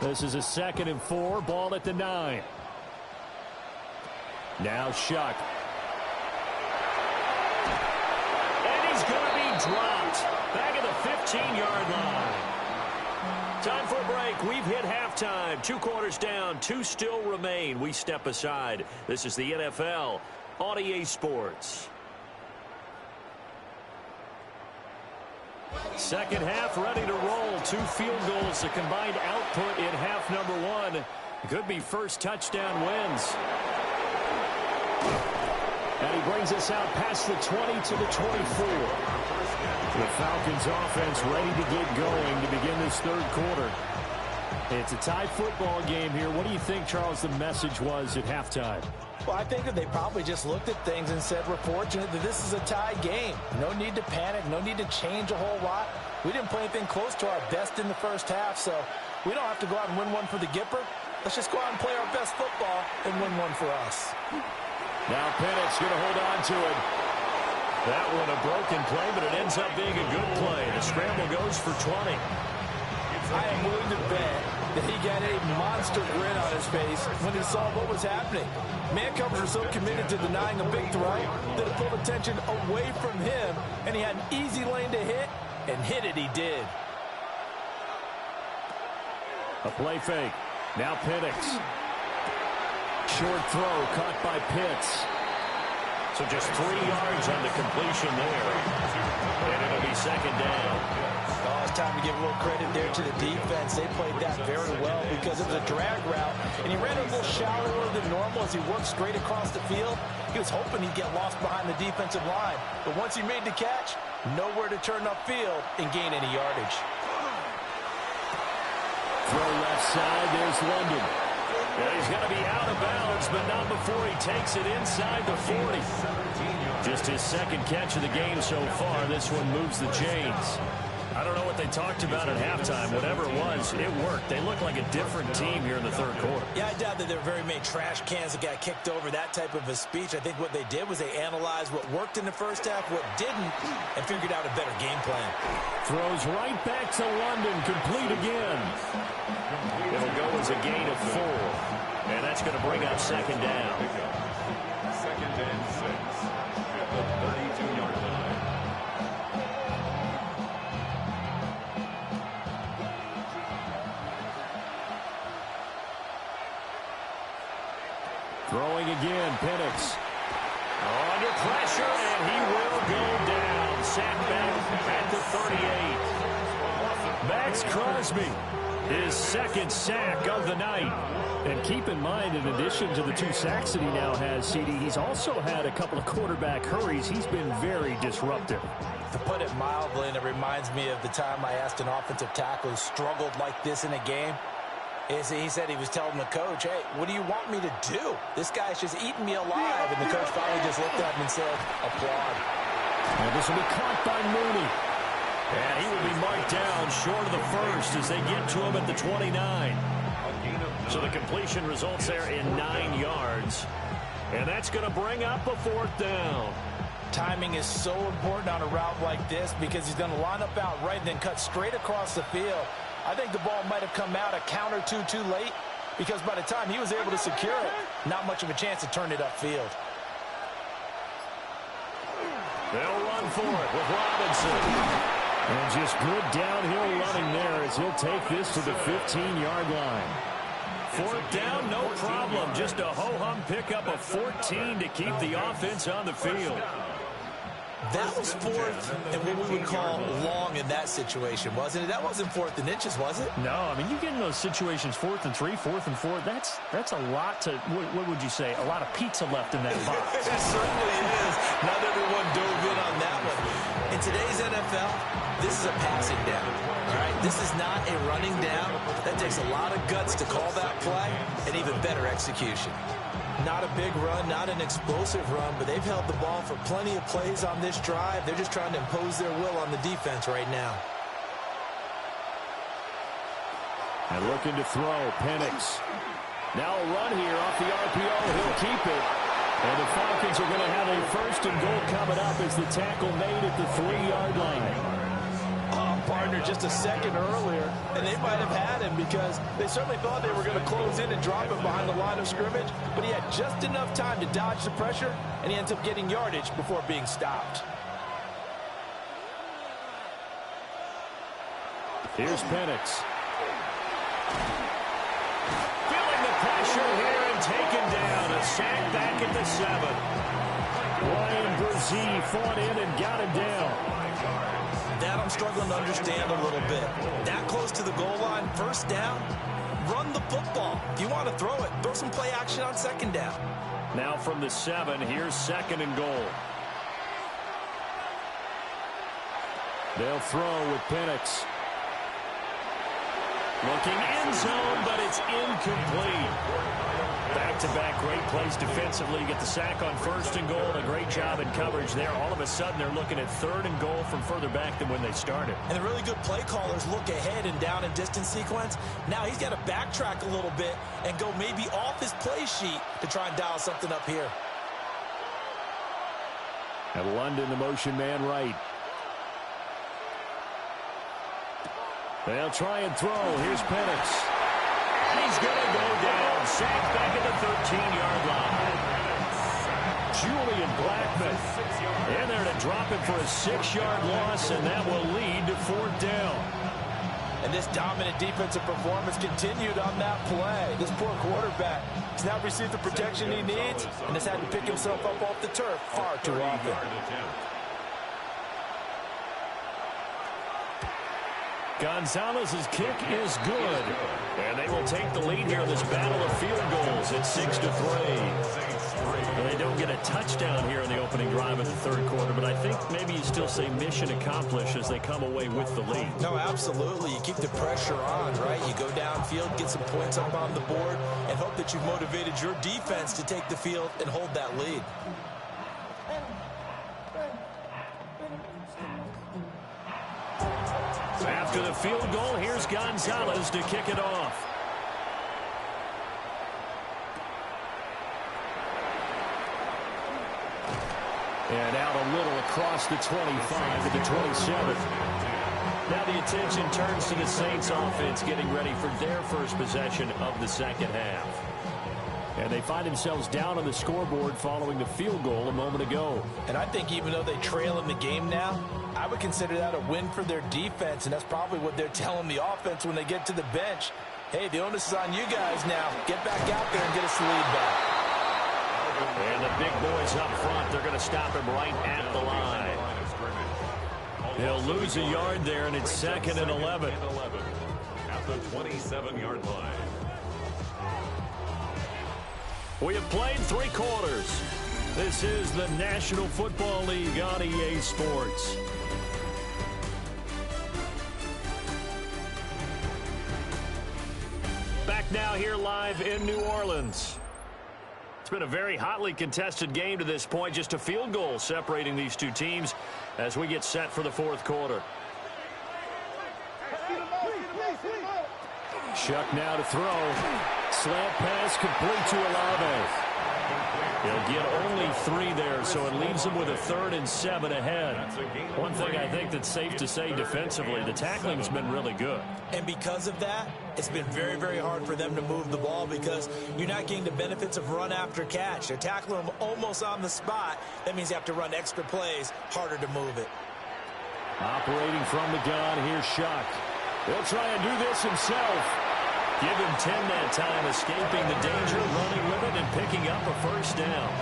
This is a 2nd and 4, ball at the 9. Now Shuck. And he's going to be dropped. Back at the 15-yard line. Time for a break. We've hit halftime. 2 quarters down. 2 still remain. We step aside. This is the NFL on EA Sports. Second half ready to roll. 2 field goals. The combined output in half number 1. Could be first touchdown wins. And he brings us out past the 20 to the 24. The Falcons offense ready to get going to begin this 3rd quarter. It's a tied football game here. What do you think, Charles, the message was at halftime? Well, I think that they probably just looked at things and said, we're fortunate that this is a tied game. No need to panic. No need to change a whole lot. We didn't play anything close to our best in the first half, so we don't have to go out and win one for the Gipper. Let's just go out and play our best football and win one for us. Now Pennett's going to hold on to it. That one a broken play, but it ends up being a good play. The scramble goes for 20. I am willing to bet that he got a monster grin on his face when he saw what was happening. Man covers are so committed to denying a big throw that it pulled attention away from him, and he had an easy lane to hit, and hit it he did. A play fake. Now Penix. Short throw caught by Pitts. So just 3 yards on the completion there. And it'll be 2nd down. Oh, it's time to give a little credit there to the defense. They played that very well because it was a drag route. And he ran a little shallower than normal as he worked straight across the field. He was hoping he'd get lost behind the defensive line. But once he made the catch, nowhere to turn upfield and gain any yardage. Throw left side. There's London. And he's going to be out of bounds, but not before he takes it inside the 40. Just his 2nd catch of the game so far. This one moves the chains. I don't know what they talked about at halftime. Whatever it was, it worked. They looked like a different team here in the third quarter. Yeah, I doubt that there were very many trash cans that got kicked over, that type of a speech. I think what they did was they analyzed what worked in the first half, what didn't, and figured out a better game plan. Throws right back to London, complete again. It'll go as a gain of 4, and that's going to bring up second down. Second and 6 at the 32-yard line. Throwing again, Penix. Under pressure, and he will go down. Sacked back at the 38. Max Crosby, his second sack of the night. And keep in mind, in addition to the 2 sacks that he now has, CD, he's also had a couple of quarterback hurries. He's been very disruptive. To put it mildly, and it reminds me of the time I asked an offensive tackle who struggled like this in a game. He said he was telling the coach, hey, what do you want me to do? This guy's just eating me alive. And the coach finally just looked at him and said, applaud. And this will be caught by Mooney. And he will be marked down short of the first as they get to him at the 29. So the completion results there in 9 yards. And that's going to bring up a 4th down. Timing is so important on a route like this because he's going to line up out right and then cut straight across the field. I think the ball might have come out a count or two too late because by the time he was able to secure it, not much of a chance to turn it upfield. They'll run for it with Robinson. And just good downhill running there as he'll take this to the 15-yard line. 4th down, no problem. Just a ho-hum pickup of 14 to keep the offense on the field. That was 4th and what we would call long in that situation, wasn't it? That wasn't 4th and inches, was it? No, I mean, you get in those situations 4th and 3, 4th and 4. That's a lot to, what would you say, a lot of pizza left in that box. It certainly is. Not everyone dove in on that one. In today's NFL, this is a passing down. All right, this is not a running down. That takes a lot of guts to call that play and even better execution. Not a big run, not an explosive run, but they've held the ball for plenty of plays on this drive. They're just trying to impose their will on the defense right now. And looking to throw, Penix. Now a run here off the RPO. He'll keep it. And the Falcons are going to have a 1st and goal coming up as the tackle made at the 3-yard line. Partner just a second earlier, and they might have had him because they certainly thought they were going to close in and drop him behind the line of scrimmage, but he had just enough time to dodge the pressure, and he ends up getting yardage before being stopped. Here's Penix. Feeling the pressure here and taken down. A sack back at the 7. Ryan Brzee fought in and got him down. That I'm struggling to understand a little bit. That close to the goal line, 1st down, run the football. If you want to throw it, throw some play action on 2nd down. Now from the 7, here's 2nd and goal. They'll throw with Penix. Looking end zone, but it's incomplete. Back-to-back great plays defensively. Get the sack on 1st and goal. A great job in coverage there. All of a sudden, they're looking at 3rd and goal from further back than when they started. And the really good play callers look ahead and down and distance sequence. Now he's got to backtrack a little bit and go maybe off his play sheet to try and dial something up here. And London, the motion man right. They'll try and throw. Here's Penix. He's going to go down. Sacked back at the 13-yard line. Julian Blackman in there to drop him for a 6-yard loss, and that will lead to 4th down. And this dominant defensive performance continued on that play. This poor quarterback has now received the protection he needs and has had to pick himself up off the turf far too often. Gonzalez's kick is good. And they will take the lead here in this battle of field goals at 6-3. They don't get a touchdown here in the opening drive of the 3rd quarter, but I think maybe you still say mission accomplished as they come away with the lead. No, absolutely. You keep the pressure on, right? You go downfield, get some points up on the board, and hope that you've motivated your defense to take the field and hold that lead. to the field goal. Here's Gonzalez to kick it off. And out a little across the 25 to the 27. Now the attention turns to the Saints offense getting ready for their first possession of the second half. And they find themselves down on the scoreboard following the field goal a moment ago. And I think even though they trail in the game now, I would consider that a win for their defense, and that's probably what they're telling the offense when they get to the bench. Hey, the onus is on you guys now. Get back out there and get us the lead back. And the big boys up front, they're going to stop him right at the line. They'll lose a yard there, and it's 2nd and 11. At the 27-yard line. We have played 3 quarters. This is the National Football League on EA Sports. Back now here live in New Orleans. It's been a very hotly contested game to this point. Just a field goal separating these two teams as we get set for the 4th quarter. Shuck now to throw. Slant pass complete to Olave. He'll get only 3 there, so it leaves him with a 3rd and 7 ahead. One thing I think that's safe to say defensively, the tackling's been really good. And because of that, it's been very, very hard for them to move the ball because you're not getting the benefits of run after catch. They're tackling them almost on the spot. That means you have to run extra plays, harder to move it. Operating from the gun, here's Shuck. He'll try and do this himself. Give him 10 that time, escaping the danger, running with it, and picking up a 1st down.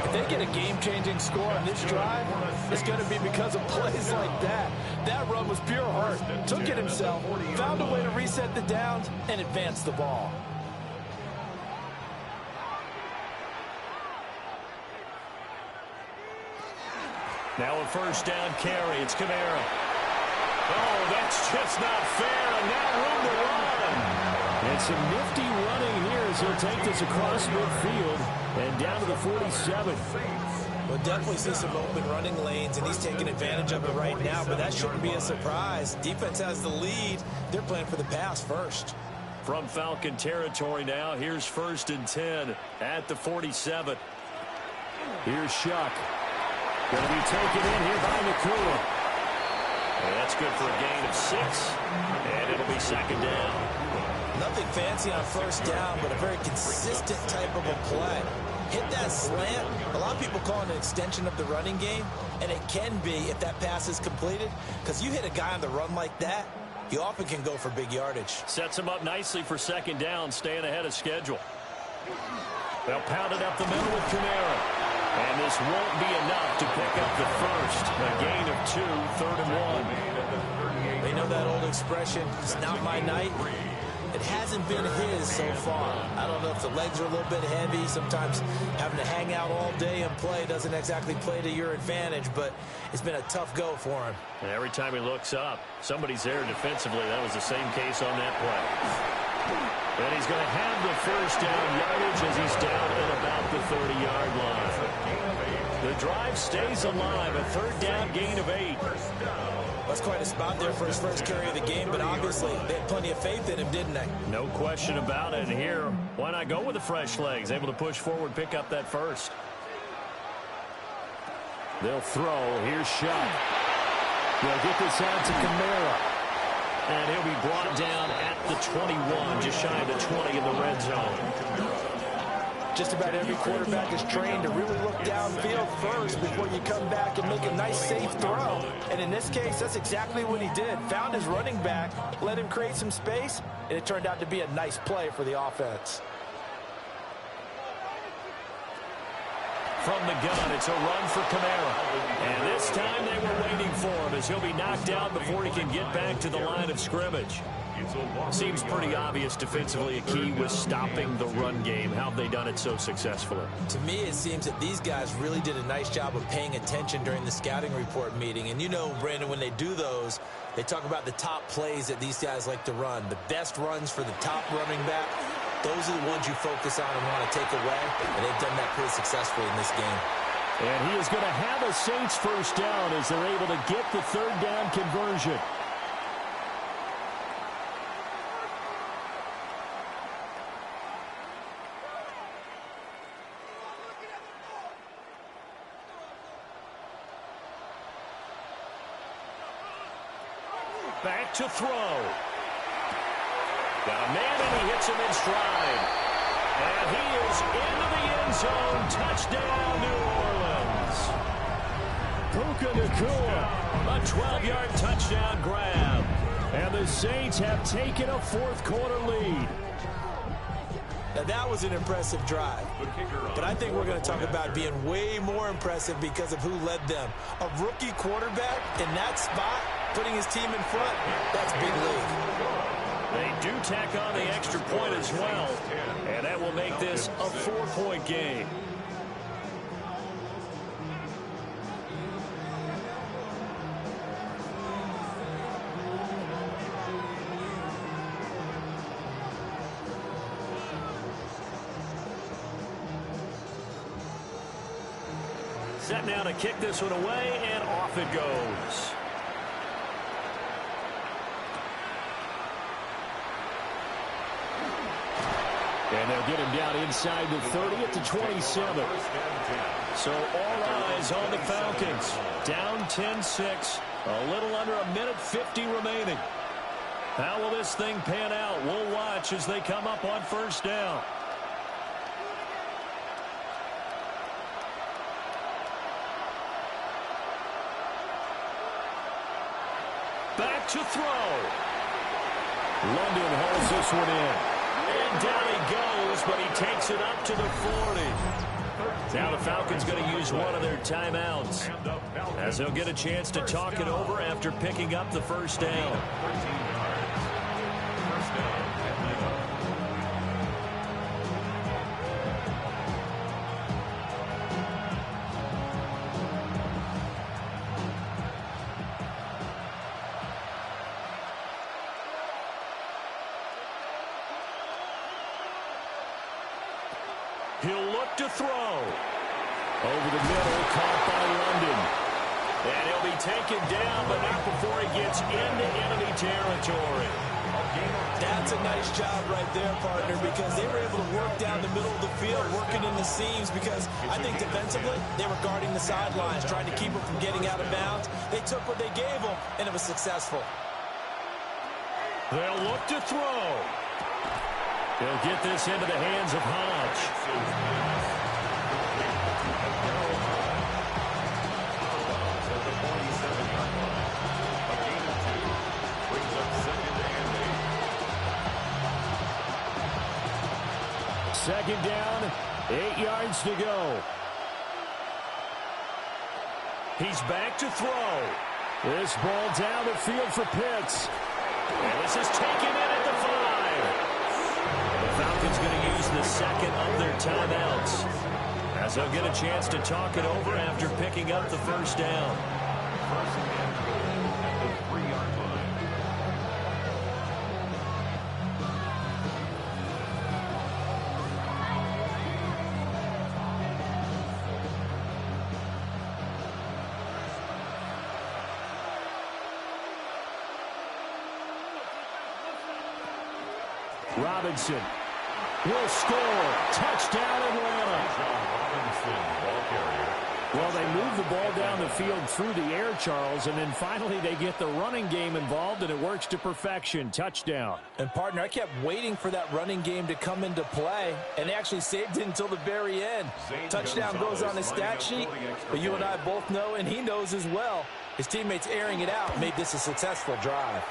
If they get a game-changing score on this drive, it's going to be because of plays like that. That run was pure heart. Took it himself, found a way to reset the downs, and advance the ball. Now a 1st down carry. It's Kamara. Oh, that's just not fair, and now room to run. And some nifty running here as he'll take this across midfield and down to the 47. We'll definitely see some open running lanes, and he's taking advantage of it right now, but that shouldn't be a surprise. Defense has the lead. They're playing for the pass first. From Falcon territory now, here's 1st and 10 at the 47. Here's Shuck. Going to be taken in here by Nakua. And that's good for a gain of 6, and it'll be 2nd down. Nothing fancy on 1st down, but a very consistent type of a play. Hit that slant. A lot of people call it an extension of the running game, and it can be if that pass is completed, because you hit a guy on the run like that, you often can go for big yardage. Sets him up nicely for 2nd down, staying ahead of schedule. They'll pound it up the middle with Kamara. And this won't be enough to pick up the 1st. A gain of 2, 3rd and 1. They know that old expression, it's not my night. It hasn't been his so far. I don't know if the legs are a little bit heavy. Sometimes having to hang out all day and play doesn't exactly play to your advantage, but it's been a tough go for him. And every time he looks up, somebody's there defensively. That was the same case on that play. And he's going to have the 1st down yardage as he's down at about the 30-yard line. The drive stays alive, a 3rd down gain of 8. That's quite a spot there for his first carry of the game, but obviously they had plenty of faith in him, didn't they? No question about it. And here, why not go with the fresh legs? Able to push forward, pick up that 1st. They'll throw. Here's Shuck. They'll get this out to Kamara. And he'll be brought down at the 21, just shy of the 20 in the red zone. Just about every quarterback is trained to really look downfield first before you come back and make a nice, safe throw. And in this case, that's exactly what he did. Found his running back, let him create some space, and it turned out to be a nice play for the offense. From the gun, it's a run for Kamara. And this time they were waiting for him as he'll be knocked out before he can get back to the line of scrimmage. Seems pretty obvious defensively a key was stopping the run game. How have they done it so successfully? To me, it seems that these guys really did a nice job of paying attention during the scouting report meeting. And you know, Brandon, when they do those, they talk about the top plays that these guys like to run. The best runs for the top running back, those are the ones you focus on and want to take away. And they've done that pretty successfully in this game. And he is going to have a Saints 1st down as they're able to get the 3rd down conversion. Back to throw. Got a man, and he hits him in stride. And he is into the end zone. Touchdown, New Orleans. Puka Nacua, a 12-yard touchdown grab. And the Saints have taken a fourth-quarter lead. Now, that was an impressive drive. But I think we're going to talk about being way more impressive because of who led them. A rookie quarterback in that spot, putting his team in front, that's big league. They do tack on the extra point as well. And that will make this a 4-point game. Set now to kick this one away, and off it goes. And they'll get him down inside the 30 at the 27. So all eyes on the Falcons. Down 10-6. A little under a minute 50 remaining. How will this thing pan out? We'll watch as they come up on first down. Back to throw. London hauls this one in. And down he goes, but he takes it up to the 40. Now the Falcons going to use one of their timeouts, as they'll get a chance to talk it over after picking up the first down. He'll look to throw. Over the middle, caught by London. And he'll be taken down, but not before he gets into enemy territory. That's a nice job right there, partner, because they were able to work down the middle of the field, working in the seams, because I think defensively, they were guarding the sidelines, trying to keep them from getting out of bounds. They took what they gave them, and it was successful. They'll look to throw. He'll get this into the hands of Hodge. Second down, 8 yards to go. He's back to throw. This ball down the field for Pitts. And this is taken in at the 5. The Falcons going to use the second of their timeouts, as they'll get a chance to talk it over after picking up the first down. First and goal at the 3-yard line. Robinson will score. Touchdown, Atlanta. Robinson, ball carrier. Well, they move the ball down the field through the air, Charles, and then finally they get the running game involved, and it works to perfection. Touchdown. And, partner, I kept waiting for that running game to come into play, and they actually saved it until the very end. Touchdown goes on his stat sheet, but you and I both know, and he knows as well, his teammates airing it out made this a successful drive.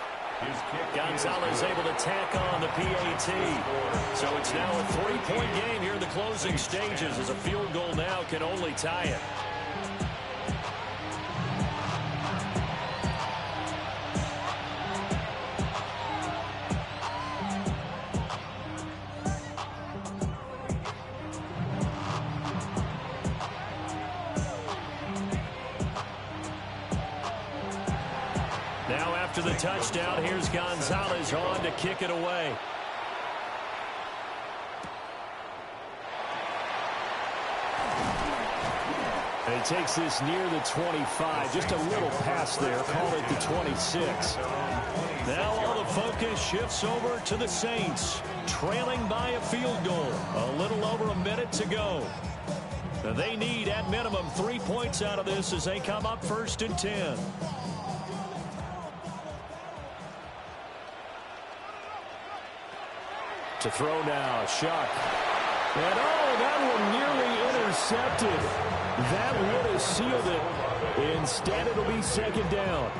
Gonzalez able to tack on the PAT. So it's now a 3-point game here in the closing stages, as a field goal now can only tie it. Now after the touchdown, here's Gonzalez on to kick it away. And he takes this near the 25. Just a little pass there. Call it the 26. Now all the focus shifts over to the Saints, trailing by a field goal. A little over a minute to go. They need, at minimum, 3 points out of this as they come up 1st and 10. To throw now, Shuck. And that one nearly intercepted. That would have sealed it. Instead, it'll be second down.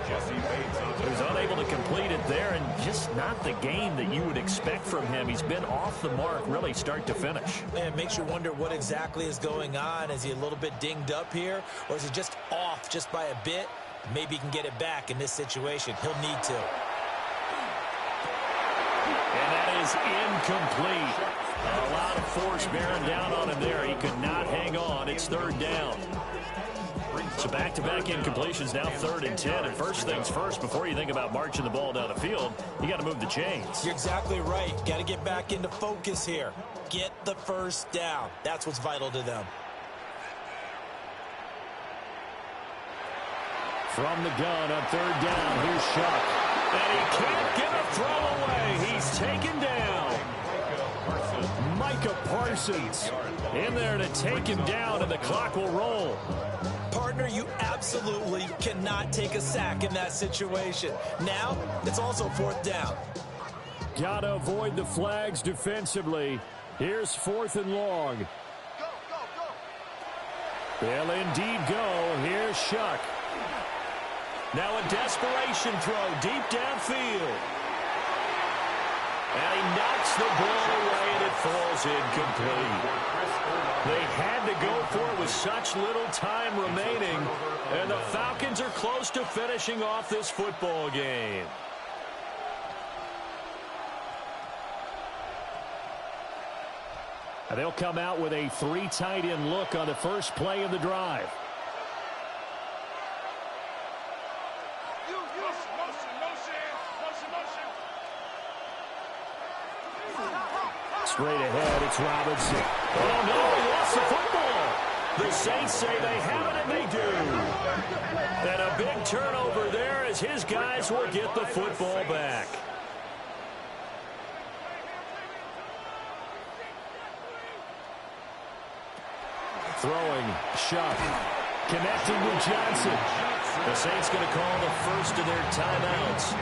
He was unable to complete it there, and just not the game that you would expect from him. He's been off the mark really start to finish. It makes you wonder what exactly is going on. Is he a little bit dinged up here, or is he just off just by a bit? Maybe he can get it back in this situation. He'll need to. And that is incomplete. A lot of force bearing down on him there. He could not hang on. It's third down. So back-to-back incompletions, now 3rd and 10. And first things first, before you think about marching the ball down the field, you got to move the chains. You're exactly right. Got to get back into focus here. Get the first down. That's what's vital to them. From the gun on 3rd down, here's Shuck. And he can't get a throw away. He's taken down. Micah Parsons in there to take him down, and the clock will roll. Partner, you absolutely cannot take a sack in that situation. Now, it's also 4th down. Got to avoid the flags defensively. Here's 4th and long. They'll indeed go. Here's Shuck. Now a desperation throw deep downfield. And he knocks the ball away, and it falls incomplete. They had to go for it with such little time remaining, and the Falcons are close to finishing off this football game. And they'll come out with a 3 tight end look on the first play of the drive. Straight ahead, it's Robinson. Oh, no, he lost the football. The Saints say they have it, and they do. And a big turnover there as his guys will get the football back. Throwing, Shuck, connecting with Johnson. The Saints going to call the first of their timeouts,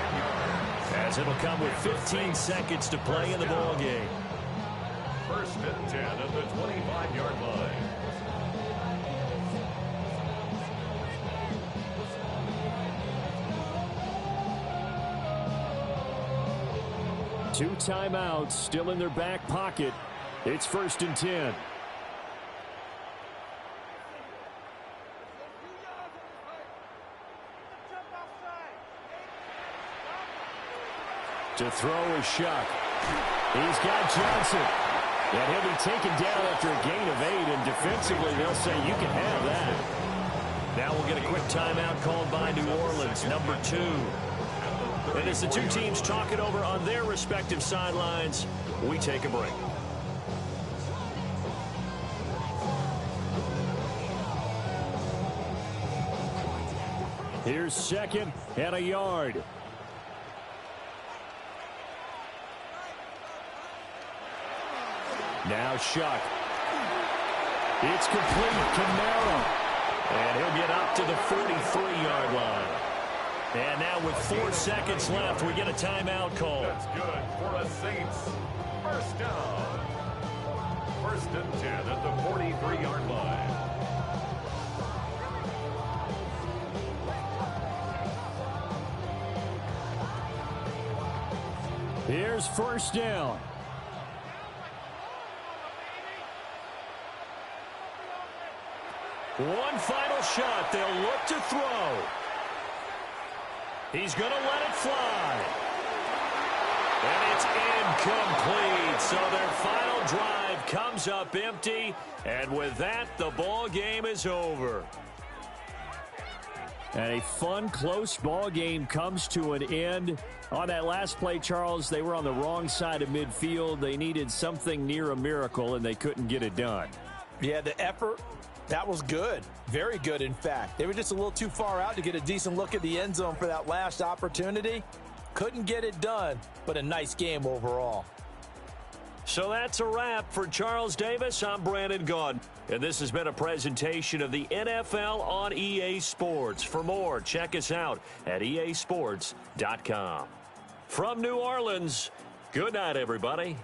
as it'll come with 15 seconds to play in the ball game. 1st and 10 at the 25-yard line. Two timeouts still in their back pocket. It's 1st and 10. To throw is Shuck. He's got Johnson. And he'll be taken down after a gain of 8. And defensively, they'll say you can have that. Now we'll get a quick timeout called by New Orleans, number 2. And as the two teams talk it over on their respective sidelines, we take a break. Here's 2nd and a yard. Now Shuck. It's complete. Camaro. And he'll get up to the 43-yard line. And now with 4 seconds left, we get a timeout call. That's good for a Saints. First down. 1st and 10 at the 43-yard line. Here's 1st down. One final shot. They'll look to throw. He's going to let it fly. And it's incomplete. So their final drive comes up empty. And with that, the ball game is over. And a fun, close ball game comes to an end. On that last play, Charles, they were on the wrong side of midfield. They needed something near a miracle, and they couldn't get it done. Yeah, the effort, that was good. Very good, in fact. They were just a little too far out to get a decent look at the end zone for that last opportunity. Couldn't get it done, but a nice game overall. So that's a wrap for Charles Davis. I'm Brandon Gaudin, and this has been a presentation of the NFL on EA Sports. For more, check us out at easports.com. From New Orleans, Good night, everybody.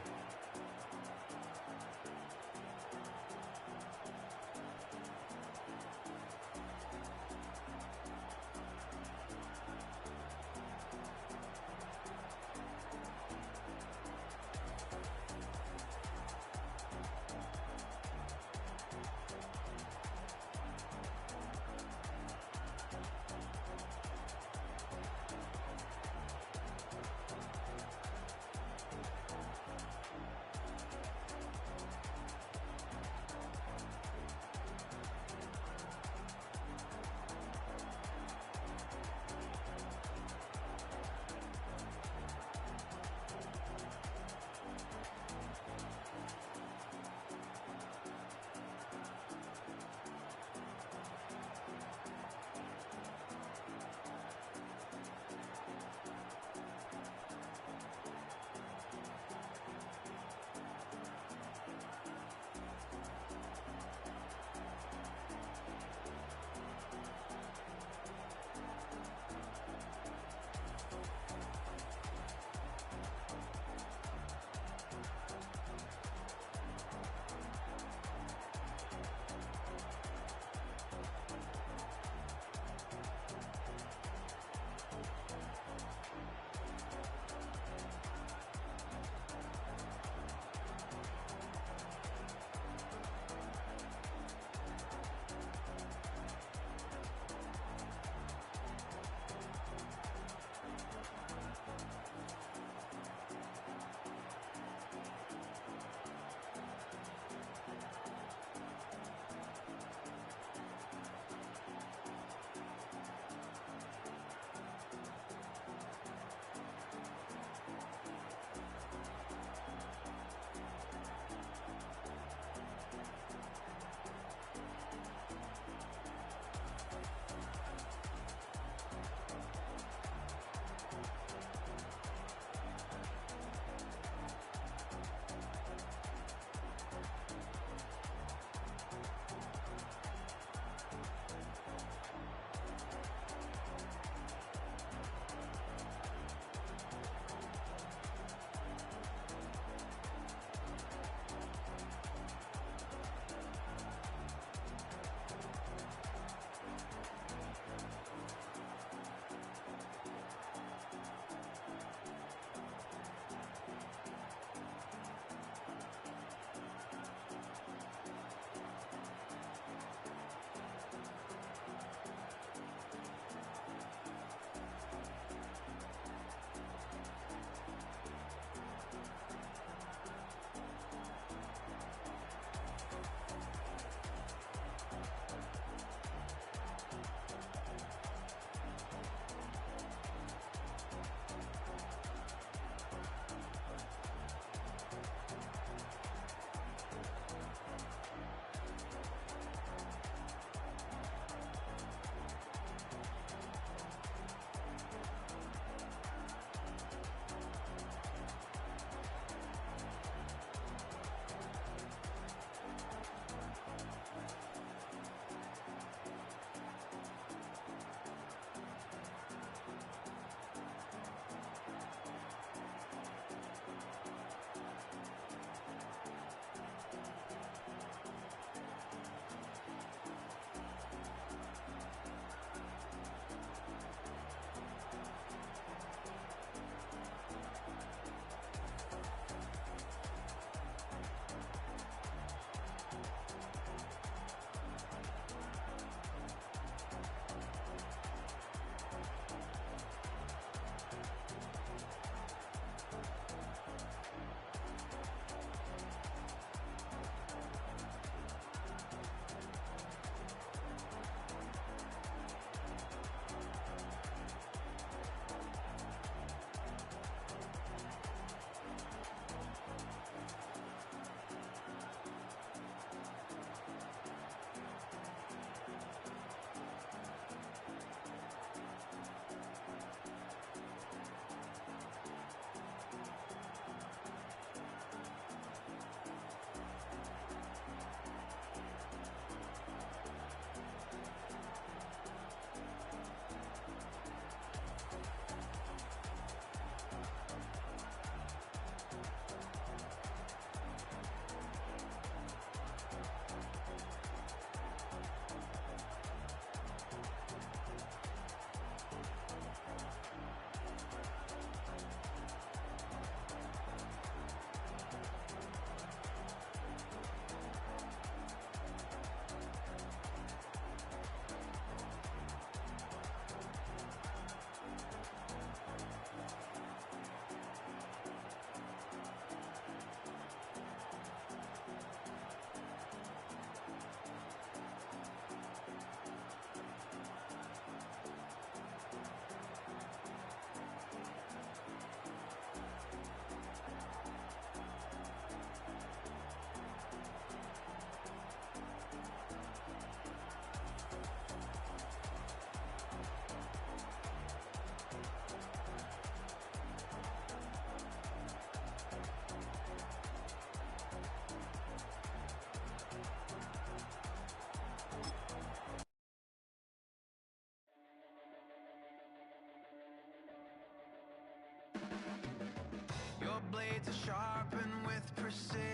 to sharpen with precision.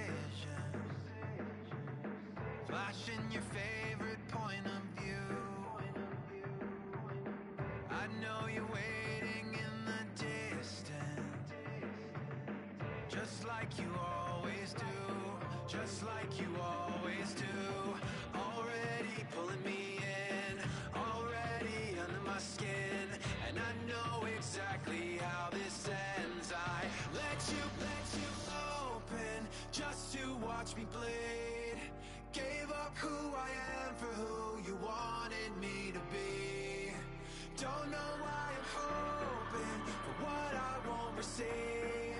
Flashing your favorite point of view. I know you're waiting in the distance, just like you always do, just like you always do. Already pulling me in, already under my skin, and I know exactly how this ends. I let you open just to watch me bleed. Gave up who I am for who you wanted me to be. Don't know why I'm hoping for what I won't receive.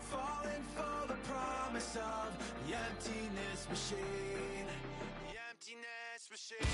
Falling for the promise of the emptiness machine. The emptiness machine.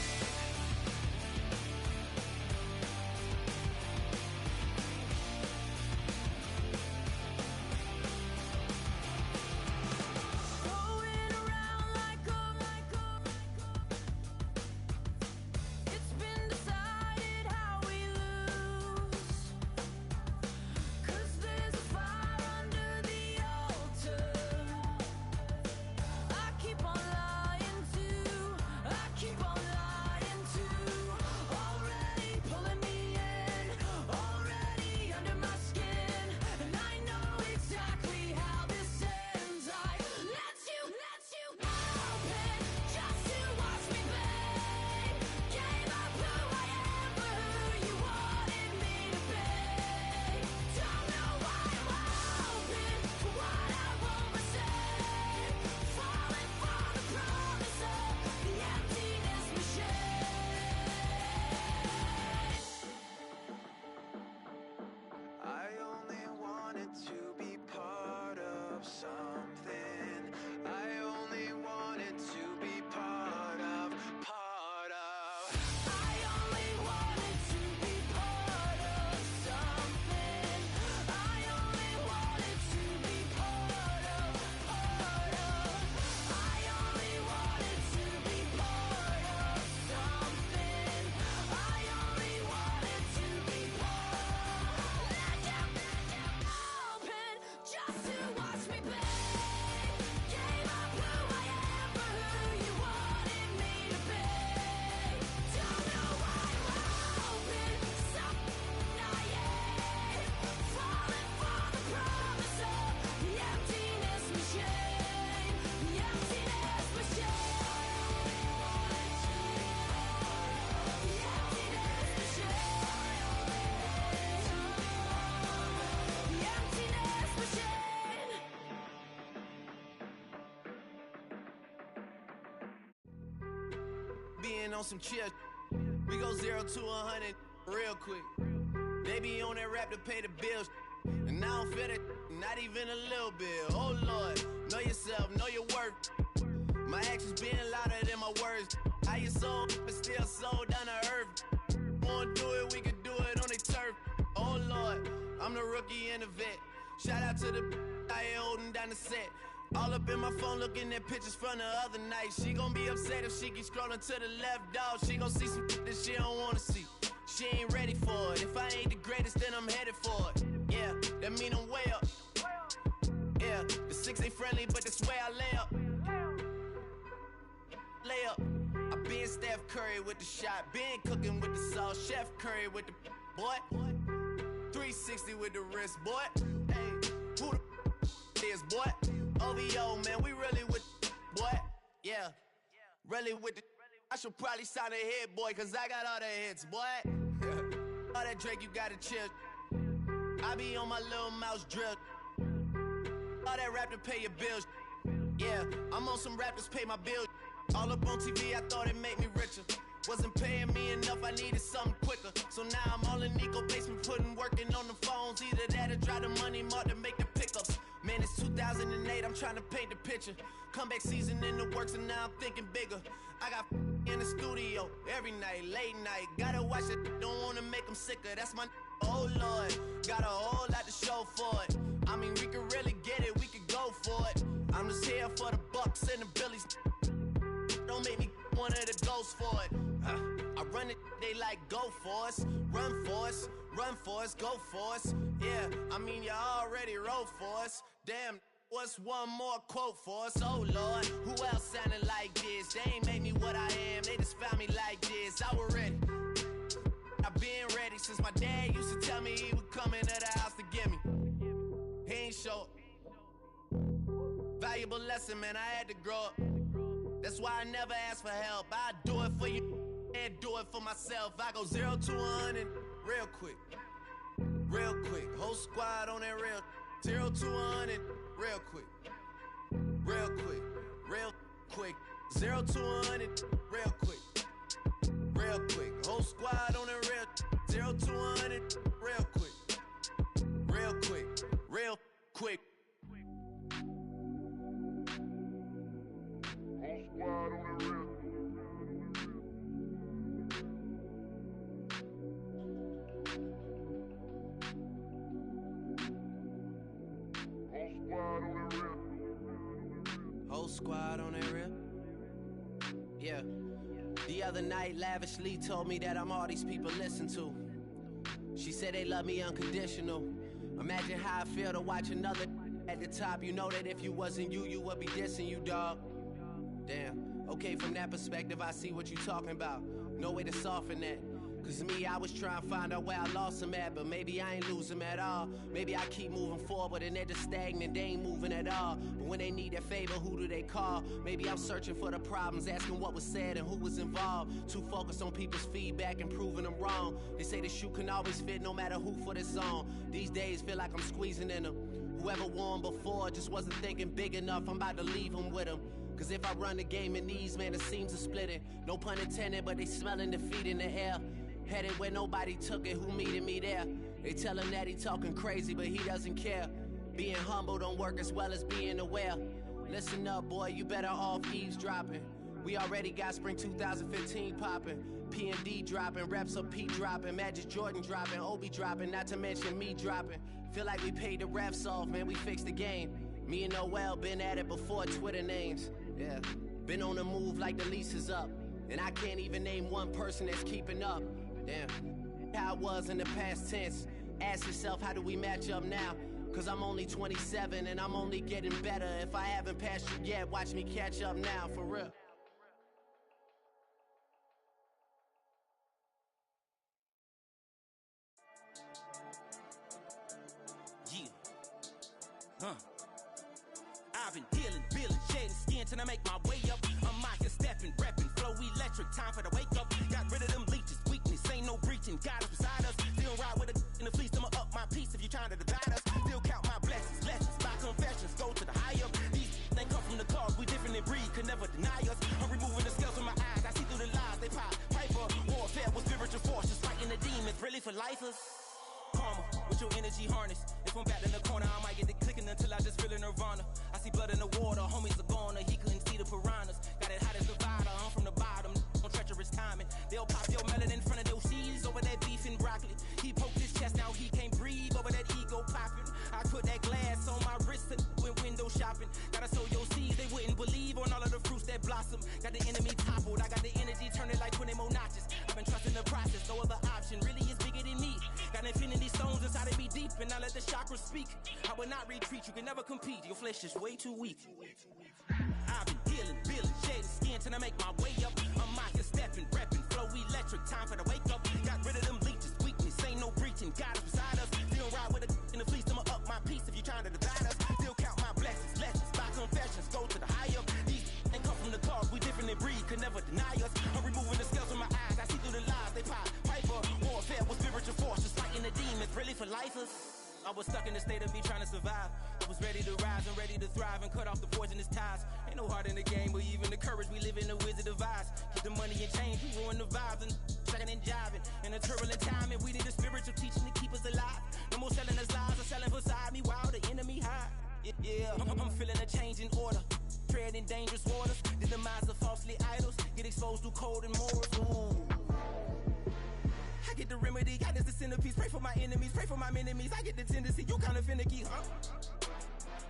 On some chill, we go 0 to 100 real quick. They be on that rap to pay the bills, and I don't feel it, not even a little bit. Oh Lord, know yourself, know your worth. My actions being louder than my words. How you sold, but still sold down to earth. Wanna do it, we can do it on the turf. Oh Lord, I'm the rookie and the vet. Shout out to the I ain't holding down the set. All up in my phone looking at pictures from the other night. She gon' be upset if she keep scrolling to the left, dog. She gon' see some that she don't wanna see. She ain't ready for it. If I ain't the greatest, then I'm headed for it. Yeah, that mean I'm way up. Yeah, the 6 ain't friendly, but that's where I lay up. Lay up. I been Steph Curry with the shot. Been cooking with the sauce. Chef Curry with the boy. 360 with the wrist, boy. Hey, who the is, boy? OVO, man, we really with boy. Yeah, really with the. I should probably sign a hit, boy, cause I got all the hits, boy. All that Drake, you gotta chill. I be on my little mouse drill. All that rap to pay your bills. Yeah, I'm on some rappers pay my bills. All up on TV, I thought it made me richer. Wasn't paying me enough, I needed something quicker. So now I'm all in Nico basement, working on the phones. Either that or try the money mark to make the pickups. Man, it's 2008, I'm trying to paint the picture. Comeback season in the works and now I'm thinking bigger. I got in the studio every night, late night. Gotta watch it, don't wanna make them sicker. That's my oh Lord, got a whole lot to show for it. I mean, we could really get it, we could go for it. I'm just here for the Bucks and the Billies. Don't make me one of the ghosts for it. I run it, they like go for us. Run for us, run for us, go for us. Yeah, I mean you already wrote for us. Damn, What's one more quote for us? Oh Lord, who else sounding like this? They ain't made me what I am, they just found me like this. I was ready. I've been ready since my dad used to tell me he would come into the house to get me. He ain't show up. Valuable lesson, man, I had to grow up. That's why I never ask for help. I do it for you and do it for myself. I go 0 to 100 real quick. Real quick. Whole squad on that real. 0 to 100 real quick. Real quick. Real quick. 0 to 100 real quick. Real quick. Whole squad on that real. 0 to 100 real quick. Real quick. Real quick. Whole squad on that real. Yeah. The other night, lavishly told me that I'm all these people listen to. She said they love me unconditional. Imagine how I feel to watch another at the top. You know that if you wasn't you, you would be dissing you, dog. Damn. Okay, from that perspective, I see what you talking about. No way to soften that. Cause me, I was trying to find out where I lost them at, but maybe I ain't lose them at all. Maybe I keep moving forward and they're just stagnant, they ain't moving at all. But when they need their favor, who do they call? Maybe I'm searching for the problems, asking what was said and who was involved. Too focused on people's feedback and proving them wrong. They say the shoe can always fit no matter who for this song. These days feel like I'm squeezing in them. Whoever won before just wasn't thinking big enough, I'm about to leave them with them. Cause if I run the game in these, man, the seams are splitting. No pun intended, but they smelling defeat in the air. Headed where nobody took it, who meeted me there? They tell him that he talking crazy, but he doesn't care. Being humble don't work as well as being aware. Listen up, boy, you better off eavesdropping. We already got spring 2015 popping. P&D dropping, reps of P dropping, Magic Jordan dropping, Obi dropping, not to mention me dropping. Feel like we paid the refs off, man, we fixed the game. Me and Noel been at it before Twitter names. Yeah, been on the move like the lease is up. And I can't even name one person that's keeping up. Damn, how it was in the past tense. Ask yourself, how do we match up now? Cause I'm only 27 and I'm only getting better. If I haven't passed you yet, watch me catch up now, for real. Yeah. I've been dealing, building, shedding skin till I make my way up. I'm out here stepping, repping, flow electric, time for the wake up. Got rid of them leeches, weakness, ain't no breaching. God is beside us, still ride with a in the fleece. I'ma up my piece if you trying to divide us. Still count my blessings, lessons, my confessions, go to the high up. These they come from the cause, we different in breed, could never deny us. I'm removing the scales from my eyes, I see through the lies they pop. Piper, warfare with spiritual forces, fighting the demons, really for lifers. Karma, with your energy harness. If I'm back in the corner, I might get it clicking until I just feel a nirvana. I see blood in the water, homies are gone, he couldn't see the piranhas. Got it hot as Nevada, I'm from the bottom, on treacherous timing. They'll pop your melon in front of those seeds over that beef and broccoli. He poked his chest, now he can't breathe over that ego popping. I put that glass on my wrist and went window shopping. Gotta sow your seeds, they wouldn't believe on all of the fruits that blossom. Got the enemy toppled, I got the energy turning like 20 more notches. I've been trusting the process, no other option really is bigger than me. Got infinity stones inside of me deep, and I let the chakras speak. I will not retreat, you can never compete, your flesh is way too weak. I've been healing, building, shedding skin till I make my way up. I'm out here stepping, repping, flow electric, time for the wake up. Got rid of them leeches, weakness, ain't no breaching. God is beside us, still ride with a in the fleece. I'ma up my piece if you trying to divide us. Still count my blessings, lessons, my confessions, go to the high up. These they come from the cause, we different in breed, could never deny us. I'm removing the scales from my eyes, I see through the lies they pop. Piper, warfare with spiritual forces, fighting the demons, really for lifers. I was stuck in the state of me trying to survive. I was ready to rise and ready to thrive and cut off the poisonous ties. Ain't no heart in the game, but even the courage we live in the wizard of eyes. Keep the money and change, we ruin the vibes and checking and jiving. In a turbulent time, and we need a spiritual teaching to keep us alive. No more selling us lies or selling beside me while the enemy hide. Yeah, I'm feeling a change in order. Treading dangerous waters, the demise of falsely idols. Get exposed through code and morals. Ooh. I get the remedy, God is the centerpiece. Pray for my enemies, pray for my enemies. I get the tendency, you kinda finicky, huh?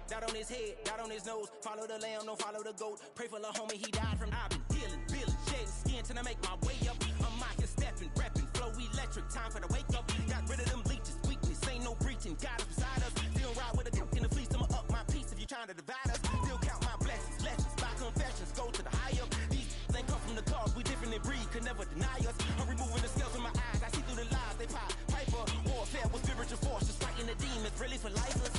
Dot on his head, dot on his nose. Follow the lamb, don't follow the goat. Pray for the homie, he died from. I've been healing, building, shedding skin till I make my way up. I'm out here stepping, repping, flow electric, time for the wake up. Got rid of them leeches, weakness, ain't no breaching. God is beside us, still ride with a in the fleece. I'ma up my piece if you trying trying to divide us. Still count my blessings, lessons, my confessions, go to the higher. These ain't come from the cause, we different than breed, could never deny us. I'm removing the scales from my eyes, I see through the lies, they pop. Piper, warfare with spiritual force, just fighting the demons, really for lifers.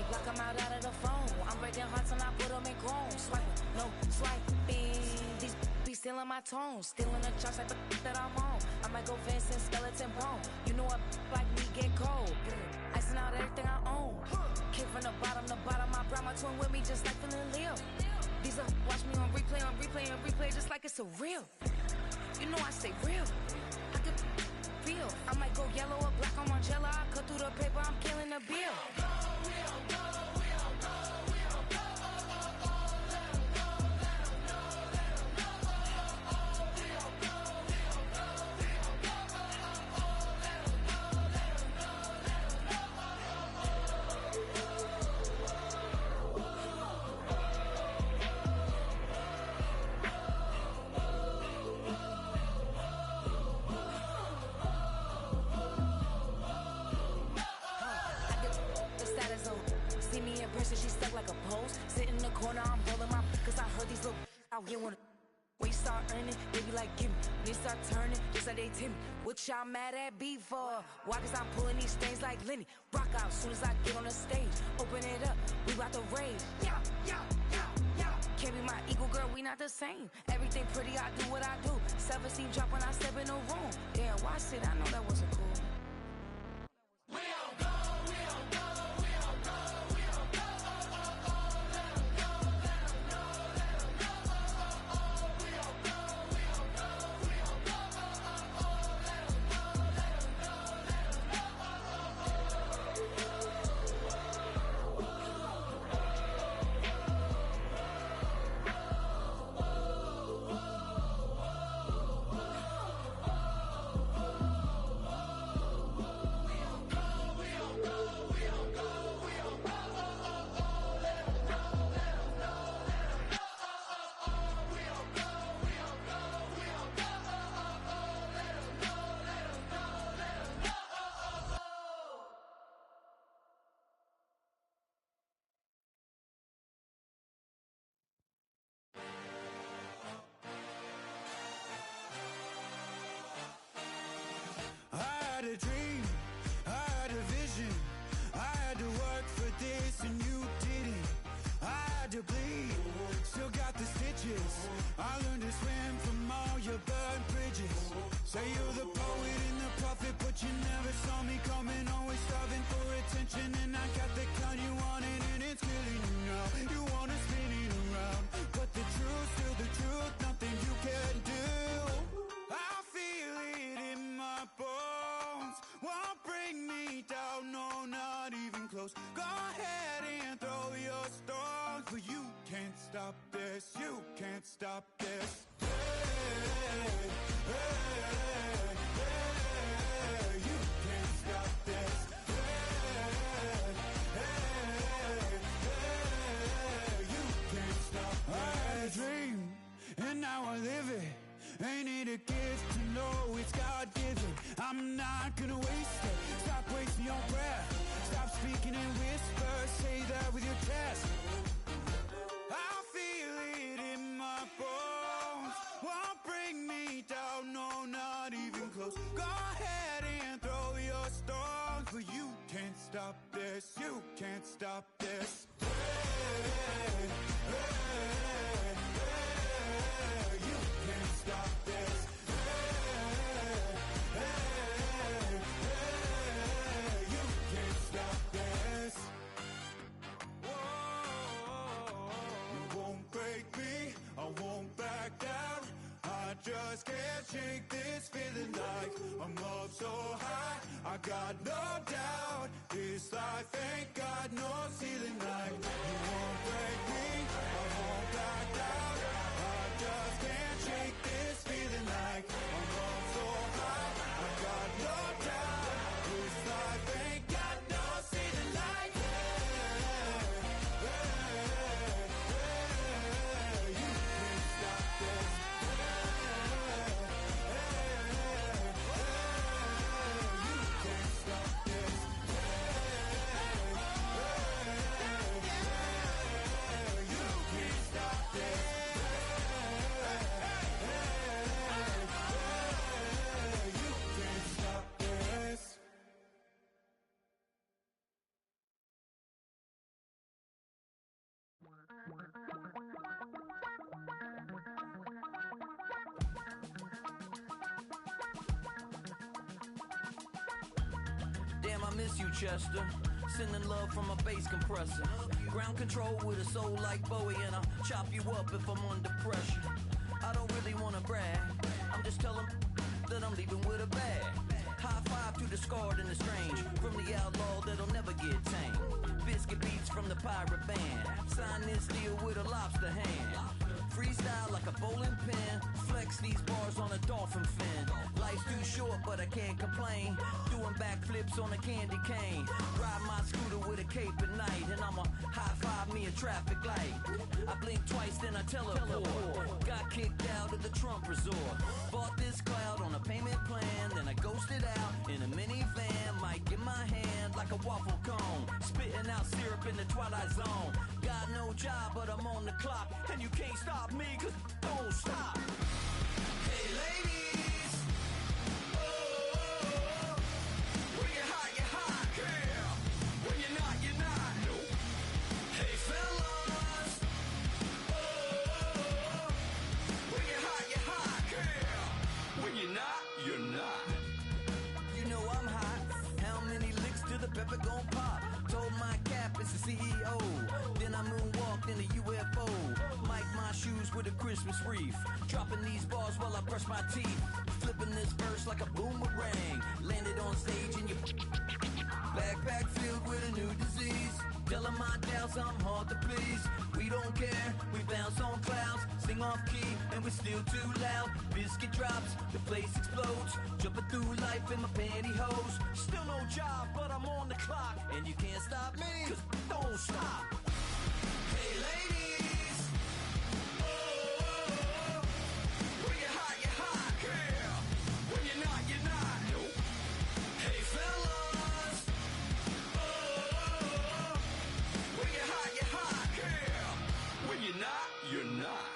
Block 'em out of the phone. I'm breaking hearts and I put 'em in chrome. Swiping, no swiping. These be stealing my tones. Stealing the charts like the that I'm on. I might go Vincent, skeleton bone. You know what like me get cold. Icing out everything I own. Kick from the bottom to bottom. I brought my twin with me just like feeling Leo. These are watch me on replay, just like it's a real. You know I stay real. I could feel. I might go yellow or black on Margiela. I cut through the paper, I'm killing the bill. See me in person, she stuck like a post. Sit in the corner, I'm rolling my cause I heard these little out here wanna. When you start earning, they be like, gimme. When you start turning, just like they Timmy. What y'all mad at me for? Why? Cause I'm pulling these strings like Lenny. Rock out soon as I get on the stage. Open it up, we about to rage. Yeah. Can't be my equal, girl, we not the same. Everything pretty, I do what I do. Self-esteem drop when I step in the room. Damn, watch it, I know that wasn't cool. I had a dream, I had a vision. I had to work for this and you didn't. I had to bleed, still got the stitches. I learned to swim from all your burned bridges. Say you're the poet and the prophet, but you never saw me coming. Always starving for attention, and I got the kind you wanted, and it's killing you now. You wanna spin it around, but the truth's still the truth. Nothing you can do. I feel it in my bones. Won't bring me down, no, not even close. Go ahead and throw your stones, but you can't stop this. You can't stop this. You can't stop this. You can't stop this. I had a dream, and now I live it. Ain't it a gift to know it's God-given? I'm not gonna waste it. Stop wasting your breath. Stop speaking in whispers. Say that with your chest. I feel it in my bones. Won't bring me down, no, not even close. Go ahead and throw your stones, but you can't stop this. You can't stop this. You can't stop this. You can't stop this. You won't break me, I won't back down. I just can't shake this feeling like I'm up so high. I got no doubt this life ain't got no ceiling like you won't break me, I won't back down. I just can't shake this feeling like I'm going so high. I got no doubt this life ain't got no ceiling like you can't stop this. Damn, I miss you, Chester. Sending love from a bass compressor. Ground control with a soul like Bowie, and I'll chop you up if I'm under pressure. I don't really wanna brag, I'm just telling that I'm leaving with a bag. High five to the scarred and the strange, from the outlaw that'll never get tamed. Biscuit beats from the pirate band, sign this deal with a lobster hand. Freestyle like a bowling pin, flex these bars on a dolphin fin. Life's too short, but I can't complain. Doing backflips on a candy cane. Ride my scooter with a cape at night, and I'ma high five me a traffic light. I blink twice, then I teleport. Got kicked out of the Trump resort. Bought this cloud on a payment plan, then I ghosted out in a minivan. Mic in my hand like a waffle cone, spitting out syrup in the twilight zone. Got no job, but I'm on the clock, and you can't stop me, cause don't stop. Hey ladies, oh, when you're hot, girl. When you're not, you're not. Nope. Hey fellas, oh, when you're hot, girl. When you're not, you're not. You know I'm hot. How many licks till the pepper gon' pop? Told my cap it's the CEO. Then I moonwalked in a UFO. Mic my shoes with a Christmas wreath. Dropping these bars while I brush my teeth. Flipping this verse like a boomerang. Landed on stage in your backpack filled with a new disease. Telling my doubts I'm hard to please. We don't care, we bounce on clouds. Sing off key and we're still too loud. Biscuit drops, the place explodes. Jumping through life in my pantyhose. Still no job, but I'm on the clock. And you can't stop me, cause don't stop. Hey ladies, oh, when you're hot, girl. When you're not, you're not. Nope. Hey fellas, oh, when you're hot, girl. When you're not, you're not.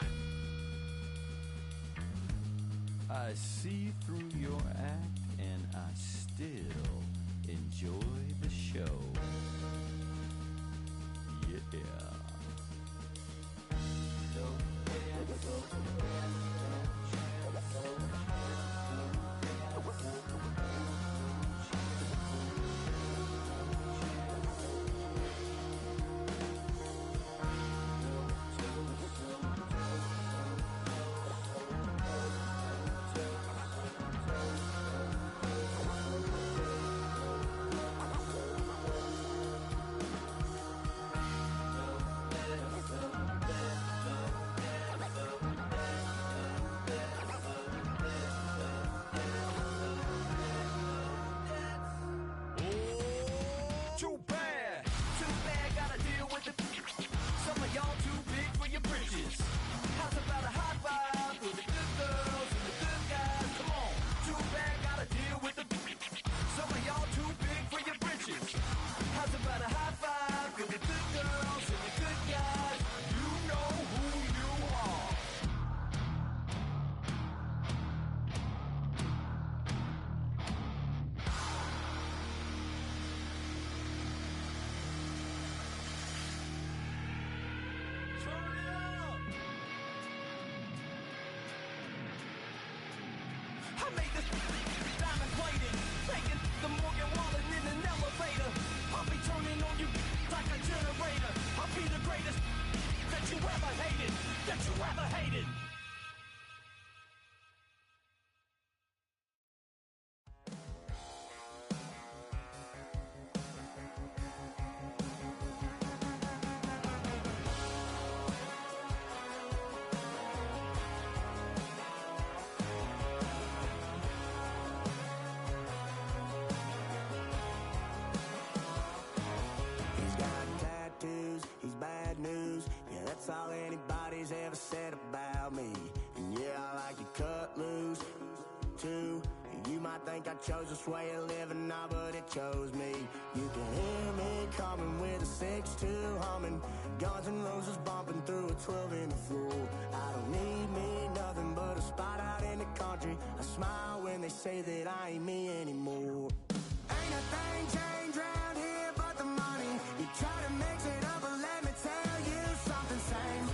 I see through your act and I still enjoy the show. Yeah. think I chose this way of living, nah, but it chose me. You can hear me coming with a 6-2 humming, Guns N' Roses bumping through a 12 in the floor. I don't need me nothing but a spot out in the country. I smile when they say that I ain't me anymore. Ain't a thing changed round here but the money. You try to mix it up, but let me tell you something. Same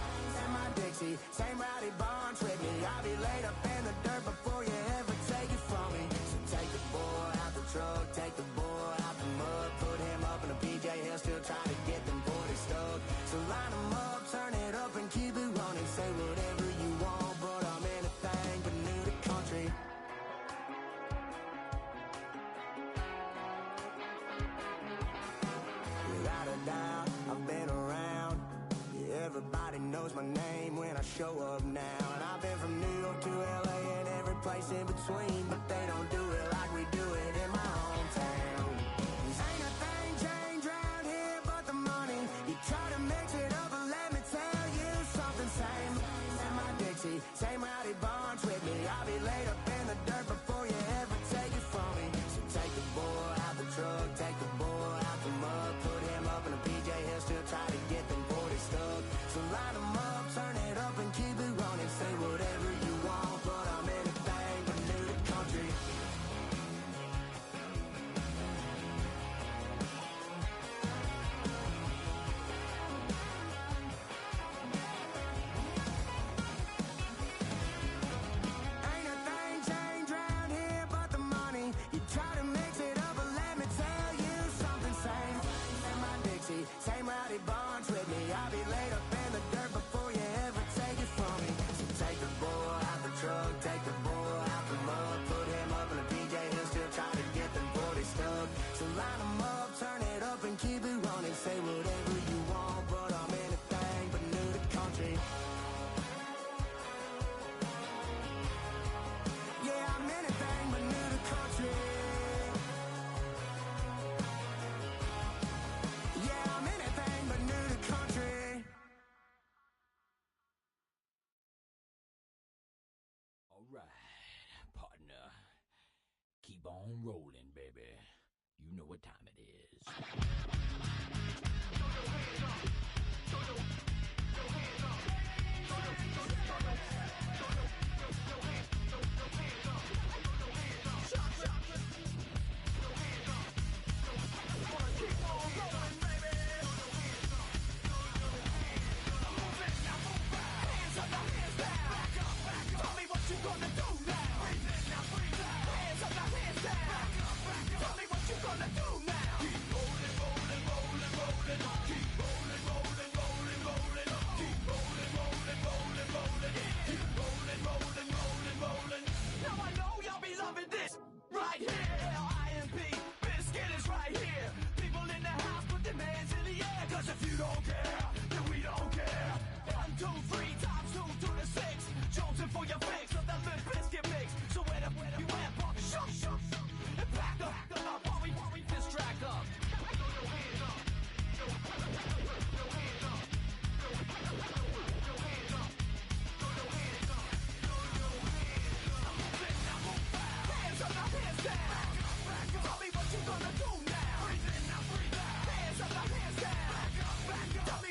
in my Dixie, same rowdy bunch with me. I'll be laid up in the dirt before you ever take it from me. So take the boy out the truck, take the boy out the mud, put him up in a PJ, he'll still try to get them 40 stuck. So line them up, turn it up and keep it running. Say whatever you want, but I'm anything but new to country. Without a doubt, I've been around. Yeah, everybody knows my name when I show up now. And I've been from New York to LA and every place in between, but they don't do it like we do it in my hometown. Ain't a thing changed round here but the money. You try to mix it up, but let me tell you something. Same in my Dixie, same rowdy bunch with me. I'll be laid up in the dirt before you ever take it from me. So take the boy out the truck, take the boy out the mud, put him up in a PJ, he'll still try to get them 40 stuck. So line them up, turn it up and keep it running. Say whatever you want, but I'm anything but new to country. Ain't a thing changed round here but the money. You try to mix it up, but let me tell you something. Same in my Dixie, same rowdy bunch with me. I'll be laid up in the dirt before you ever take it from me. So take the boy out the truck, take the boy out the mud, put him up in a PJ, he'll still try to get them 40 stuck. So line them up, turn it up and keep it running. Say whatever you want, but I'm anything but new to country. Yeah, I'm anything but new to country. Yeah, I'm anything but new to country. All right, partner. Keep on rolling, baby. You know what time it is. Tell me what you gonna do now. Hands up, now hands down. Tell me what you gonna do now. Keep rolling, rolling, rolling, rolling. Keep rolling, rolling, rolling, rolling. Keep rolling, rolling, rolling, rolling. Keep rolling, rolling, rolling, rolling. Now I know y'all be loving this right here. L-I-M-P, Biscuit is right here. People in the house, put their hands in the air. 'Cause if you don't care, then we don't care. 1, 2, 3 times 2 to the 6. Jonesing for your fix of the Limp Bizkit mix. So where you at, pump, shook, and back up while we distract up. Hands up, now hands down. Tell me what you gonna do now. Hands up, now hands down. Tell me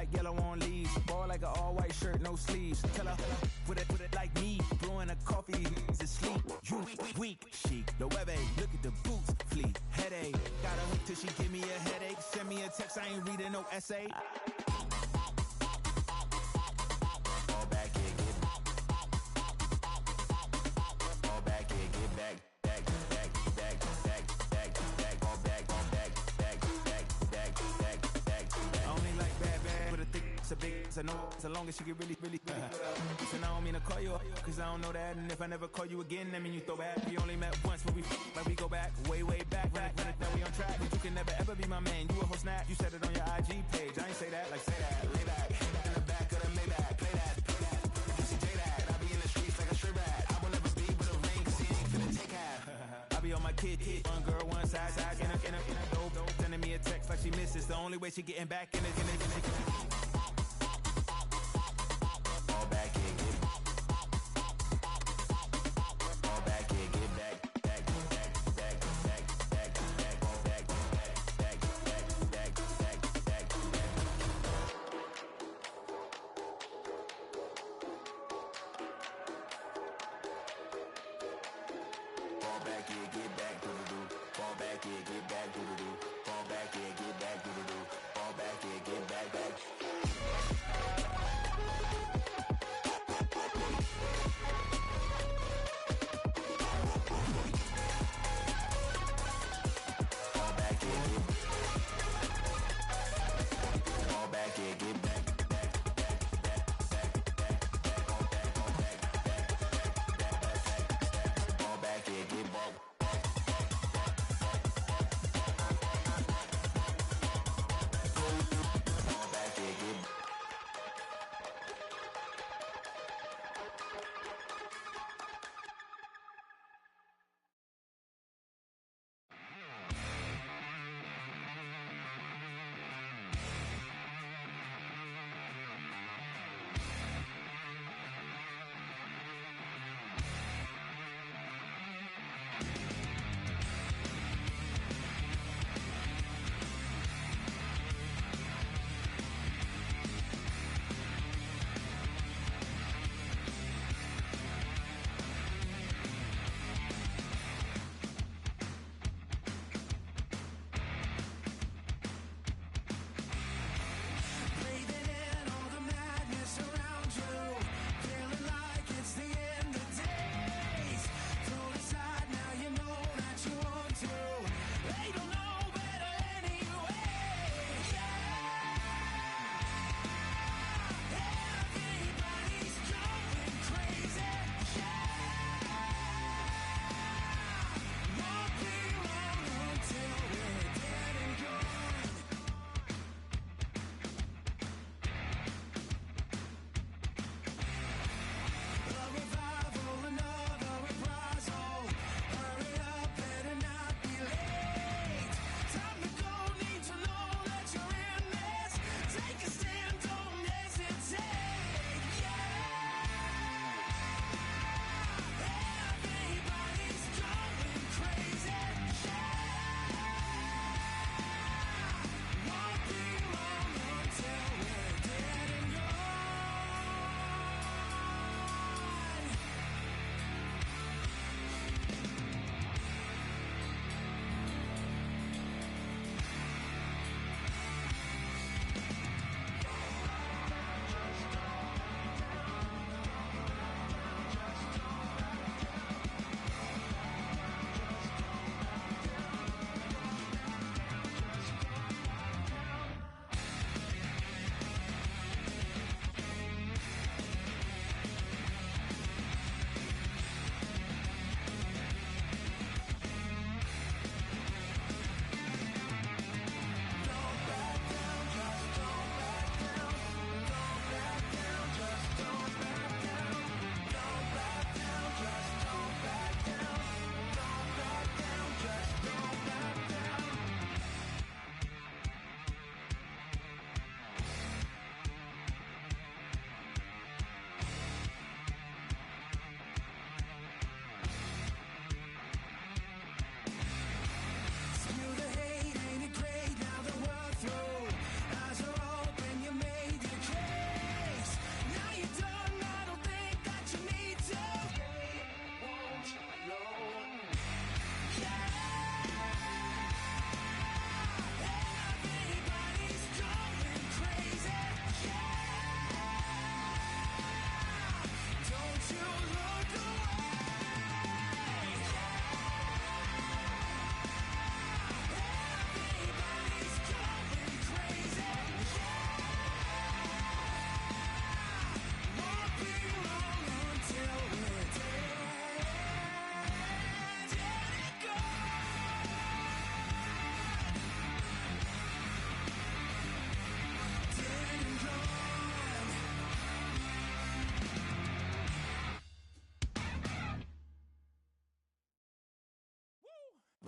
like yellow on leaves. Ball like an all-white shirt, no sleeves. Tell her, put it like me. Blowing a coffee, to sleep. You weak, chic. The web look at the boots, fleet. Headache, got a hook till she give me a headache. Send me a text, I ain't reading no essay. Fall back here, get fall back here, get back. It's a big, so no, so long as she get really Listen, I don't mean to call you up, cause I don't know that. And if I never call you again, that mean you throw back. We only met once when we like we go back, way back. When it that we on track, but you can never ever be my man. You a whole snap, you said it on your IG page. I ain't say that, like say that, lay back. In the back of the Maybach, play that. You see J that, I be in the streets like a strip rat. I will never be with a ring, cause he ain't finna take half. I be on my kid, one girl, one side, in a dope, sending me a text like she misses. The only way she getting back in it. Fall back,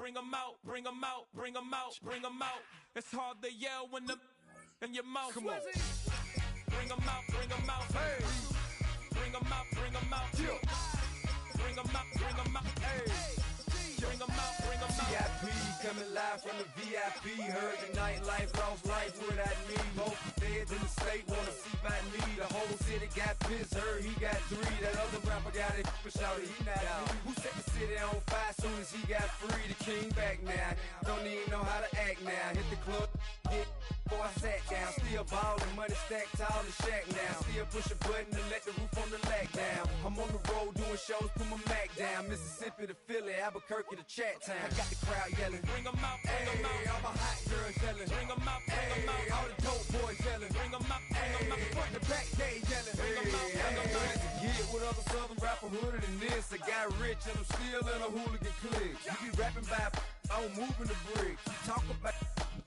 bring them out, bring them out, bring them out, bring them out. It's hard to yell when the in your mouth. Come on. Bring them out, bring them out. Hey. Bring them out, bring them out. Bring them out, bring them out. Hey. Bring them out, bring them out. VIP coming live from the VIP. Heard the nightlife, lost life without me. Both feds in the state wanna see by me. The whole city got pissed, heard he got 3. That other rapper got it, but shouted he not out. Who set the city on fire soon as he got free? The king back now. Don't even know how to act now. Hit the club, get before I sat down. Still ballin', money stacked tall and shack now. Still push a button to let the roof on the lag down. I'm on the road doing shows, put my Mac down. Mississippi to Philly, Albuquerque to Chat Town. I got the crowd yelling, bring them out, bring them out. All my hot girls yelling, bring them out, bring them out. All the dope boys yelling, bring them out, bring them out. Front the back, they yelling, bring them out, bring them out. To get with other southern rapper hooded than this. I got rich and I'm still in a hooligan clique. You be rapping by I'm moving the bricks. You talk about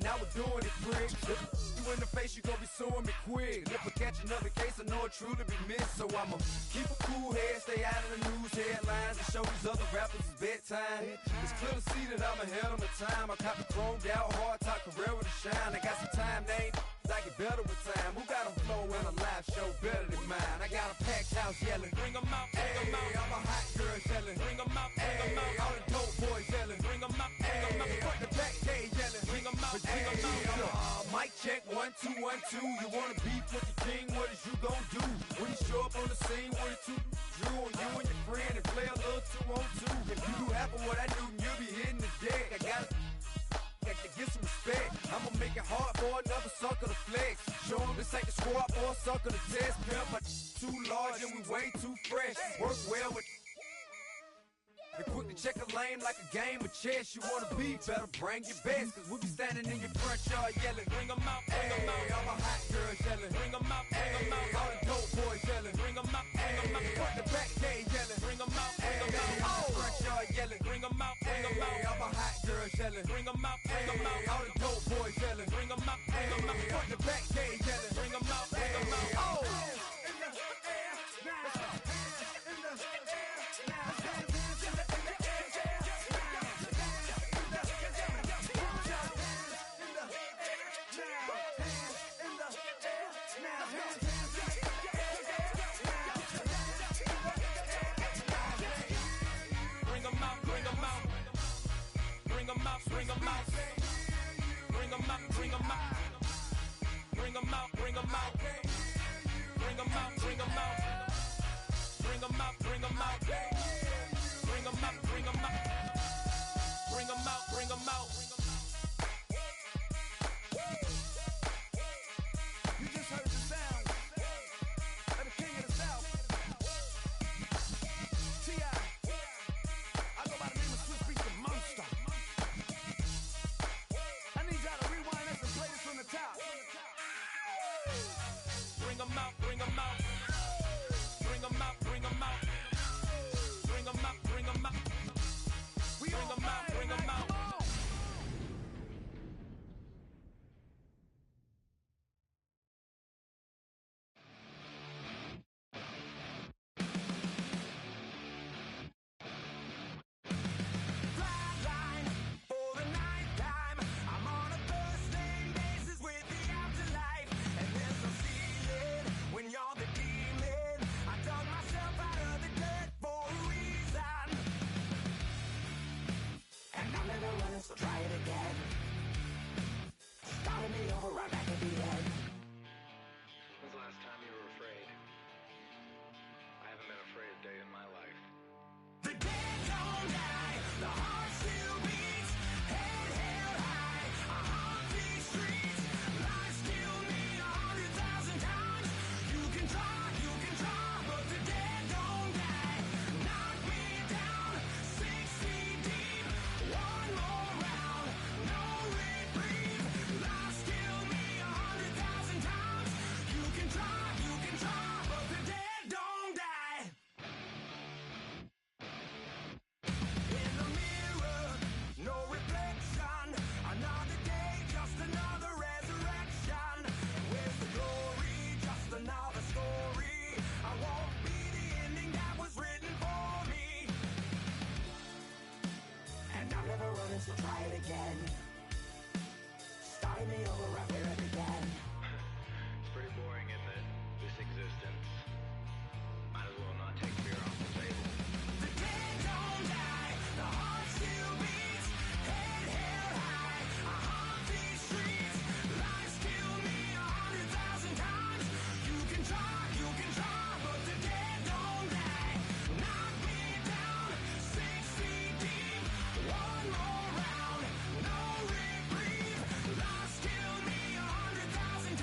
now we're doing it, prick. You in the face, you gon' be suing me quick. If I catch another case, I know it truly be missed. So I'ma keep a cool head, stay out of the news headlines, and show these other rappers it's bedtime. It's clear to see that I'm ahead of my time. I cop the chromed out, hard top career with a shine. I got some time, they ain't I get better with time. Who got a flow and a live show better than mine? I got a packed house yelling, bring them out, bring them out. All my hot girls yelling, bring them out, bring them out. All the dope boys yelling, bring them out, bring them out. Front the back, they yelling, bring them out, bring them out. Mic check, 1, 2, 1, 2. You wanna beef with the king? What is you gon' do? When you show up on the scene with a 2 Drew on you and your friend and play a little 2-on-2. If you do half of what I do, you'll be hitting the deck. I gotta get some respect. I'ma make it hard for another sucker to flex. Show him this ain't the squad for a sucker to test. Pimp, but too large and we way too fresh. Work well with and quick to check a lane like a game of chess. You wanna be better, bring your best. Cause we'll be standing in your front yard yelling, bring them out, bring them out. All my hot girls yelling, bring them out, bring them out. All the dope boys yelling, bring them out, bring them out. Front the back, they yelling, bring them out, bring them out. Front yard yelling, bring them out, bring them out. All my hot girls yelling, bring them out, bring them out. All the dope boys yelling, bring them out, bring them out. Front the back, they yelling, bring them out, bring them out. Bring them out, bring them out, bring them out, bring them out, bring them out, bring them out, bring them out, bring them out, bring them out, bring them out, bring them out, bring them out, bring them out. You just heard the sound of the king of the South, T.I. I go by the name of Swiss Beats the Monster. I need y'all to rewind this and play this from the top. Bring them out, bring them out, bring them out, bring them out, bring them out, bring them out, bring them out, bring them out. So try it again. Starting me over right back at the end. When's the last time you were afraid? I haven't been afraid a day in my life. The dead don't die, the heart still beats, head held high, I haunt these streets, life still need 100,000 times. You can try, but the dead don't die. Knock me down, 6 feet deep, one more round, no reprieve. Life still need 100,000 times. You can try, but the dead don't die. I'm never running, so try it again. Starting me over right where it began. It's pretty boring, isn't it? This existence. Might as well not take fear off the table. The dead don't die, the heart still beats. Head held high, I haunt these streets. Life's killed me 100,000 times. You can try, but the dead don't die. Knock me down 6 feet deep. One more round, no reprieve. Life's killed me 100,000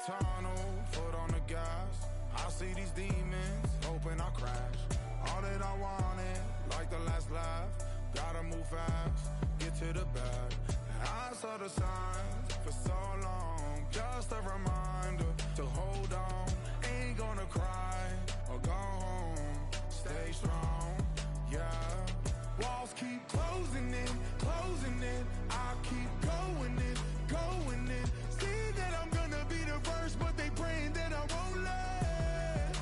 tunnel, foot on the gas. I see these demons, hoping I crash. All that I wanted, like the last laugh. Gotta move fast, get to the bag. I saw the signs for so long, just a reminder to hold on. Ain't gonna cry or go home, stay strong, yeah. Walls keep closing in, I keep going in. See that I'm gonna be the first, but they praying that I won't let.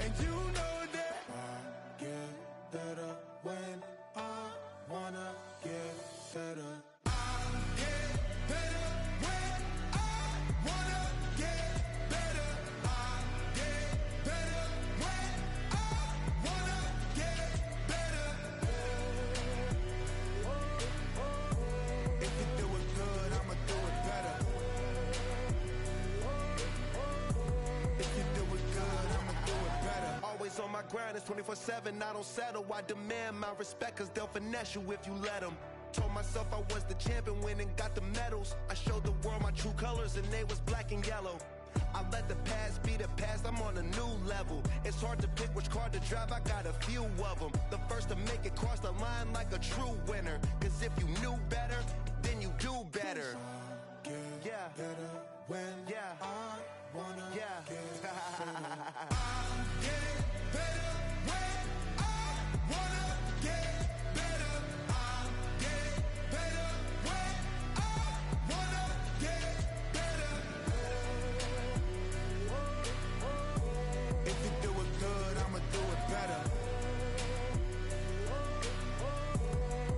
And you know that I get better when I wanna get better. I get better when I wanna get better. I get better when I wanna get better. If you do it good, I'ma do it better. If you do it good, I'ma do it better. Always on my grind, it's 24/7, I don't settle. I demand my respect, cause they'll finesse you if you let them. Told myself I was the champion, went and got the medals. I showed the world my true colors and they was black and yellow. I let the past be the past, I'm on a new level. It's hard to pick which car to drive, I got a few of them. The first to make it cross the line like a true winner. Cause if you knew better, then you do better. Yeah. Better when I wanna get better. I get better when I wanna get better. I get better when I wanna get better. If you do it good, I'ma do it better.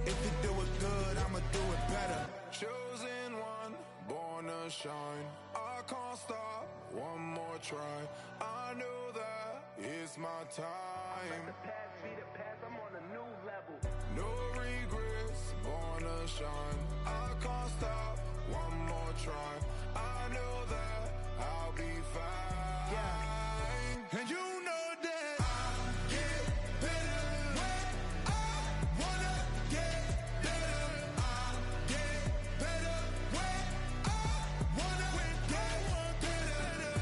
If you do it good, I'ma do it better. Chosen one, born to shine. I can't stop, one more try. I know that it's my time. let the past be the past, I'm on a new level. No regrets, born to shine. I can't stop, one more try. I know that I'll be fine. Yeah. And you know that I get better when I wanna get better. I get better when I wanna get better.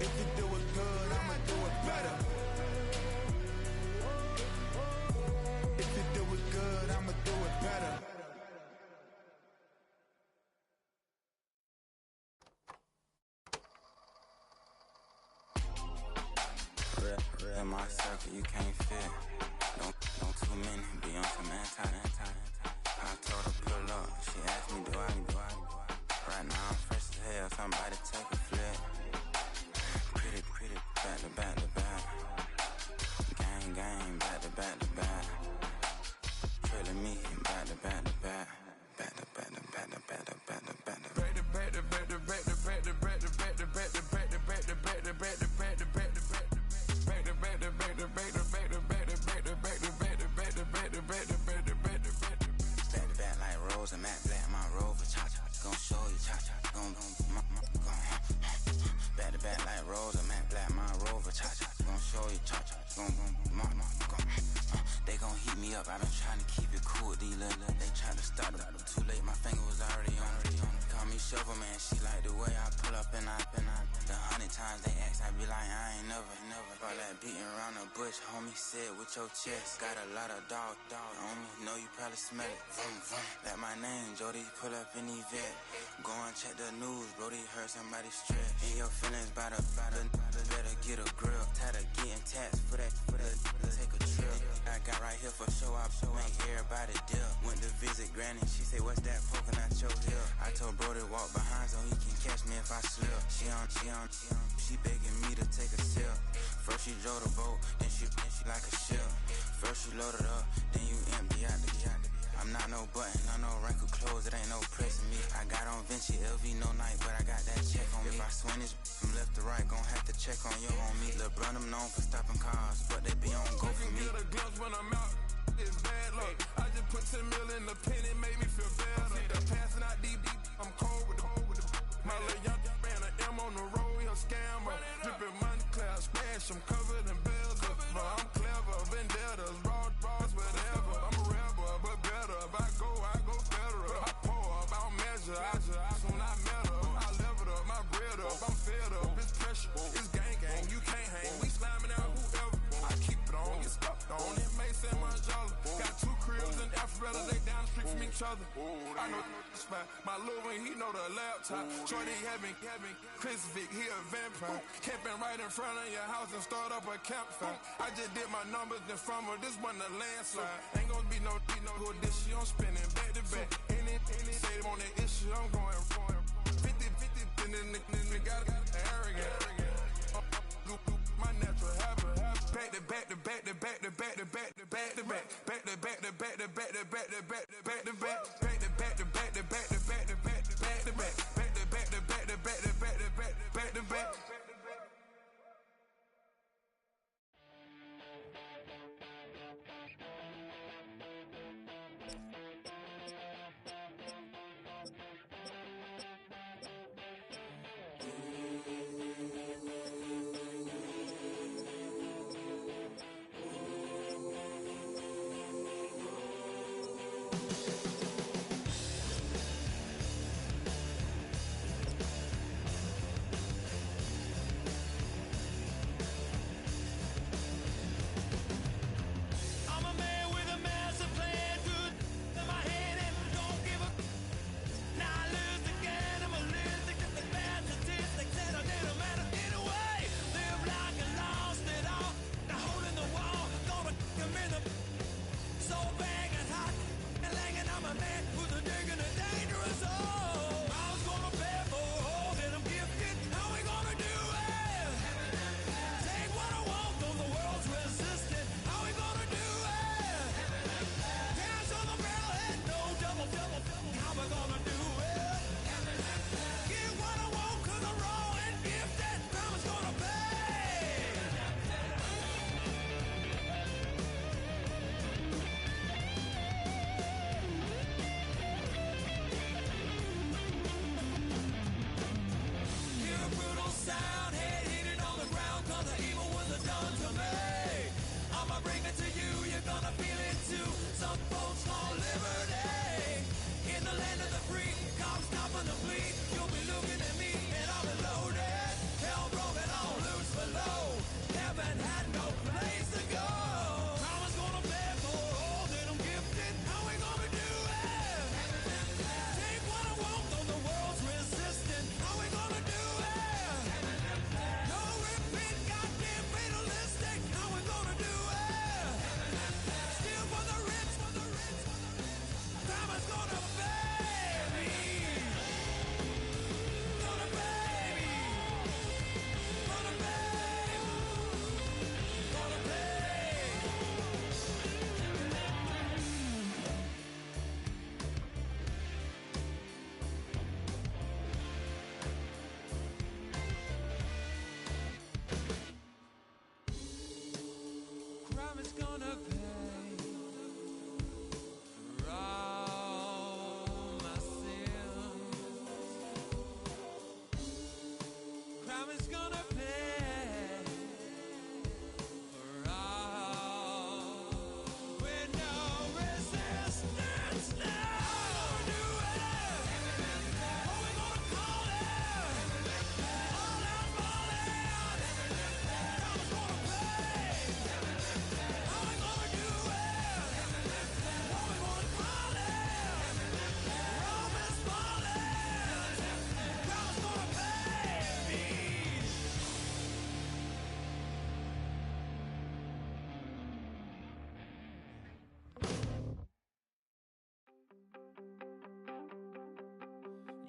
If you do it good, I'ma do it better. If you do it good, I'ma do it better. Real in my circle, you can't fit. Don't too many be on some anti. I told her pull up, she asked me do I. Right now I'm fresh as hell, somebody take a flip. Pretty, back to back. Gang, back to back. Trailing me, back to back. Back like Rose and Matt Black, my Rover, cha-cha, gon' show you, cha-cha, gon' back to back like Rose and Matt Black, my Rover, cha-cha, gon' show you, cha-cha, gon' they gon' heat me up, I been trying to keep it cool, these little, they try to start it, too late, my finger was already on it. Call me Shovel Man, she like the way I pull up and I the 100 times they ask, I be like, I ain't never. All that beating around the bush, homie said with your chest. Got a lot of dog on me, know you probably smell it. Like my name, Jody, pull up in the vet. Go and check the news, Brody heard somebody stress. In your feelings by the better get a grill. Tired of getting taxed for that, take a trip. I got right here for show, I make everybody dip. Went to visit Granny, she say, what's that poking out your hip? I told Brody walk behind so he can catch me if I slip. She begging me to take a sip. First she drove the boat, then she like a ship. First you load it up, then you empty out the I'm not no button, no wrinkled clothes, it ain't no pressing me. I got on Vinci LV, no night, but I got that check on me. If I swing this from left to right, gon' have to check on your homie. Lil' Brun, I'm known for stopping cars, but they be on go for me. Get a glimpse when I'm out, it's bad luck. I just put 10 mil in the pen, it made me feel better. See the passing out deep, I'm cold with the my little young man, an M on the road, he a scammer. Drippin' money, clear, splash, I'm covered in bells. But I'm clever, vendettas, raws, whatever. I'm a rebel, but better. If I go federal. I pour up, I'll measure, I fed up, it's pressure, it's gang, you can't hang. We slamming out whoever. I keep it on, get stuck on. It may say Margiela. Got 2 cribs in Alpharetta, they down the street from each other. I know this spot. My little one, he know the laptop. Shorty had me. Chris Vick, he a vampire. Camping right in front of your house and start up a campfire. I just did my numbers in front of this one a landslide. Ain't gonna be no good this shit. I'm spinning back to back. Any say they want that issue, I'm going 50, and then the got arrogant. My natural habit. Back to back to back to back to back to back to back to back. Back to back to back to back to back to back to back to back. Back to back to back to back to back to back to back to back. Back to back to back to back to back to back to back.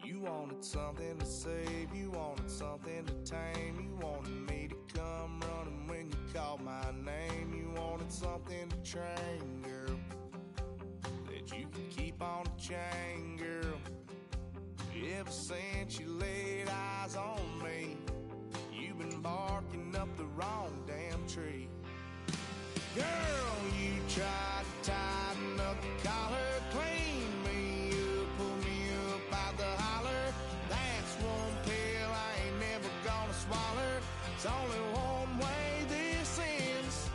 You wanted something to save, you wanted something to tame. You wanted me to come running when you called my name. You wanted something to train, girl, that you could keep on the chain, girl. Ever since you laid eyes on me, you've been barking up the wrong damn tree. Girl, you tried to tighten up the collar, clean me up, pull me up out the holler. That's one pill I ain't never gonna swallow. It's only one way this ends.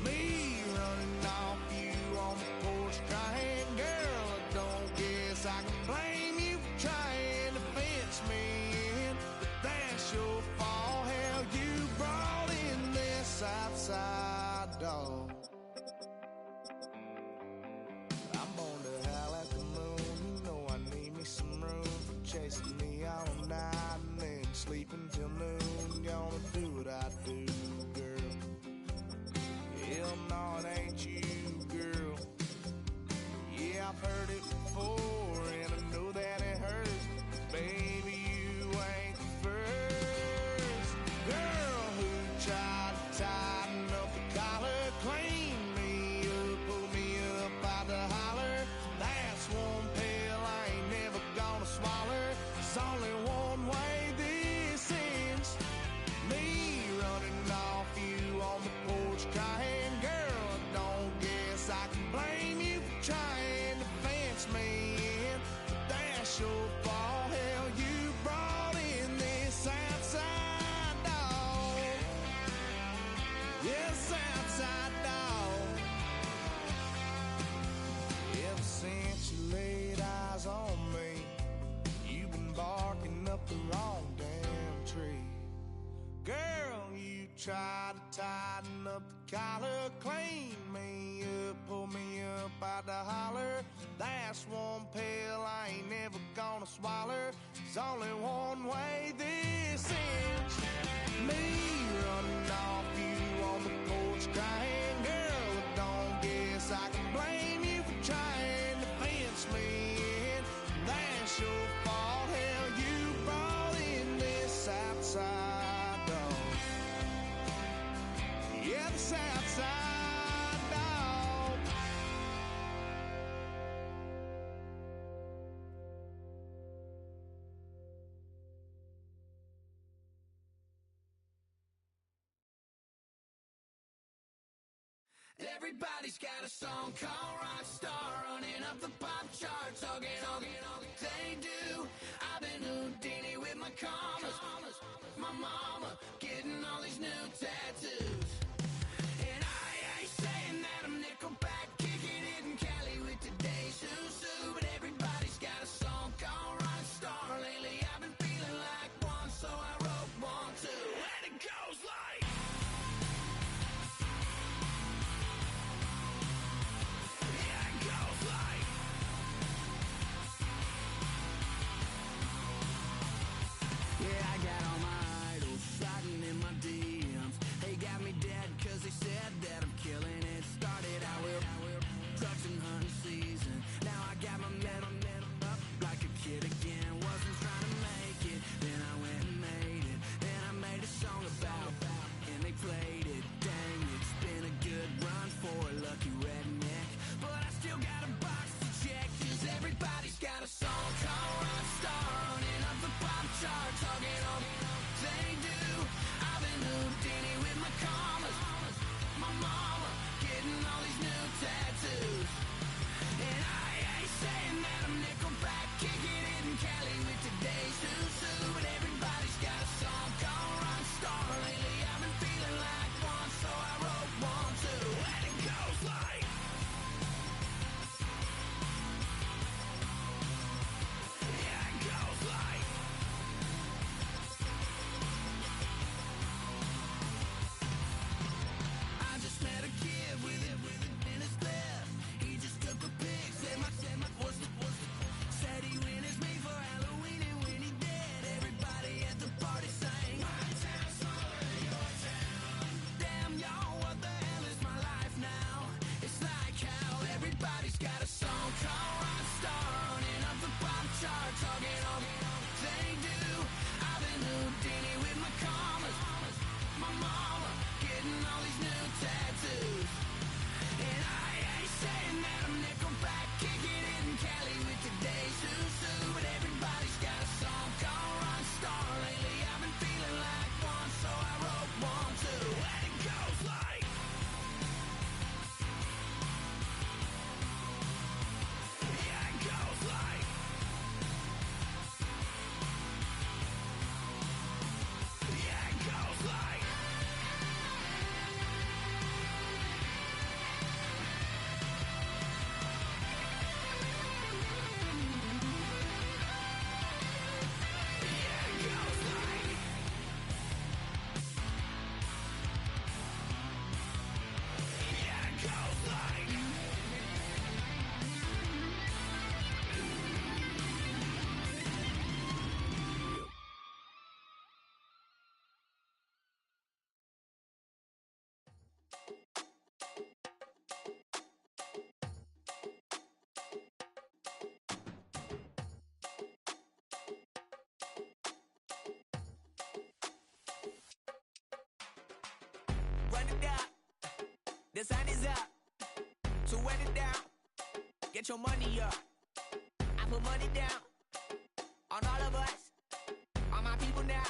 Me running off you on the porch crying. Girl, I don't guess I can blame you for trying to fence me in, but that's your dog. I'm born to howl at the moon. You know I need me some room for chasing me all night and then sleeping till noon. Gonna do what I do, girl. Hell no, it ain't you, girl. Yeah, I've heard it before, and I know that it hurts. Baby, you ain't the first girl who tried to tighten up the collar, clean me up, pull me up out the holler. That's one pill I ain't never gonna swallow. There's only one way this ends. Me running off you on the porch crying. Girl, I don't guess I can blame you for trying to fence me in. But that's your fault. Hell, you brought in this outside dog. Yes, outside dog. Ever since you laid eyes on me, you've been barking up the wrong damn tree. Girl, you try to tighten up the collar, clean me up, pull me up out the holler. That's one pill I ain't never gonna swallow. There's only one way this ends. Me running off you on the porch crying. Girl, I don't guess I can blame you for trying to fence me in. That's your fault. Hell, you brought in this outside dog. Yeah, this outside dog. Everybody's got a song called Rockstar, running up the pop charts, all that they do. I've been Houdini with my commas, my mama getting all these new tattoos. And I ain't saying that I'm Nickelback, kicking it in Cali with today's Susu. But everybody's got a song called Rockstar. Lately I've been feeling like one, so I wrote one too. And it goes like, yeah, it goes like, yeah, I got all my idols sliding in my DMs. They got run it up. The sun is up. So wet it down. Get your money up. I put money down on all of us, on my people now,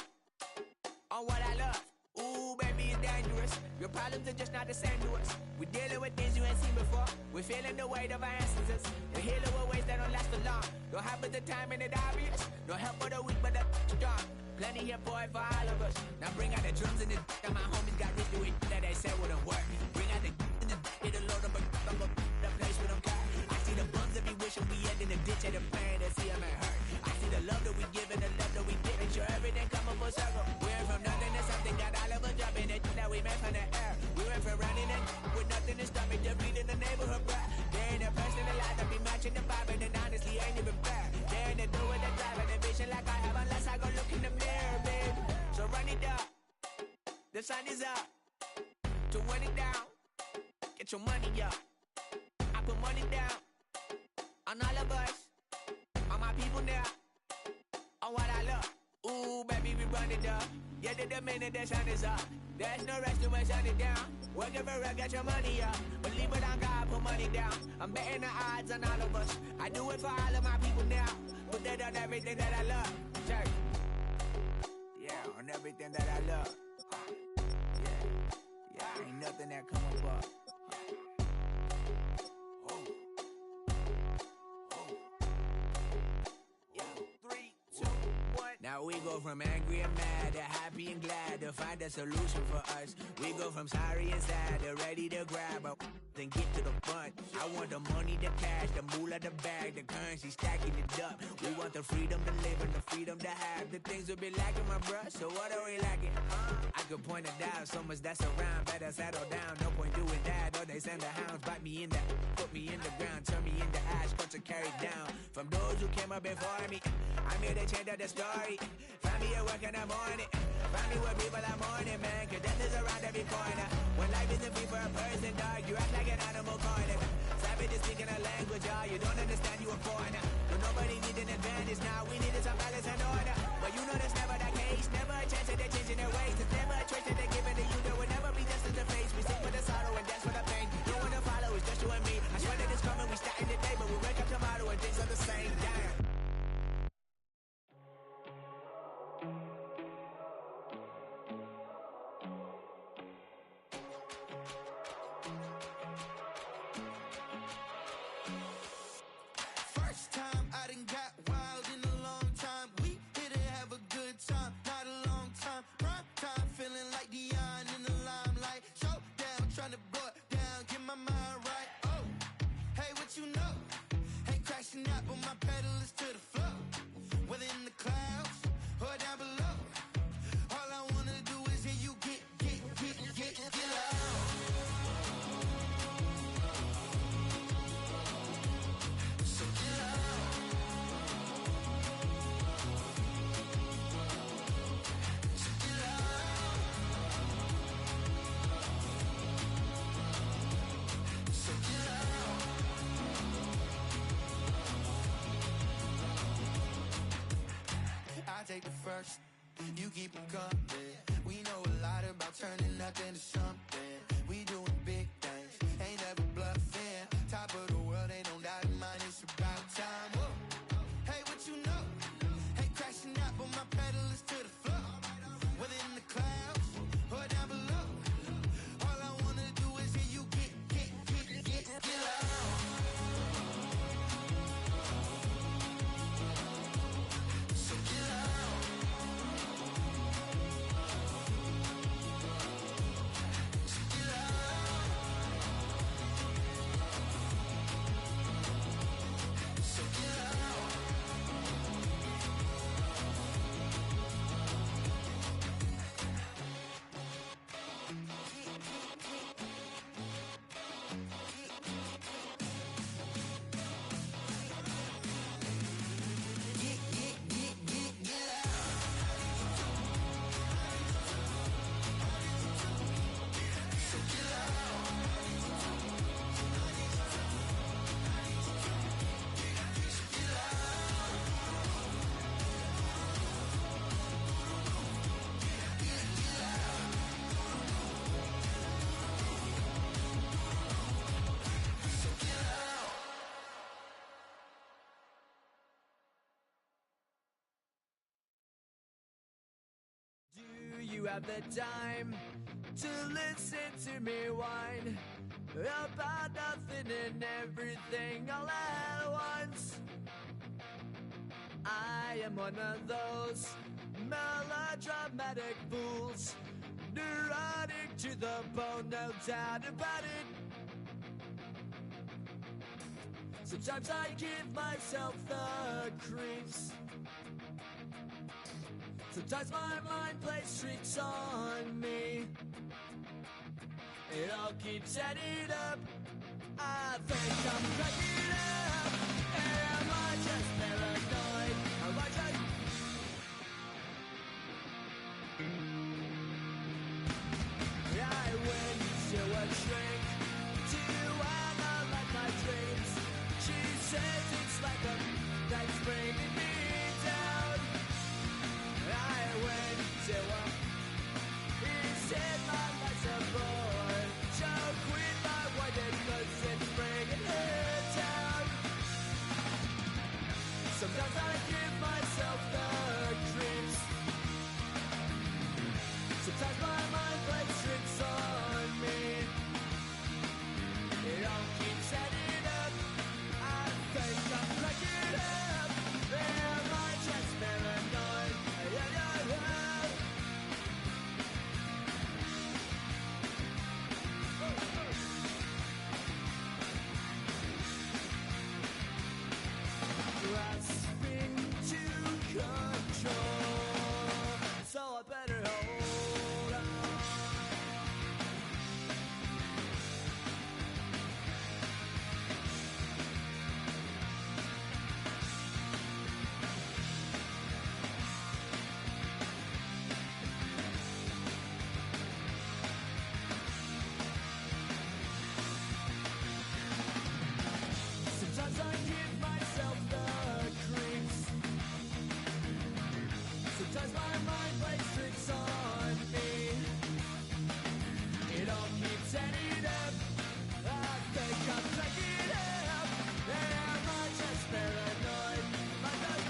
on what I love. Ooh, baby, it's dangerous. Your problems are just not the same to us. We're dealing with things you ain't seen before. We're feeling the weight of our ancestors. We're healing with ways that don't last for long. Don't happen the time and it obvious. No help for the weak, but the strong. Plenty here for it for all of us. Now bring out the drums and the and my homies got rich to it that they said wouldn't work. Bring out the and the hit a load of the place with them car. I see the bums that be wishing we had in the ditch and the pain that see them and hurt. I see the love that we give and the love that we get. Make sure everything come up full circle. We went from nothing to something, got all of us dropping it that we made from the air. We went from running and with nothing to stop it, just beating the neighborhood, bruh. There ain't a person alive that be matching the vibe, and honestly ain't even fair. There ain't a do with the drive and the vision like I have unless I go look in the mirror, babe. So run it up, the sun is up. To run it down, get your money up. I put money down on all of us, on my people now, on what I love. Ooh, baby, we run it up. Yeah, the minute the sun is up. There's no rest to it, shut it down. Working for real, get your money up. Believe it on God, put money down. I'm betting the odds on all of us. I do it for all of my people now. Put that on everything that I love. Check. Yeah, on everything that I love. Yeah, ain't nothing that come above. Now we go from angry and mad to happy and glad to find a solution for us. We go from sorry and sad to ready to grab a then get to the front. I want the money, the cash, the moolah, the bag, the currency, stacking it up. We want the freedom to live and the freedom to have. The things will be lacking, my bruh, so what are we lacking? I could point it out, so much that's around. Better settle down, no point doing that. Or they send the hounds, bite me in the, put me in the ground, turn me into ash, cut to carry down. From those who came up before me, I'm here to change up the story. Find me at work in the morning. Find me where people are mourning, man. Cause death is around every corner. When life isn't free for a person, dog, you act like an animal corner. Savage is speaking a language, y'all. You don't understand, you a foreigner. But nobody needs an advantage now. We needed some balance and order. But you know that's never the case. Never a chance that they're changing their ways. It's never a choice that they're giving to you. There will never be just in the face. We sing for the sorrow and dance for the pain. No one to follow, it's just you and me. I swear that it's coming, we starting today. But we wake up tomorrow and things are the same. Damn. Take the first, you keep them coming. We know a lot about turning nothing to something. We doing big things, ain't never bluffing. Top of the world, ain't no doubt in mine, it's about time. Whoa. Hey, what you know? Hey, crashing out, but my pedal is to the floor. Whether in the clouds or down below, all I wanna do is hear you get loud. So get loud. you have the time to listen to me whine about nothing and everything all at once. I am one of those melodramatic fools, neurotic to the bone, no doubt about it. Sometimes I give myself the creeps. Sometimes my mind plays tricks on me. It all keeps adding up. I think I'm cracking up. Am I just paranoid? Am I just... I went to a shrink to analyze my dreams. She says it's like a that's bringing me down. I went to a... He said my life's a bore. So quit my white cause it's bringing her down. Sometimes I give myself the creeps. Sometimes my mind plays tricks on me. It all keeps adding up. I think I'm cracking up. Am I just paranoid? Grasping to control, so I better hold on. Sometimes I give myself the creeps. Sometimes my mind plays tricks on me. It all keeps adding up. I think I'm cracking up. Am I just paranoid? Am I just...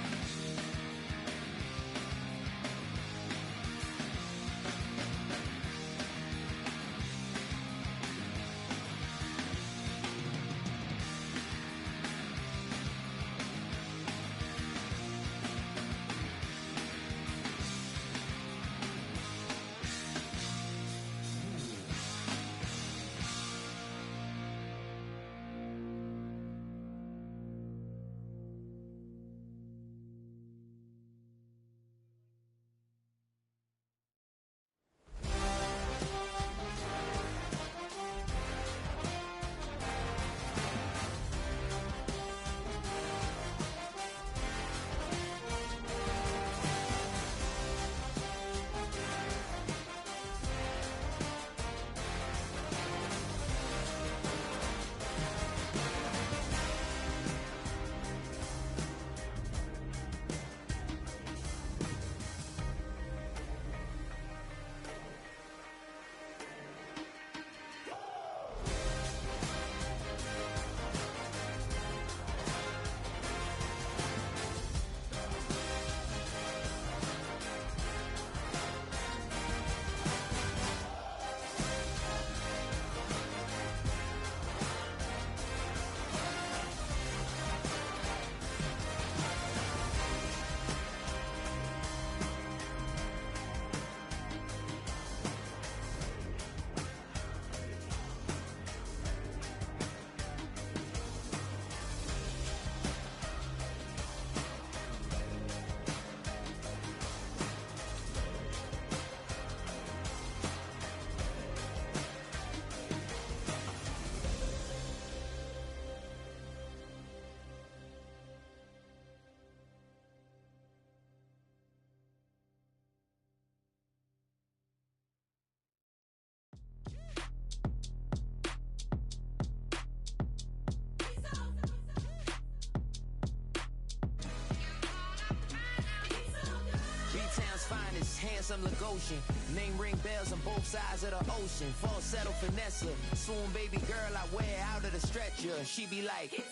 Handsome Lagosian, name ring bells on both sides of the ocean. Falsetto finesse, swoon baby girl I wear out of the stretcher. She be like,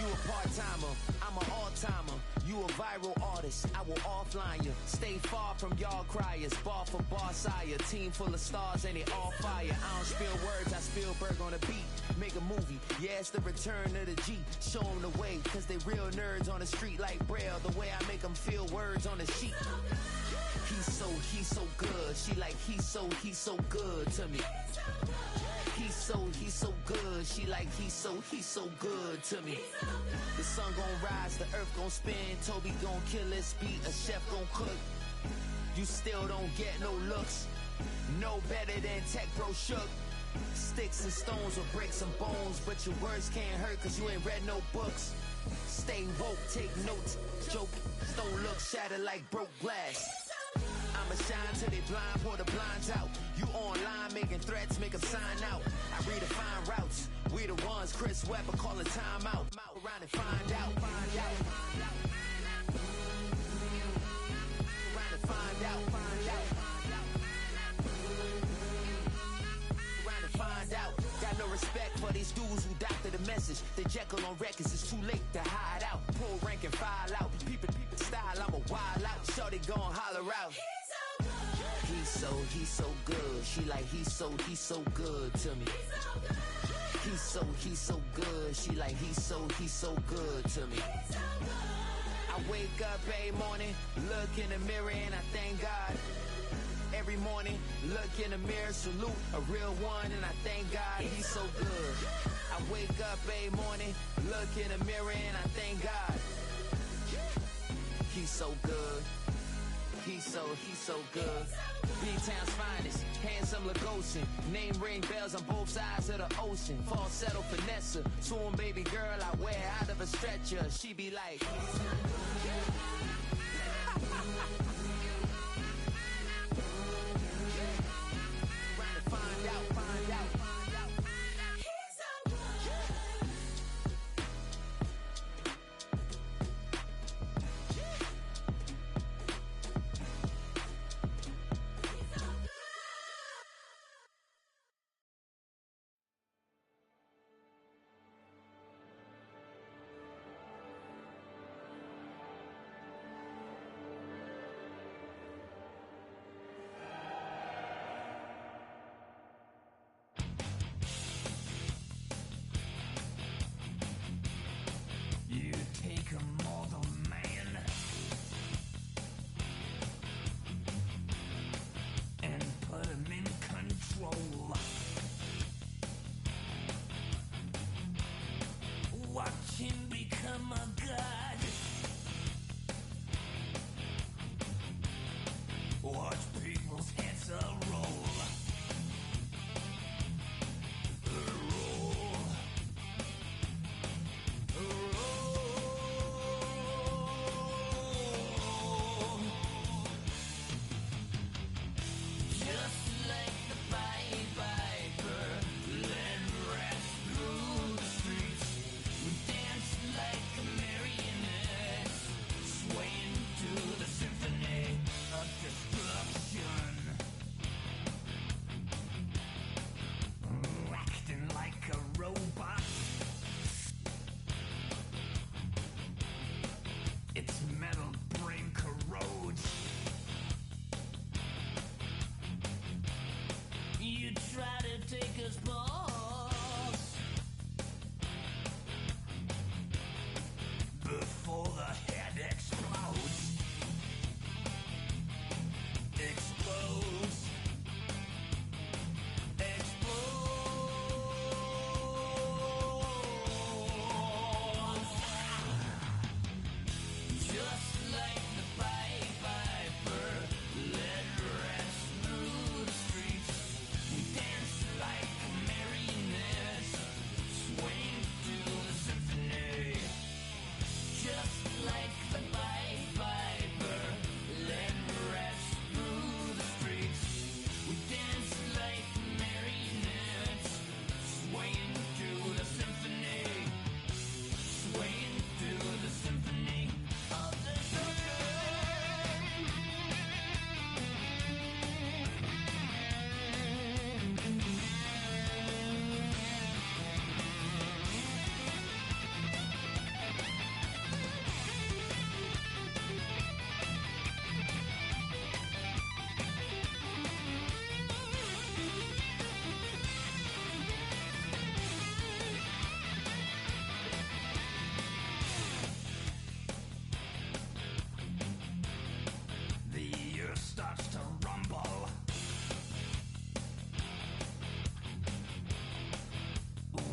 You a part-timer, I'm an all-timer. You a viral artist, I will offline you. Stay far from y'all criers, bar for bar sire. Team full of stars and they all fire. I don't spill words, I Spielberg on a beat. Make a movie, yeah, it's the return of the G. Show them the way, cause they real nerds on the street like Braille. The way I make them feel words on the sheet. He's so good. She like, he's so good to me. He's so good. She like, he's so good to me. The sun gon' rise, the earth gon' spin. Toby gon' kill this beat, a chef gon' cook. You still don't get no looks. No better than Tech Bro Shook. Sticks and stones will break some bones, but your words can't hurt cause you ain't read no books. Stay woke, take notes, joke, don't look shattered like broke glass. I'ma shine till they blind, pour the blinds out. You online making threats, make 'em sign out. I redefine routes, we the ones Chris Webber calling time out. Around and find out, find out. Around and find out, find out. Around and find out. Got no respect for these dudes who doctor the message. The Jekyll on records, it's too late to hide out. Pull rank and file out. People style, I'm a wild out. Shorty gon' holler out. He's so good. She like, he's so good to me. He's so good. She like, he's so good to me. I wake up every morning, look in the mirror and I thank God. Every morning, look in the mirror, salute a real one and I thank God he's so good. I wake up every morning, look in the mirror and I thank God. He's so good. He's so good. B-Town's finest, handsome Lagosin. Name ring bells on both sides of the ocean. Falsetto finesse, swoon baby girl I wear out of a stretcher. She be like, find out, find out.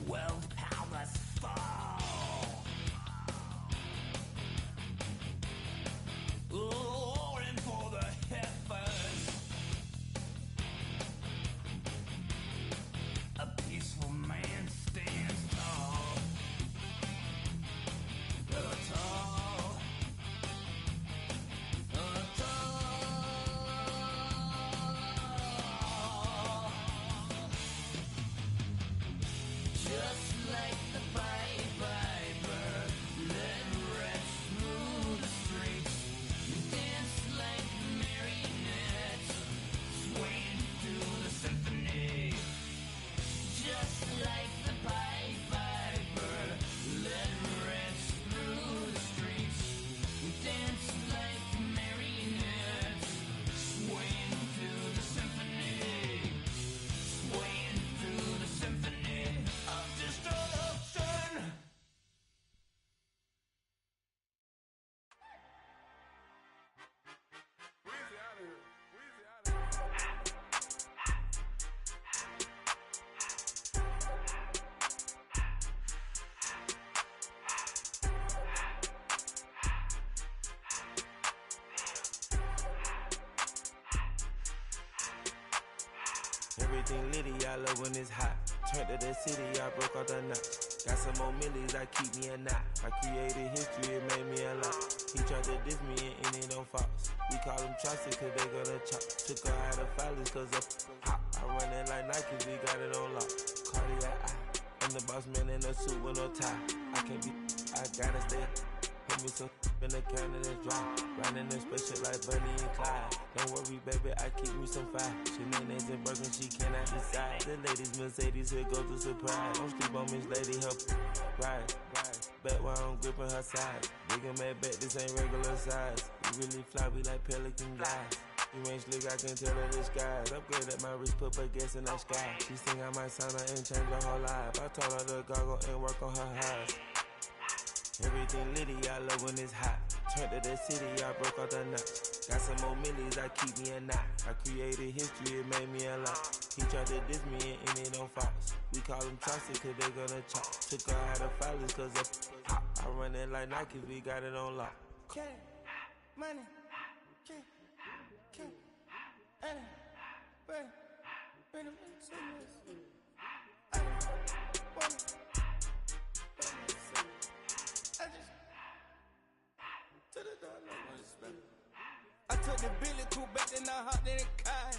World powers fall. Roaring for the heifers. A peaceful man stands tall. Tall. Just like the Pied Piper, let rats through the streets, dance like marionettes, swaying through the symphony. Just like the Pied Piper, let rats through the streets, dance like marionettes, swaying through the symphony, swaying through the symphony of destruction. Everything litty, I love when it's hot. Turned to the city, I broke all the knots. Got some more millies, I keep me a knot. I created history, it made me a lot. He tried to diss me and it don't false. We call them chopsticks cause they gonna chop. Took her out of filers cause of hot. I run it like Nike, we got it on lock. Cardiac eye, I'm the boss man in a suit with no tie. I can't be, I gotta stay. Put me some in the counter that's dry. Riding in spaceship like Bunny and Clyde. Don't worry, baby, I keep me some fire. Shenanigans and Birkin, she cannot decide. The ladies Mercedes, here goes the surprise. Don't sleep on Miss Lady, help ride. Bet while I'm gripping her side. Big and mad bet, this ain't regular size. We really fly, we like pelican guys. You ain't slick, I can tell her the skies. Upgrade at my wrist, put baguettes in the sky. She think I might sign her and change her whole life. I told her to goggle and work on her highs. Everything litty, I love when it's hot. Turned to the city, I broke all the knots. Got some more millies, I keep me a knot. I created history, it made me a lot. He tried to diss me and it don't false. We call them chopsticks cause they gonna chop. Took her out of filers cause of hot. I run it like Nike, we got it on lock. Cash, money, cash, money, bread, bread, I don't wanna. I took the Billy Cool back, then I hopped in the car.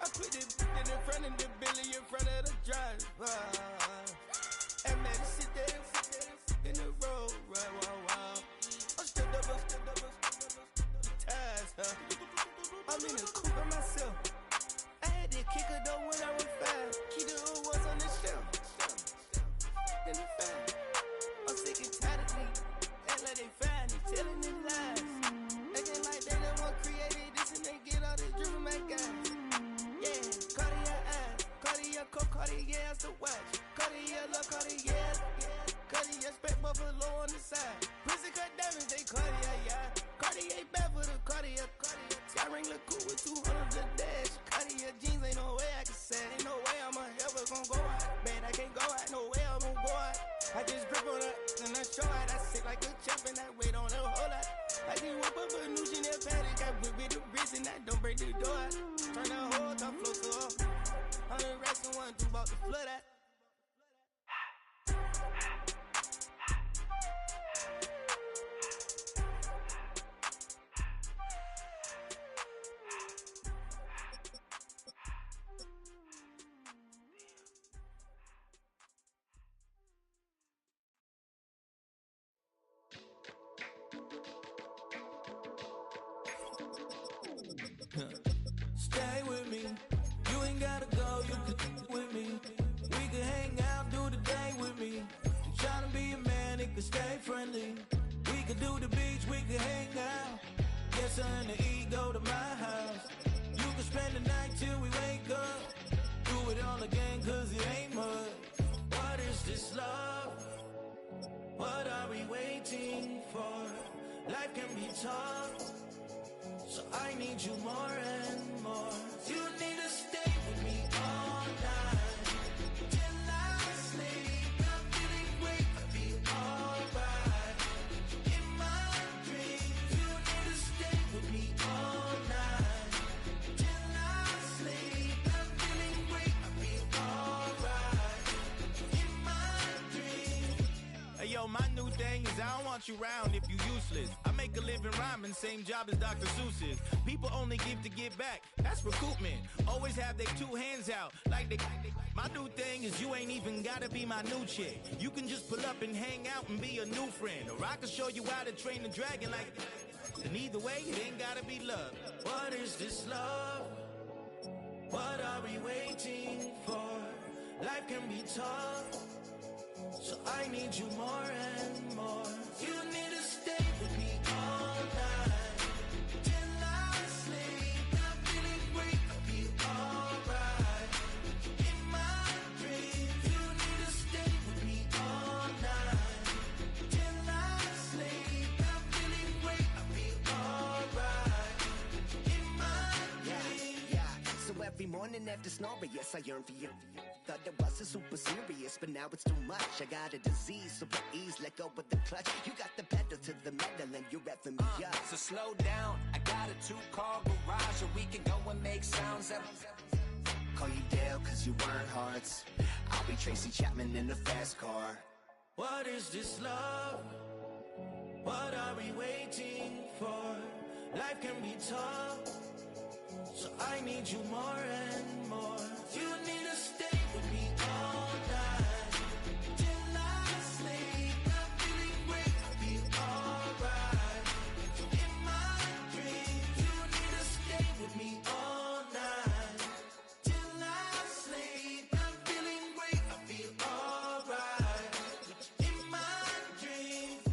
I put the in front of the Billy in front of the driver. And man, sit there in the road, right, wow. I'm still double, ties, huh? I'm in the coupe by myself. I had to kick her though when I was 5. Keep the old ones on the shelf. In the fan. I'm sick and tired of me. Act like they find it, telling them lies. Acting like they the one created this and they get all this driven my guys. Yeah, Cartier eyes, Cartier coke, Cartier ass to watch. Cartier love, Cartier, Cartier spec buffalo on the side. Prison cut diamonds, they Cartier, yeah. Cartier bad for the Cartier. Sky ring look cool with 200 the dash. Cartier jeans, ain't no way I can say. Ain't no way I'm ever gonna go out. Man, I can't go out, no way I'm gonna go out. I just grip on her and I show her. I sit like a champ and I wait on her whole lot. I just whip up a new Chanel paddock. I whip with the wrist and I don't break the door. Turn the whole top floor to her. 100 racks and 1, 2 about to flood that. Stay with me. You ain't gotta go, you can with me. We can hang out, do the day with me. I'm trying to be a man, it can stay friendly. We could do the beach, we could hang out. Get something to eat, go to my house. You can spend the night till we wake up. Do it all again, cause it ain't much. What is this love? What are we waiting for? Life can be tough, so I need you more and more. You need to stay with me all night. Till last I don't want you round if you useless. I make a living rhyming, same job as Dr. Seuss's. People only give to get back, that's recoupment. Always have their two hands out, like they. My new thing is you ain't even gotta be my new chick. You can just pull up and hang out and be a new friend. Or I can show you how to train the dragon like. And either way, it ain't gotta be love. What is this love? What are we waiting for? Life can be tough, so I need you more and more. You need to stay with me all night till I sleep. I'm feeling great, I'll be alright. In my dreams, you need to stay with me all night till I sleep. I'm feeling great, I'll be alright. In my dreams. Yeah. So every morning after snoring, yes, I yearn for you. Thought it wasn't super serious, but now it's too much. I got a disease, so please let go of the clutch. You got the pedal to the metal and you're reffing me up. So slow down, I got a 2-car garage, or we can go and make sounds up. Call you Dale, cause you weren't hearts. I'll be Tracy Chapman in a fast car. What is this love? What are we waiting for? Life can be tough, so I need you more and more. You need to stay with me all night till I sleep. I'm feeling great, I'll be alright. In my dreams, you need to stay with me all night till I sleep. I'm feeling great, I'll be alright. In my dreams.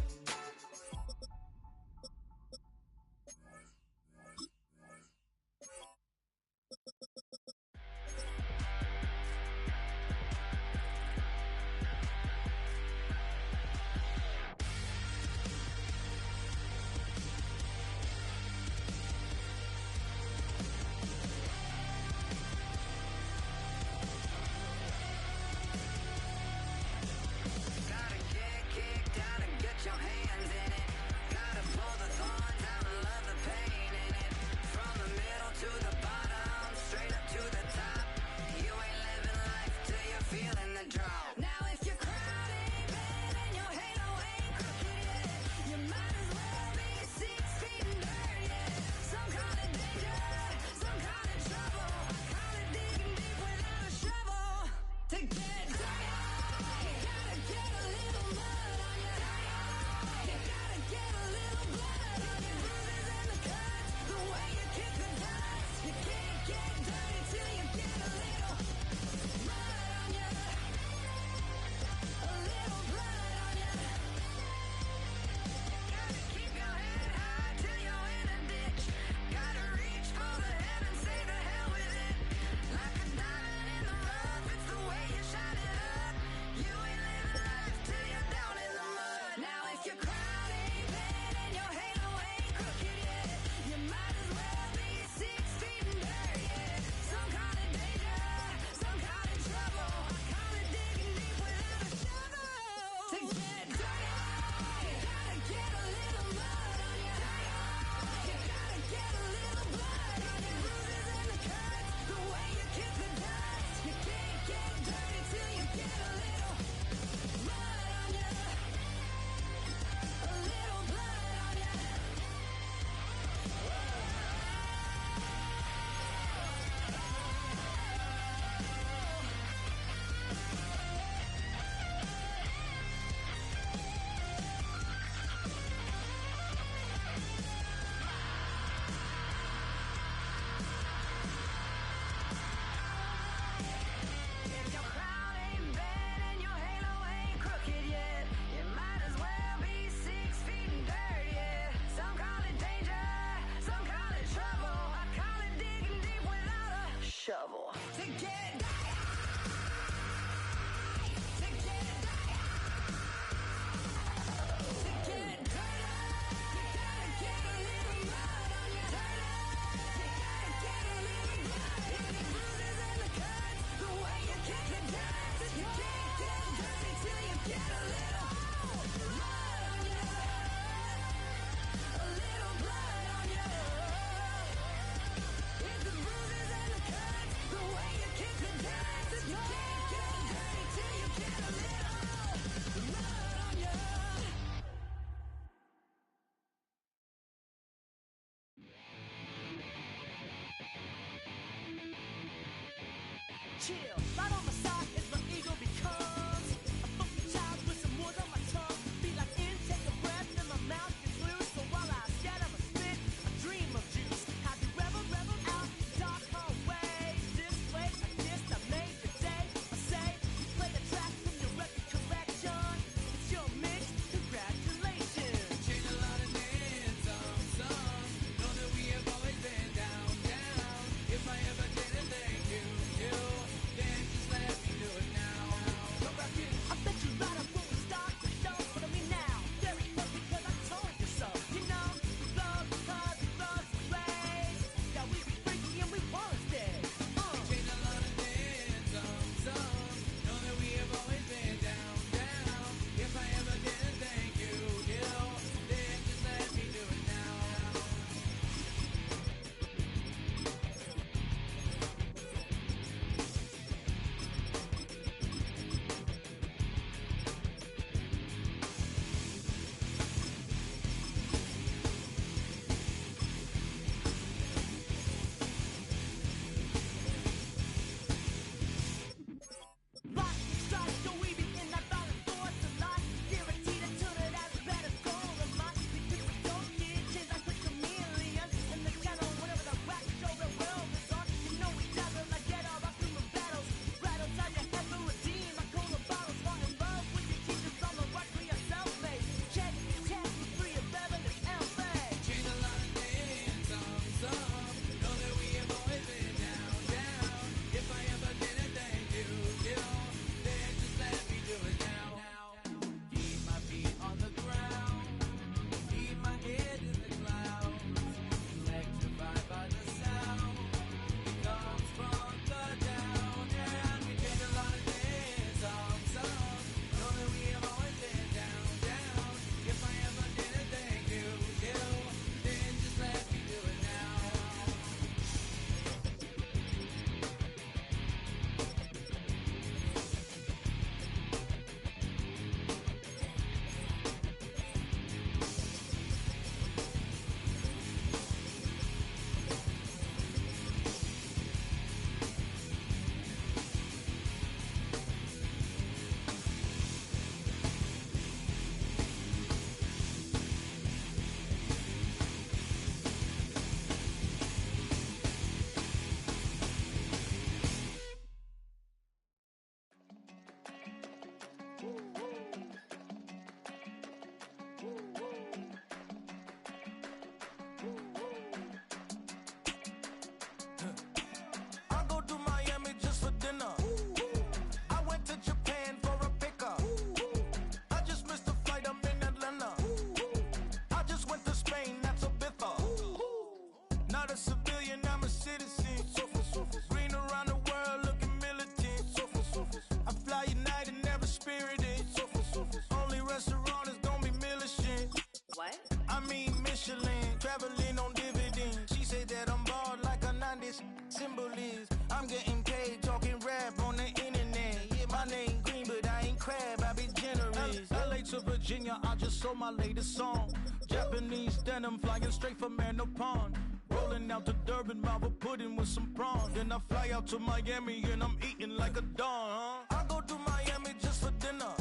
to Virginia, I just sold my latest song. Japanese denim flying straight from Manopon. Rolling out to Durban, Malva pudding with some prawns. Then I fly out to Miami and I'm eating like a don, huh? I go to Miami just for dinner.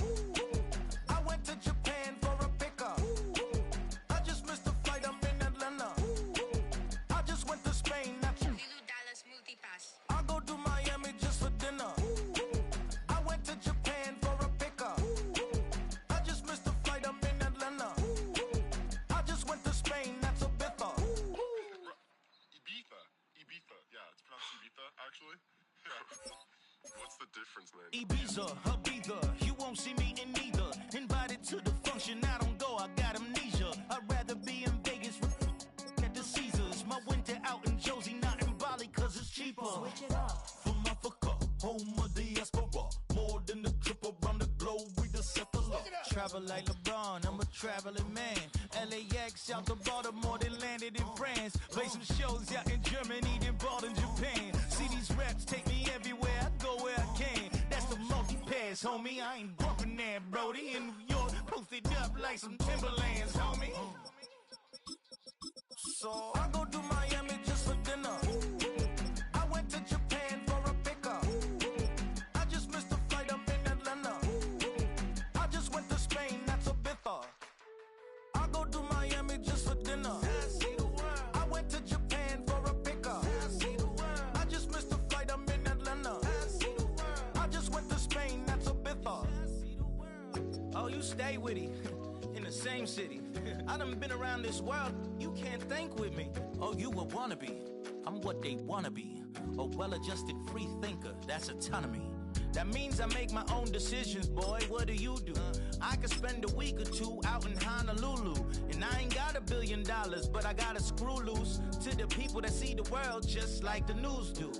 I went to Japan for a pickup. I just missed the flight, I'm in Atlanta. I just went to Spain, not you. I go to Miami just for dinner. I went to Japan for a pickup. I just missed the flight, I'm in Atlanta. I just went to Spain, that's a bither. Ibiza. Yeah, it's pronounced Ibiza, actually. Yeah. What's the difference, man? Ibiza, Ibiza, you won't see me in neither. Invited to the function, I don't go, I got amnesia. I'd rather be in Vegas at the Caesars. My winter out in Josie, not in Bali, cause it's cheaper. Switch it up. From Africa, home of the diaspora. More than the trip around the globe, we the settler. Travel like LeBron, I'm a traveling man. LAX out to Baltimore, then landed in France. Play some shows out in Germany, then bought in Japan. See these raps take me everywhere, I go where I can. That's the multi-pass, homie, I ain't bumping that, brody. In New York, posted up like some Timberlands, homie. So I go to Miami just for dinner. I went to Japan for a pickup. I just missed the flight, I'm in Atlanta. I just went to Spain, that's a bither. I go to Miami just for dinner. I went to Japan for a pickup. I just missed the flight, I'm in Atlanta. I just went to Spain, that's a bither. Oh, you stay with it. In the same city. I done been around this world, you can't think with me. Oh, you a wannabe, I'm what they wanna be. A well-adjusted free thinker, that's autonomy. That means I make my own decisions, boy, what do you do? I could spend a week or two out in Honolulu. And I ain't got $1 billion, but I got a screw loose to the people that see the world just like the news do.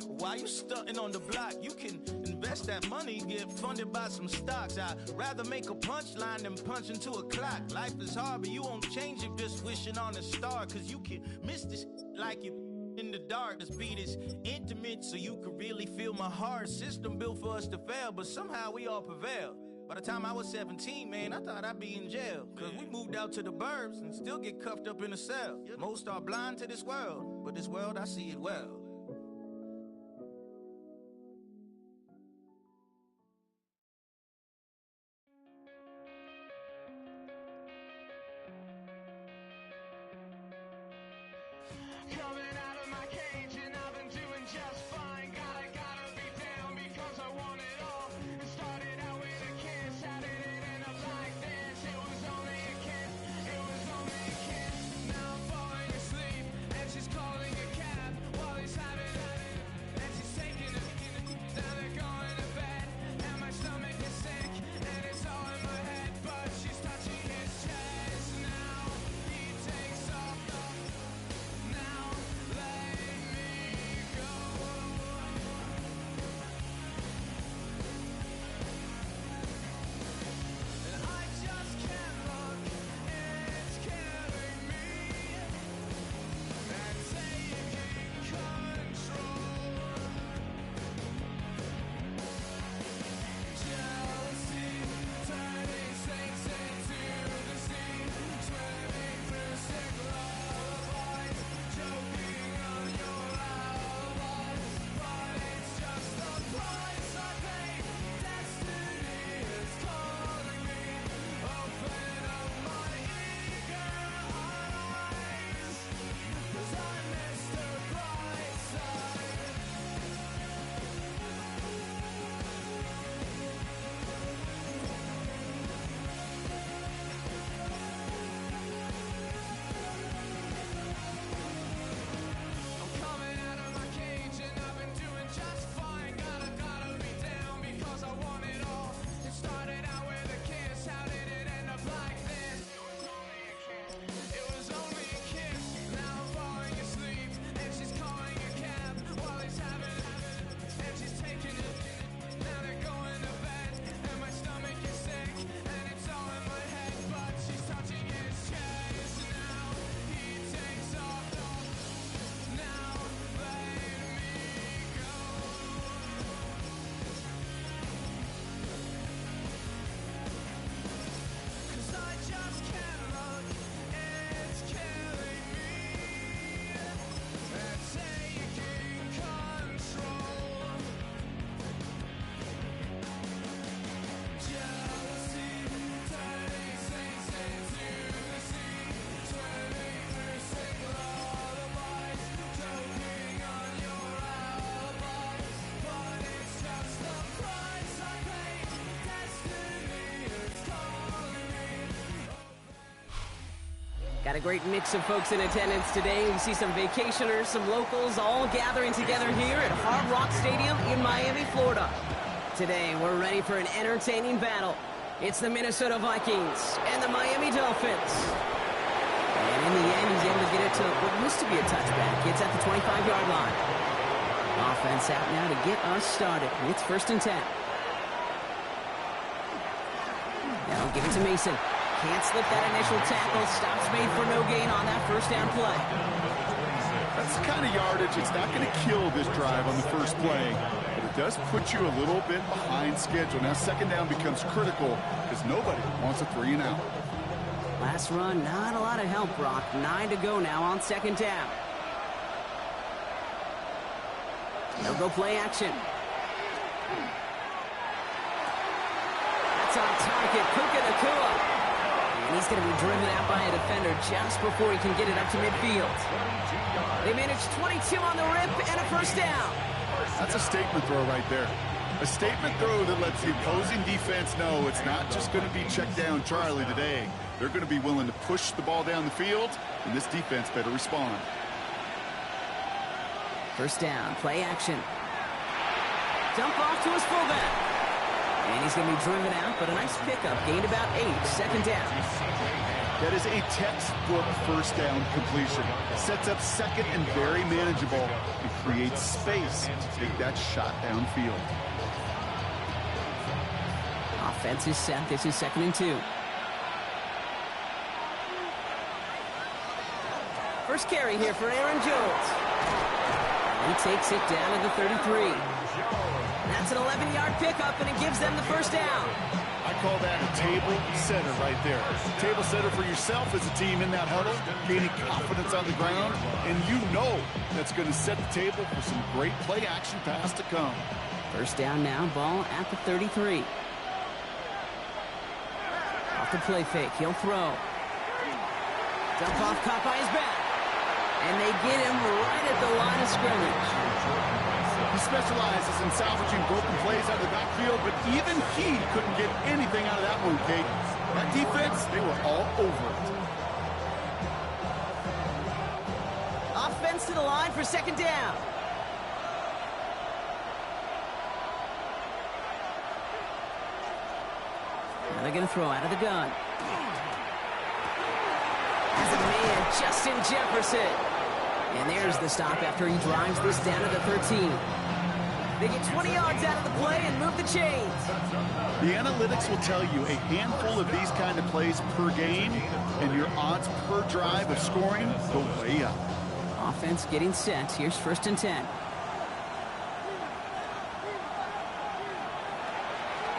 While you stunting on the block, you can invest that money, get funded by some stocks. I'd rather make a punchline than punch into a clock. Life is hard, but you won't change it just wishing on a star. Cause you can miss this like you in the dark. This beat is intimate, so you can really feel my heart. System built for us to fail, but somehow we all prevail. By the time I was 17, man, I thought I'd be in jail. Cause we moved out to the burbs and still get cuffed up in a cell. Most are blind to this world, but this world, I see it well. Coming out of my cage and I've been doing just fine. Gotta be down because I want it all. It started out with a kiss, how did it end up like this? It was only a kiss, Now I'm falling asleep and she's calling a cab while he's Got a great mix of folks in attendance today. We see some vacationers, some locals, all gathering together here at Hard Rock Stadium in Miami, Florida. Today, we're ready for an entertaining battle. It's the Minnesota Vikings and the Miami Dolphins. And in the end, he's able to get it to what used to be a touchback. It's at the 25-yard line. Offense out now to get us started. It's 1st and 10. Now give it to Mason. Can't slip that initial tackle. Stops made for no gain on that first down play. That's the kind of yardage. It's not going to kill this drive on the first play, but it does put you a little bit behind schedule. Now second down becomes critical because nobody wants a 3 and out. Last run, not a lot of help, Brock. 9 to go now on second down. They'll go play action. That's on target. Puka Nacua. And he's going to be driven out by a defender just before he can get it up to midfield. They managed 22 on the rip and a first down. That's a statement throw right there. A statement throw that lets the opposing defense know it's not just going to be check down Charlie today. They're going to be willing to push the ball down the field, and this defense better respond. First down, play action. Dump off to his fullback. And he's going to be driven out, but a nice pickup. Gained about 8, second down. That is a textbook first down completion. Sets up second and very manageable and creates space to take that shot downfield. Offense is set. This is 2nd and 2. First carry here for Aaron Jones. He takes it down to the 33. That's an 11-yard pickup, and it gives them the first down. I call that a table setter right there. Table setter for yourself as a team in that huddle, gaining confidence on the ground, and you know that's going to set the table for some great play action pass to come. First down now, ball at the 33. Off the play fake, he'll throw. Dump off, caught by his back. And they get him right at the line of scrimmage. He specializes in salvaging broken plays out of the backfield, but even he couldn't get anything out of that one, Kate. That defense, they were all over it. Offense to the line for second down. Now they're going to throw out of the gun. As a man, Justin Jefferson. And there's the stop after he drives this down to the 13. They get 20 yards out of the play and move the chains. The analytics will tell you a handful of these kind of plays per game, and your odds per drive of scoring go way up. Offense getting set. Here's 1st and 10.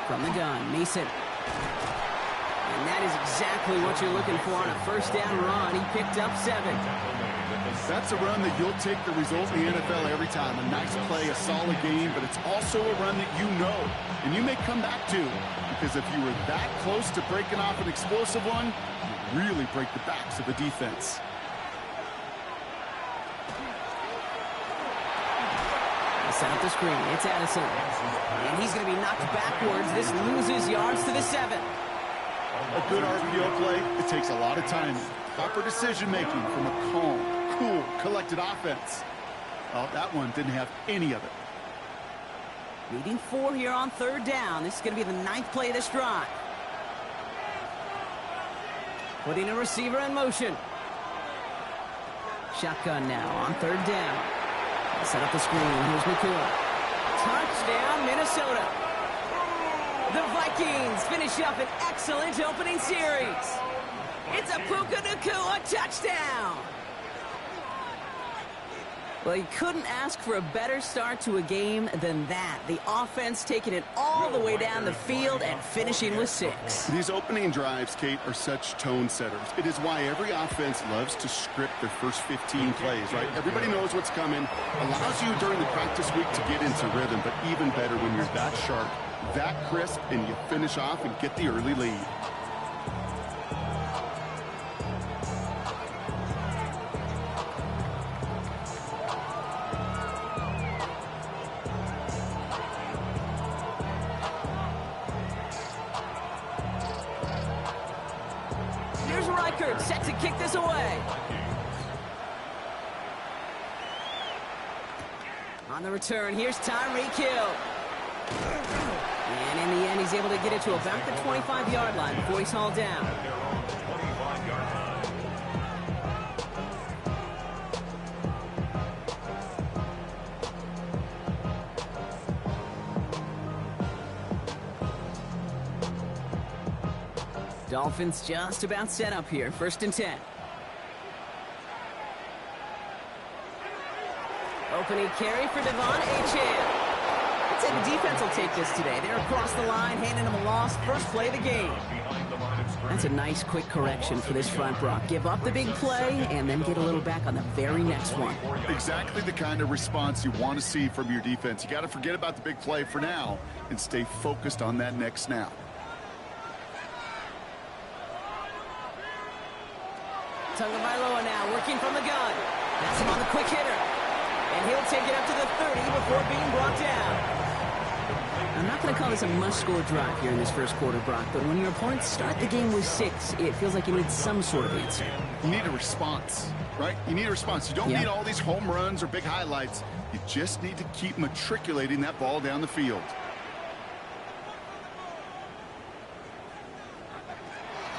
From the gun, Mason. And that is exactly what you're looking for on a first down run. He picked up 7. That's a run that you'll take the result in the NFL every time. A nice play, a solid game, but it's also a run that you know and you may come back to, because if you were that close to breaking off an explosive one, you really break the backs of the defense. Set up the screen. It's Addison. And he's going to be knocked backwards. This loses yards to the 7. A good RPO play, it takes a lot of timing. Proper decision-making from a calm, cool, collected offense. Well, that one didn't have any of it. Needing 4 here on third down. This is going to be the 9th play of this drive. Putting a receiver in motion. Shotgun now on third down. Set up the screen. Here's Nacua. Touchdown, Minnesota. The Vikings finish up an excellent opening series. It's a Puka Nacua touchdown. Well, you couldn't ask for a better start to a game than that. The offense taking it all the way down the field and finishing with 6. These opening drives, Kate, are such tone setters. It is why every offense loves to script their first 15 plays, right? Everybody knows what's coming. Allows you during the practice week to get into rhythm, but even better when you're that sharp, that crisp, and you finish off and get the early lead. record, set to kick this away. On the return, here's Tyreek Hill. And in the end, he's able to get it to about the 25-yard line before he's hauled down. Dolphins just about set up here, 1st and 10. Opening carry for Devon Achane. I'd say the defense will take this today. They're across the line, handing them a loss. First play of the game. That's a nice, quick correction for this front, Brock. Give up the big play and then get a little back on the very next one. Exactly the kind of response you want to see from your defense. You got to forget about the big play for now and stay focused on that next snap. Tagovailoa now working from the gun. That's him on the quick hitter. And he'll take it up to the 30 before being brought down. I'm not going to call this a must-score drive here in this first quarter, Brock, but when your opponents start the game with 6, it feels like you need some sort of answer. You need a response, right? You need a response. You don't need all these home runs or big highlights. You just need to keep matriculating that ball down the field.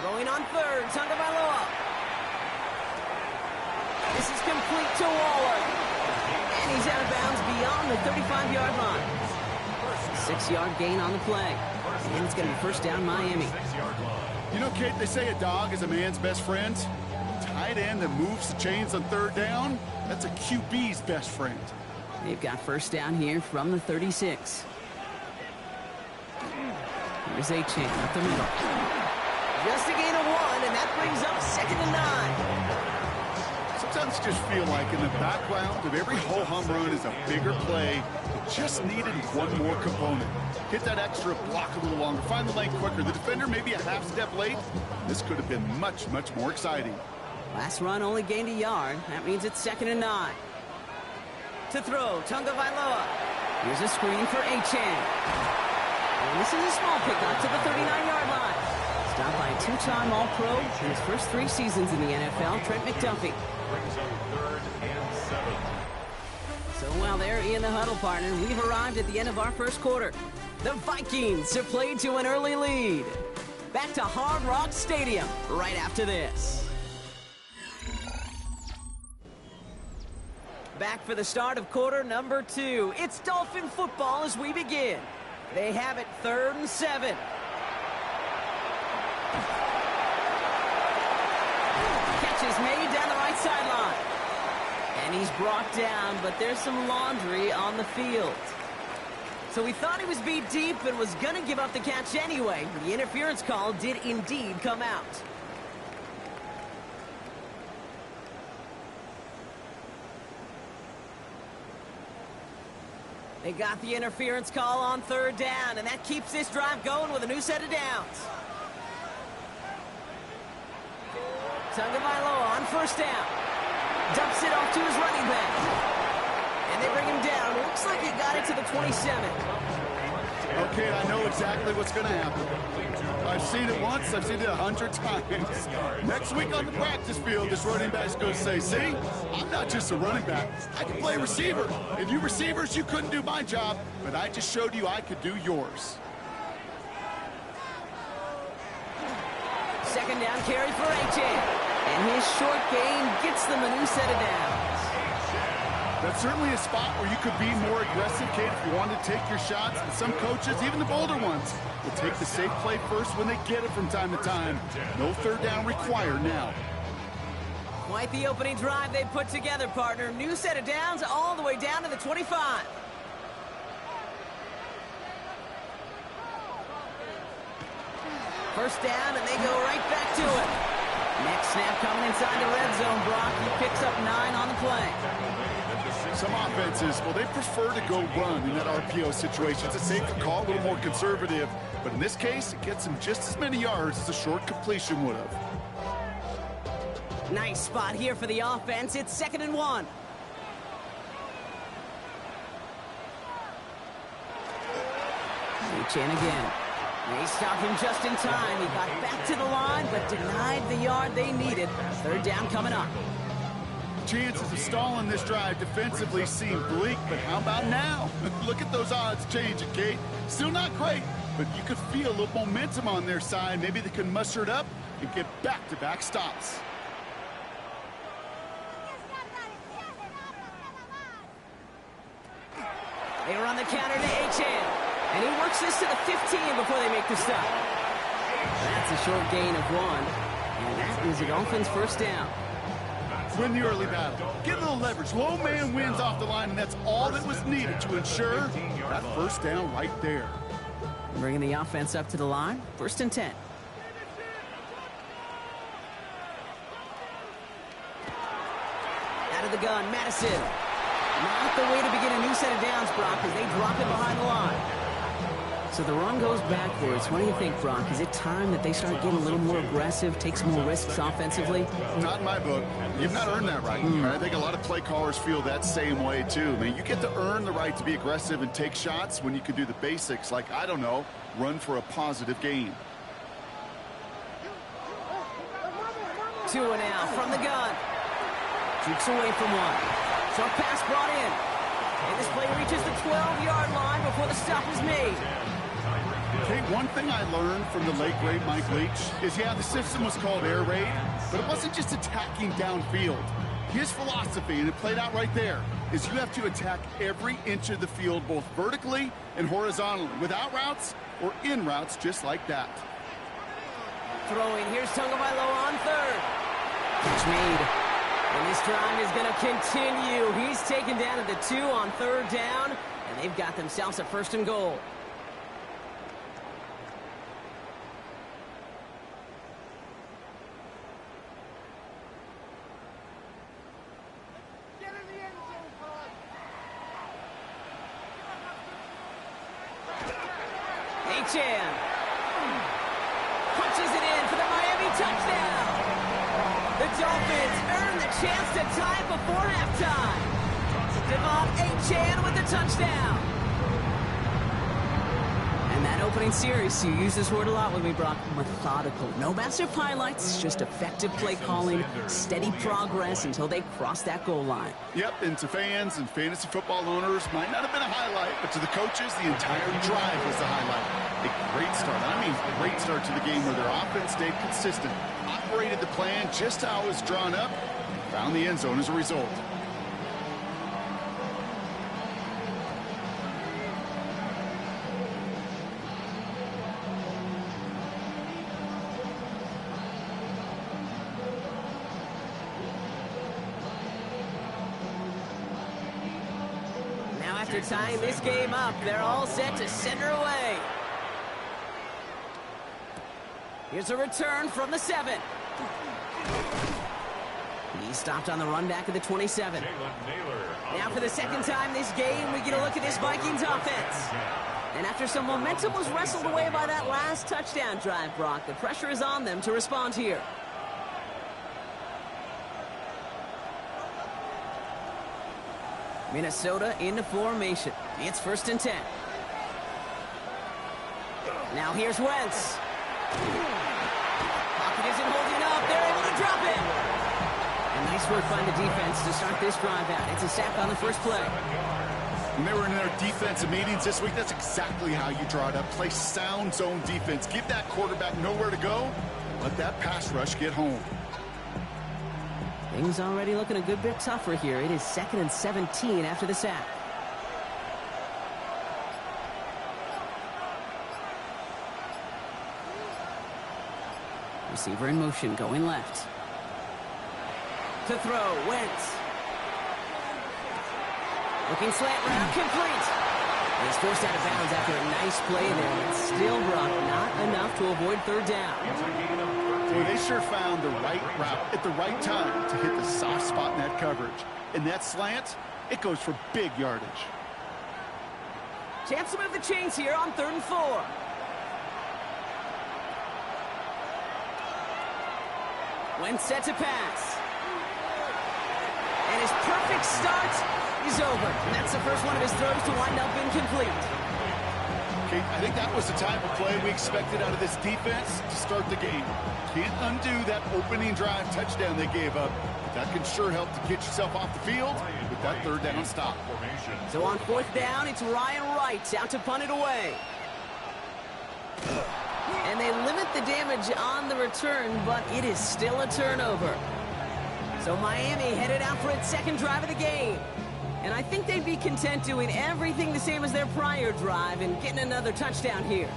Throwing on 3rd, Tagovailoa. This is complete to Waller. And he's out of bounds beyond the 35-yard line. 6-yard gain on the play. And it's going to be first down Miami. You know, Kate, they say a dog is a man's best friend. Tight end that moves the chains on 3rd down, that's a QB's best friend. They've got first down here from the 36. Here's Achane up the middle. Just a gain of 1, and that brings up 2nd and 9. Sometimes you just feel like in the background of every whole home run is a bigger play. It just needed one more component. Hit that extra block a little longer. Find the lane quicker. The defender maybe a half step late. This could have been much, much more exciting. Last run only gained a yard. That means it's 2nd and 9. To throw, Tagovailoa. Here's a screen for Achane. And this is a small pickup to the 39-yard line. Stopped by a 2-time All-Pro in his first 3 seasons in the NFL, Trent McDuffie. So while they're in the huddle, partner, we've arrived at the end of our first quarter. The Vikings have played to an early lead. Back to Hard Rock Stadium right after this. Back for the start of quarter number 2. It's Dolphin football as we begin. They have it 3rd and 7. Catch is made down the right sideline. And he's brought down, but there's some laundry on the field. So we thought he was beat deep and was going to give up the catch anyway. The interference call did indeed come out. They got the interference call on 3rd down, and that keeps this drive going with a new set of downs. Tagovailoa on 1st down. Dumps it off to his running back. And they bring him down. Looks like he got it to the 27. Okay, I know exactly what's going to happen. I've seen it once. I've seen it 100 times. Next week on the practice field, this running back's going to say, see, I'm not just a running back. I can play receiver. And you receivers, you couldn't do my job, but I just showed you I could do yours. 2nd down carry for Achane. And his short gain gets them a new set of downs. That's certainly a spot where you could be more aggressive, Kate, if you wanted to take your shots. And some coaches, even the bolder ones, will take the safe play first when they get it from time to time. No 3rd down required now. Quite the opening drive they put together, partner. New set of downs all the way down to the 25. First down, and they go right back to it. Next snap coming inside the red zone, Brock. He picks up 9 on the play. Some offenses, well, they prefer to go run in that RPO situation. It's a safer call, a little more conservative. But in this case, it gets them just as many yards as a short completion would have. Nice spot here for the offense. It's 2nd and 1. Achane again. They stopped him just in time. He got back to the line, but denied the yard they needed. Third down coming up. Chances of stalling this drive defensively seem bleak, but how about now? Look at those odds changing, Kate. Still not great, but you could feel a little momentum on their side. Maybe they can muster it up and get back-to-back stops. They run the counter to Achan, and he works this to the 15 before they make the stop. That's a short gain of 1, and that is the Dolphins' first down. Win the early battle. Get a little leverage. Low man wins off the line, and that's all that was needed to ensure that first down right there. Bringing the offense up to the line. 1st and 10. Out of the gun, Madison. Not the way to begin a new set of downs, Brock, as they drop it behind the line. So the run goes backwards. What do you think, Brock? Is it time that they start getting a little more aggressive, take some more risks offensively? Not in my book. You've not earned that right. I think a lot of play callers feel that same way, too. I mean, you get to earn the right to be aggressive and take shots when you can do the basics, like, I don't know, run for a positive gain. 2 now from the gun. Jukes away from 1. Short pass brought in. And this play reaches the 12-yard line before the stop is made. Okay, one thing I learned from the late, great Mike Leach is, yeah, the system was called air raid, but it wasn't just attacking downfield. His philosophy, and it played out right there, is you have to attack every inch of the field, both vertically and horizontally, without routes or in routes just like that. Throwing, here's Tagovailoa on 3rd. Catch made. And this drive is going to continue. He's taken down at the 2 on 3rd down, and they've got themselves a 1st and goal. Achan punches it in for the Miami touchdown. The Dolphins earn the chance to tie it before halftime. Devon Achan with the touchdown. And that opening series, you use this word a lot with me, Brock, methodical. No massive highlights, just effective play calling, steady progress until they cross that goal line. Yep, and to fans and fantasy football owners, might not have been a highlight, but to the coaches, the entire drive was the highlight. A great start. I mean, great start to the game where their offense stayed consistent, operated the plan just how it was drawn up, and found the end zone as a result. Now after tying this game up, they're all set to center away. Here's a return from the 7. He stopped on the run back of the 27. Now for the second time this game, we get a look at this Vikings offense. And after some momentum was wrestled away by that last touchdown drive, Brock, the pressure is on them to respond here. Minnesota into formation. It's 1st and 10. Now here's Wentz. Pocket isn't holding up. They're able to drop it. And nice work by the defense to start this drive out. It's a sack on the first play. When they were in their defensive meetings this week, that's exactly how you draw it up. Play sound zone defense. Give that quarterback nowhere to go. Let that pass rush get home. Things already looking a good bit tougher here. It is 2nd and 17 after the sack. Receiver in motion, going left. To throw, Wentz. Looking slant route, complete. And he's forced out of bounds after a nice play there, but still, Brock, not enough to avoid 3rd down. Well, they sure found the right route at the right time to hit the soft spot in that coverage. And that slant, it goes for big yardage. Chance to move the chains here on 3rd and 4. Wentz set to pass. And his perfect start is over. And that's the first one of his throws to wind up incomplete. Kate, I think that was the type of play we expected out of this defense to start the game. Can't undo that opening drive touchdown they gave up. That can sure help to get yourself off the field with that third down stop. So on fourth down, it's Ryan Wright out to punt it away. And they limit the damage on the return, but it is still a turnover. So Miami headed out for its second drive of the game. And I think they'd be content doing everything the same as their prior drive and getting another touchdown here.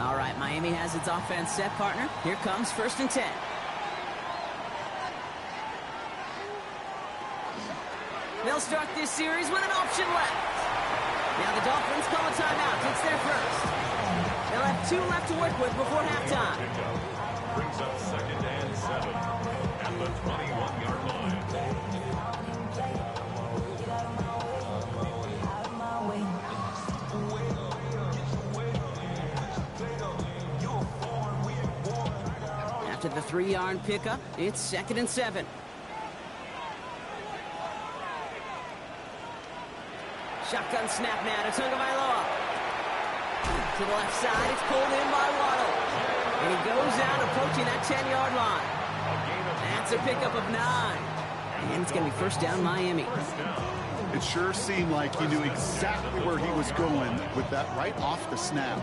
All right, Miami has its offense set, partner. Here comes 1st and 10. They'll start this series with an option left. Now the Dolphins call a timeout. It's their first. They'll have 2 left to work with before halftime. Brings up 2nd and 7 at the 21-yard line. After the 3-yard pickup, it's 2nd and 7. Shotgun snap now to Tagovailoa. To the left side, it's pulled in by Waddle. And he goes out approaching that 10-yard line. That's a pickup of 9. And it's going to be 1st down Miami. It sure seemed like he knew exactly where he was going with that right off the snap.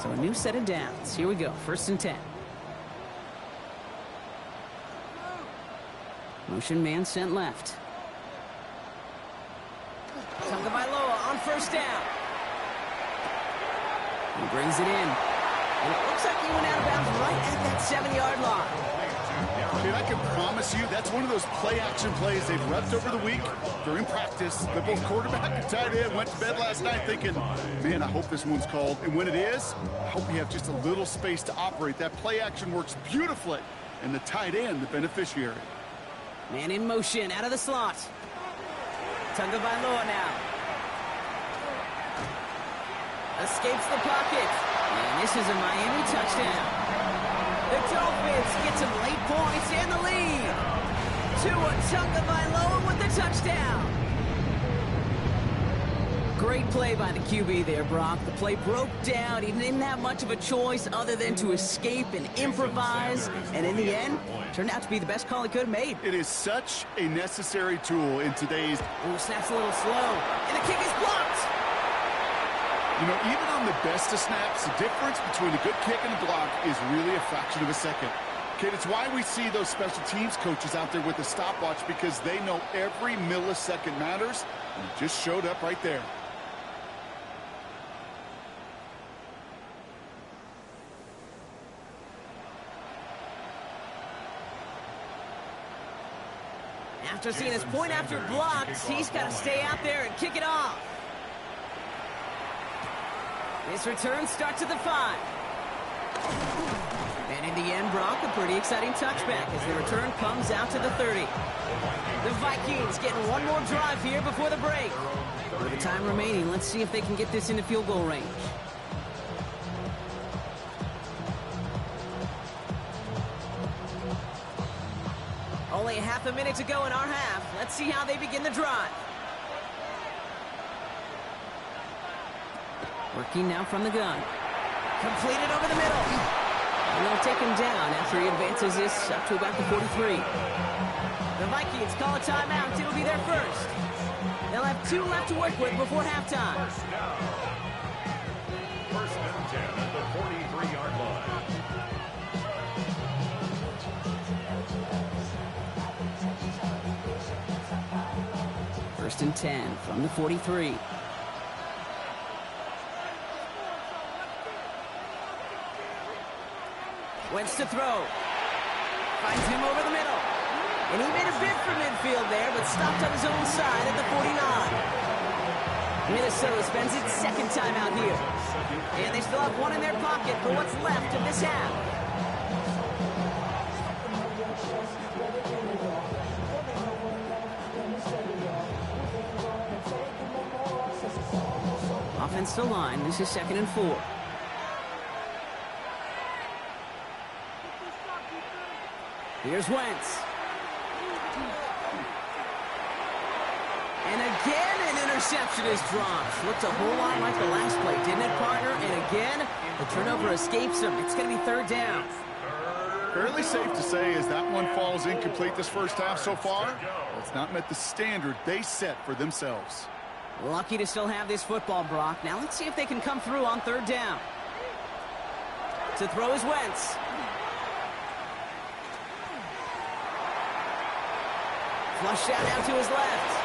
So a new set of downs. Here we go, 1st and 10. Motion man sent left. Tagovailoa on 1st down. He brings it in. And it looks like he went out of bounds right at that 7-yard line. And I can promise you that's one of those play-action plays they've repped over the week during practice. The both quarterback and tight end went to bed last night thinking, man, I hope this one's called. And when it is, I hope you have just a little space to operate. That play-action works beautifully. And the tight end, the beneficiary. Man in motion, out of the slot. Tagovailoa now. Escapes the pocket. And this is a Miami touchdown. The Dolphins get some late points and the lead. Tua Tagovailoa with the touchdown. Great play by the QB there, Brock. The play broke down. He didn't have much of a choice other than to escape and improvise. And in the end, turned out to be the best call he could have made. It is such a necessary tool in today's... Ooh, snaps a little slow. And the kick is blocked. You know, even on the best of snaps, the difference between a good kick and a block is really a fraction of a second. Okay, it's why we see those special teams coaches out there with a stopwatch, because they know every millisecond matters, and it just showed up right there. After seeing his point after blocked, he's got to stay out there and kick it off. This return starts at the 5. And in the end, Brock, a pretty exciting touchback as the return comes out to the 30. The Vikings getting one more drive here before the break. With the time remaining, let's see if they can get this into field goal range. Only a half a minute to go in our half. Let's see how they begin the drive. Working now from the gun. Completed over the middle. And they'll take him down after he advances this up to about the 43. The Vikings call a timeout. It'll be their first. They'll have 2 left to work with before halftime. First and 10 at the 43-yard line. First and 10 from the 43. Wentz to throw. Finds him over the middle. And he made a bid for midfield there, but stopped on his own side at the 49. Minnesota spends its second time out here. And they still have one in their pocket for what's left of this half. Offensive line, this is 2nd and 4. Here's Wentz. again, an interception is dropped. Looked a whole lot like the last play, didn't it, partner? And again, the turnover escapes him. It's going to be third down. Fairly safe to say as that one falls incomplete this first half so far, it's not met the standard they set for themselves. Lucky to still have this football, Brock. Now let's see if they can come through on third down. To throw is Wentz. Flushed out now to his left.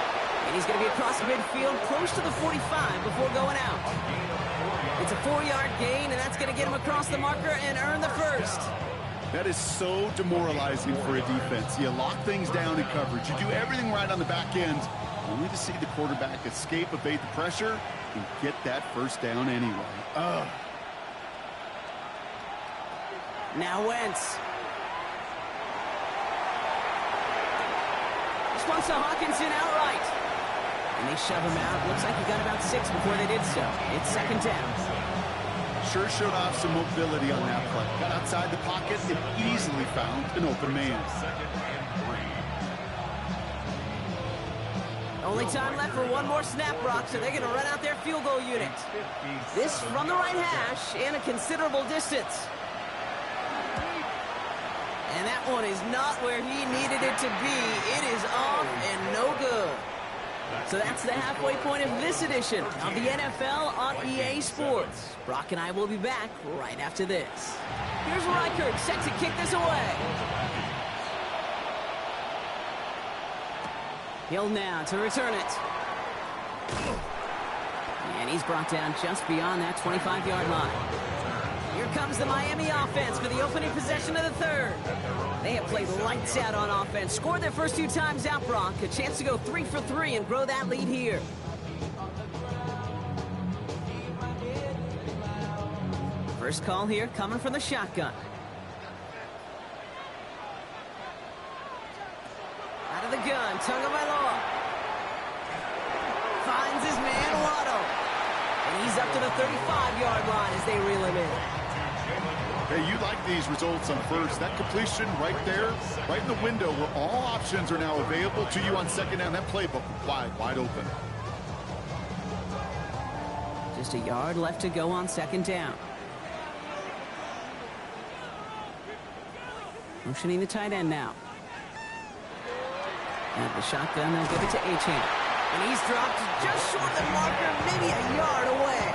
And he's going to be across the midfield, close to the 45 before going out. It's a 4-yard gain, and that's going to get him across the marker and earn the first. That is so demoralizing for a defense. You lock things down in coverage. You do everything right on the back end, only to see the quarterback escape, evade the pressure, and get that first down anyway. Ugh. Now Wentz. This one's to Hawkinson outright. And they shove him out. Looks like he got about 6 before they did so. It's second down. Sure showed off some mobility on that play. Got outside the pocket and easily found an open man. Only time left for one more snap, Brock, so they're going to run out their field goal unit. This from the right hash and a considerable distance. And that one is not where he needed it to be. It is off and no good. So that's the halfway point of this edition of the NFL on EA Sports. Brock and I will be back right after this. Here's Reichert set to kick this away. Hill now to return it. And he's brought down just beyond that 25-yard line. Here comes the Miami offense for the opening possession of the third. They have played lights out on offense. Scored their first 2 times out, Brock. A chance to go 3 for 3 and grow that lead here. First call here coming from the shotgun. Out of the gun, Tagovailoa. Finds his man, Waddle. And he's up to the 35-yard line as they reel him in. Hey, you like these results on first. That completion right there, right in the window where all options are now available to you on second down. That playbook wide open. Just a yard left to go on second down. Motioning the tight end now. And the shotgun, they'll give it to Achane. And he's dropped just short of the marker, maybe a yard away.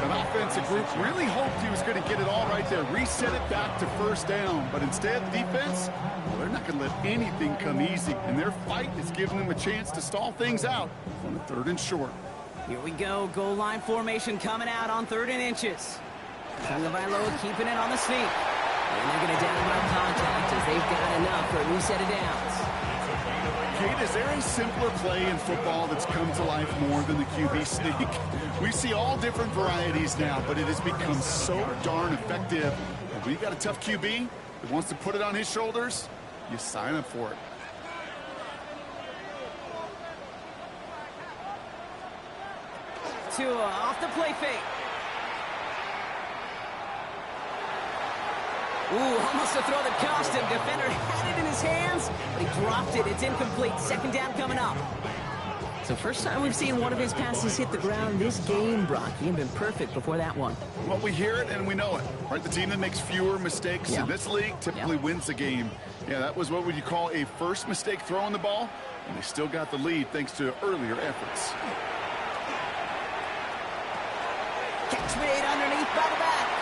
An offensive group really hoped he was going to get it all right there, reset it back to first down. But instead, the defense, well, they're not going to let anything come easy. And their fight is giving them a chance to stall things out on the 3rd and short. Here we go. Goal line formation coming out on 3rd and inches. Tagovailoa keeping it on the sneak. And they're going to down by contact as they've got enough for a reset of downs. Kate, is there a simpler play in football that's come to life more than the QB sneak? We see all different varieties now, but it has become so darn effective. And when you got a tough QB that wants to put it on his shoulders, you sign up for it. Tua off the play fake. Ooh, almost a throw that cost him. Defender had it in his hands, but he dropped it. It's incomplete. Second down coming up. So first time we've seen one of his passes hit the ground this game, Brock. He had been perfect before that one. Well, we hear it and we know it. Right, the team that makes fewer mistakes in this league typically wins the game. Yeah, that was what would you call a first mistake throwing the ball, and they still got the lead thanks to earlier efforts. Catch made underneath by the back.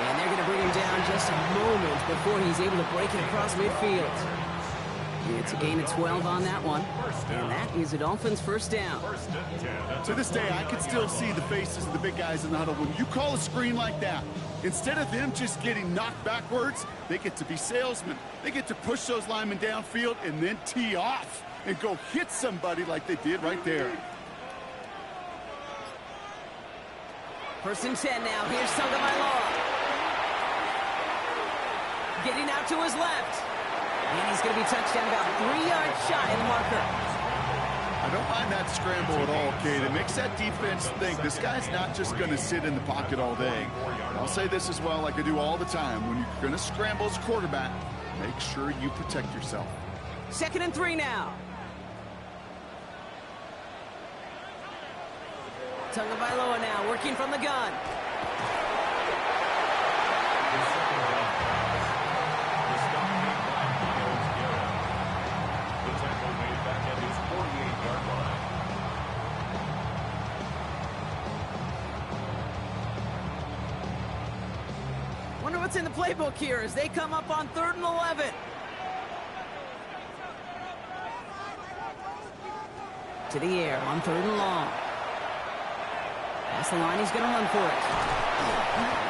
And they're going to bring him down just a moment before he's able to break it across midfield. It's a gain of 12 on that one. And that is a Dolphins first down. To this day, I can still see the faces of the big guys in the huddle. When you call a screen like that, instead of them just getting knocked backwards, they get to be salesmen. They get to push those linemen downfield and then tee off and go hit somebody like they did right there. First and 10 now. Here's Tagovailoa. Getting out to his left. And he's going to be touched down about 3 yards shy of the marker. I don't mind that scramble at all, Kate. It makes that defense think this guy's not just going to sit in the pocket all day. I'll say this as well, like I do all the time. When you're going to scramble as a quarterback, make sure you protect yourself. 2nd and 3 now. Tagovailoa now working from the gun. The tackle made back at his 48-yard line. Wonder what's in the playbook here as they come up on 3rd and 11. To the air on 3rd and long. Past the line, he's going to run for it.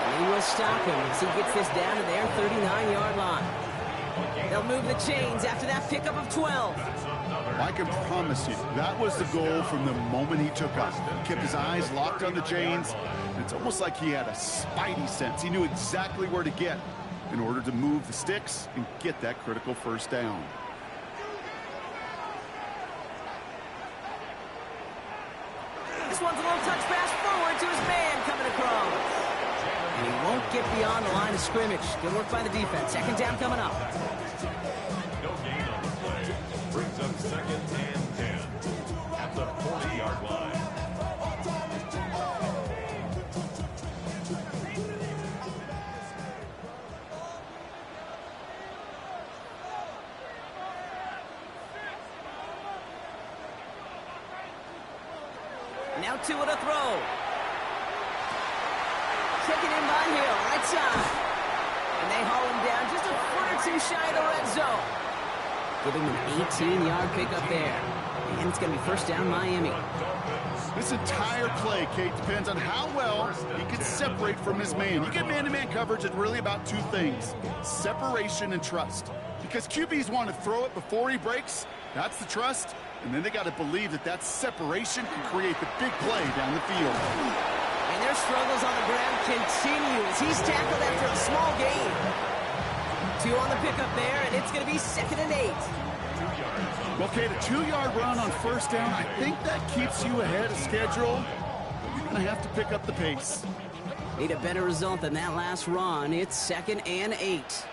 And he will stop him as he gets this down to their 39-yard line. They'll move the chains after that pickup of 12. I can promise you, that was the goal from the moment he took off. He kept his eyes locked on the chains. And it's almost like he had a spidey sense. He knew exactly where to get in order to move the sticks and get that critical first down. This one's a little touch pass forward to his man coming across. And he won't get beyond the line of scrimmage. Good work by the defense. 2nd down coming up. No gain on the play. Brings up 2nd and 10 at the 40-yard line. Now Tua to throw. Taken in by Hill, right side. And they haul him down just a foot or two shy of the red zone. Giving him an 18-yard pickup there. And it's going to be 1st down Miami. This entire play, Kate, depends on how well he can separate from his man. You get man-to-man coverage, it's really about 2 things: separation and trust. Because QBs want to throw it before he breaks. That's the trust. And then they got to believe that that separation can create the big play down the field. And their struggles on the ground continue as he's tackled after a small gain. 2 on the pickup there, and it's going to be 2nd and 8. Well, Kate, a 2-yard run on 1st down, I think that keeps you ahead of schedule. You're going to have to pick up the pace. Need a better result than that last run. It's 2nd and 8.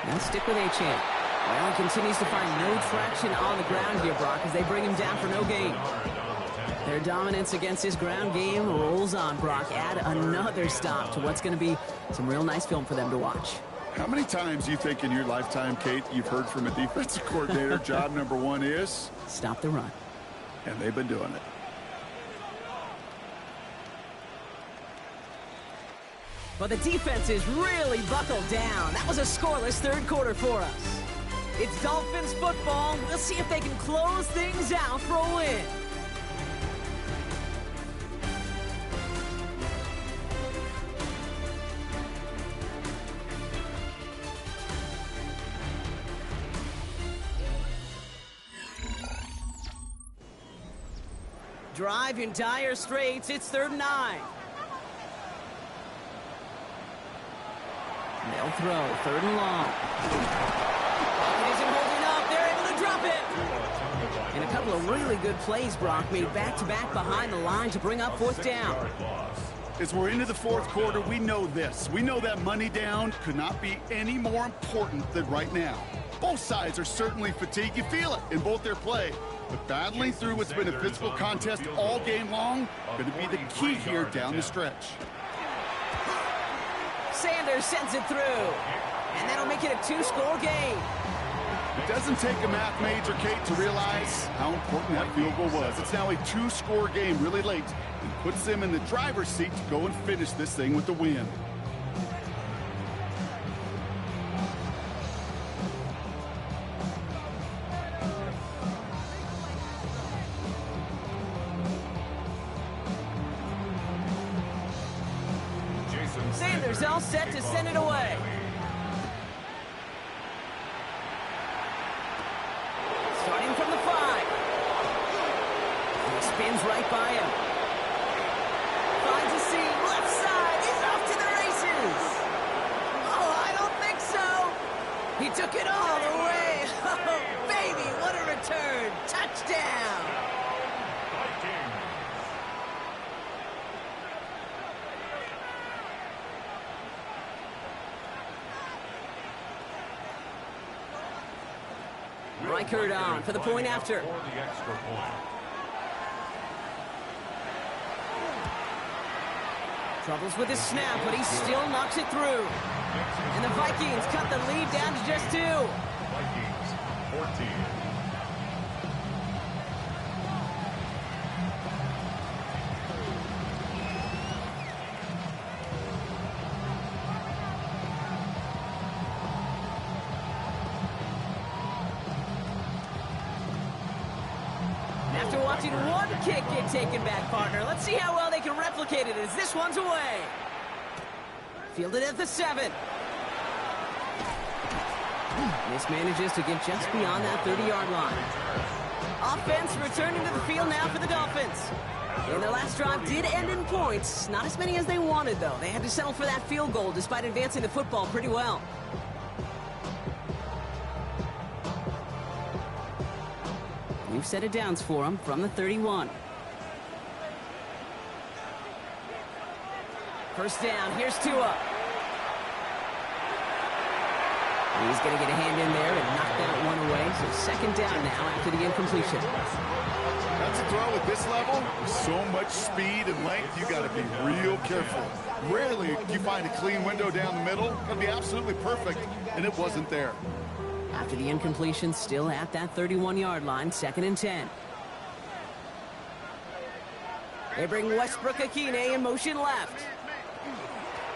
Now stick with Achane. Well, he continues to find no traction on the ground here, Brock, as they bring him down for no gain. Their dominance against his ground game rolls on, Brock. Add another stop to what's going to be some real nice film for them to watch. How many times do you think in your lifetime, Kate, you've heard from a defensive coordinator, job number 1 is? Stop the run. And they've been doing it. But the defense is really buckled down. That was a scoreless 3rd quarter for us. It's Dolphins football. We'll see if they can close things out for a win. Drive in dire straits. It's 3rd and 9. They'll throw 3rd and long. It isn't holding up. They're able to drop it. And a couple of really good plays, Brock, made back-to-back behind the line to bring up 4th down. As we're into the 4th quarter, we know this. We know that money down could not be any more important than right now. Both sides are certainly fatigued. You feel it in both their play. But battling through what's been a physical contest all game long, going to be the key here down the stretch. Sanders sends it through. And that'll make it a 2-score game. It doesn't take a math major, Kate, to realize how important that field goal was. It's now a 2-score game really late and puts them in the driver's seat to go and finish this thing with the win. Sanders all set to send it away. Starting from the 5. He spins right by him. Finds a seam. Left side. He's off to the races. Oh, I don't think so. He took it all the way. Oh, baby, what a return. Touchdown. Reichert on for the point after. For the extra point. Troubles with his snap, but he still knocks it through. And the Vikings cut the lead down to just 2. Vikings 14. After watching one kick get taken back, partner, let's see how well they can replicate it as this one's away. Fielded at the 7. Mismanages to get just beyond that 30-yard line. Offense returning to the field now for the Dolphins. And their last drive did end in points. Not as many as they wanted, though. They had to settle for that field goal despite advancing the football pretty well. New set of downs for them from the 31. First down, here's Tua. He's going to get a hand in there and knock that one away. So second down now after the incompletion. That's a throw at this level. With so much speed and length, you got to be real careful. Rarely do you find a clean window down the middle. It's going to be absolutely perfect, and it wasn't there. After the incompletion, still at that 31-yard line, 2nd and 10. They bring Westbrook Akine in motion left.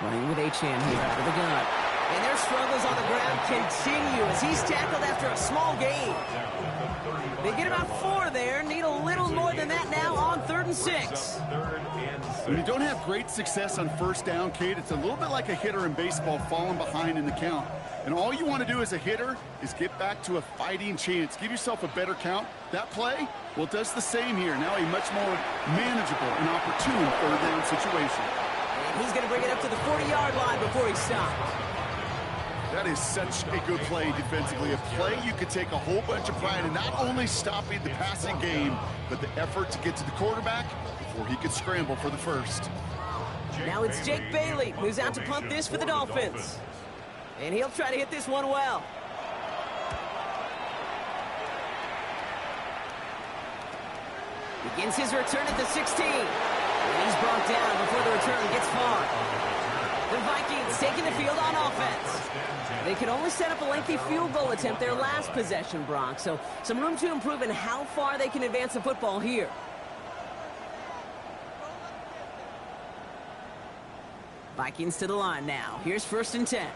Running with Achane here out of the gun. And their struggles on the ground continue as he's tackled after a small gain. They get about 4 there, need a little more than that now on 3rd and 6. When you don't have great success on first down, Kate, it's a little bit like a hitter in baseball falling behind in the count. And all you want to do as a hitter is get back to a fighting chance. Give yourself a better count. That play, well, it does the same here. Now a much more manageable and opportune 3rd down situation. And he's going to bring it up to the 40-yard line before he stops. That is such a good play defensively. A play you could take a whole bunch of pride in not only stopping the passing game, but the effort to get to the quarterback before he could scramble for the first. Now it's Jake Bailey who's out to punt this for the Dolphins. And he'll try to hit this one well. Begins his return at the 16. And he's brought down before the return gets far. The Vikings taking the field on offense. They could only set up a lengthy field goal attempt their last possession, Brock. So some room to improve in how far they can advance the football here. Vikings to the line now. Here's 1st and 10.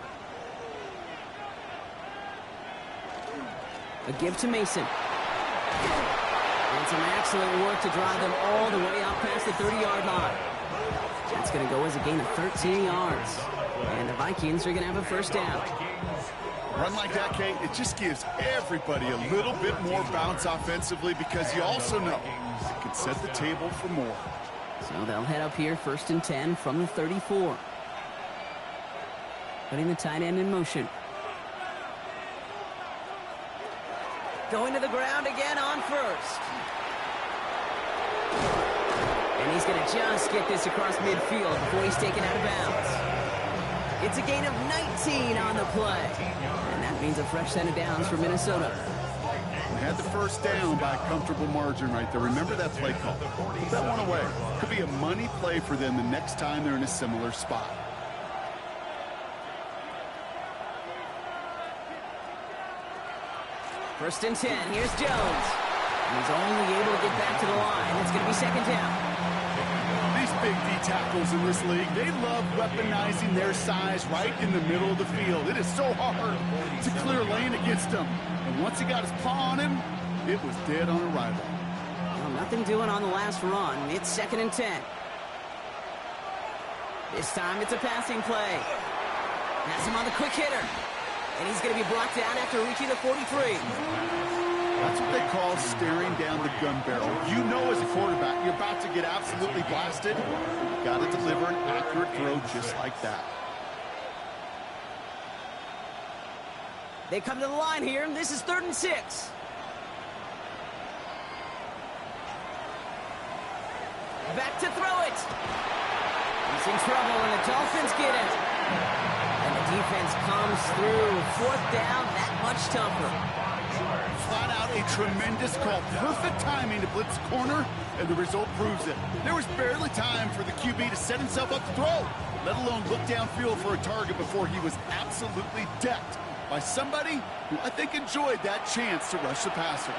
A give to Mason. And some excellent work to drive them all the way out past the 30-yard line. That's going to go as a gain of 13 yards. And the Vikings are going to have a first down. Run like that, Kate, it just gives everybody a little bit more bounce offensively because you also know it can set the table for more. So they'll head up here 1st and 10 from the 34. Putting the tight end in motion. Going to the ground again on 1st. And he's going to just get this across midfield before he's taken out of bounds. It's a gain of 19 on the play. And that means a fresh set of downs for Minnesota. They had the first down by a comfortable margin right there. Remember that play call. Put that one away. Could be a money play for them the next time they're in a similar spot. First and 10. Here's Jones. And he's only able to get back to the line. It's going to be 2nd down. These big D tackles in this league, they love weaponizing their size right in the middle of the field. It is so hard to clear lane against them. And once he got his paw on him, it was dead on arrival. Well, nothing doing on the last run. It's 2nd and 10. This time it's a passing play. Has him on the quick hitter. And he's going to be brought down after reaching the 43. That's what they call staring down the gun barrel. You know as a quarterback, you're about to get absolutely blasted. You've got to deliver an accurate throw just like that. They come to the line here, and this is 3rd and 6. Back to throw it. He's in trouble, and the Dolphins get it. And the defense comes through. 4th down, that much tougher. Flat a tremendous call. Perfect timing to blitz the corner, and the result proves it. There was barely time for the QB to set himself up to throw, let alone look downfield for a target before he was absolutely decked by somebody who I think enjoyed that chance to rush the passer.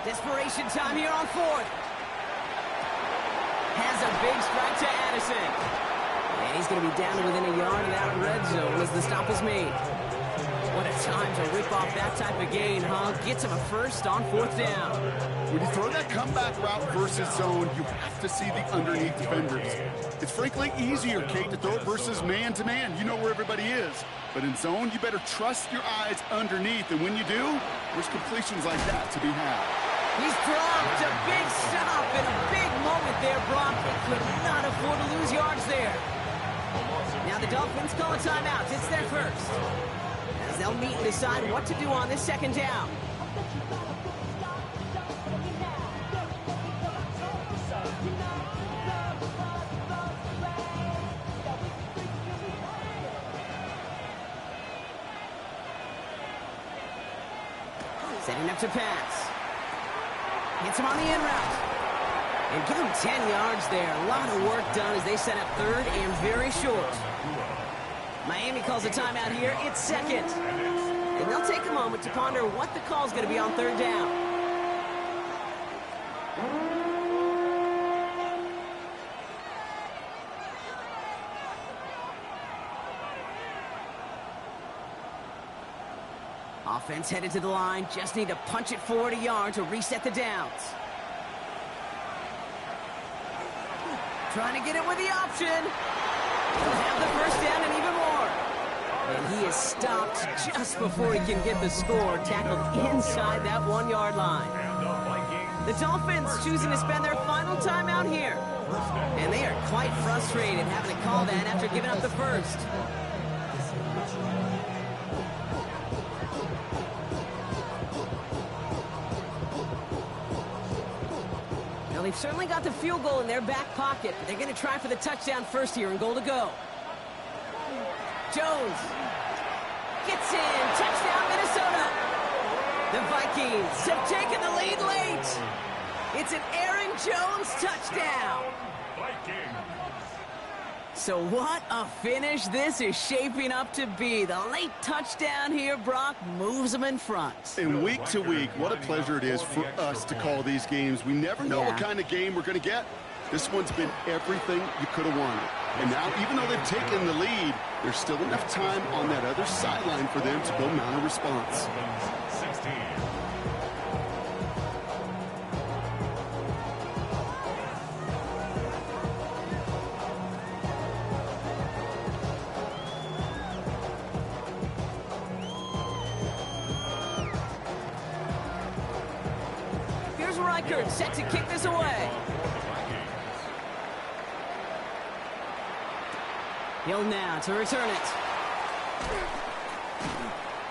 Desperation time here on fourth. Has a big strike to Addison. And he's going to be down to within a yard of that red zone as the stop is made. What a time to rip off that type of gain, huh? Gets him a first on fourth down. When you throw that comeback route versus zone, you have to see the underneath defenders. It's frankly easier, Kate, to throw it versus man-to-man. You know where everybody is. But in zone, you better trust your eyes underneath. And when you do, there's completions like that to be had. He's dropped a big stop in a big moment there, Brock. They could not afford to lose yards there. Now the Dolphins call a timeout. It's their first. As they'll meet and decide what to do on this second down. Setting up to pass. Hits him on the in route. And give him 10 yards there. A lot of work done as they set up third and very short. Miami calls a timeout here. It's second. And they'll take a moment to ponder what the call is going to be on third down. Offense headed to the line. Just need to punch it forward a yard to reset the downs. Trying to get it with the option. He'll have the first down and even more. And he is stopped just before he can get the score. Tackled inside that 1 yard line. The Dolphins choosing to spend their final timeout here. And they are quite frustrated having to call that after giving up the first. They've certainly got the field goal in their back pocket, but they're going to try for the touchdown first here and goal to go. Jones gets in. Touchdown, Minnesota. The Vikings have taken the lead late. It's an Aaron Jones touchdown. So what a finish this is shaping up to be. The late touchdown here, Brock, moves them in front. And week to week, what a pleasure it is for us to call these games. We never know what kind of game we're going to get. This one's been everything you could have wanted. And now, even though they've taken the lead, there's still enough time on that other sideline for them to go mount a response. 16. Set to kick this away. Hill now to return it.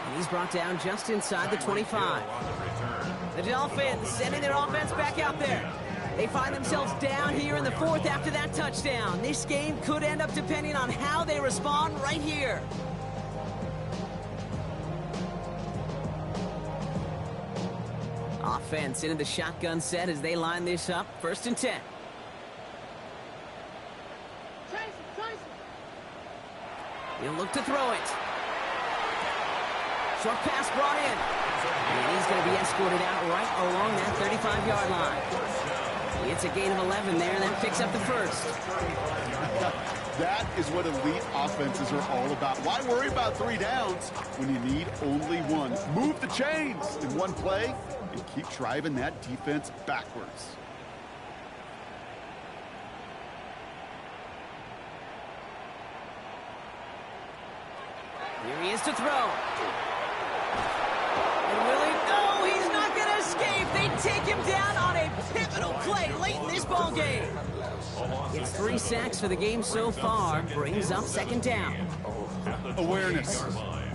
And he's brought down just inside the 25. The Dolphins sending their offense back out there. They find themselves down here in the fourth after that touchdown. This game could end up depending on how they respond right here. Offense into the shotgun set as they line this up. 1st and 10. He'll look to throw it. Short pass brought in. And he's going to be escorted out right along that 35-yard line. It's a gain of 11 there, and that picks up the first. That is what elite offenses are all about. Why worry about 3 downs when you need only 1? Move the chains in one play and keep driving that defense backwards. Here he is to throw. And will he? No, he's not going to escape. They take him down on a pivotal play late in this ball game. It's 3 sacks for the game so far. Brings up 2nd down. Awareness.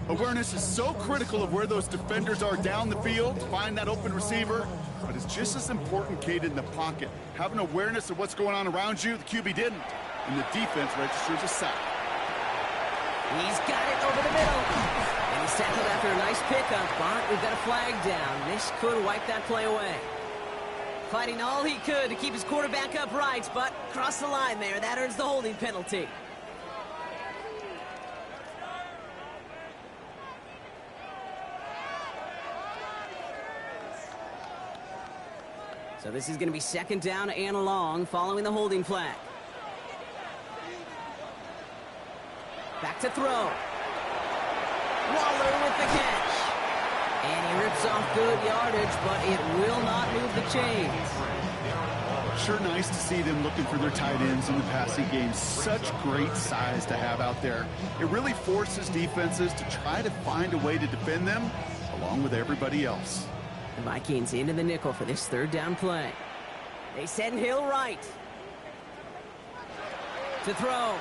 Awareness is so critical of where those defenders are down the field, find that open receiver, but it's just as important, Kate, in the pocket. Having awareness of what's going on around you, the QB didn't, and the defense registers a sack. He's got it over the middle. And he's tackled after a nice pickup, but we've got a flag down. This could wipe that play away. Fighting all he could to keep his quarterback upright, but crossed the line there. That earns the holding penalty. So this is going to be second down and long following the holding flag. Back to throw. Waller with the catch. And he rips off good yardage, but it will not move the chains. Sure nice to see them looking for their tight ends in the passing game. Such great size to have out there. It really forces defenses to try to find a way to defend them along with everybody else. The Vikings into the nickel for this third down play. They send Hill right. To throw.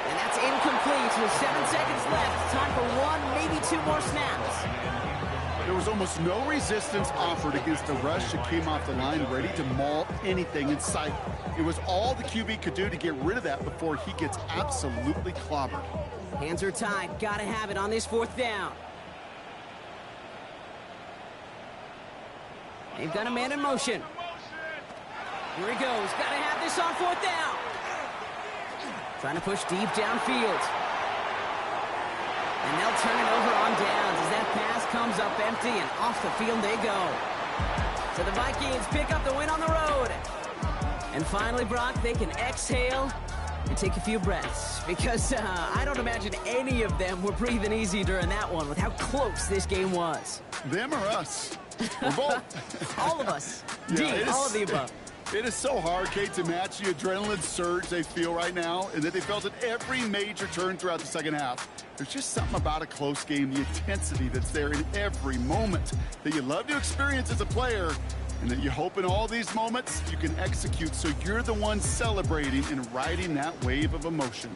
And that's incomplete with 7 seconds left. Time for one, maybe two more snaps. There was almost no resistance offered against the rush that came off the line ready to maul anything in sight. It was all the QB could do to get rid of that before he gets absolutely clobbered. Hands are tied. Gotta have it on this fourth down. They've got a man in motion. Here he goes. Gotta have this on fourth down. Trying to push deep downfield. And they'll turn it over on downs as that pass comes up empty and off the field they go. So the Vikings pick up the win on the road. And finally, Brock, they can exhale and take a few breaths, because I don't imagine any of them were breathing easy during that one with how close this game was. Them or us? We're both. All of us. Yeah, all of the above. It is so hard, Kate, to match the adrenaline surge they feel right now and that they felt at every major turn throughout the second half. There's just something about a close game, the intensity that's there in every moment that you love to experience as a player, and that you hope in all these moments you can execute so you're the one celebrating and riding that wave of emotion.